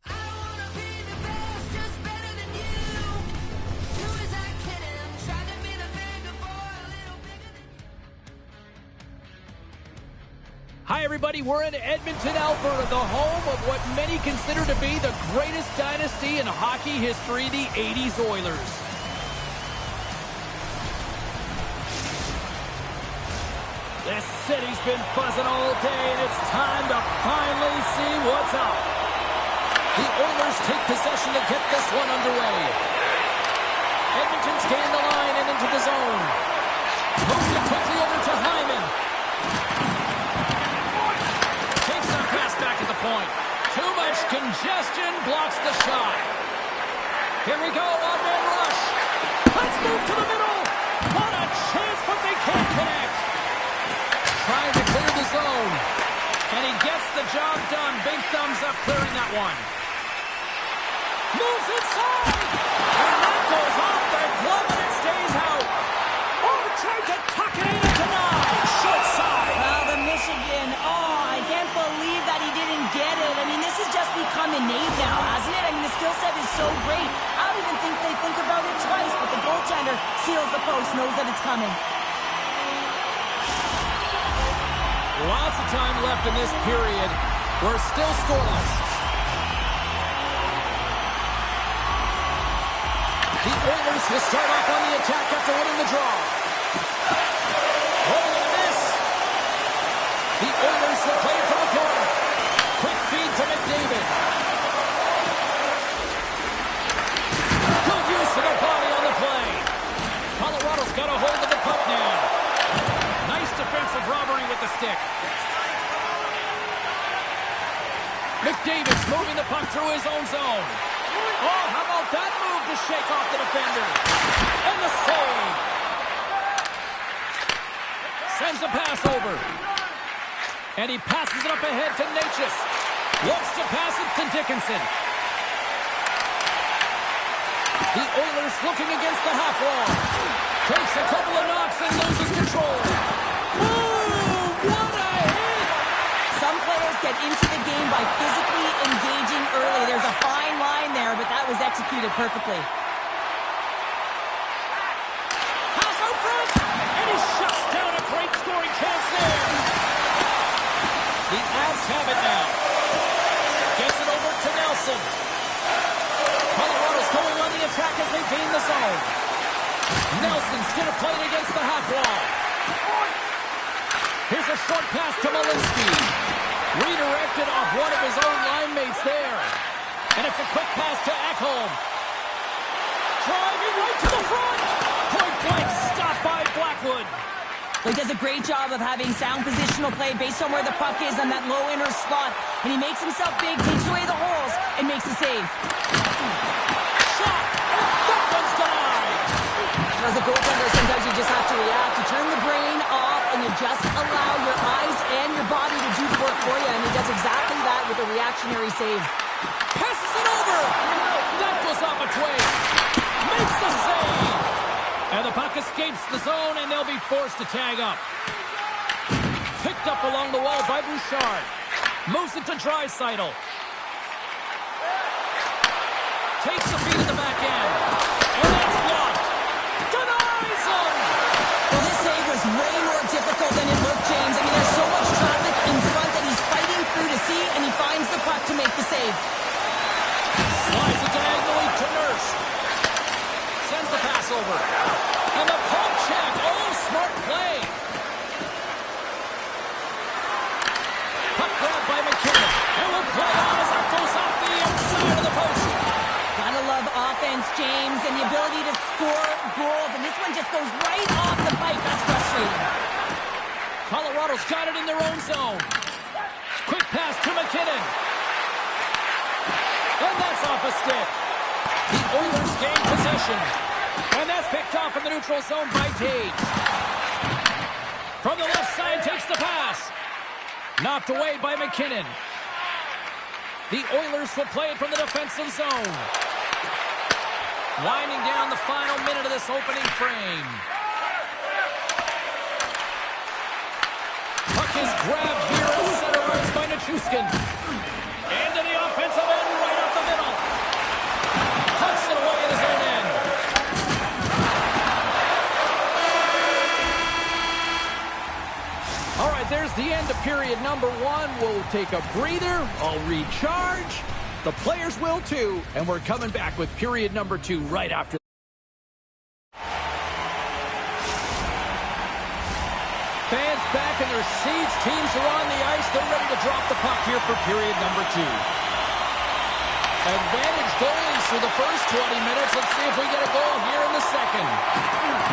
I don't wanna be the best, just better than you. Who is I kidding? Tried to be the bigger boy, a little bigger than you. Hi, everybody. We're in Edmonton, Alberta, the home of what many consider to be the greatest dynasty in hockey history, the 80s Oilers. This city's been buzzing all day, and it's time to finally see what's up. The Oilers take possession to get this one underway. Edmonton's gained the line and into the zone. Moves it quickly over to Hyman. Takes a pass back at the point. Too much congestion blocks the shot. Here we go, one-man rush. Let's move to the middle. What a chance, but they can't connect. Trying to clear the zone. And he gets the job done. Big thumbs up clearing that one. Moves inside. And that goes off the glove and it stays out. Oh, tried to tuck it in and denied. Short side. Well, the Michigan, I can't believe that he didn't get it. I mean, this has just become innate now, hasn't it? I mean, the skill set is so great. I don't even think they think about it twice, but the goaltender seals the post, knows that it's coming. Lots of time left in this period. We're still scoreless. The Oilers will start off on the attack after winning the draw. Oh, and a miss. The Oilers will play it from the corner. Quick feed to McDavid. Good use of the body on the play. Colorado's got a hold of the puck now. Nice defensive robbery with the stick. McDavid's moving the puck through his own zone. Oh, how about that move to shake off the defender? And the save. Sends a pass over. And he passes it up ahead to Necas. Looks to pass it to Dickinson. The Oilers looking against the half wall. Takes a couple of knocks and loses control. Oh, what a hit! Some players get into the game by physically engaging early. There's a fine line there, but that was executed perfectly. Pass out front, and he shuts down a great scoring chance there. The Avs have it now. Gets it over to Nelson. Colorado's going on the attack as they gain the zone. Nelson's going to play it against the half wall. Here's a short pass to Malinsky. Redirected off one of his own line mates there. And it's a quick pass to Ekholm. Driving right to the front. Point blank stopped by Blackwood. He does a great job of having sound positional play based on where the puck is on that low inner slot. And he makes himself big, takes away the holes, and makes a save. Shot! That one's denied! As a goaltender, sometimes you just have to react. You turn the brain off, and you just allow your eyes and your body to do the work for you. And he does exactly that with a reactionary save. Passes it over! That goes off a twig. Makes the save! And the puck escapes the zone, and they'll be forced to tag up. Picked up along the wall by Bouchard. Moves it to Draisaitl. Takes the feed at the back end. And that's blocked. Denies him! Well, this save was way more difficult than it looked, James. I mean, there's so much traffic in front that he's fighting through to see, and he finds the puck to make the save. Slides it diagonally to Nurse. Sends the pass over. And the pump check. Oh, smart play. Puck grabbed by McKinnon. And will play on as that goes off the inside of the post. Gotta love offense, James, and the ability to score goals. And this one just goes right off the pipe. That's frustrating. Colorado's got it in their own zone. Quick pass to McKinnon. And that's off a stick. The Oilers gain possession. And that's picked off in the neutral zone by Tage. From the left side, takes the pass. Knocked away by McKinnon. The Oilers will play it from the defensive zone. Winding down the final minute of this opening frame. Puck is grabbed here at center ice by Nichushkin. Into the offensive end, right up the middle. Pucks it away at his own end. All right, there's the end of period number one. We'll take a breather. I'll recharge. The players will too. And we're coming back with period number two right after. Fans back in their seats. Teams are on the ice. They're ready to drop the puck here for period number two. Advantage goalies for the first 20 minutes. Let's see if we get a goal here in the second.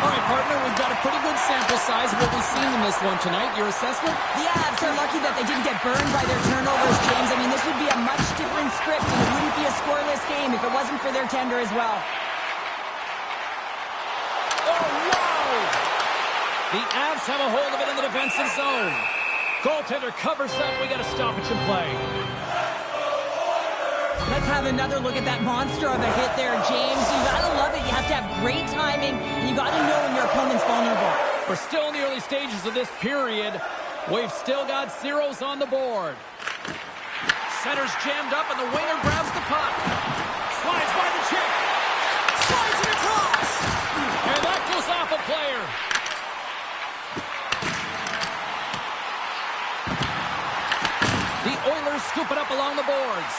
All right, partner, we've got a pretty good sample size of what we've seen in this one tonight. Your assessment? The Avs are lucky that they didn't get burned by their turnovers, James. I mean, this would be a much different script, and it wouldn't be a scoreless game if it wasn't for their tender as well. Oh, wow! The Avs have a hold of it in the defensive zone. Goaltender covers that. We got a stoppage in play. Let's have another look at that monster of a hit there, James. You gotta love it. You have to have great timing, and you gotta know when your opponent's vulnerable. We're still in the early stages of this period. We've still got zeros on the board. Center's jammed up, and the winger grabs the puck. Slides by the check. Slides it across. And that goes off a player. The Oilers scoop it up along the boards.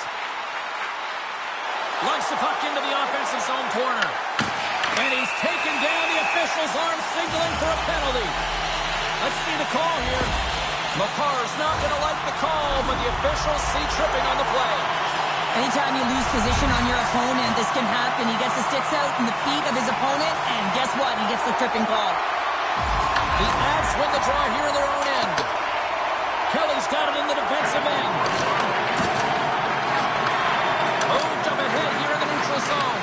Lugs the puck into the offensive zone corner. And he's taken down. The official's arm signaling for a penalty. Let's see the call here. Makar's not going to like the call, but the officials see tripping on the play. Anytime you lose position on your opponent, this can happen. He gets the sticks out in the feet of his opponent, and guess what? He gets the tripping call. The Avs win the draw here in their own end. Kelly's got it in the defensive end. Moved up ahead here in the neutral zone.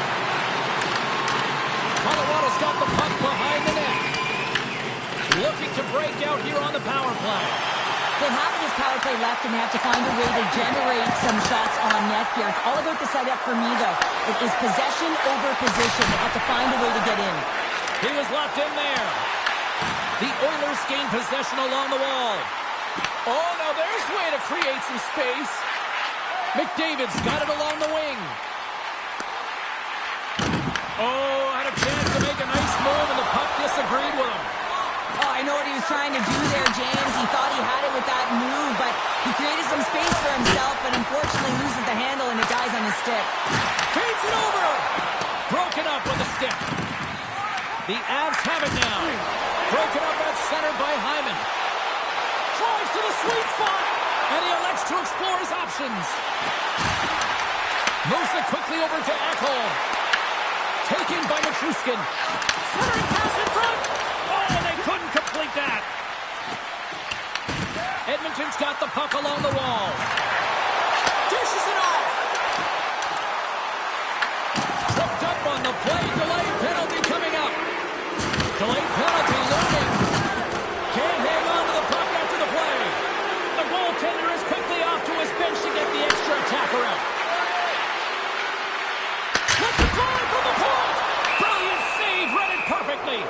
Colorado's got the puck behind the net. Looking to break out here on the power play. They have his power play left, and they have to find a way to generate some shots on net here. It's all about the setup for me, though. It is possession over position. They have to find a way to get in. He was left in there. The Oilers gain possession along the wall. Oh, now there's a way to create some space. McDavid's got it along the wing. Oh, had a chance to make a nice move, and the puck disagreed with him. Oh, I know what he was trying to do there, James. He thought he had it with that move, but he created some space for himself, but unfortunately loses the handle, and it dies on his stick. Feeds it over. Broken up with a stick. The Avs have it now. Broken up at center by Hyman. Drives to the sweet spot. And he elects to explore his options. Moves it quickly over to Ekholm. Taken by Nichushkin. Centering pass in front. Oh, they couldn't complete that. Edmonton's got the puck along the wall. Dishes it off. Tripped up on the play. Delayed penalty coming up. Delayed penalty looming. Can't hang on to the puck after the play. The goaltender is quickly off to his bench to get the extra attacker out. Let's drive from the point. Brilliant save. Read it perfectly.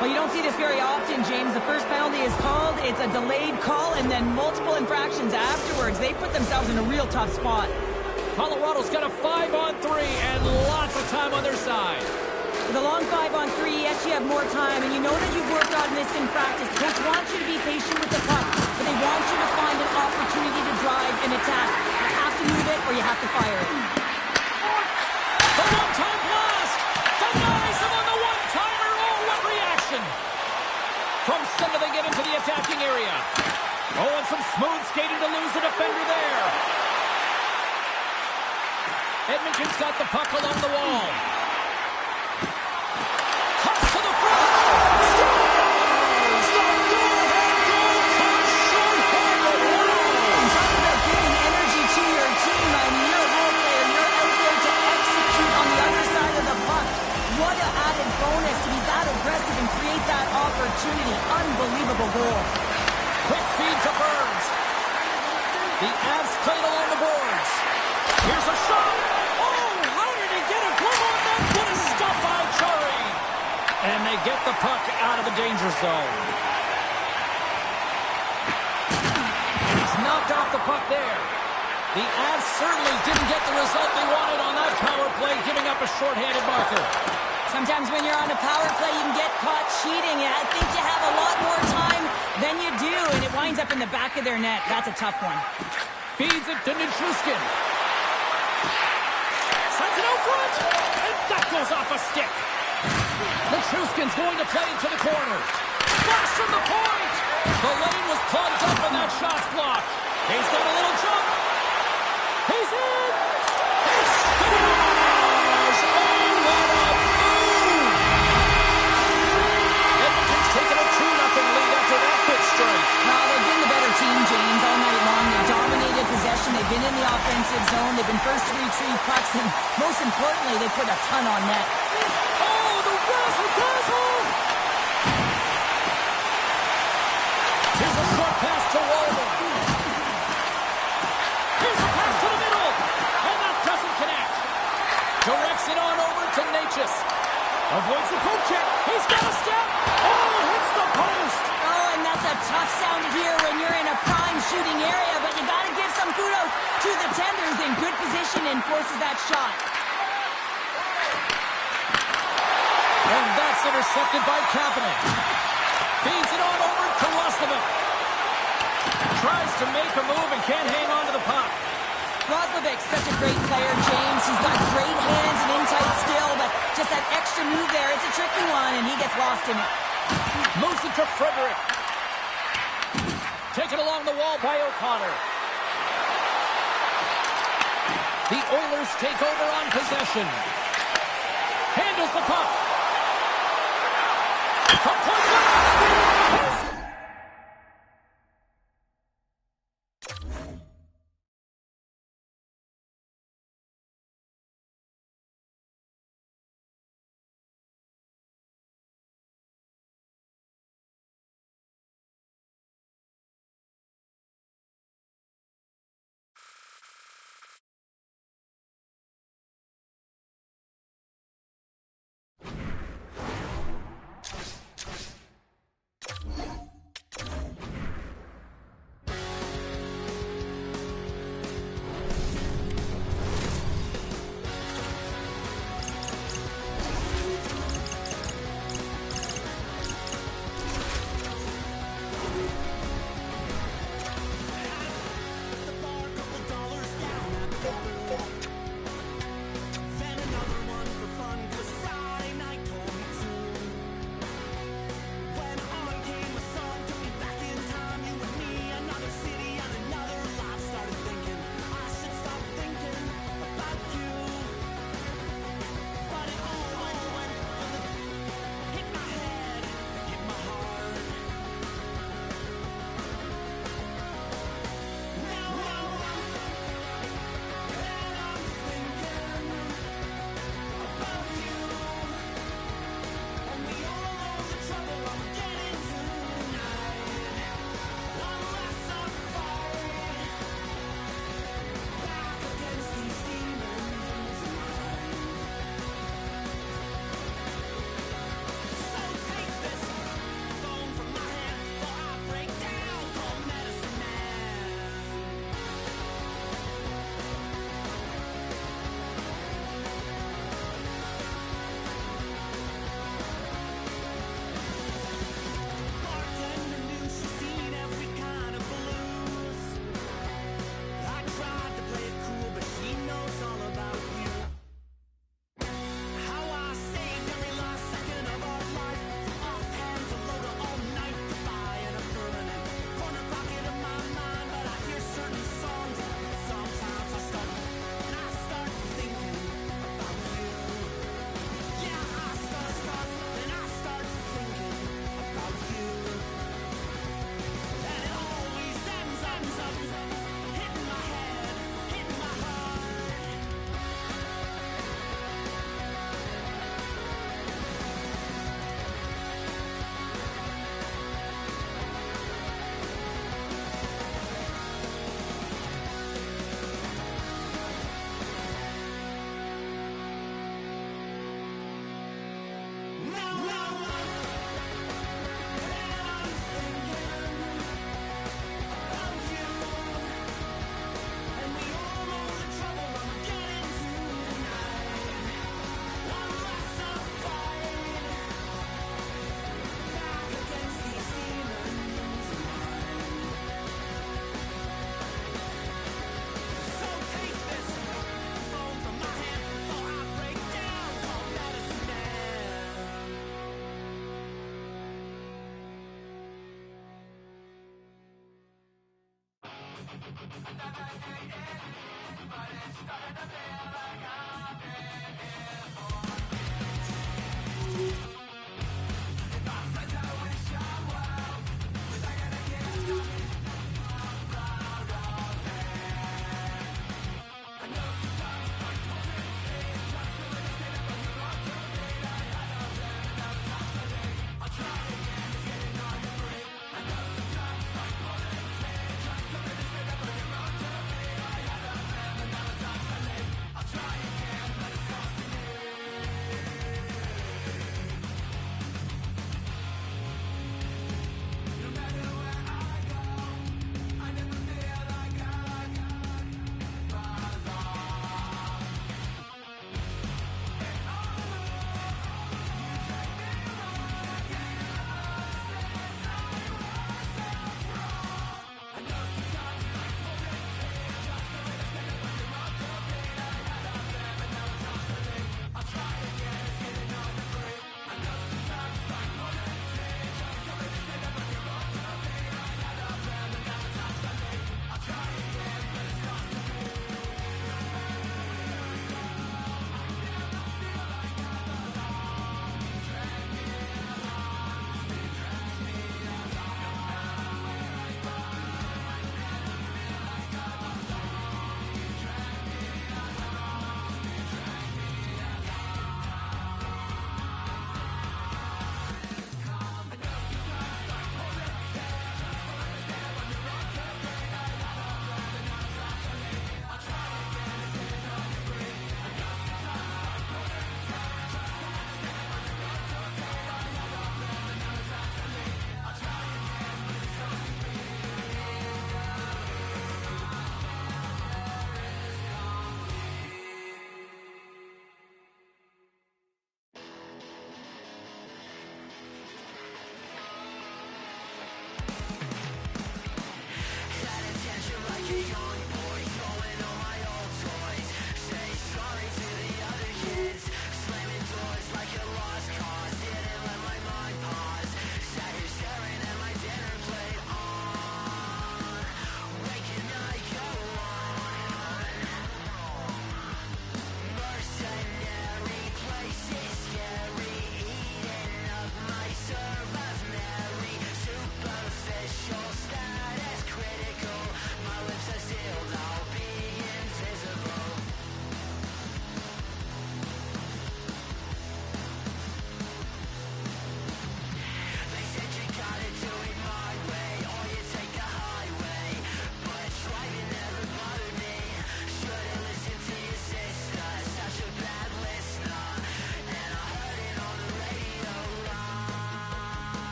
Well, you don't see this very often, James. The first penalty is called. It's a delayed call, and then multiple infractions afterwards. They put themselves in a real tough spot. Colorado's got a 5-on-3 and lots of time on their side. With a long 5-on-3, yes, you have more time, and you know that you've worked on this in practice. The coach wants you to be patient with the puck, but they want you to find an opportunity to drive and attack. You have to move it, or you have to fire it. The one-time blast! Denies him on the one-timer! Oh, what reaction! From center, they get into the attacking area. Oh, and some smooth skating to lose the defender there. Edmonton's got the puck along the wall. Cuts to the front. Scores! The go-ahead goal comes short-handed. And talk about giving energy to your team. I mean, you're a role player. You're out there to execute on the other side of the puck. What an added bonus to be that aggressive and create that opportunity. Unbelievable goal. Quick feed to Burns. The Avs played along the boards. Here's a shot. Oh, how did he get a glove on that? What a stop by Chari. And they get the puck out of the danger zone. And he's knocked off the puck there. The Avs certainly didn't get the result they wanted on that power play, giving up a shorthanded marker. Sometimes when you're on a power play, you can get caught cheating, and I think you have a lot more time than you do, and it winds up in the back of their net. That's a tough one. Feeds it to Nichushkin. Sends it out front, and that goes off a stick. Nichushkin's going to play into the corner. Flash from the point. The lane was plugged up, and that shot's blocked. He's got a little jump. He's in. He scores! Oh, what a move! Edmonton's taken a 2-0 lead after that quick strike. Now, they've been the better team, James, all night long. They dominated possession. They've been in the offensive zone. They've been first to retrieve pucks, and most importantly, they put a ton on net. Oh, the razzle-dazzle! Here's a short pass to Walden. Here's a pass to the middle, and that doesn't connect. Directs it on over to Necas. Avoids the poke check. He's got a step. Oh, hits the post. Oh, and that's a tough sound to hear when you're in a prime shooting area, but you got to give some kudos to the tenders in good position and forces that shot. And that's intercepted by Kapanen. Feeds it on over to Roslovic. Tries to make a move and can't hang on to the puck. Roslovic's such a great player, James. He's got great hands and in-tight skill, but just that extra move there, it's a tricky one, and he gets lost in it. Moves it to Frederick. Taken along the wall by O'Connor. The Oilers take over on possession. Handles the puck. From point blank.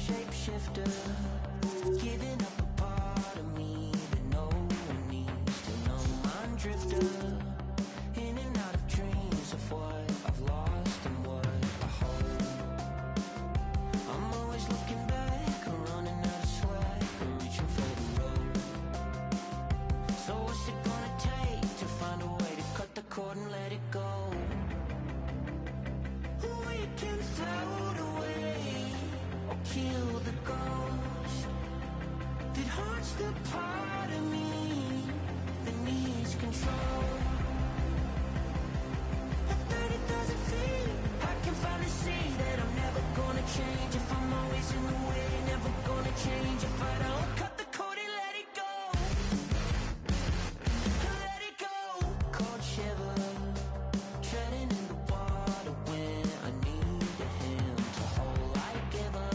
shapeshifter, giving up a part of me that no one needs to know. I'm drifter, in and out of dreams of what I've lost and what I hold. I'm always looking back, running out of slack, reaching for the road. So what's it gonna take to find a way to cut the cord and let it go? We can float away or kill the ghost that haunts the part of me that needs control. At 30,000 feet, I can finally see that I'm never gonna change. If I'm always in the way, never gonna change. If I don't cut the cord and let it go, let it go. Cold shiver, treading in the water when I need a hand to hold. Like ever,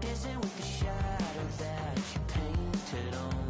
dancing with the shadow that you painted on.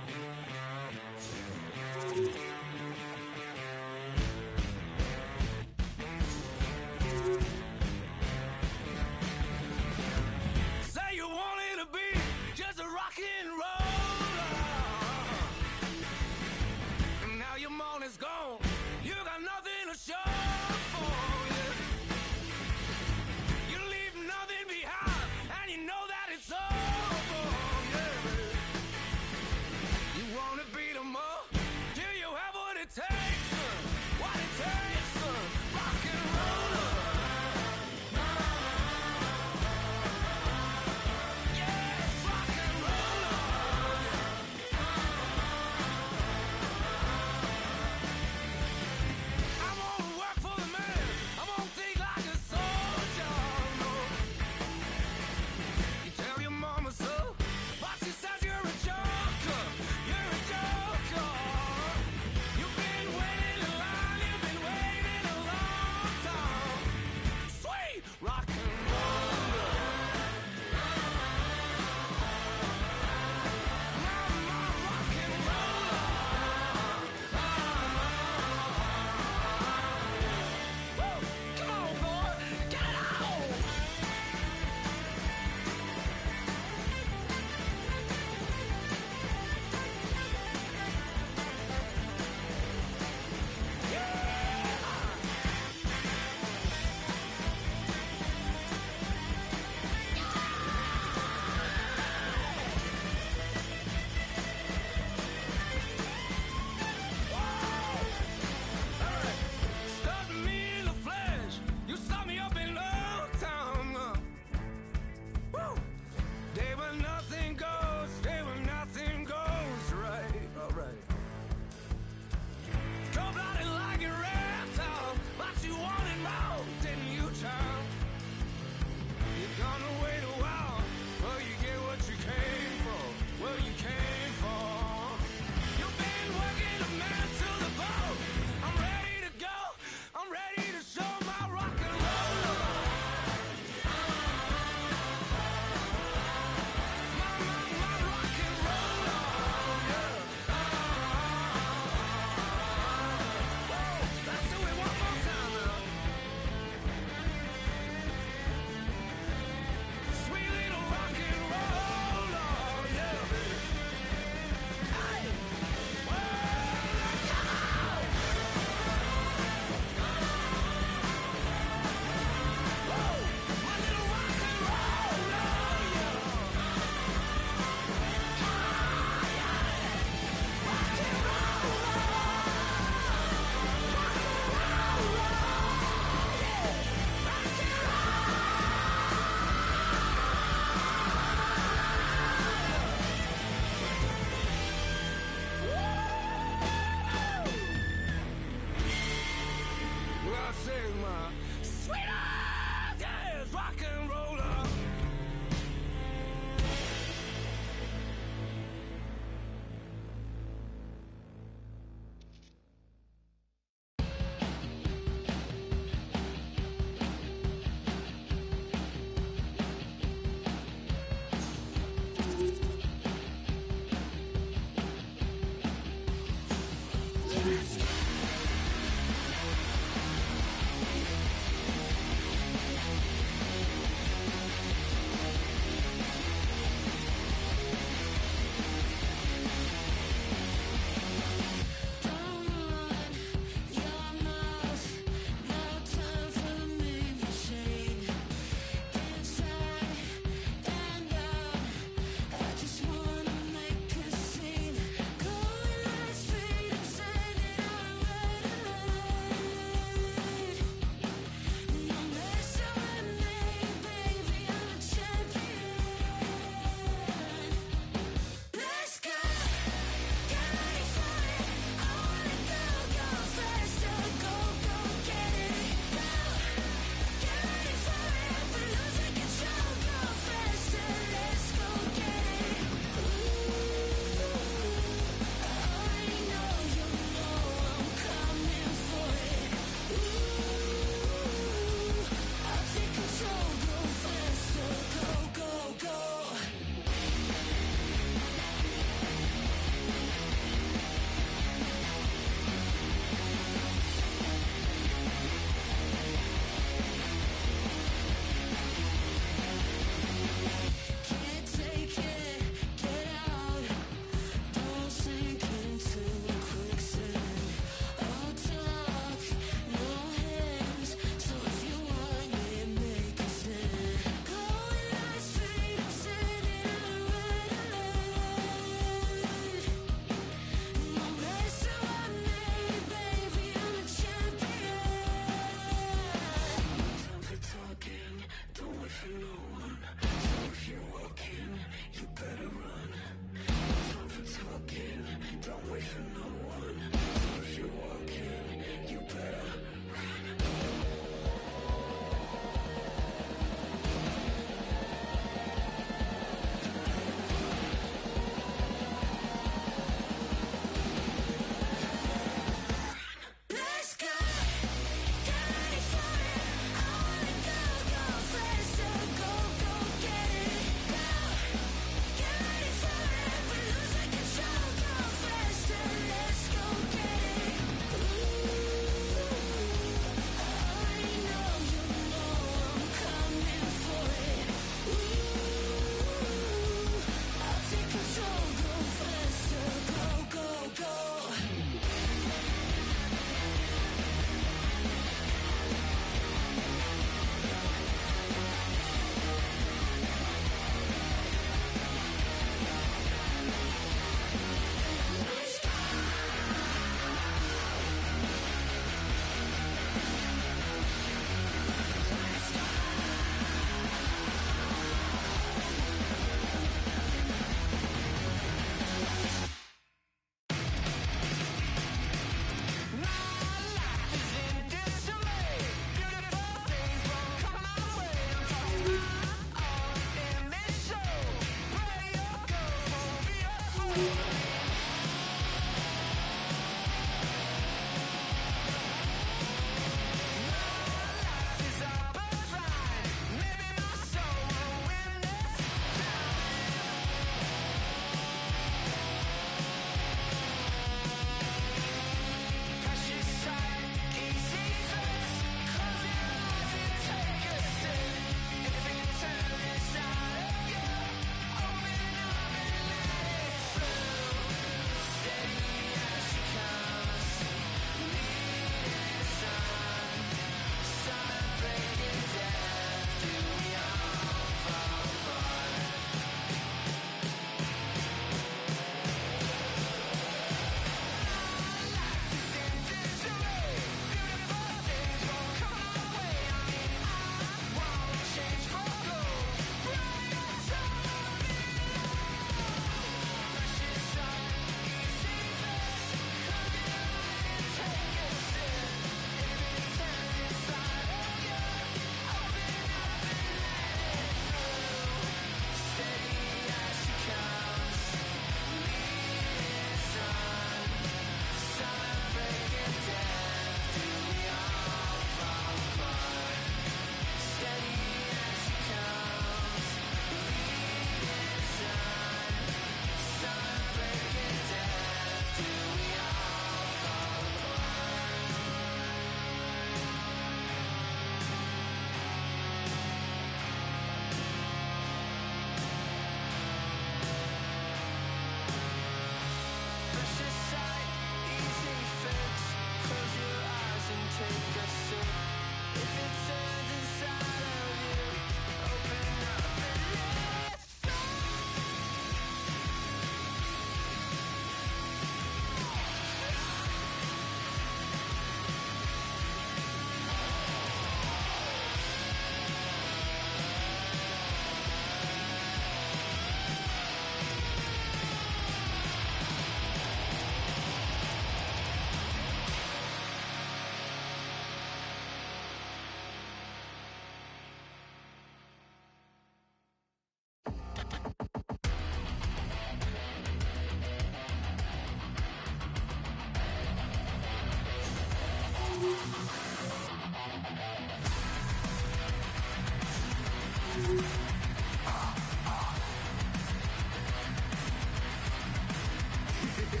Why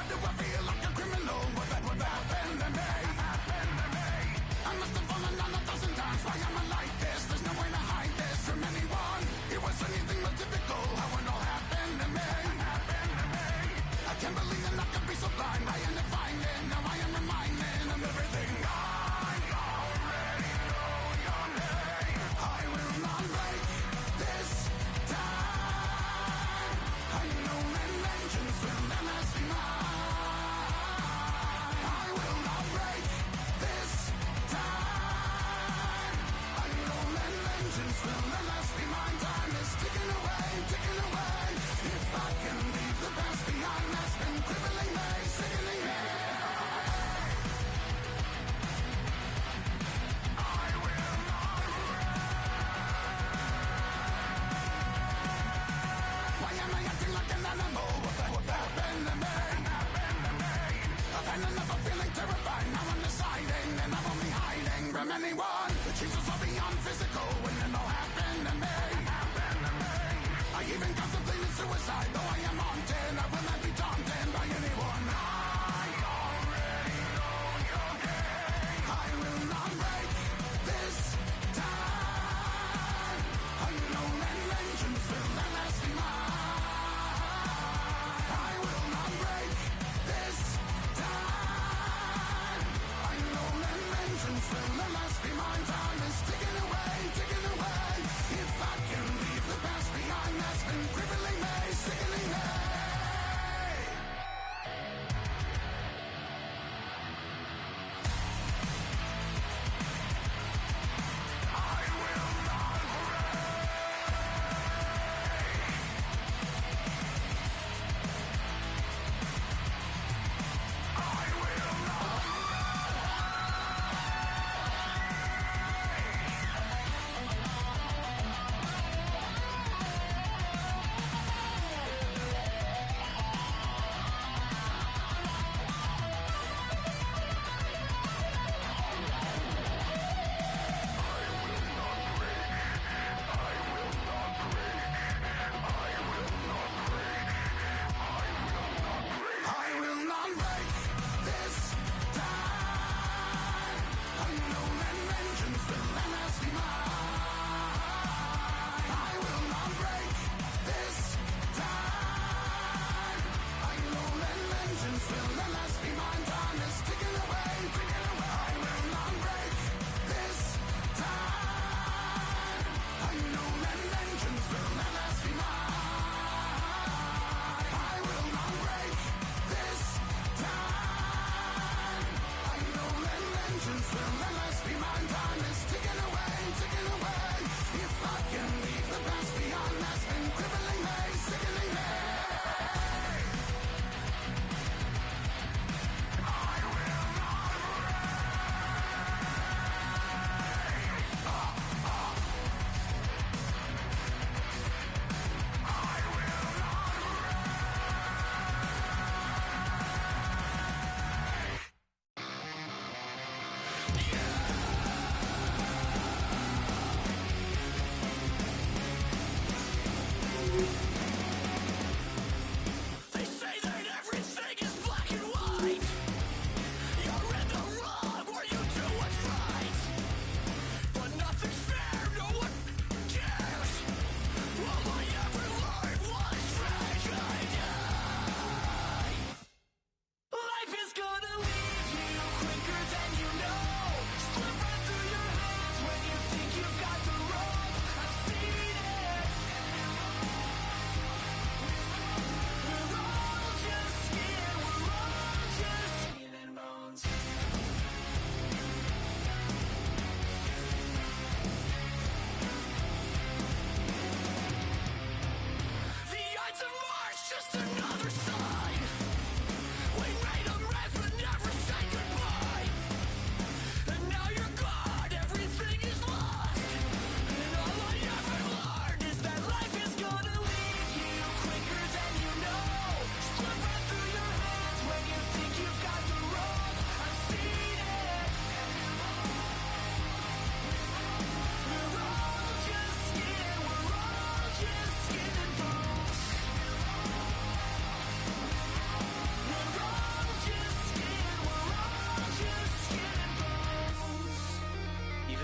do I feel like a criminal? What happened to me? I must have fallen down 1,000 times. Why am I like this? There's no way to hide this from anyone. It was anything but typical how it all happened to me. I can't believe that I could be so blind. I am defining, now I am reminded of everything I already know your name. I will not break this time. I know that vengeance will never be mine. I will not break this time. I know that vengeance will never be mine. Time is ticking away, ticking away. If I can leave the past behind, that's been crippling me, sickening me. I will not Why am I acting like an animal? What happened to me? I've had enough of feeling terrified. Now I'm deciding, and I'm only hiding from anyone. The Jesus are beyond physical when it all happened to me. I even contemplated suicide, though I am haunted. I will not be daunted by anyone. I already know your game. I will not break this time. I know that vengeance will never be mine. I will not break this time. I know that vengeance will never be mine. Time is ticking away, ticking away. If I can leave the past behind, that's been crippling me, sickening me. I will not I will not break this time. I know that vengeance will never be mine. I will not break this time. I know that vengeance will never be mine. Time is ticking away, ticking away. I will not break this time. I know that vengeance will never be mine. I will not break this time. I know that vengeance will never be mine. Time is ticking away, ticking away. If I can leave the past behind, that's been crippling me, sickening me. I will not break.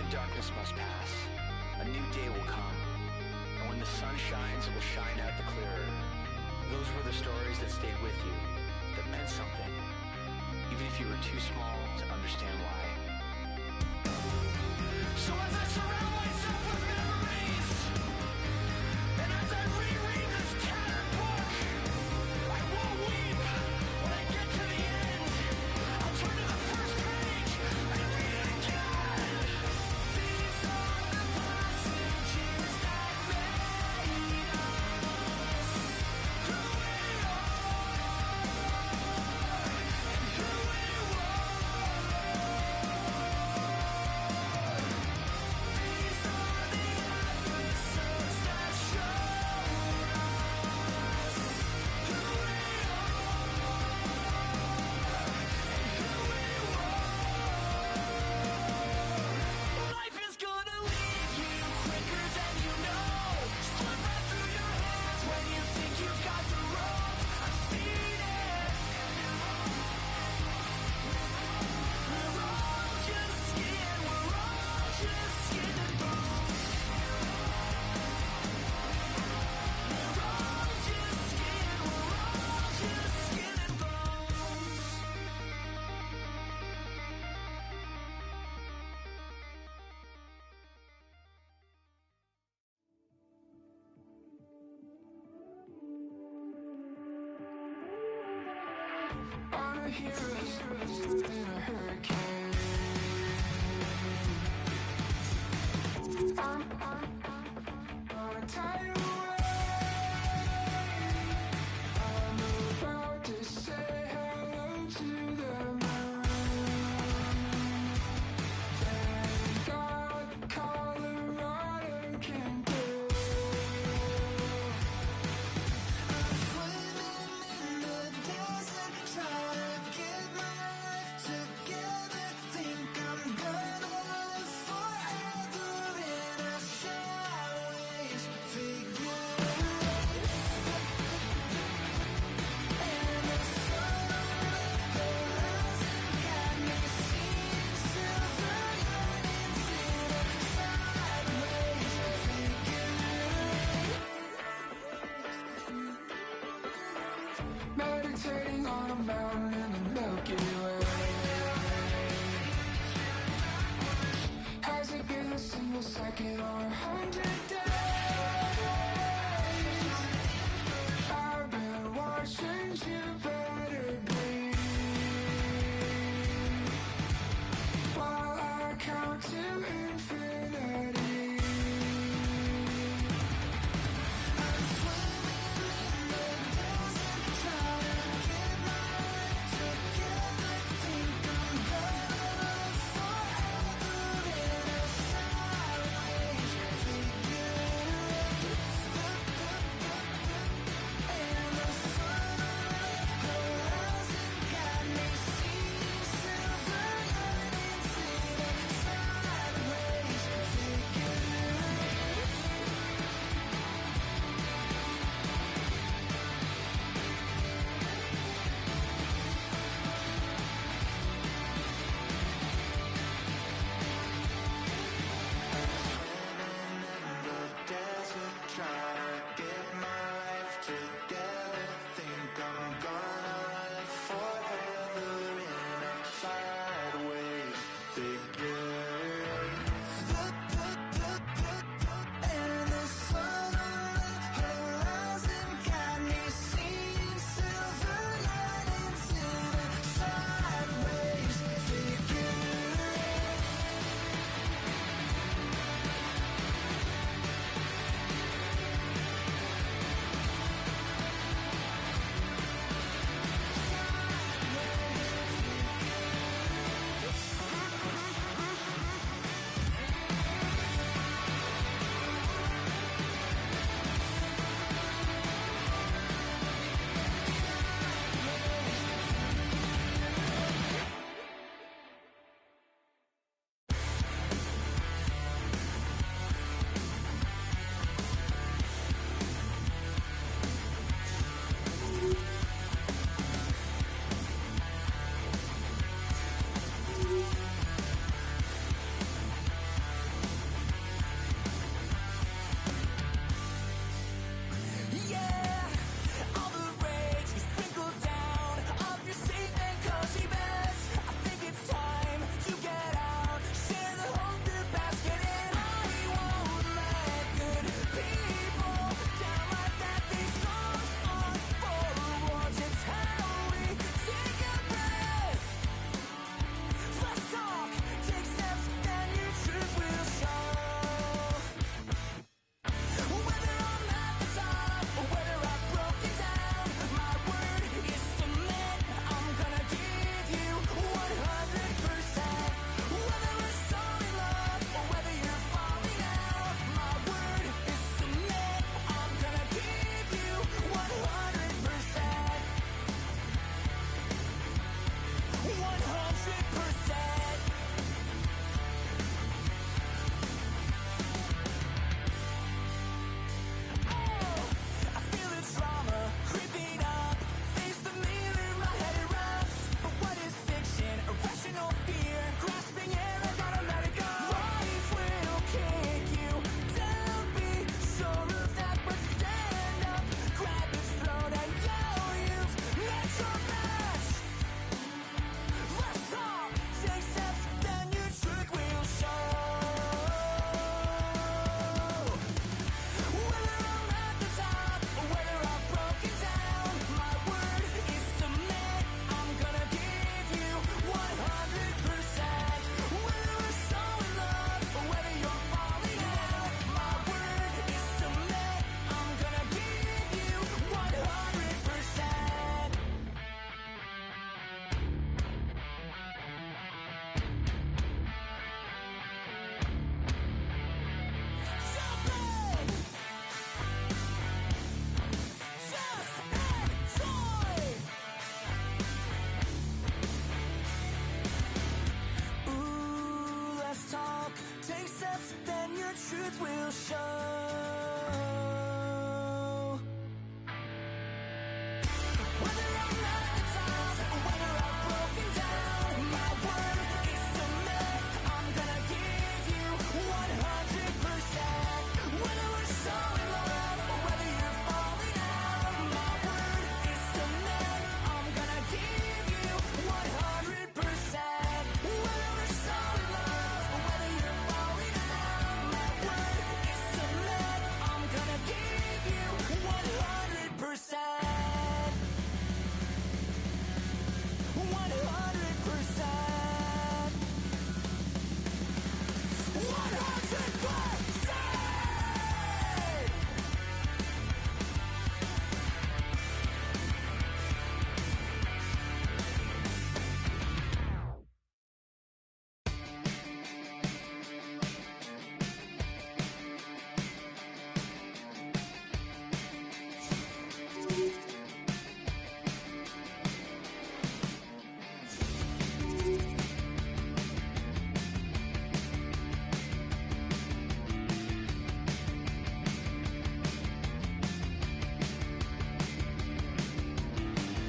the darkness must pass, a new day will come. And when the sun shines, it will shine out the clearer. Those were the stories that stayed with you, that meant something, even if you were too small to understand why. So as I surround myself with memories, and as I reread this tattered book, I won't weep when I get to the end. I'll turn to the first page and read it again. These are the passages that made us who we are and who we were. These are the episodes that showed us who we are and who we were. Life is gonna leave you quicker than you know. Slip right through your hands when you think you've got the rope. I've seen it. We're all just skin. We're all just skin and bones. We're all just skin. We're all just skin and bones. On a hero's in a hurricane. On a tidal wave. I'm about to say hello to the moon. Thank God Colorado can do. I'm swimming in the desert, trying to get my life together. Think I'm gonna live forever in a sideways figure. And the sun on the horizon got me seeing silver linings in a sideways figure. Meditating on a mountain in the Milky Way. Has it been a single second or 100 days? I've been watching you better bleed while I count to infinity. I'm swimming in the desert, trying to get my life together. Think I'm gonna live forever in a sideways figure. laughs, then your truth will show. Whether I'm at the top or whether I've broken down, my word is submit. I'm gonna give you 100%. Whether we're so in love or whether you're falling out, my word is submit. I'm gonna give you 100%. Whether we're so in love or whether you're falling out, my word is submit. I'm gonna give you 100%. 100%.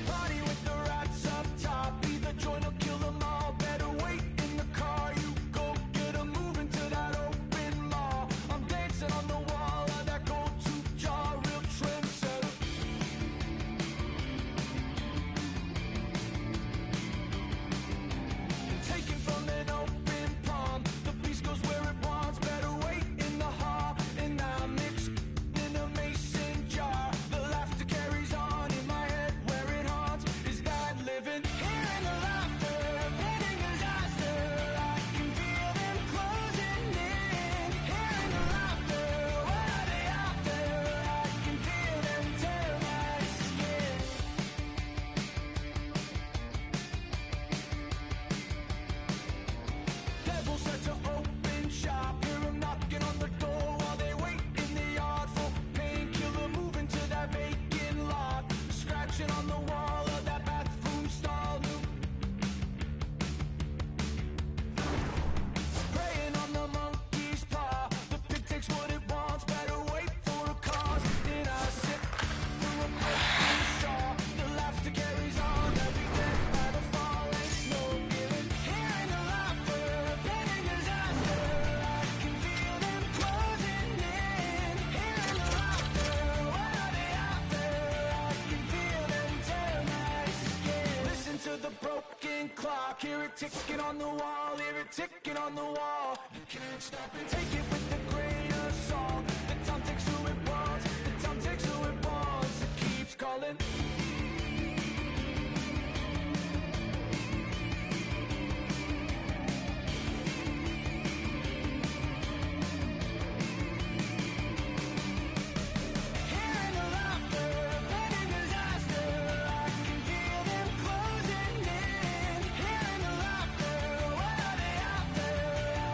Party with the rats up top. Either join or kill them all. Better wait in the car. You go get 'em moving to that open mall. I'm dancing on the wall of that go-to jar. Real trendsetter. Taken from an open palm. The beast goes where it wants. Better wait in the hall. And I'm mixed in a mason jar. The laughter carries on in my head. Where it haunts is that living. Hearing the laughter, painting disaster. I can feel them closing in. Hearing the laughter, what are they after? I can feel them tear my skin. Devil said to open shop. Hear 'em knocking on the door while they wait in the yard for painkiller. Moving to that vacant lot. Scratching on the wall of that bathroom stall. Praying on the monkey's paw. The pig takes what it wants. Better wait for a cause. Then I sit through a broken straw. The laughter carries on. Every day by the fall ain't no giving. Hearing the laughter, painting disaster. I can feel them closing in. Hearing the laughter, what are they after? I can feel them tear my skin. Listen to the broken clock. Hear it ticking on the wall. Hear it ticking on the wall. You can't stop it. Take it with a grain of salt. The time takes who it wants. The time takes who it wants. It keeps calling. Hearing the laughter, painting disaster. I can feel them closing in. Hearing the laughter, what are they after?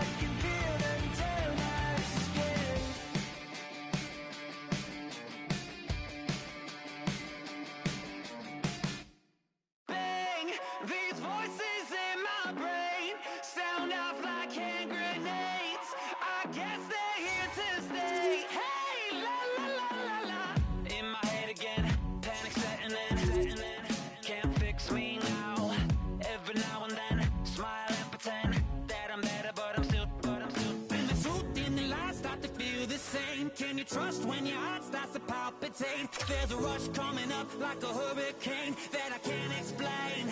I can feel them tear my skin. Bang! These voices in my brain sound off like hand grenades. I guess they're here to stay. Hey, la la la la la. In my head again, panic setting in. Can't fix me now. Every now and then, smile and pretend that I'm better, but I'm still. When the truth and the lies start to feel the same, can you trust when your heart starts to palpitate? There's a rush coming up like a hurricane that I can't explain.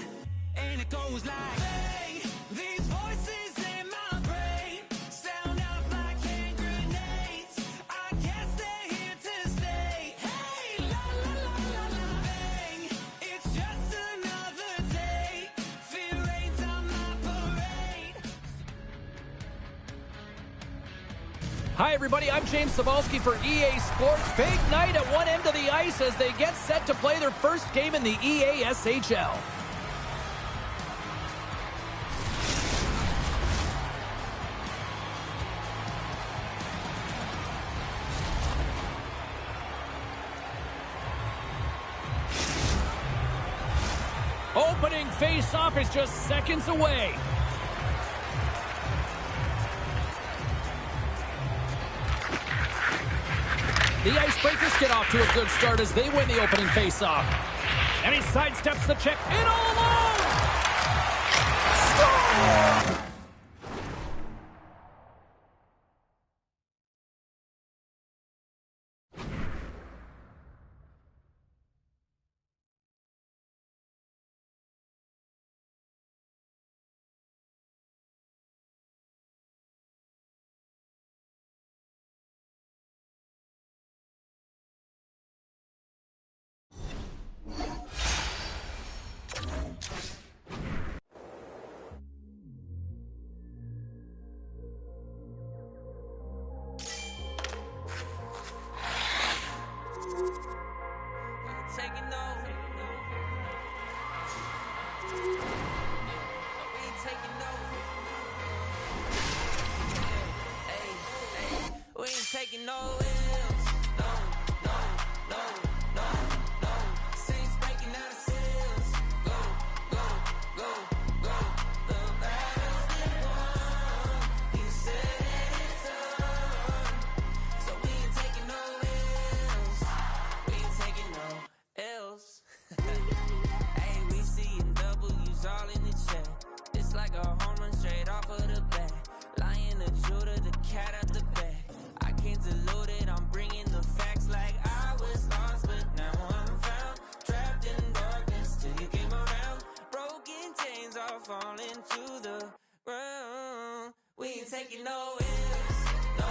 And it goes like, bang, these voices in my brain sound off like hand grenades. I guess they're here to stay. Hey, la la la la la. Bang, it's just another day. Fear rains on my parade. Hi, everybody. I'm James Cebulski for EA Sports. Big night at one end of the ice as they get set to play their first game in the EASHL. Opening face-off is just seconds away. The Icebreakers get off to a good start as they win the opening faceoff. And he sidesteps the check in all alone. Score! Taking over. We ain't taking over. Hey, we ain't taking no L's. No. Saints breaking out of seals. Go. The battle's been won. He said it's on. So we ain't taking no L's. We ain't taking no L's. Hey, we seeing W's all in the chat. It's like a home run straight off of the bat. Lion, the Judah, the cat out the bag. I can't dilute it, I'm bringing the facts like I was lost, but now I'm found. Trapped in darkness till you came around. Broken chains all falling to the ground. We ain't taking no L's. No.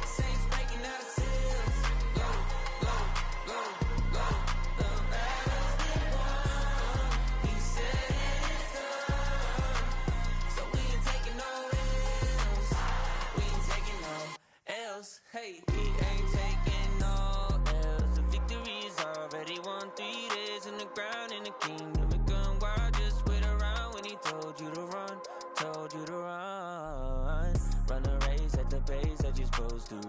Saints breaking out of seals. Go. The battle's been won. He said it's done. So we ain't taking no L's. We ain't taking no L's. Hey, we ain't taking no L's. The victory is already won. 3 days in the ground in the kingdom of gun. Why just wait around when he told you to run? Told you to run. Run the race at the pace that you're supposed to.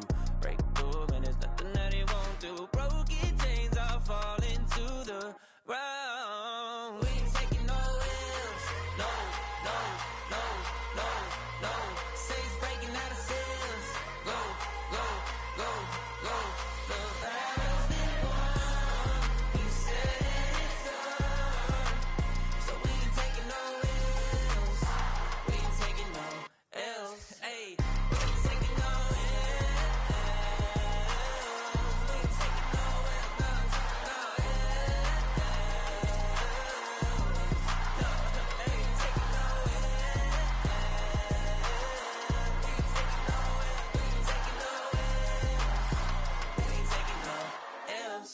Break through and there's nothing that he won't do. Broken chains all falling to the ground. We ain't taking no L's. No. Saints breaking out of seals. Go. The battle's been won. He said it's done. So we ain't taking no L's. We ain't taking no L's. Hey, we ain't taking no L's. We ain't taking no L's.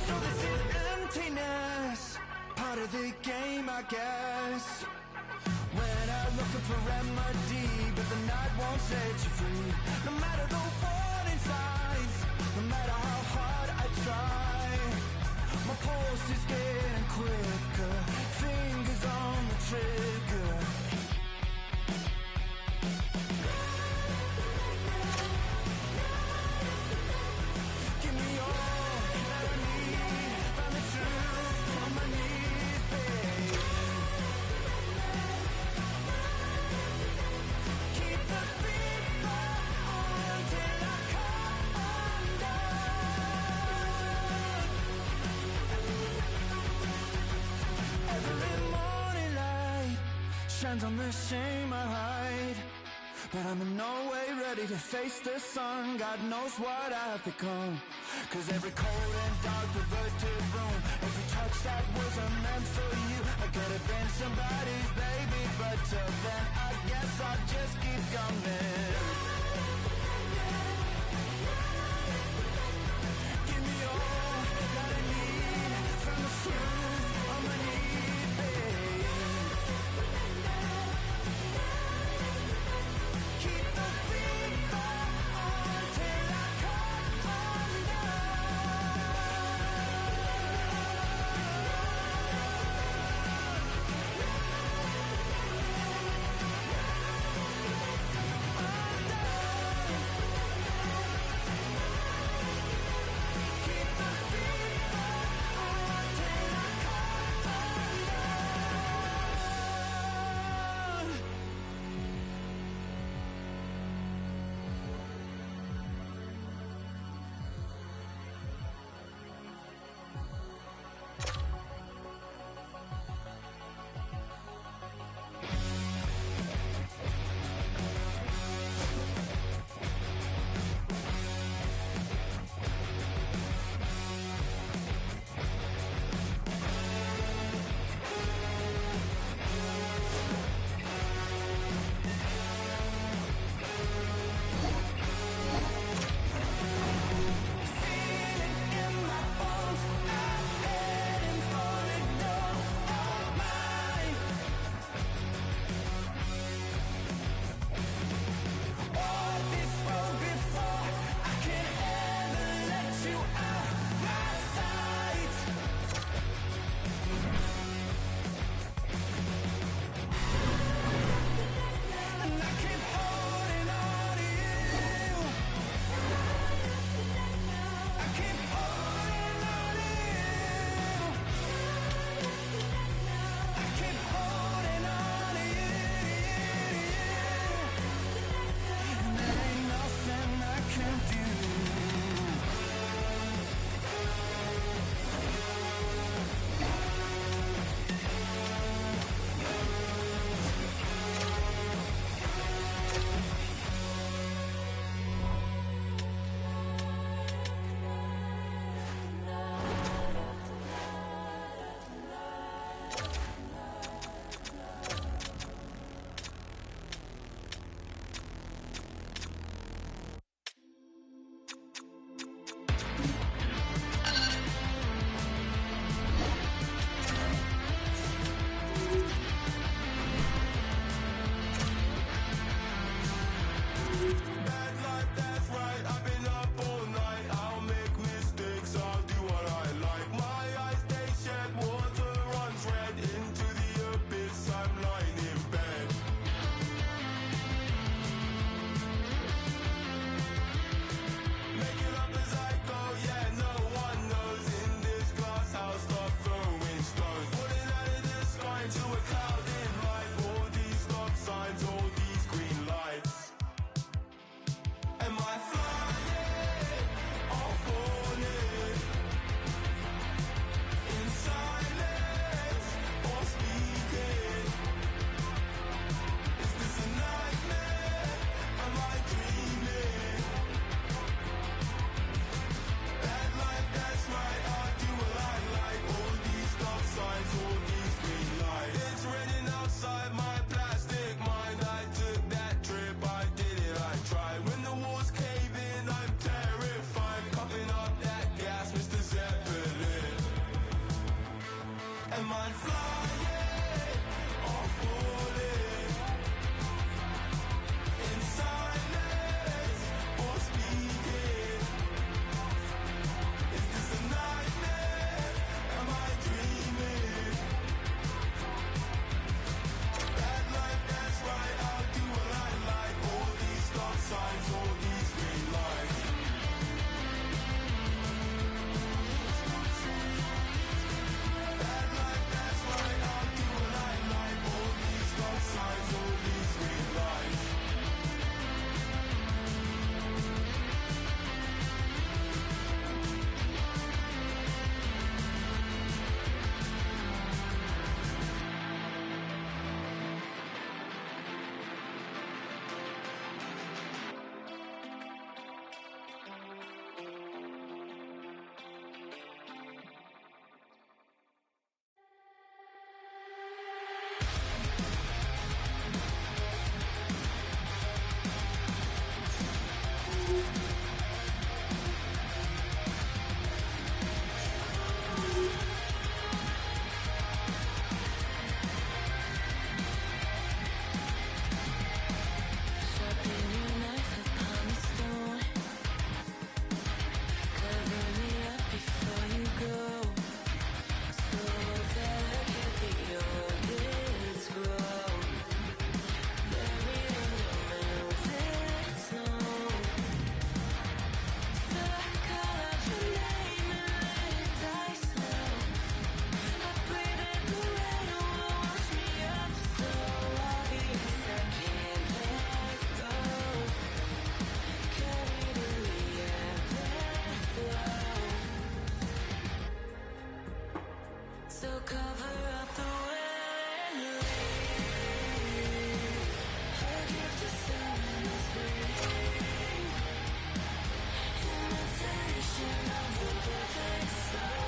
So this is emptiness, part of the game, I guess. When I'm looking for remedy, but the night won't set you free. No matter the warning signs, no matter how hard I try, my pulse is getting quicker, fingers on the trigger. Give me all that I need, find the truth on my knees, babe. Keep the fever on till I come undone. Every morning light shines on the shame I hide, but I'm in no way ready to face the sun. God knows what I've become. 'Cause every cold and dark perverted room, every touch that wasn't meant for you, I could have been somebody's baby, but till then I guess I'll just keep coming. Give me all that I need from the truth on my knees, babe. Am I flying or falling? In silence or speaking? Is this a nightmare? Am I dreaming? That life, that's right, I'll do what I like. All these stop signs, all these green lights. That life, that's right, I'll do what I like. All these stop signs, all these green lights. Sharpen your knife upon the stone. Cover me up before you go. So delicate your lips grow. Buried in your melted snow. Circle out your name and let it die slow. I pray that the rain will wash me up so obvious I can't let go. Carried in the ebb and flow. So cover up the wind, a gift to someone who's free. Imitation of the perfect sun.